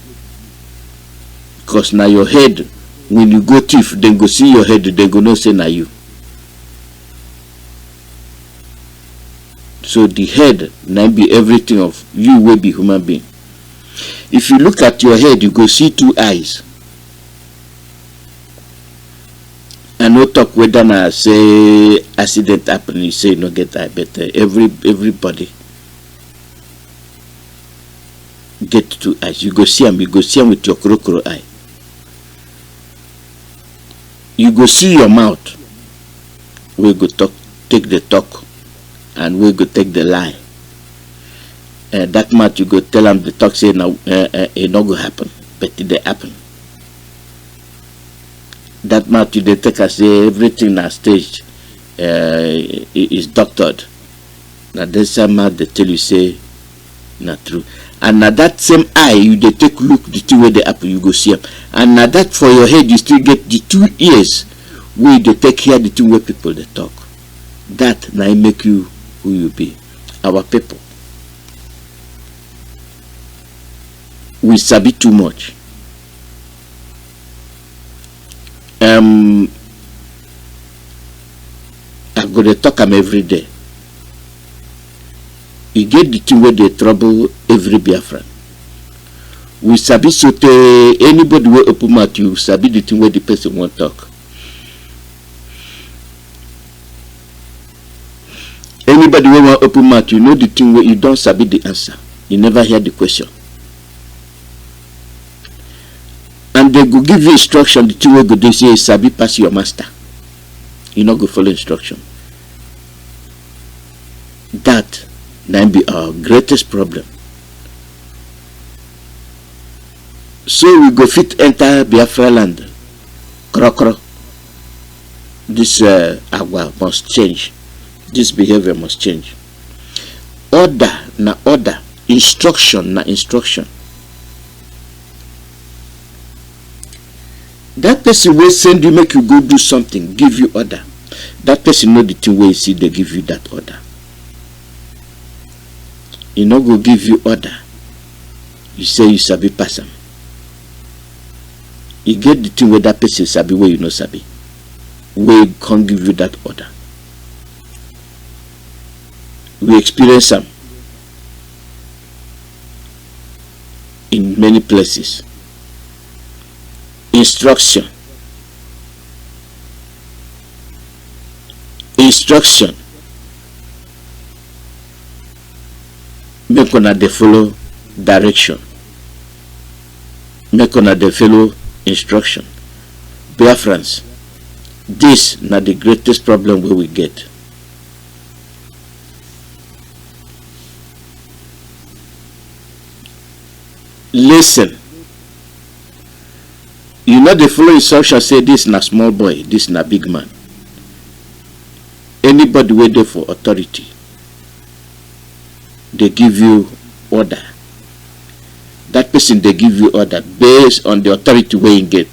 Because now your head, when you go thief, then go see your head, they go no say na you. So the head now be everything of you will be human being. If you look at your head, you go see two eyes. And no talk whether na say accident happen, you say no get eye, but everybody get two eyes. You go see them with your crocodile eye. You go see your mouth. We go talk, take the talk, and we go take the lie. That mouth you go tell them the talk say no, it not go happen, but it dey happen. That mouth you dey take and say everything na staged, is doctored. Now the same mouth they tell you say not true. And now that same eye you dey take look the two way they happen, you go see them. And now that for your head you still get the two ears where they take hear the two way people they talk. That now make you who you be. Our people, we sabi too much. I go to talk am every day. You get the thing where they trouble every Biafran. We sabi sote anybody will open mouth, you sabi the thing where the person won't talk. Anybody will want open mouth, you know the thing where you don't sabi the answer. You never hear the question. And they go give you instruction, the thing where go they say sabi pass your master. You not go follow instruction. That be our greatest problem. So we go fit enter Biafra land. Krokro. This agwa must change. This behavior must change. Order na order. Instruction na instruction. That person will send you, make you go do something, give you order. That person know the thing where you see they give you that order. He not go give you order. You say you sabi pass am. You get the thing where that person sabi where you no sabi. Where he can't give you that order. We experience them in many places. Instruction. Make una dey follow direction. Make una dey follow instruction. Biafrans, this na the greatest problem we get. Listen. You know the follow instruction say this na small boy, this na big man. Anybody wey dey for authority, they give you order. That person they give you order based on the authority wey you get.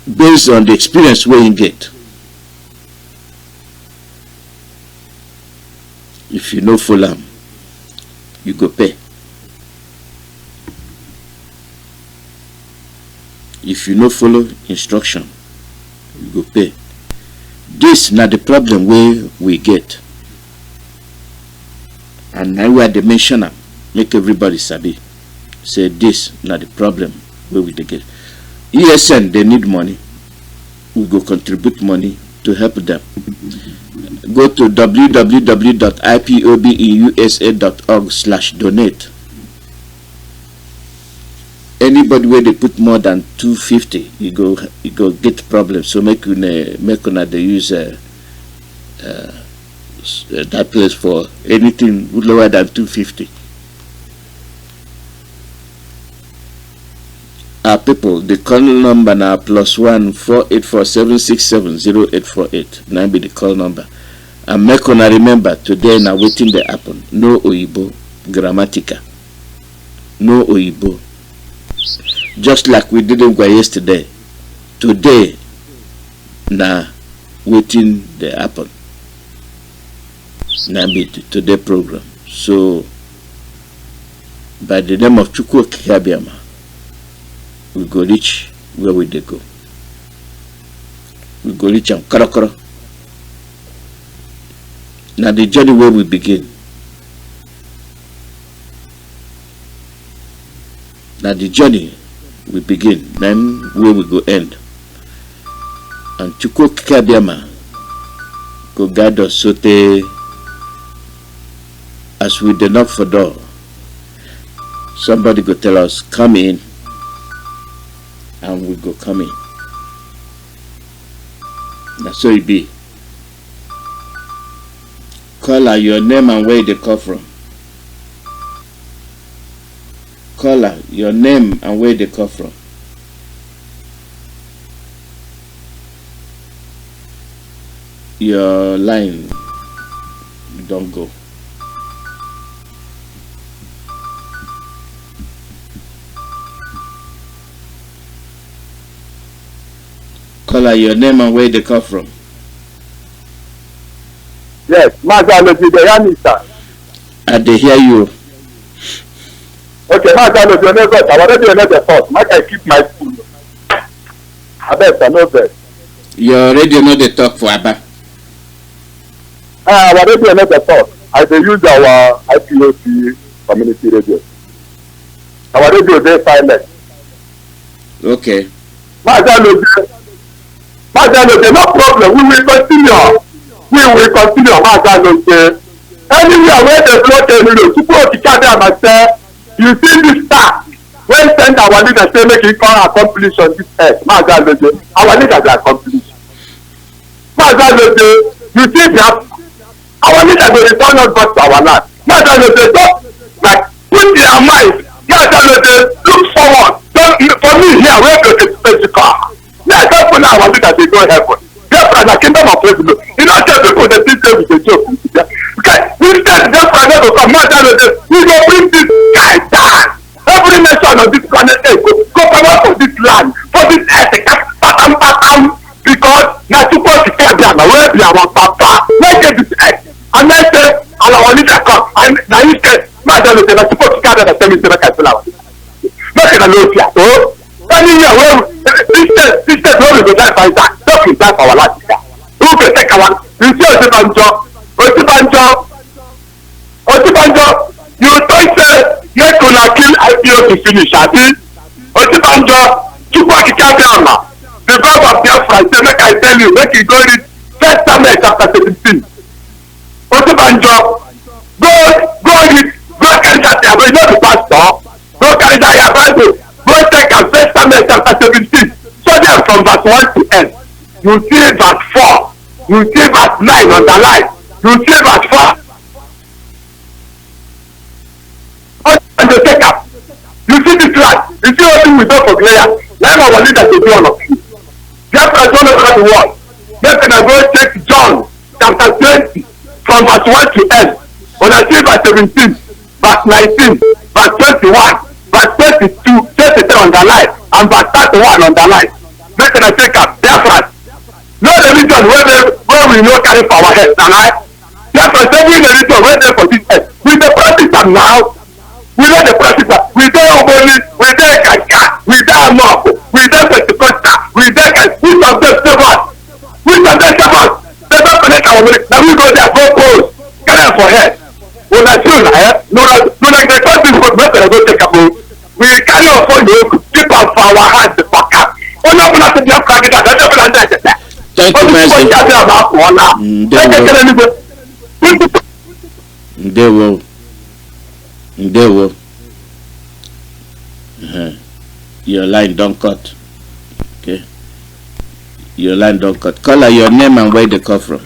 Based on the experience wey you get. If you no follow am, you go pay. If you no follow instruction, you go pay. This na the problem we get. And now we are the mention am, make everybody sabi. Say this na the problem we dey get. ESN they need money. We go contribute money to help them. Go to www.ipobeusa.org/donate. Anybody where they put more than 250, you go get problems. So make una they use that place for anything lower than 250. Our people, the call number now +1 484-767-0848. Now be the call number. And make una remember today now waiting the happen. No Oyibo grammatica. No Oyibo. Just like we didn't go yesterday. Today now waiting the happen. Now be today program. So by the name of Chukwu Kabiama, we go reach where we dey go. We go reach am korokoro. Now the journey where we begin. Now the journey we begin, then where we go end. And Chukwu Kabiama go guide us so they, as we dey knock for door, somebody go tell us, come in, and we go come in. That's so it be. Call her your name and where they come from. Call her your name and where they come from. Your line don't go. Call her your name and where they come from. Yes, Mazi Nnamdi Kanu, sir. I dey hear you. Okay, Mazi Nnamdi Kanu, I already know the thought. Make I keep my food. I bet I know that. You already know the talk for Abba. I already know the thought. I dey use our IPOC community radio. Our radio dey silent. Okay. Mazi Nnamdi, no problem. We will continue. Mazi Nnamdi. Anywhere where the blood is, support each other and myself. You see this task. When send our leader say make it come accomplish on this earth. Mazi Nnamdi, our leaders are accomplished. Mazi you see that our leaders will return us back to our land. Don't like put their mind. Look forward. For me here, where go to physical. Let's open our leaders they go heaven. Therefore, the kingdom of heaven. You know, tell people the system with the joke. Okay, instead, therefore, they will come. We will bring this guy down. Every nation on this planet go come out for this land, for this earth, because now suppose to tell them where be our papa, where get this earth, and then say, and our leader come, and now you say, madam, they are supposed to carry the same thing like I feel. Make it a low fear, so any year where this state where we go die by that, don't we die for our life? Who can take our? You see Otibanjo, you don't say. Yet to not kill IPO to finish. I think Otibanjo, Chukwakikabiyama, the God of Biafra, make I tell you, make you go read 1 Samuel chapter 17. Otibanjo, go read, go carry that here, but you know the pastor, go carry that here Bible, go take a 1 Samuel chapter 17. So there from verse 1 to end. You see verse 4, you see verse 9 underline, you see verse 4. And they take up. You see this land. You see what we do for Glea. Now our leaders will do all of you. Biafra is all over the world. Then I go check John chapter 20 from verse 1 to end. When I see verse 17, verse 19, verse 21, verse 22, 23 on the line, and verse 31 on the line. Then I take up Biafra. No religion where we know carry for our head. Biafra is every religion where they for this earth. With the practice now. We know the president, we don't only, we don't Kaka, we don't Mob, we don't Pentecostal, we don't which of them servers, which of them servers, they don't connect our money, now we go there, go pose, carry them for head. When I feel like, no, like the person who make them go take a move, we carry our phone, keep us for our hands, the fuck up. Oh, no, not to be a credit, I don't know that. Thank you, They will. Your line don't cut. Okay. Your line don't cut. Caller, your name and where they come from.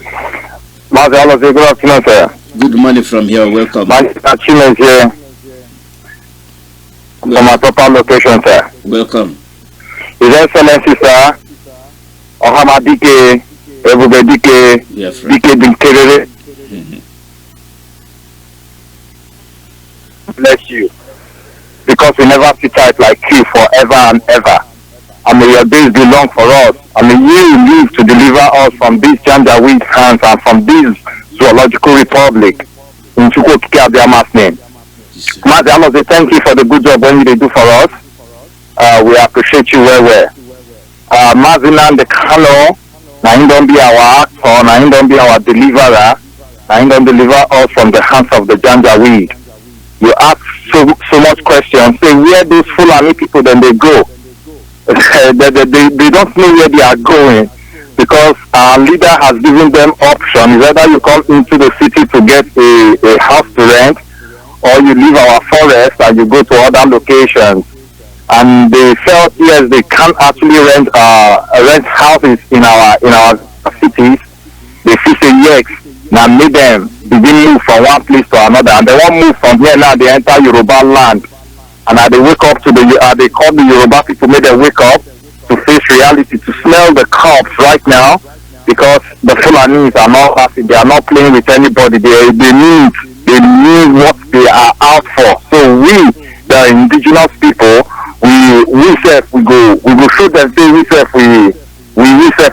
Mazi Nnamdi, good afternoon, sir. Good morning from here. Welcome. Mazi Nnamdi here. From my proper location, sir. Welcome. His Excellency, sir. Ohamadike, Ebubedike, Dike Dinkerere. Bless you, because we never sit tight like you forever and ever. I mean, your days belong for us. I mean, you live to deliver us from these Janjaweed hands and from this zoological republic. In Chukwakikabiyama's name. Mazi Nnamdi, thank you for the good job when you do for us. We appreciate you well. Mazi Nnamdi Kanu, now he don't be our actor, now he don't be our deliverer, now he don't deliver us from the hands of the Janjaweed. You ask so much questions. Say where those Fulani people then they go. they don't know where they are going, because our leader has given them options. Whether you come into the city to get a house to rent, or you leave our forest and you go to other locations. And they felt yes, they can't actually rent houses in our cities. They feel say yes, now make them begin move from one place to another, and they won't move from here now. They enter Yoruba land, and they wake up to they call the Yoruba people, make them wake up to face reality, to smell the cops right now, because the Fulanis are not happy. They are not playing with anybody. They need what they are out for. So we, the indigenous people, we go show them. Say we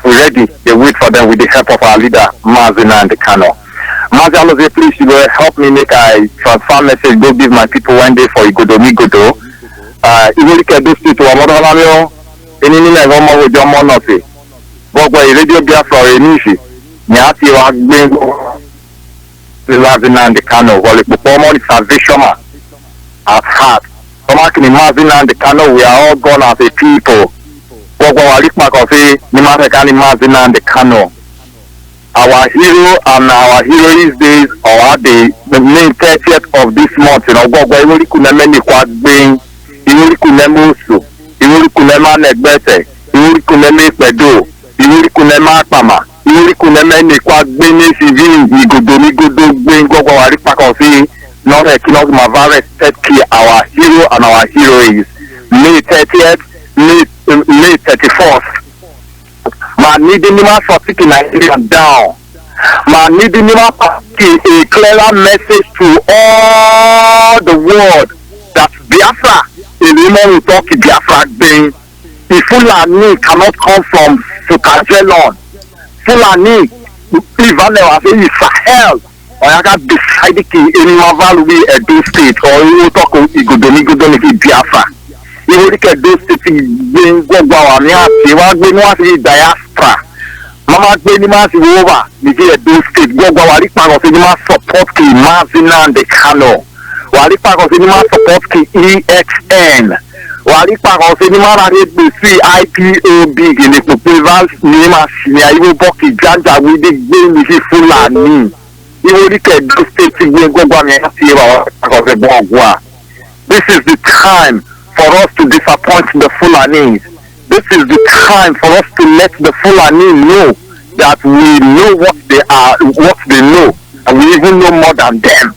ready. They wait for them with the help of our leader Mazi Nnamdi Kanu. Mazi Nnamdi, please, you will help me make a transfer message. Go give my people one day for Igodo. Even look at those people. Radio Biafra Nyati Mazi Nnamdi Kanu. Well, the performance salvation has had. Mazi Nnamdi Kanu, we are all gone as a people. Mazi Nnamdi Kanu. Our hero and our heroes days are the main 30th of this month. You know, Iwoli Kuneme Nikwagbe, Iwoli Kuneme Usu, Iwoli Kuneme Negbete, Iwoli Kuneme Pedo, Iwoli Kuneme Akpama, Yuri Kunemeni Kwa Bene Civil, Igodo, Gwengo, Waripakos, not a Kinos Mavare, Tetki, our hero and our heroes. May 30th, May 31st. Man needing him for taking Nigeria down. Man needing him a clearer message to all the world that Biafra, a woman will talk to Biafra being. The Fulani cannot come from Sukajelon. Fulani, even though I say Sahel, or I got decided in Mavalui Edo State, or you talk to Igodoni Biafra. You look at those states being diaspora. Mama Benima over the Edo State, Gogawari Pago Cinema support to Mazi Nnamdi Kanu. Wari Pago Cinema support to EXN. Wari Pago Cinema rate the IPOB in the proposals Nima Shia, Boki Janja with the game Fulani. You look at those states being Gogawari. This is the time for us to disappoint the Fulanis. This is the time for us to let the Fulani know that we know what they are, what they know, and we even know more than them.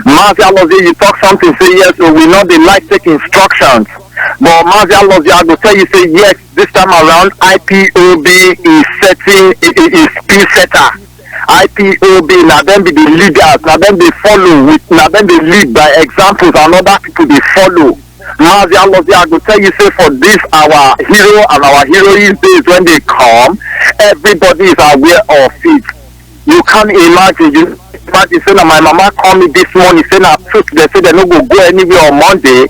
Mazi Nnamdi, you talk something, say yes, so we know they like taking instructions. But Mazi Nnamdi, I will tell you, say yes, this time around, IPOB is setting, is peace setter. IPOB, now them be the leaders, now them they follow, now them they lead by examples, and other people they follow. Mazi Nnamdi, I will tell you, say for this, our hero and our heroines days, when they come, everybody is aware of it. You can't imagine, say na my mama call me this morning, say na truth, they say they no go anywhere on Monday.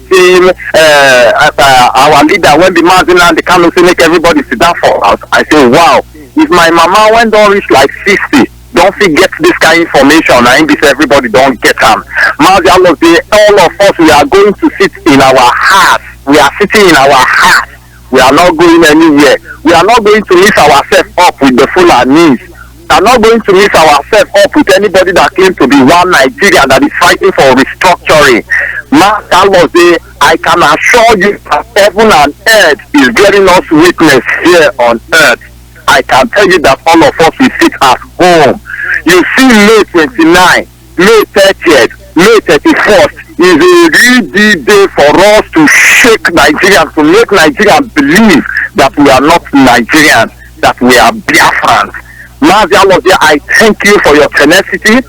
See, our leader, when the Mazi Nnamdi Kanu say make everybody sit down for us, I say, wow, if my mama when don't reach like 60, don't forget this kind of information, and this everybody don't get them. Mazi Nnamdi, all of us, we are going to sit in our hearts. We are sitting in our hearts. We are not going anywhere. We are not going to mix ourselves up with the Fulanis. We are not going to mix ourselves up with anybody that claims to be one Nigeria that is fighting for restructuring. Mazi Nnamdi, I can assure you that heaven and earth is bearing us witness here on earth. I can tell you that all of us will sit at home. You see May 29, May 30th, May 31st is a real day for us to shake Nigerians, to make Nigerians believe that we are not Nigerians, that we are Biafrans. Mazi Nnamdi, I thank you for your tenacity.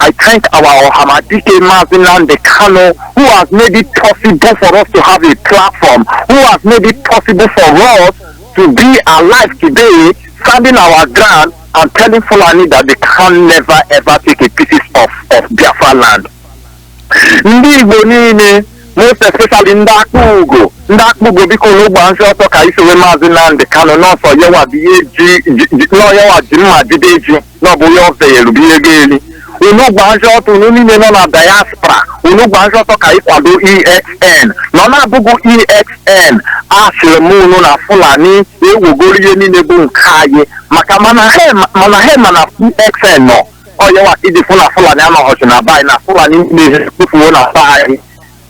I thank our Hamadike Mazi Nnamdi Kanu, who has made it possible for us to have a platform, who has made it possible for us to be alive today, standing our ground and telling Fulani that they can never ever take a pieces of Biafra land. Most especially Ndakbugo because no banjo talk I say Mazi Nnamdi Kanu no for yawa BAG no yawa Jimma Jideji no boyo of the Yerubi no banjo to no na diaspora no banjo talk I kwado EXN no na bugu EXN asiremu na Fulani ewogori ni nebu nkaye maka mana EXN no yawa idi Fulani ama ho na bai na Fulani ni kufu na bai.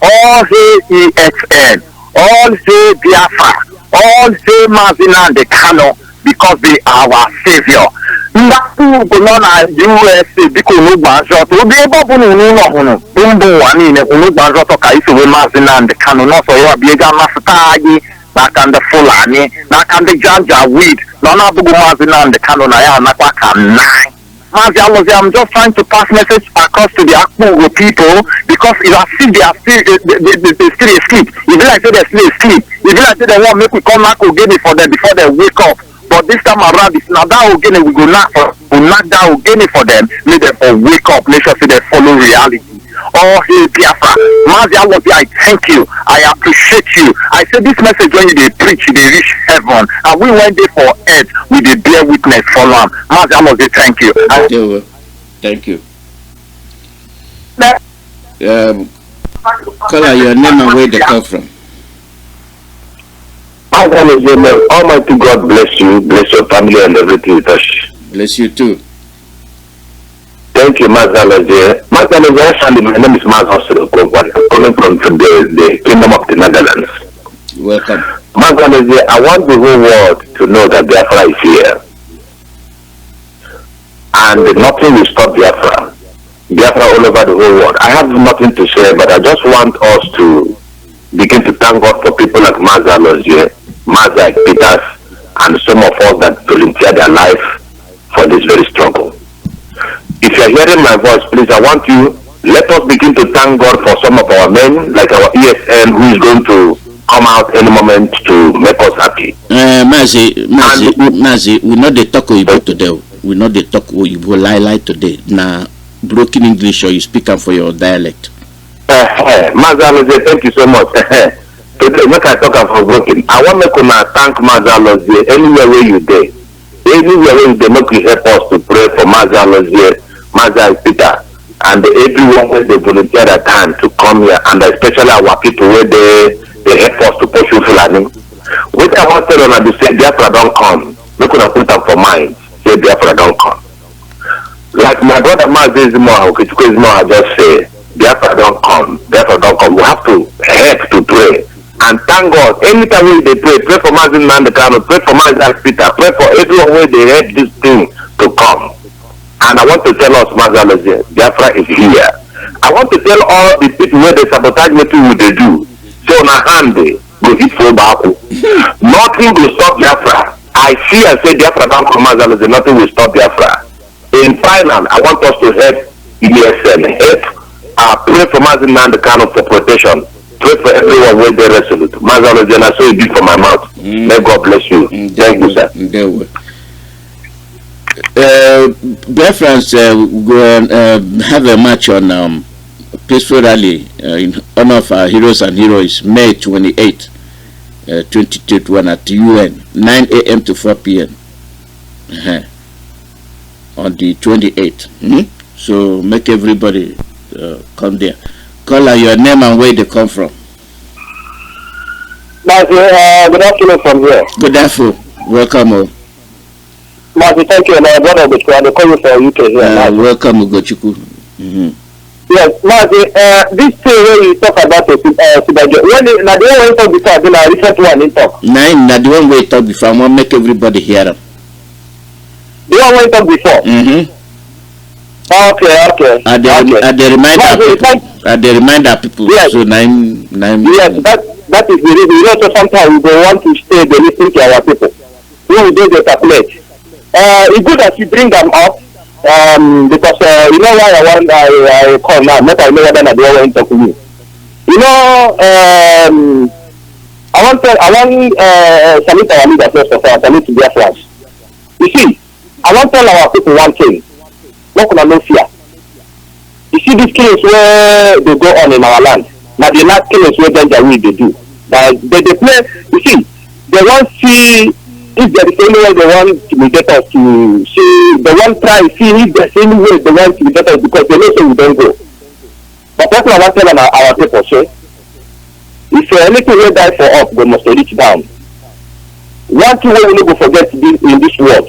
All say EXN, all say Biafra, all say Mazi Nnamdi Kanu because they are our savior. Ndaku go na USA because no banjo to be able to no bumbu wani ne no banjo to kai so Mazi Nnamdi Kanu no so ya biega mastai na kan the Fulani na kan the Janja weed no na bugu Mazi Nnamdi Kanu na ya na kwa kan nine. Mazi Nnamdi, I'm just trying to pass message across to the Akmugo people because if I see they are still asleep. If I say they're still asleep, if I say they want make we come back again for them before they wake up. But this time around, it's not that again we go knock that again for them, make them wake up, make sure they follow reality. Oh, hey, Biafra, Mazi Nnamdi, I thank you. I appreciate you. I say this message when they preach, they reach heaven. And we went there for earth, we did bear witness for them. Mazi Nnamdi, thank you. Thank you. Call your name and where they come from. Almighty God bless you, bless your family and everything you touch. Bless you too. Thank you, Mazi Nnamdi. Mazi Nnamdi, my name is Mazi Nnamdi. I'm coming from the Kingdom of the Netherlands. Welcome. Mazi Nnamdi, I want the whole world to know that Biafra is here. and nothing will stop Biafra. Biafra all over the whole world. I have nothing to say, but I just want us to begin to thank God for people like Mazi Nnamdi, Mazi Peters, and some of us that volunteer their life for this very struggle. If you are hearing my voice, please, I want you, let us begin to thank God for some of our men, like our ESN, who is going to come out any moment to make us happy. Mazi, we know they talk Oyibo today. We know they talk Oyibo lie today. Now, broken English, or you speak up for your dialect. Mazi Nnamdi, thank you so much. Today, make I talk about broken. I want to thank Mazi Nnamdi anywhere where you dey. Anywhere where you dey, make you help us to pray for Mazi Nnamdi, Mazi Peter, and everyone where they volunteer their time to come here, and especially our people where they help us to pursue Fulani. What I want to tell them is say Biafra don't come. We could have put them for mind. Say Biafra don't come. Like my brother Mazi Nnamdi just say, Biafra don't come. Biafra don't come. We have to help to pray. And thank God, anytime they pray for Mazi Nnamdi Kanu, pray for Mazi Peter, pray for everyone where they help this thing to come. And I want to tell us, Mazi Nnamdi, Biafra is here. I want to tell all the people where they sabotage nothing will they do. So na hand they go hit for Baku. Nothing will stop Biafra. I see and say Biafra don't come, Mazi Nnamdi, nothing will stop Biafra. In final, I want us to help ESN, help pray for Mazi Nnamdi Kanu for protection. Pray for everyone where they resolute. Mazi Nnamdi, I saw it big for my mouth. May God bless you. Thank you, sir. Biafrans go have a march on peaceful rally in honor of our heroes and heroes, May 28, 2021 at the UN, 9 a.m. to 4 p.m. On the 28th. So make everybody come there. Call out your name and where they come from. Good afternoon from here. Good afternoon. Welcome. Mazi, thank you. My brother, I call you for UK here. Welcome, Ugochukwu. Yes, Mazi, this thing where you talk about when the one we talk before, then I recent one in talk. Nine, the one we talk before, I want to make everybody hear them. The one we talk before? Okay. At the reminder people. Yes. So nine. Yes, that is the reason. You know, so sometimes we don't want to stay the listening to our people. We will do the calculate. It's good that you bring them up, because you know why I call now. Not I know whether I want to talk to you. You know, I want salute our leaders first of all. Salute to their friends. You see, I want to tell our people one thing. What can I no fear? You see these killings where they go on in our land. Now the last killings where they do. But they play. You see, they want to see. If there is any way they want to get us to see, they want to try to see if there's any way they want to get us, because they know so we don't go. But that's what I want to tell our people, say. If anything will die for us, they must reach down. One thing we will never forget in this world.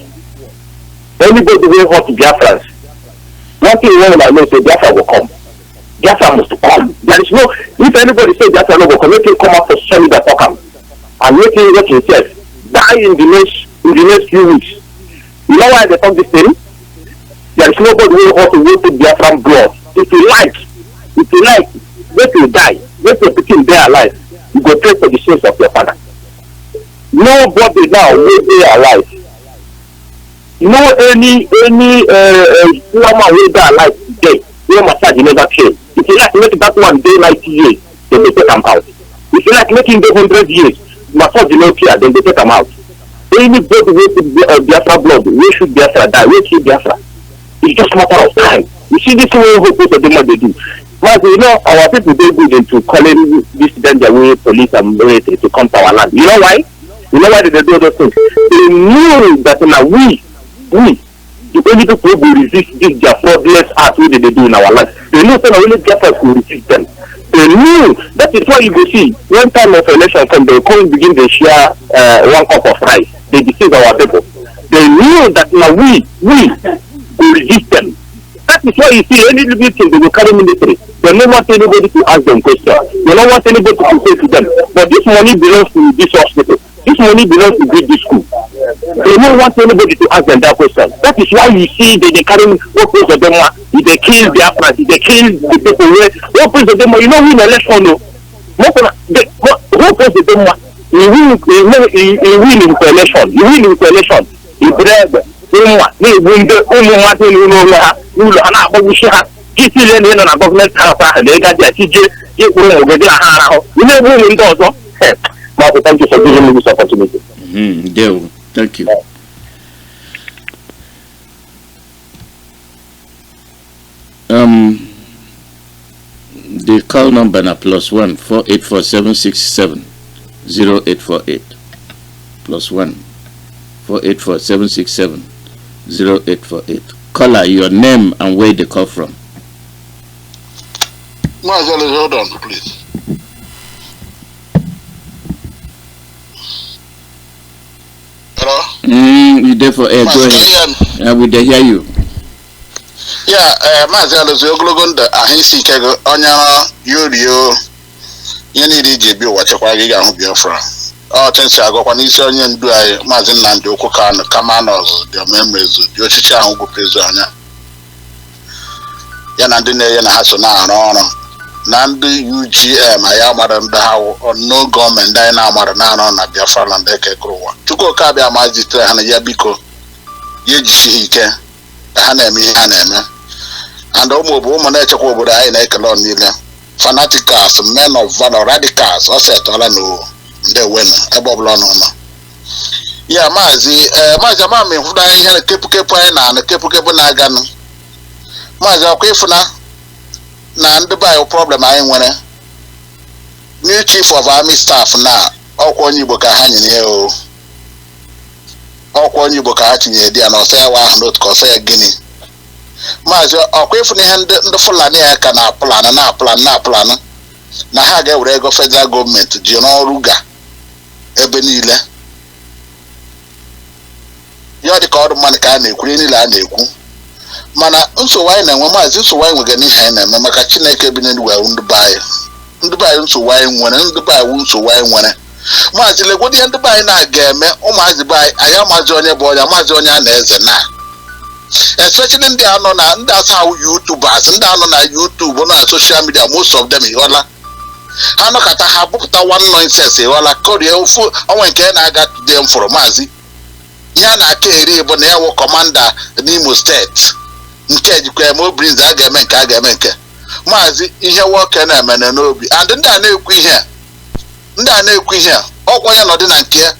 Anybody will hurt Biafrans. One thing we will know is Biafra will come. Biafra must come. There is no, if anybody says Biafra will come, make him come out for solid and talk him. And make him work himself. Die in the next few weeks. You know why they talk this thing? There is nobody who wants to go to Biafran blood. If you like, let you die, let your people die alive. You go pray for the sins of your father. Nobody now will be alive. No any woman will die alive today. No massage never came. If you like make that one day 90 years, then they take them out. If you like making the 100 years, massage no care, then they take them out. Anybody with Biafra blood, we should Biafra die, we kill Biafra. It's just a matter of time. You see this way who put them what they do. But you know, our people they good into calling this danger way police and military to come to our land. You know why? You know why they do those things? They knew that now we, the only people who will resist this their fraudulent act what they do in our land. They know that only Biafra will resist them. They knew. That is why you go see when time of election come, they come begin to share 1 cup of rice. They deceive our people. They knew that now we will resist them. That is why you see any little thing they will carry military. They don't want anybody to ask them questions. They don't want anybody to say to them. But this money belongs to this hospital. This money belongs to build this school. They don't want anybody to ask them that question. That is why you see they carry what place of them, they kill Biafra, they kill the people where what place of them, you know who in election no. What place of them, you win in coalition, you win in coalition, you brag, you win the only one thing you know, you are not going to keep in a government house, and they got their TJ, you know, win also. Thank you for giving me this opportunity. Thank you. The call number na +1 484 0848 +1 484 0848. Caller, your name and where they call from. Mazi, hold on, please. Hello? You there for air? Go ahead. We dey hear you. Yeah, Mazi ogologo ahisi kego onya yorio yeni DJ wachakwa giga hu Biafra. Chensi agokwa n'isi onye ndu ayi Mazi Nnamdi Kanu Kamanos the memories the ochichi ahụ bụ prezo anya. Ya na ndị na-enye na ha so na-arụ ọrụ na ndị UGM ya mara ndị ha no gọọmenti anyị na-amara na-arụ na Biafra na ndị eke gụrụwa. Chukwu ka bịa mazitere ha na ya biko ya ejisi ike ka ha na-eme ihe ha na-eme. And ụmụ na-echekwa obodo anyị na-ekele ọnụ niile fanaticals, men of valor, radicals ọ setọla na ndị wenu ebe ọbụla ọnụ nọ. Ya maazị amami hụrụ anyị ihe na kepụkepụ anyị na kepụkepụ na-aganụ. Maazị ọkwa ịfụna na ndị be anyị problem anyị nwere new chief of army staff na ọkwa onye Igbo ka ha nyere ya o. Ọkwa onye Igbo ka ha tinyere di ya na ọsọ ya wa ahụ n'otu ka ọsọ ya gịnị. Maazị ọkwa ịfụna ihe ndị Fulani ya ka na plan na ha ga-ewere ego federal gọọmenti ji n'ọrụ ga ebe niile. Ya dị ka ọrụ mmadụ ka a na-ekwu niile a na-ekwu. Mana nsogbu anyị na-enwe maazị nsogbu anyị nwere n'ihe anyị na-eme maka Chineke bi n'eluigwe ndị be anyị nsogbu anyị nwere ndị be anyị nsogbu anyị nwere. Maazị legodi ihe ndị be anyị na-aga eme ụmụazị be anyị amazi onye bụ onye amazi onye a na-eze na especially ndị anọ na ndị asawu YouTubers ndị anọ na YouTube na social media most of them ịghọla ha nọkọta ha bụpụta one nonsense ịghọla korie ofu onwe nke na-aga today m fụrụ maazị ya na-aka eri bụ na ya wụ kọmanda n'Imo steeti nke jikwa eme obrinze a ga-eme nke maazị ihe nwoke na-eme n'obi and ndị a na-ekwu ihe ọkwa ya nọdị na nke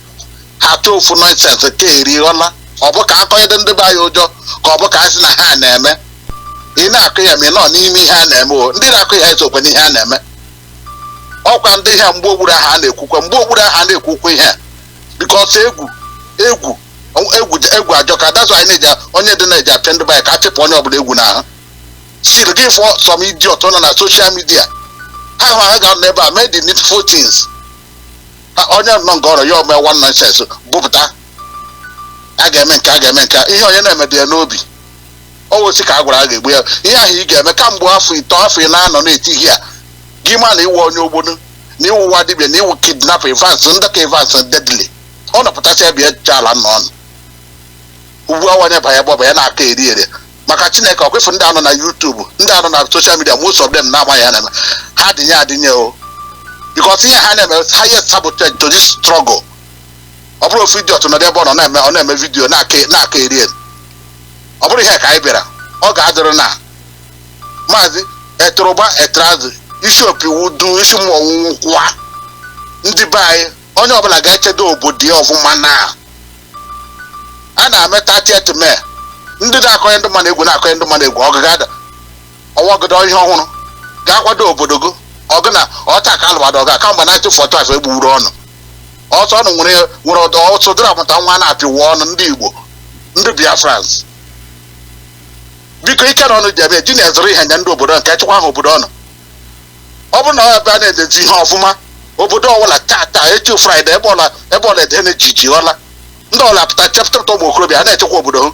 ha tụ ofu nonsense ka eri ọla ọ bụ ka akọnyede ndị be anyị ụjọ ka ọ bụ ka a sị na ha na-eme ị na-akụ ya ma ị nọ n'ime ihe a na-eme o ndị na-akụ ya esokwe n'ihe a na-eme ọkwa ndị ihe mgbe ogburu aha na-ekwukwa ihe because egwu ajọka that's why onye dị na-eji apịa ndị be anyị ka achịpụ onye ọbụla egwu n'ahụ still gị for some idiot nọ na social media ha ga n'ebe a mee the needful things onye nọ ngọrọ ya ome one nonsense bụpụta a ga-eme nke ihe onye na-emede ya n'obi owosi ka a gwara a ga-egbu ya ihe ahụ ị ga-eme kamgbe afọ ị na-anọ na-eti ihe a gị ma na iwu onye ogbodo na iwu nwa dibịa na iwu kidnap Evans ndeka Evans deadly ọ nọpụtasị ebe eche ala n'ọnụ ugbu awanye banye gbọba ya na-aka eri maka Chineke ọkwefu ndị anọ na YouTube ndị anọ na social media most of them na-amaghị ya na-eme ha adịnye o because ihe ha na-eme ha yet sabotage to this struggle. Ọ bụrụ ofu idiot nọ ebe ọ na-eme vidiyo na-aka eri ọ bụrụ ihe ka anyị bịara ọ ga-adịrị na maazị etrụba etrazụ isi opi wudu isi mmọnwụ kwa ndị be anyị onye ọbụla ga-echedo obodo ya ọfụma na a na-eme 30th May ndị na-akọnye ndị mmadụ egwu ọgụgada ọwọgụdọ ihe ọhụrụ ga-akwado obodo go ọgụ na ọta ka alụbada ọga kamgbe 1945 egbugburu ọnụ ọsọ ọnụ nwere ọsọ dịrị amụta nwa na-apịwa ọnụ ndị Igbo ndị Biafrans biko ike na ọnụ ji ebe ji na-ezere ihe nye ndị obodo nke chekwa ha obodo ọnụ ọ bụrụ na ebe a na-edezi ihe ọfụma obodo ọbụla taa echi Fraịde ebe ọla ede na-ejiji ọla ndị ọla pụta chepụta ụmụ okorobịa ha na-echekwa obodo ha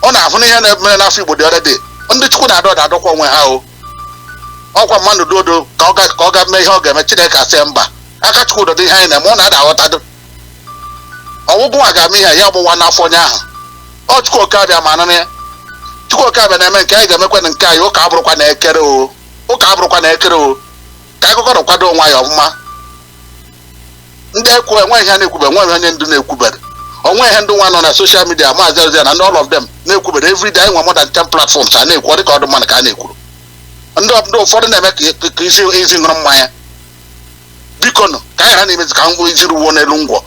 ọ na-afụ n'ihe na-eme n'afọ Igbo dị ọla dị ndị Chukwu na-adọkwa onwe ha o ọkwa mmadụ dodo ka ọ ga mee ihe ọ ga-eme Chineke asị mba aka Chukwu dodo ihe anyị na-eme ọ na-ada aghọtado ọwụgwụ a ga-eme ihe ya gbụwa n'afọ onye ahụ ọ Chukwuoke abịa ma nana ya Chukwuoke abịa na-eme nke anyị ga-emekwa na nke anyị ụka abụrụkwa na ekere o ụka abụrụkwa na ekere o ka akụkọ na kwado onwe ya ọfụma ndị ekwu enwe ihe na-ekwube enwe ihe ndị na-ekwubere onwe ihe ndị nwa nọ na social media Mazi Ozi na all of them na-ekwubere every day nwe more than 10 platforms a na-ekwu dịka ọdụ mmanụ ka a na-ekwuru ndị ụfọdụ na-eme ka isi ṅụrụ mmanya biko nụ ka anyị ha na-emezi ka ngwa ijiri wuo n'elu ngwọ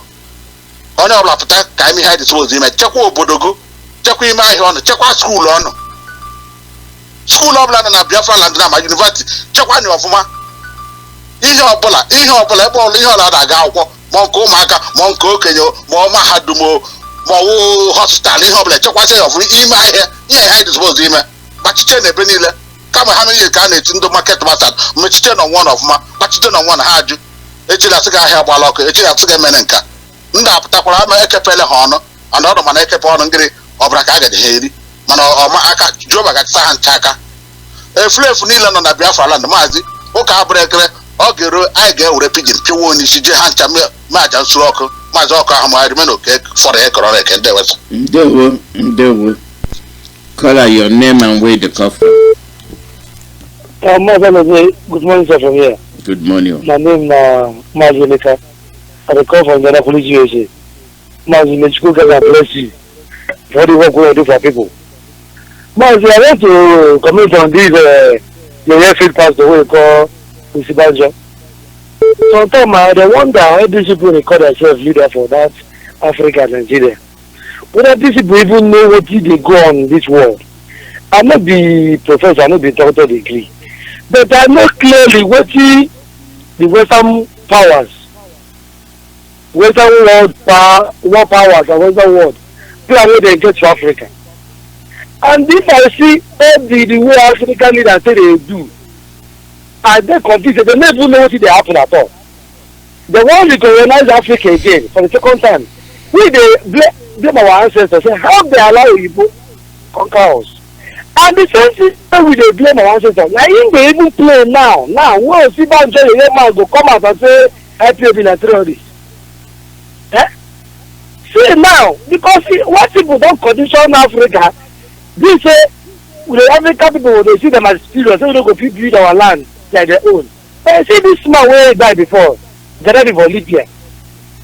onye ọbụla pụta ka anyị ihe dị ozi ime chekwa obodo go chekwa ime ahịa ọnụ chekwa skuulu ọnụ skuulu ọbụla nọ na Biafra land na ma yunivasiti chekwa anyị ọfụma ihe ọbụla ebe ọbụla ihe ọla na-aga akwụkwọ ma nke ụmụaka ma nke okenye ma mahadum ma ọwụ hospital ihe ọbụla chekwasị ya ọfụma ime ahịa ihe ha dị ozi ime kpachiche na ebe niile kama ha ihe ka a na-eti ndị market basad mechiche na ọnwa na ọfụma kpachiche na ọnwa na ha ajụ echiri asị gị ahịa gbala ọkụ echiri asị gị emere nka ndị apụtakwara ama ekepele ha ọnụ ana ọdụ mana ekepe ọnụ ngịrị ọbara ka a gaji ha eri mana ọma aka Jehova gachisa ha ncha aka efulefu niile nọ na Biafra land maazị ụka abụrụ ekere ọ ga-eru anyị ga-ewere pidgin pịwa onye isi je ha ncha maja nsuru ọkụ maazị ọkụ ahụ ma rime na oke fọrọ ekọrọ eke ndị wesa ndewo call your name and where the call from. Good morning, sir, from here. Good morning. My name is Mazi Nnamdi. I call from the Police USA. Mazi Nnamdi, God bless you for the work we do for people. Mazi, I want to comment on this the airfield pastor we call Isibanjo. Sometimes I wonder how these people they call themselves leader for that Africa and Nigeria. Whether these people even know what they go on in this world. I not be professor, I not be doctor degree. But I know clearly what the Western powers, Western world powers and Western world, plan where they get to Africa. And if I see all the way African leaders say they do, I then confused, they don't even know what they happen at all. They want to colonize Africa again for the second time. We they blame our ancestors, say how they allow people conquer us. And the same thing we dey blame our ancestors. Na him dey even play now. Now when Osinbajo the man go come out and say IPOB na terrorist. See now because what people don condition Africa, this say the African people dey see them as serious, so we no go fit build our land like their own. But see this man wey die before, Gaddafi for Libya.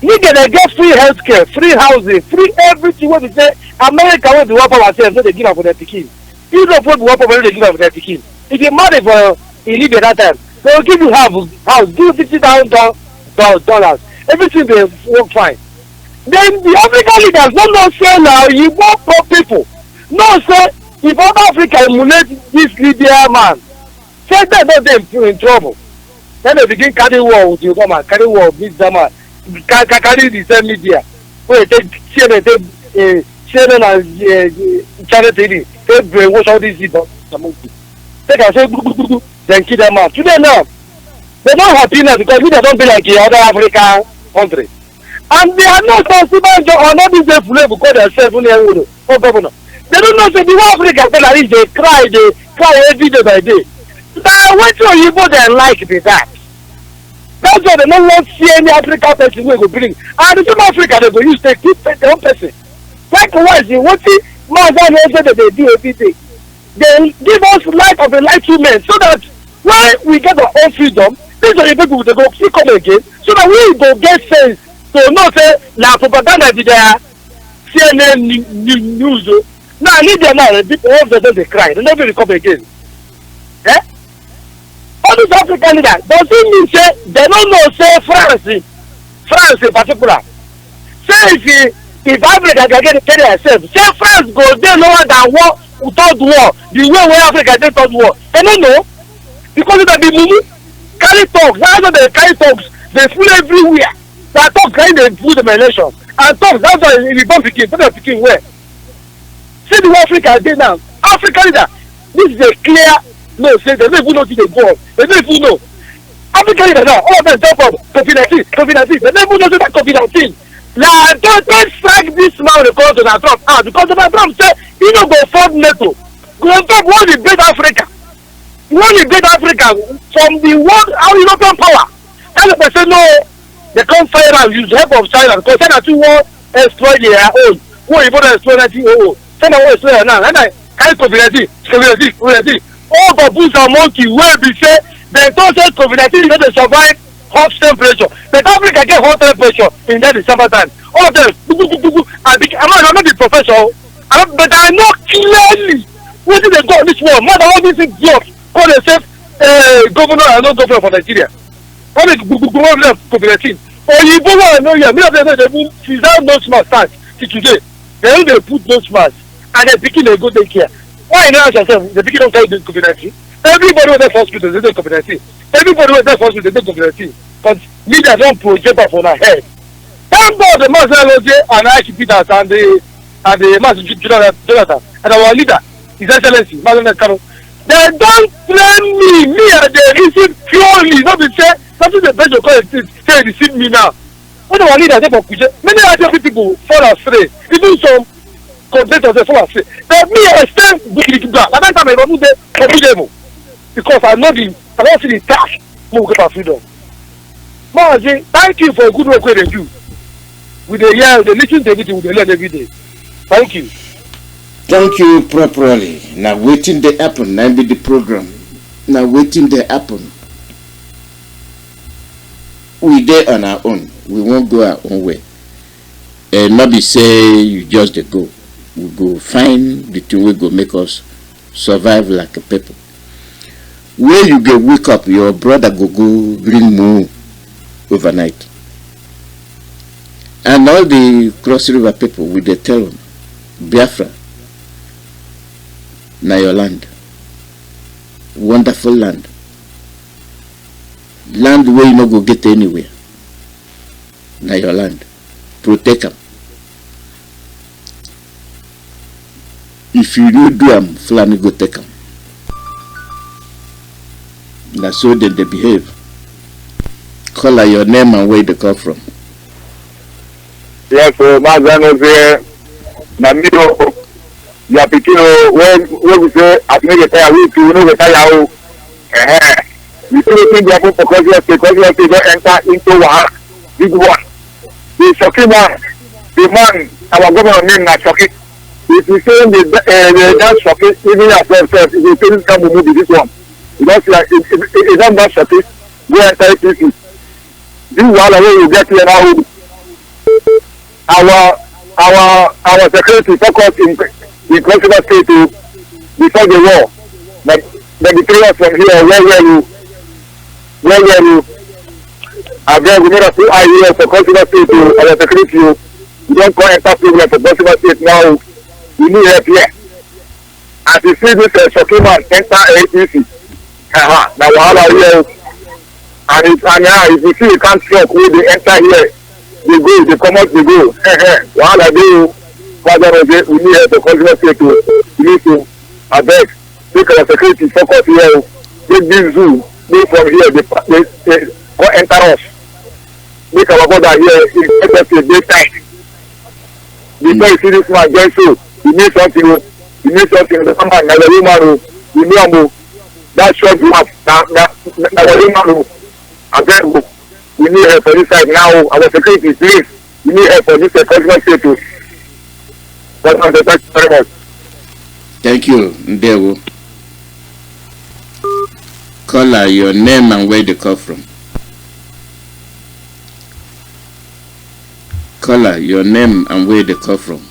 Nigga dey get free healthcare, free housing, free everything wey be say America wey be one power self no dey give am for their pikin. Europe wey be one power no dey give am for their pikin. If you marry for in Libya that time, they go give you house, give you $50,000. Everything dey work fine. Then the African leaders no know say na you want poor people. No say if other Africa emulate this Libya man, say dem no dey in trouble. Then they begin carry war with Obama, carry war with Zama, carry the same media. Wey take CNN and Channel TV, take brainwash all these people. Take am say gbugbugbu, then kill them out. Today now, they no happy now because we don't be like the other African country. And they are not Osinbajo or not this day fully because they are self-owned or governor. They don't know say the whole Africa tell at least they cry every day by day. Now wetin Oyibo dem like be that. That's why they no wan see any African person wey go bring. And the same Africa they go use take keep their own person. Likewise, wetin Mazi Nnamdi say they do every day. They give us life of a light men so that when we get our own freedom, these are the people they go still come again so that we go get sense to know say na propaganda be their CNN news o. Now leave them now, people all of them dey cry, they no fit come again. All these African leaders, does it mean say they no know say France in particular, say if Africa can get carry herself, say France go dey lower than third war, the way wey Africa dey third war, they no know because they be mumu carry talks. That's why they carry talks, they full everywhere. That talk kind dey full the election and talks. That's why if you born pikin, put your pikin where. See the way Africa dey now, Africa leader, this is a clear no say they no even know wetin dey go on, they no even know. Africa leader now, all of them jump up COVID-19, they no even know say that COVID-19. Na don't sack this man wey call Donald Trump out because Donald Trump say he no go fund NATO. Donald Trump wan invade Africa. He wan invade Africa from the world European power. Tell the person no, they come fire am use the help of China because China too wan exploit their own. Who you want to exploit that? Oh, send away exploit now. And I can't COVID-19. All baboons and monkey will be say they don't say COVID-19 is not to survive hot temperature. But Africa get hot temperature in that December time. All of them, I'm not the professor, but I know clearly what did they go on this world. More than all these idiots call themselves governor and not governor for Nigeria. All the governor of COVID-19. Or you go on, no, yeah, many of them they since that nose mask start till today. They don't put nose mask and they begin to go take care. Why you ask yourself, the beginning of time is COVID-19? Everybody was there for hospital, they do COVID-19. Everybody was there for hospital, they do COVID-19. But media don't project up on our head. Thank God the Mazi Nnamdi and I keep it as and the Mazi Jonathan and our leader, His Excellency, Mazi Nnamdi Kanu. They don't blame me and they receive purely, not to say, something the best of call it, say they receive me now. What our leader say for Kuje, many other people fall astray, even some commentators fall astray. But me, I stand with it back. At that time, I don't do because I don't see the task to get our freedom. Mazi, thank you for good work they do. With the year, they listen to everything, they learn every day. Thank you. Thank you properly. Now waiting the happen, now be the program. Now waiting the happen. We there on our own. We won't go our own way. And not be say you just dey go. We go find the thing we go make us survive like a people. Where you get wake up, your brother go bring moon overnight. And all the cross river people with the tell them, Biafra, na your land. Wonderful land. Land where you no go get anywhere. Na your land. Protect them. If you no do them, Fulani go take them. That's so then they behave. Call your name and where they come from. Yes, Mazi Nnamdi, na me your pikin when we say as me get tired, we no get tired. You see wetin dey happen for Kogi State don enter into one big one. The Shoki man, the man, our governor name na Shoki. If you say that Shoki, even yourself, if you say this kind of movie, this one, you don't see like it don't that Shoki, go enter APC. This wahala wey you get here now, our security focus in Kogi State before the war. But the three of from here, where were you? I beg we need a full idea for Kogi State to our security. You don't go enter program for Kogi State now. You need help here. As you see this Shoki man enter APC. Now wahala here. And if you see you can't talk where they enter here, they go, they come out, they go. Wahala dey. Father, we need help for Kogi State to. We need to. I beg. Take our security focus here. Take this zoo. They from here. They go enter us. Make our border here. It's day time. Before you see this man join so, you need something. You need something. The man, the woman, you know, that short map. The woman, and then we need help for this side now. Our security, please. We need help for this Kogi State too. Thank you very much. Thank you, Ndewo. Caller, your name and where they come from. Caller, your name and where they come from.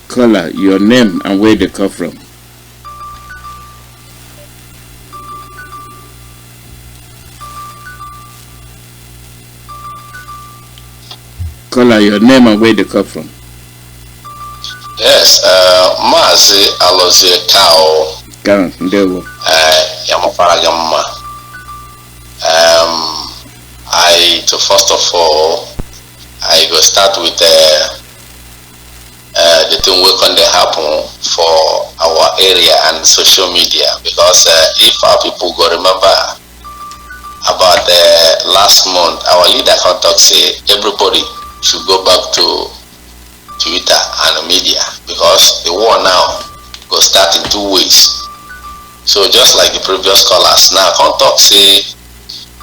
Caller, your name and where they come from. Caller, your name and where they come from. Yes, Mazi Alozie Kao. Ndewo. Yamafaragamma. First of all, I go start with the thing we can happen for our area and social media, because if our people go remember about last month, our leader contact say everybody should go back to Twitter and media, because the war now go start in 2 ways. So just like the previous callers, now contact say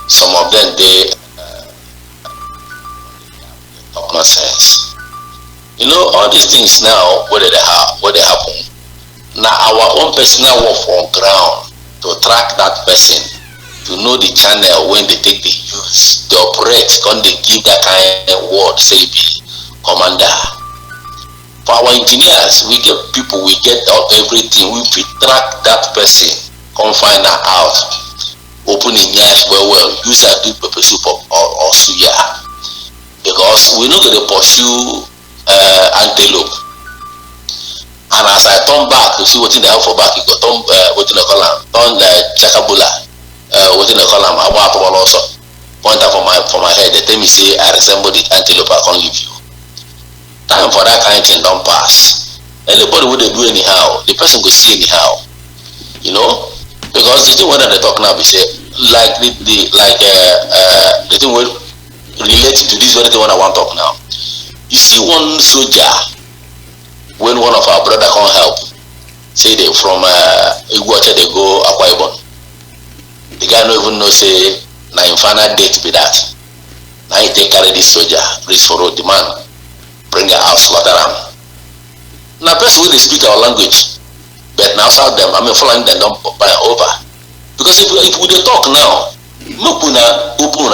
some of them they talk nonsense. You know, all these things now, where they happen. Now our own personal work on ground to track that person, to know the channel when they take the use, they operate, when they give that kind of word, say be commander. For our engineers, we get people, we get everything, we track that person, come find her out, open in yash well, use a deep pepper soup or suya. Because we're not going to pursue antelope. And as I turn back to see what in the for back, you go turn what in the column, turn chakabula, what in the column, I want to also point out for my head. They tell me say I resemble the antelope, I can't leave you. Time for that kind of thing don't pass. And the body would do anyhow, the person will see anyhow. You know? Because the thing when they talk now, we say like the thing will relate to this very thing when I want to talk now. You see one soldier. When one of our brother come help, say they from Iguacha they go Akwa Ibom. The guy don't even know say na in final date be that. Now he take carry this soldier, reach for road, the man bring her out, slaughter him. Now person will speak our language, but now outside them, I mean following them don't buy over. Because if we dey talk now, look open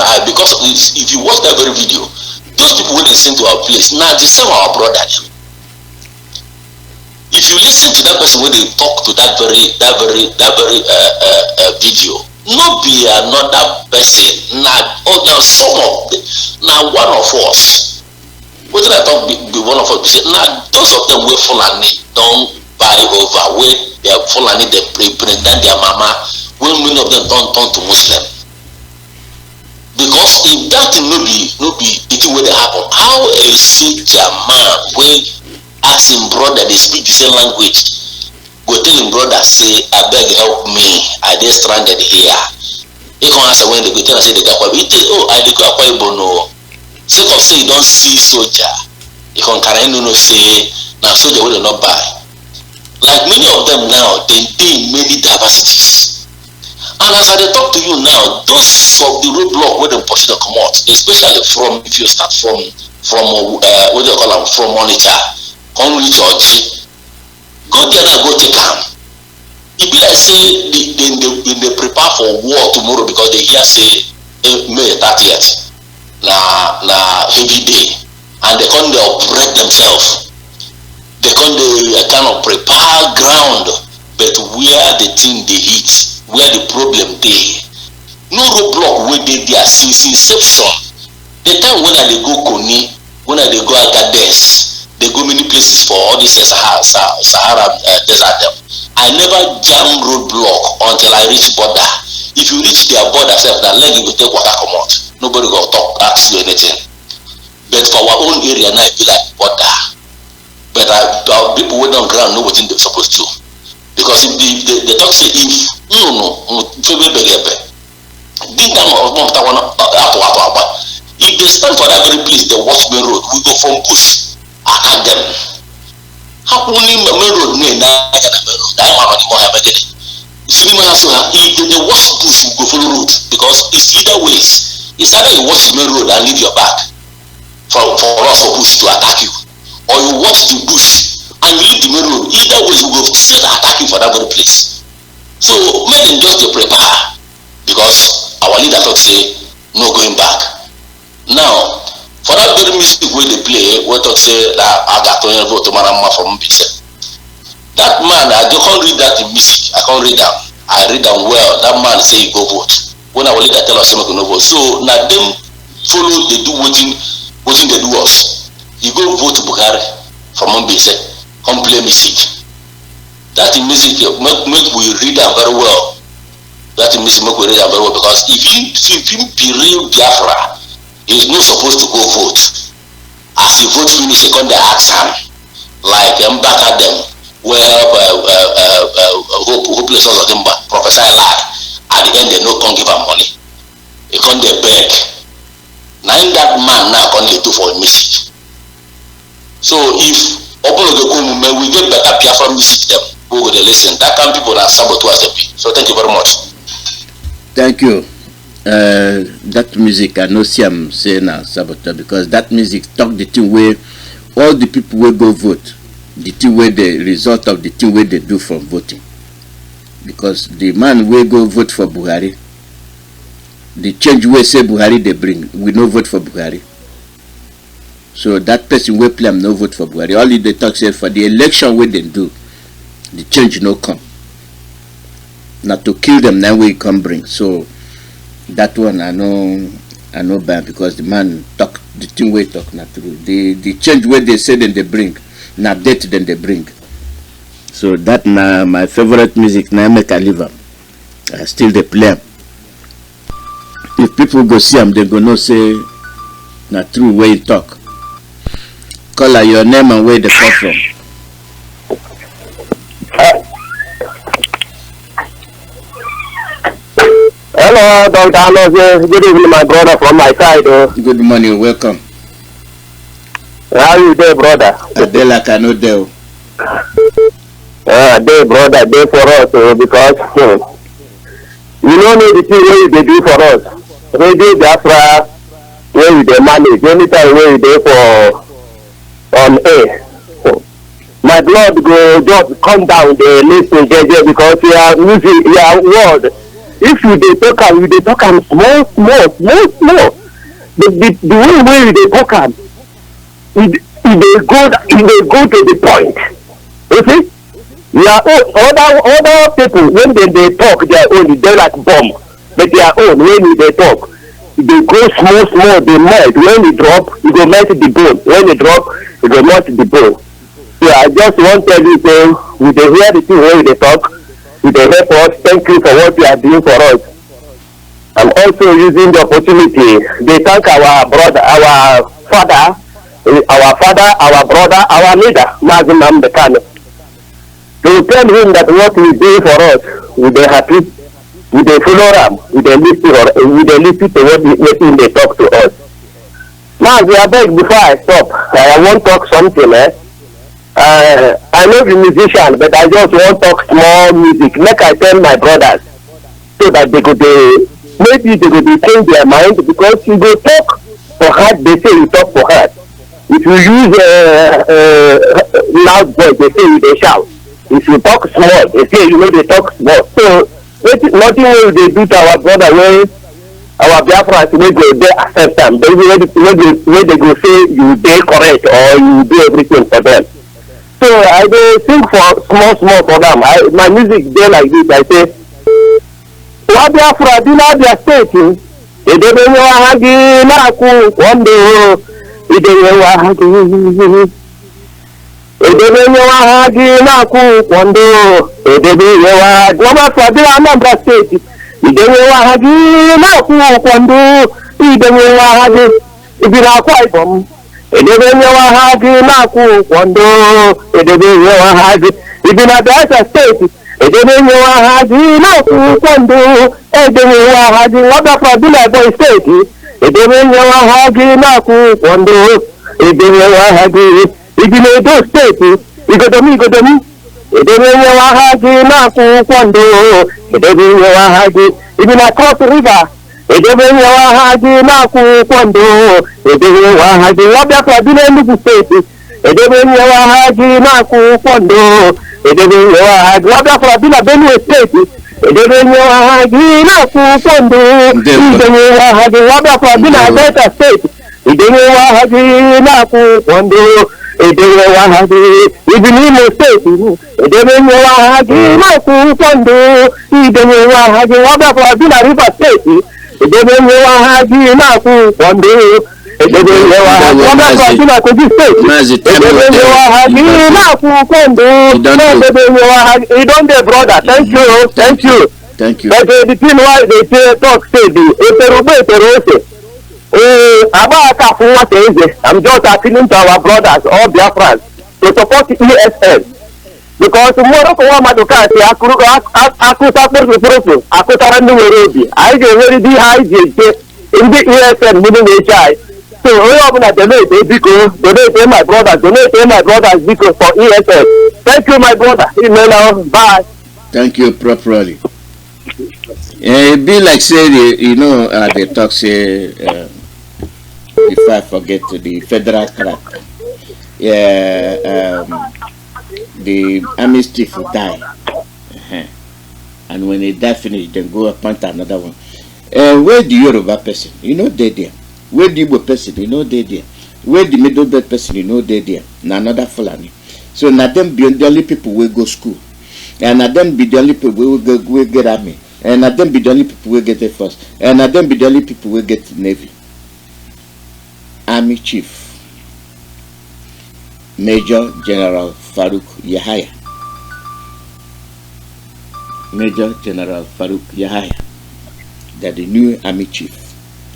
eye, because if you watch that very video, those people when they send to our place, now they same our brother. If you listen to that person when they talk to that very video, not be another person. Now some of them, now one of us. What did I talk? Be one of us. Now those of them will Fulani don't buy over. When they are Fulani, they present their mama. When many of them don't turn to Muslim. Because if that no be it will happen. How a soldier man when ask him brother, they speak the same language, go tell him brother say I beg help me, I dey stranded here. He can answer when they go tell him say they go Akwa Ibom. He tell I dey go Akwa Ibom no. Sake of say you don't see soldier, he can carry no say now soldier will not buy. Like many of them now, they in many diversities. And as I talk to you now, those of the roadblock where they push them come out, especially from if you start from what they call them from monitor. Come reach Oji, go there and go take am. It be like say they prepare for war tomorrow because they hear say May 30th na heavy day, and they come they operate themselves. They come they kind of prepare ground, but where the thing they hit, where the problem they, no roadblock where they there since inception. The time when I they go Koni, when I they go Agades. They go many places for all this Sahara desert. I never jam roadblock until I reach border. If you reach their border, that leg you will take water come out. Nobody will talk, ask you anything. But for our own area now, it be like border. But our people went on ground know what they're supposed to. Because if they talk say if if they stand for that very place, the watchman road, we go from bush. Attack them. How can we main road near that one anymore? If they watch bush, you go follow road because it's either ways. It's either you watch the main road and leave your back for us for bush to attack you, or you watch the bush and leave the main road. Either ways, we go still attack you for that very place. So make them just to prepare because our leader talk say no going back. Now. For that very music where they play, we talk say that I got to vote to Manama from Mbise. That man, I don't read that in music. I can't read them. I read them well. That man say go vote. When our leader tell us to no vote. So now them follow, they do what they do us. You go vote to Bukhari from Mbise. Come play music. That in music make we read them very well. That in music make we read them very well because if you be real Biafra. He's not supposed to go vote. As he vote finish, he come to ask him, like back at them, where hopeless of them, Professor lie. At the end, they no come give him money. He come there beg. Now that man now come to do for music. So if open the come, we get better Biafra music them, who go to listen. That kind of people are saboteurs. So thank you very much. Thank you. that music I know see I'm saying now saboteur because that music talk the thing where all the people will go vote, the thing where the result of the thing where they do from voting. Because the man will go vote for Buhari, the change we say Buhari they bring, we no vote for Buhari. So that person will play no vote for Buhari. Only they talk say for the election where they do, the change no come. Not to kill them now we come bring. So that one I know bad because the man talk the thing we talk not true. The change where they say then they bring, not death then they bring. So that na my favorite music now make I live am. I still they play am. If people go see them, they go no say not true way you talk. Call her your name and where they come from. Hello, Dr. Anos. Good evening, my brother from my side. Good morning, welcome. How you there, brother? Adela Kanu there. Day, brother, day for us, because you don't know the thing where they do for us. Radio Biafra, where they manage, anytime where they for on air. My blood go just come down the listen, because you are music, you are word. If you they talk am, you they talk am small. The way where they talk am, they go to the point. You see? Yeah, other people when they talk their own, they like bomb. But their own when they talk, they go small, they melt. When they drop, you go melt the bone. When they drop, you go melt the bone. So I just want to tell you, we they hear the thing when they talk. With the help us, thank you for what you are doing for us. I'm also using the opportunity. They thank our brother, our father, our brother, our leader, Mazi Nnamdi Kanu. To tell him that what he do for us, we be happy, we dey follow him, we dey listen to what they talk to us. Mazi, I beg before I stop, I want to talk something. I know the musician, but I just want to talk small music. Make I tell my brothers so that they could maybe they could change their mind because you go talk for heart, they say you talk for heart. If you use loud voice, they say you they shout. If you talk small, they say you know they talk small. So nothing will they do to our brother when our Biafra will go there accept them. They go say you they correct or you do everything for them. So I dey sing for small for them. My music dey like this. I say, "Wa Biafra di na Abia State, edebe nwa ha gi na aku kwando, edebe nwa ha gi, edebe nwa ha gi na aku kwando, edebe nwa Biafra di na Anambra State, edebe nwa ha gi na aku kwando, edebe nwa ha gi, ibi na Akwa Ibom." Edebe nyewa hagi na ku kwando, edebe nyewa hagi, ibina Delta State, edebe nyewa hagi na ku kwando, edebe nyewa hagi, wabakwa bila Boy State, edebe nyewa hagi na ku kwando, edebe nyewa hagi, ibina Edo State, igodomi, edebe nyewa hagi na ku kwando, edebe nyewa hagi, ibina Cross River, edebe nyewa hagi na ku kwando, edebe nyewa hagi, wabakwa bila Enugu State, edebe nyewa hagi na ku kwando, edebe nyewa hagi, wabakwa bila Benue State, edebe nyewa hagi na ku kwando, edebe nyewa hagi, wabakwa bila Delta State, edebe nyewa hagi na ku kwando, edebe nyewa hagi, ibini Imo State, edebe nyewa hagi na ku kwando, edebe nyewa hagi, wabakwa bila River State, edebe nyewa hagi na ku kwando, edebe nyewa hagi, wabakwa bila Kogi State, edebe nyewa hagi na ku kwando, edebe nyewa hagi. You don't dey brother. Thank you. But the thing why they say talk say the I'm just appealing to our brothers, all Biafrans, to support ESN. Because tomorrow for one maduka say akuta I get very high in the ESN meaning HI. So we open donate my brothers because for ESN. Thank you, my brother. Bye. Thank you properly. It be like say they talk say before I forget the federal crack. The army chief will die. And when they die finish, then go appoint another one. Where the Yoruba person, they there. Where the Igbo person, they there. Where the middle belt person, they there. Now another Fulani. So now them be the only people will go school. And now them be the only people will get army. And now them be the only people will get Air Force. And now them be the only people will get Navy. Army Chief Major General Farouk Yahaya. Major General Farouk Yahaya. They're the new Army Chief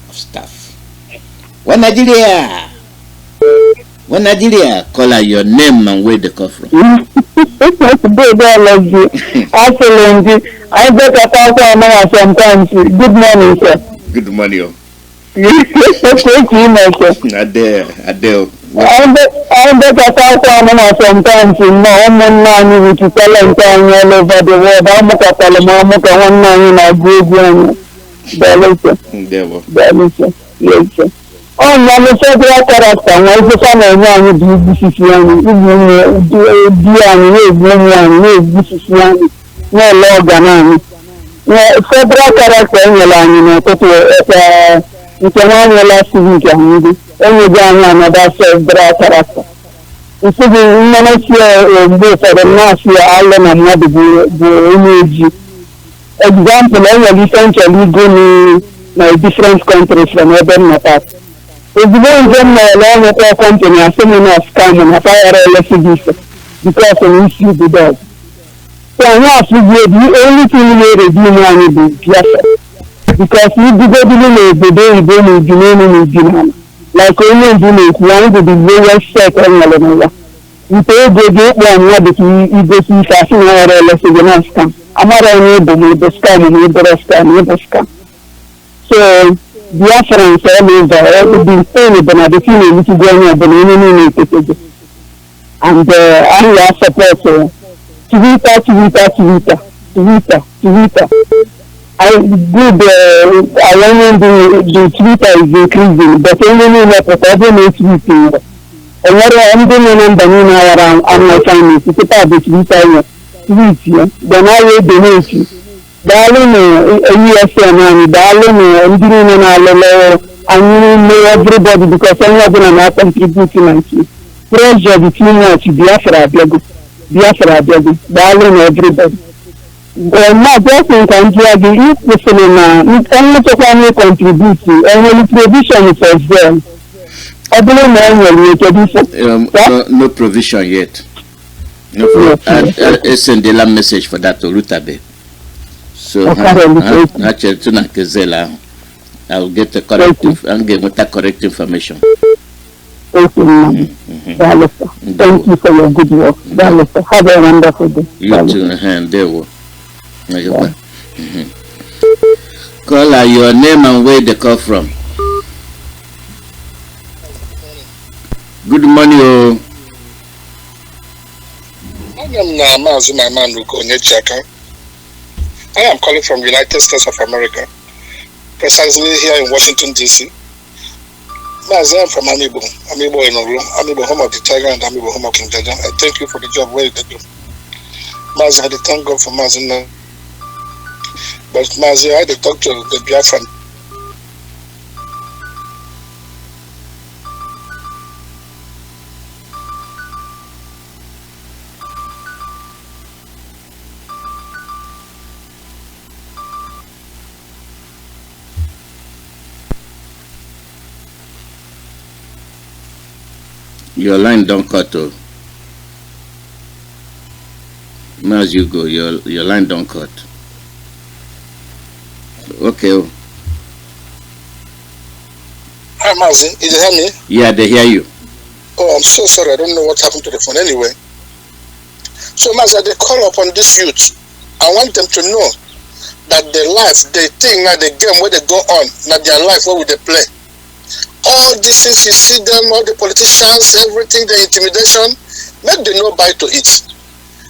of Staff. When Nigeria, call out your name and where they come from. I get a thousand sometimes. Good morning, sir. Good morning. Adele. I get a thousand sometimes in my own money with the talent all over the world. I'm a one man in a good one. Yes, sir. Oh, I'm a federal character. I just want to know this is one. No law, federal character in the line, it's an annual civic and another federal character. It's a minute for the national island and not the energy. Example, I recently go to different countries from other matters. If you don't get my long company, I'm saying a scam and a fire because of issue the dog. So I'm not the only thing we redeem money because you do the day you don't need like only one to the lowest set and you pay the gate one what you go see fashion or less than a scam. I'm not able to the scam and the scam. So Biafra all over, everything paid, but I feel to go on the and I support Twitter. I good. I want the Twitter is increasing, but only not for every tweeting. And what I'm doing around on my family, to put out the Twitter tweet, then I will donate you. Darling, USM, darling, and everybody because I'm not going to contribute to pressure between us, Biafra, darling, everybody. My blessing can drag you listening now. It's only to contribute to any provision is as well. I believe no provision yet. No provision. I send the message for that to Rutabe. So I'll get the corrective and give that correct information. Thank you, ma'am. Thank you for your good work. Have a wonderful day. You too, and there will. Call her your name and where they come from. Good morning, oh. I am Mazi Nnamdi Kanu. I am calling from United States of America, precisely here in Washington, D.C. Mazi, I'm from Amibo in Olu, Amibo home of the Tiger and Amibo home of King Jaja. I thank you for the job well done. Mazi, I thank God for Mazi. But Mazi, I had to talk to the Biafran. Your line don't cut off. As you go, your line don't cut. Okay. Hi Mazi, you hear me? Yeah, they hear you. Oh, I'm so sorry. I don't know what happened to the phone anyway. So Mazi, they call upon this youth. I want them to know that their life, the thing, the game where they go on, not their life, where will they play? All these things you see them, all the politicians, everything, the intimidation, make them no buy to it.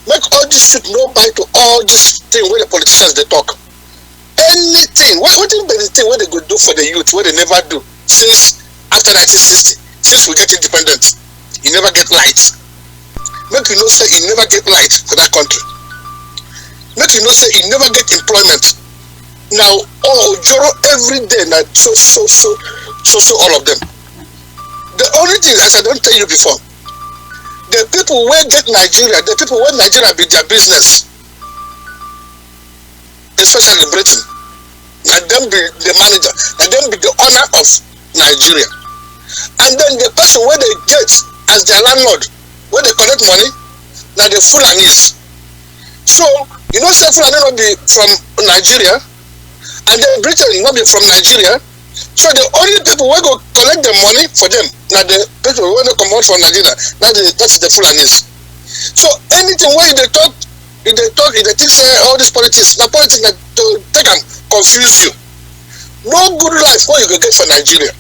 Make all this shit no buy to all this thing where the politicians they talk. Any thing what they go do for the youth, what they never do since after 1960, since we get independent. You never get light. Make you know say you never get light for that country. Make you know say you never get employment. Now Joro every day now so all of them. The only thing, as I don't tell you before, the people where get Nigeria, the people where Nigeria be their business, especially Britain, and them be the manager, and them be the owner of Nigeria. And then the person where they get as their landlord, where they collect money, now the Fulanis. So, you know, say Fulani not be from Nigeria, and then Britain not be from Nigeria. So the only people who go collect the money for them, now the people who come out from Nigeria, that's the Fulanis. So anything where they talk, if they think say all this politics, the politics that to take them confuse you. No good life what you go get for Nigeria.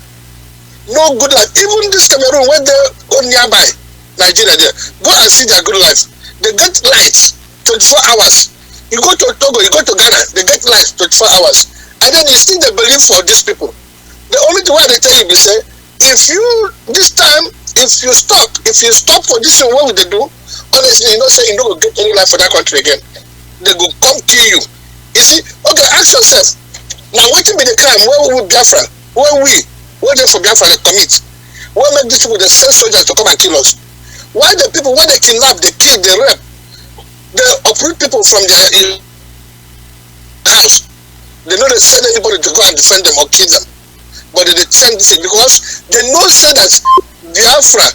No good life. Even this Cameroon when they go nearby Nigeria there, go and see their good life. They get lights 24 hours. You go to Togo, you go to Ghana, they get lights 24 hours. And then you see the belief for these people. The only thing why they tell you is say, if you this time, if you stop for this thing, what will they do? Honestly, you know, say you don't get any life for that country again. They go come kill you. You see, okay, ask yourself. Now, what will be the crime? Where will Biafra? Where they for Biafra they commit? What make these people they send soldiers to come and kill us? Why the people, when they kidnap, they kill, they rape, they uproot people from their house. They know they send anybody to go and defend them or kill them. But they send this because they know say that Biafra,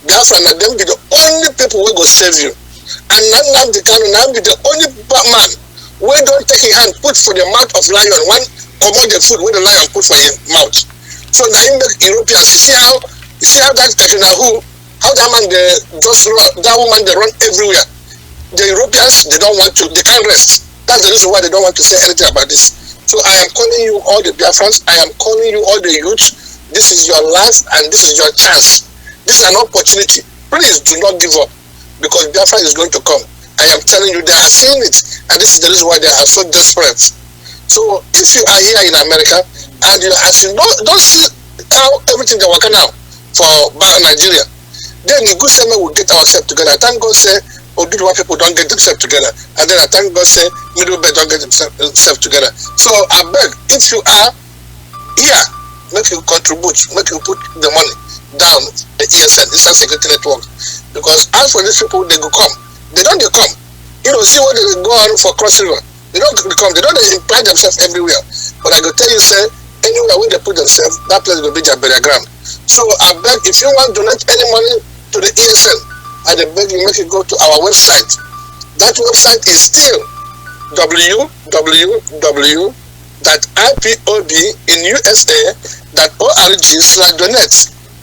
now them be the only people who go save you. And NNAMDI Kanu now be the only man who don't take his hand, put for the mouth of lion, one command the food where the lion put for his mouth. So now you make Europeans, you see how that Katrina how that man that woman they run everywhere. The Europeans they can't rest. That's the reason why they don't want to say anything about this. So I am calling you all the Biafrans, I am calling you all the youth. This is your life and this is your chance. This is an opportunity. Please do not give up because Biafra is going to come. I am telling you, they are seeing it, and this is the reason why they are so desperate. So if you are here in America and you don't see how everything they work now for Nigeria, then the good summer will get ourselves together. I thank God say Oduduwa people don't get themselves together, and then I thank God say Middle Belt don't get themselves together. So I beg, if you are here, make you contribute, make you put the money down the ESN, Eastern Security Network, because as for these people, they go come. They don't come. You know, see what they go on for Cross River. They don't come. They don't imply themselves everywhere. But I go tell you, say, anywhere where they put themselves, that place will be their burial ground. So I beg, if you want to donate any money to the ESN, I beg you make it go to our website. That website is still www.ipobinUSA.org/donate.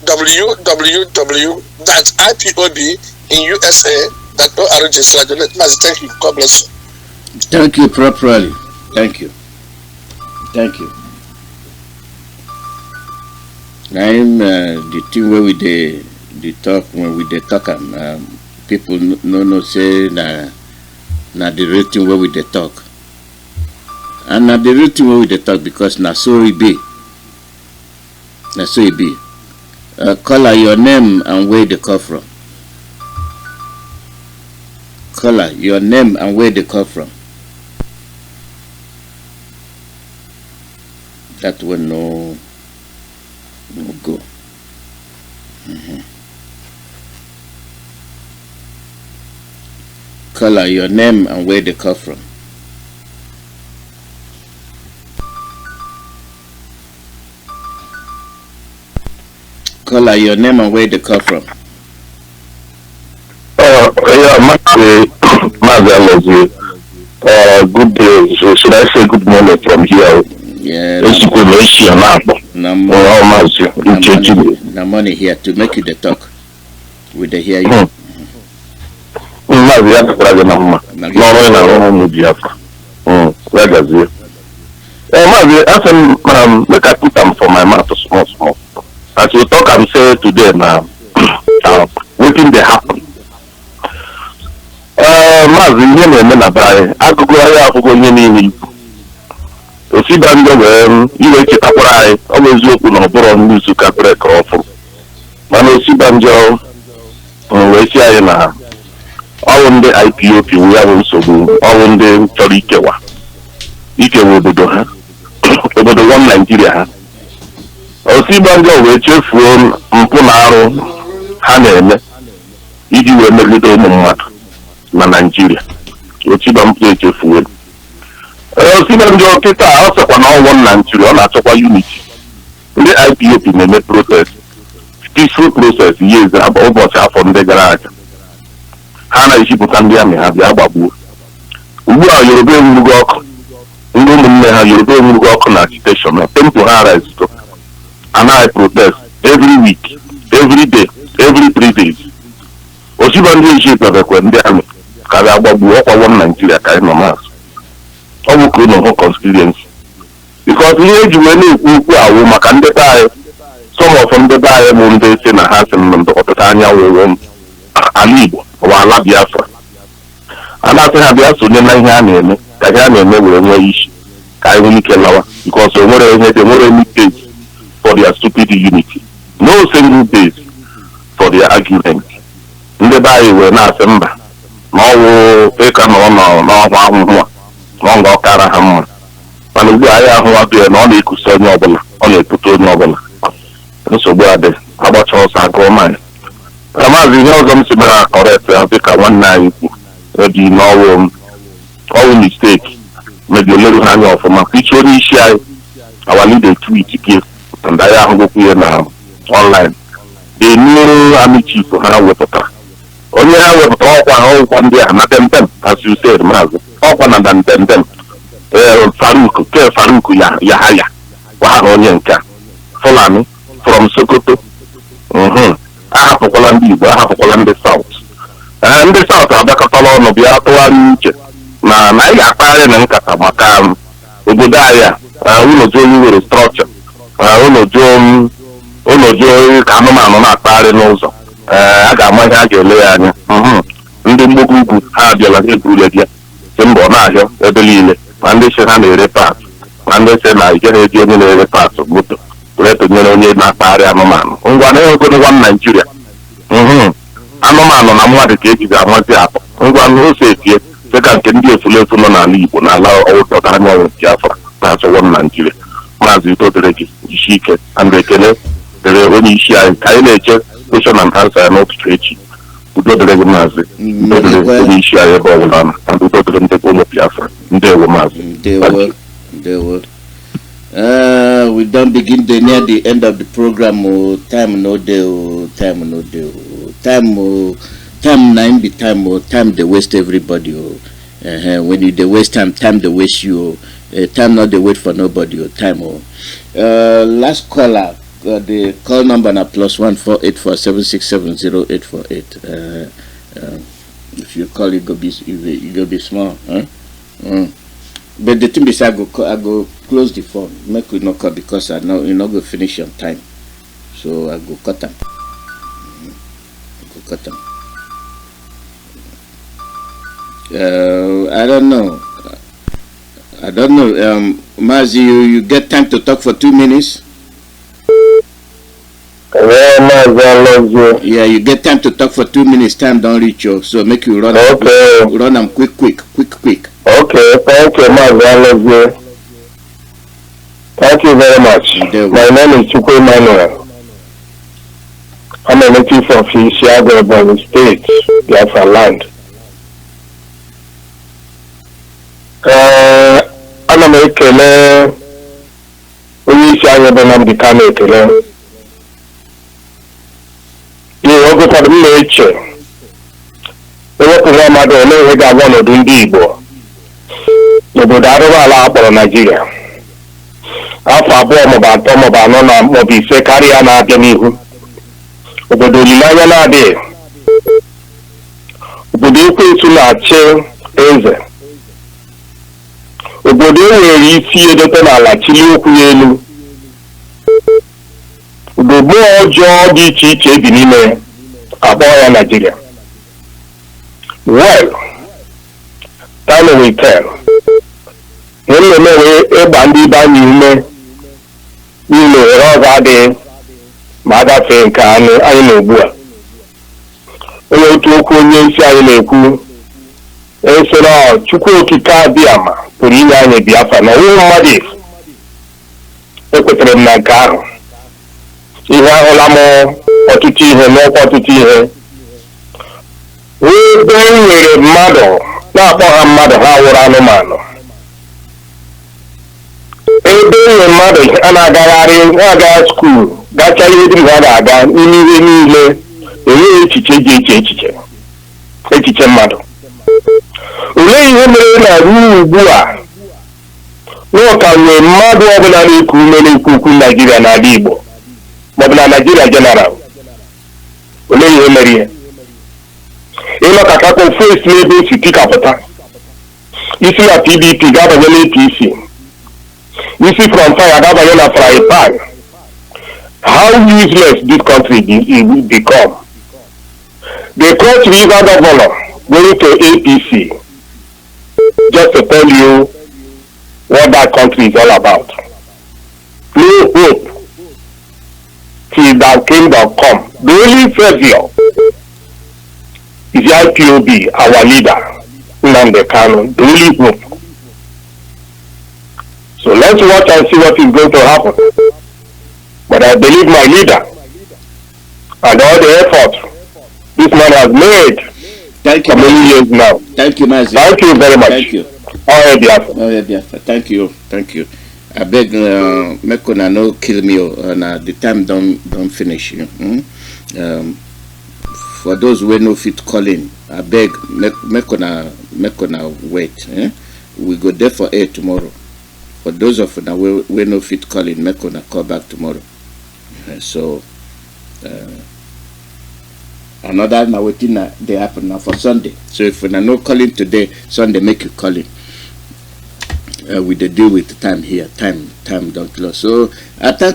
www.ipobinUSA.org/donate. Mazi, thank you. God bless you. Thank you properly. Thank you. I'm the thing where we the talk when we the talk people no say na the rating where we the talk. And na the rating where we the talk because na so it be. Caller your name and where they come from. Caller your name and where they come from. That one no go. Caller your name and where they come from. Caller your name and where they come from. Mazi, good day. Should I say good morning from here? Yeah. No money here to make you the talk. We the hear you. Mazi, make I put them for my mouth small. As we talk and say today now, waiting they happen. Mazi, Osibanjo wee iwe chetakwara anyị ọ bụ eziokwu na ọ bụrụ n'izu ka brek ọfụrụ mana Osibanjo wee si anyị na ọwụ ndị IPOB wee bụ nsogbu ọwụ ndị chọrọ ikewa obodo ha obodo one Nigeria ha. Osibanjo wee chefuo mpụ na arụ ha na-eme iji wee megide ụmụ mmadụ na Nigeria. Osibanjo echefuo. Osibanjo kịta ọ sịkwa na ọwụ na Nigeria ọ na-achọkwa unity. Ndị IPOB na-eme protest peaceful process years ụbọchị afọ ndị gara aga. Ha na-ejipụta ndị amị ha bịa gbagbuo. Ugbu a Yoruba enwurugo ọkụ ndị ụmụnne ha Yoruba enwurugo ọkụ na agitation na tempo ha rezito anaghị protest every week every day every 3 days. Osibanjo ejipụtabekwe ndị amị ka bịa gbagbuo ọkwa one Nigeria ka anyị nọ maazị. Ọ bụ ka ụlọ hụ constituency because ihe eji wee na-ekwu okwu awụ maka ndị be anyị some of ndị be anyị bụ ndị si na ha si na ndọkọta anyanwụ ala Igbo wa ala Biafra a na-asị ha bịa sonye na ihe a na-eme ka ihe a na-eme were nwee isi ka anyị nwee ike lawa because o nwere ihe nwere any base for their stupid unity, no single base for their argument. Ndị be anyị wee na-asị mba na ọwụ ịka nọ n'ọhụ ahụhụ a na ọ ga-ọkara ha mma mana ugbu anyị ahụ abịa na ọ na-ekusi onye ọbụla ọ na-epụta onye ọbụla nsogbu adị agbacha ọsọ agụọ mmanya. Maazị ihe ọzọ m si mere akọrekt dịka nwanne anyị kwu ebi n'ọwụ mistake mebi oleru ha anya ọfụma iche onye isi anyị awalide tweet gị ndị anyị ahụgokwu ihe na online the new army chief ha wepụtara onye ha wepụtara ọkwa ha ọkwa ndị a na temtem as you said maazị ọkwa na temtem Faruk Yahaya kwa ha onye nke Fulani from Sokoto ahapụkwala ndị Igbo ahapụkwala ndị South ndị South abịakọtala ọnụ bịa tụgharị uche na anyị ga-akpagharị na nkata maka obodo anyị a ụlọjụ onye nwere structure ụlọjụ ka anụmanụ na-akpagharị n'ụzọ a ga-ama ihe a ga-ele ya anya ndị mgbogo ugwu ha abịala eburule bịa si mbọ na-ahịa ebe niile ma ndị si ha na-ere pat ma ndị si na ike na-eji onye na-ere pat moto were tụnyere onye na-akpagharị anụmanụ ngwa na-enwego ngwa Naijiria anụmanụ na mmadụ ka ejizi amazi atọ ngwa ose etie dịka nke ndị efulefu nọ n'ala Igbo na ala ọwụtọta anyanwụ Biafra na-achọwo m Naijiria. Maazị Udo dịrị gị isi ike andụ ekele dịrị onye isi anyị ka anyị na-eche question and answer ya n'ụtụtụ echi. Udo dịrị gị maazị Udo dịrị onye isi anyị ebe ọbụla na andụ udo dịrị ndị ụlọ Biafra. Ndewo maazị. Ndewo. We don't begin to near the end of the program. Time no day. Time nine be time. Time they waste everybody. When you they waste time they waste you. Time not they wait for nobody. Time. Last caller. The call number na +1 48476708848. If you call it go be small. But the thing is, I go close the phone, make we not cut because I know you not go finish on time, so I go cut them. I don't know. Mazi, you get time to talk for 2 minutes. Yeah, Mazi, I love you. Yeah, you get time to talk for 2 minutes. Time don't reach you, so make you run. Okay. Run them quick. Okay, thank you, Mazi, I love you. Thank you very much. My name is Chukwu Emmanuel. I'm a native of Isiago, Ebonyi State, Biafra land. Ana m ekele onye isi anyị bụ Nnamdi Kanu ekele. Ihe oge ụfọdụ m na-eche ewepụ nwa mmadụ ole ihe ga-agwa ọnọdụ ndị Igbo n'obodo arụrụala a kpọrọ Nigeria. Afọ abụọ maọbụ atọ maọbụ anọ na maọbụ ise karịa na-abịa n'ihu. Obodo olileanya na-adịghị. Obodo ekwensu na-achị eze. Obodo enwere isi edote n'ala chili okwu n'elu. Obodo ọjọọ dị iche iche ebi n'ime akpọọ ya Nigeria. Well, time will tell. When we ịgba ndị ibe anyị ume n'ime ohere ọzọ adịghị ma a gafee nke anyị na ugbu a. Onye otu okwu onye isi anyị na-ekwu esoro Chukwu okike abịama pụrụ inye anyị Biafra na ọwụwa mmadụ ekwetara m na nke ahụ. Ihe ahụla m ọtụtụ ihe n'ọkwa ọtụtụ ihe. Ebe e nwere mmadụ na-akpọ ha mmadụ ha wụrụ anụmanụ. Ebe e nwere mmadụ a na-agagharị na-aga skuul gachaa ihe dum ha ga-aga n'ime ihe niile enweghị echiche ji echiche mmadụ. Olee ihe mere na ruo ugbu a n'ụka nwee mmadụ ọbụla na-eku ume na-ekwu okwu Naijiria n'ala Igbo maọbụ na Naijiria jeneral? Olee ihe mere ihe? Ịnọkọtakwa ofu esi n'ebe o si tikapụta. Isi na PDP ga-abanye na APC. Isi from fire ga-abanye na frying pan. How useless this country become. The Cross River governor going to APC, just to tell you what that country is all about. No hope till that kingdom come. The only savior is the IPOB, our leader, Nnamdi Kanu, the only hope. So let's watch and see what is going to happen. But I believe my leader and all the effort this man has made for many years now. Thank you, Mazi. Thank you very much. Thank you. All Biafra. Biafra. Thank you. I beg, make una no kill me, the time don't finish. For those who no fit call in, I beg, make una wait. We go there for air tomorrow. For those of una we no fit call in, make una call back tomorrow. So another now waiting they happen now for Sunday. So if we are not calling today, Sunday make you call in. We deal with the time here. Time don't close. So I thank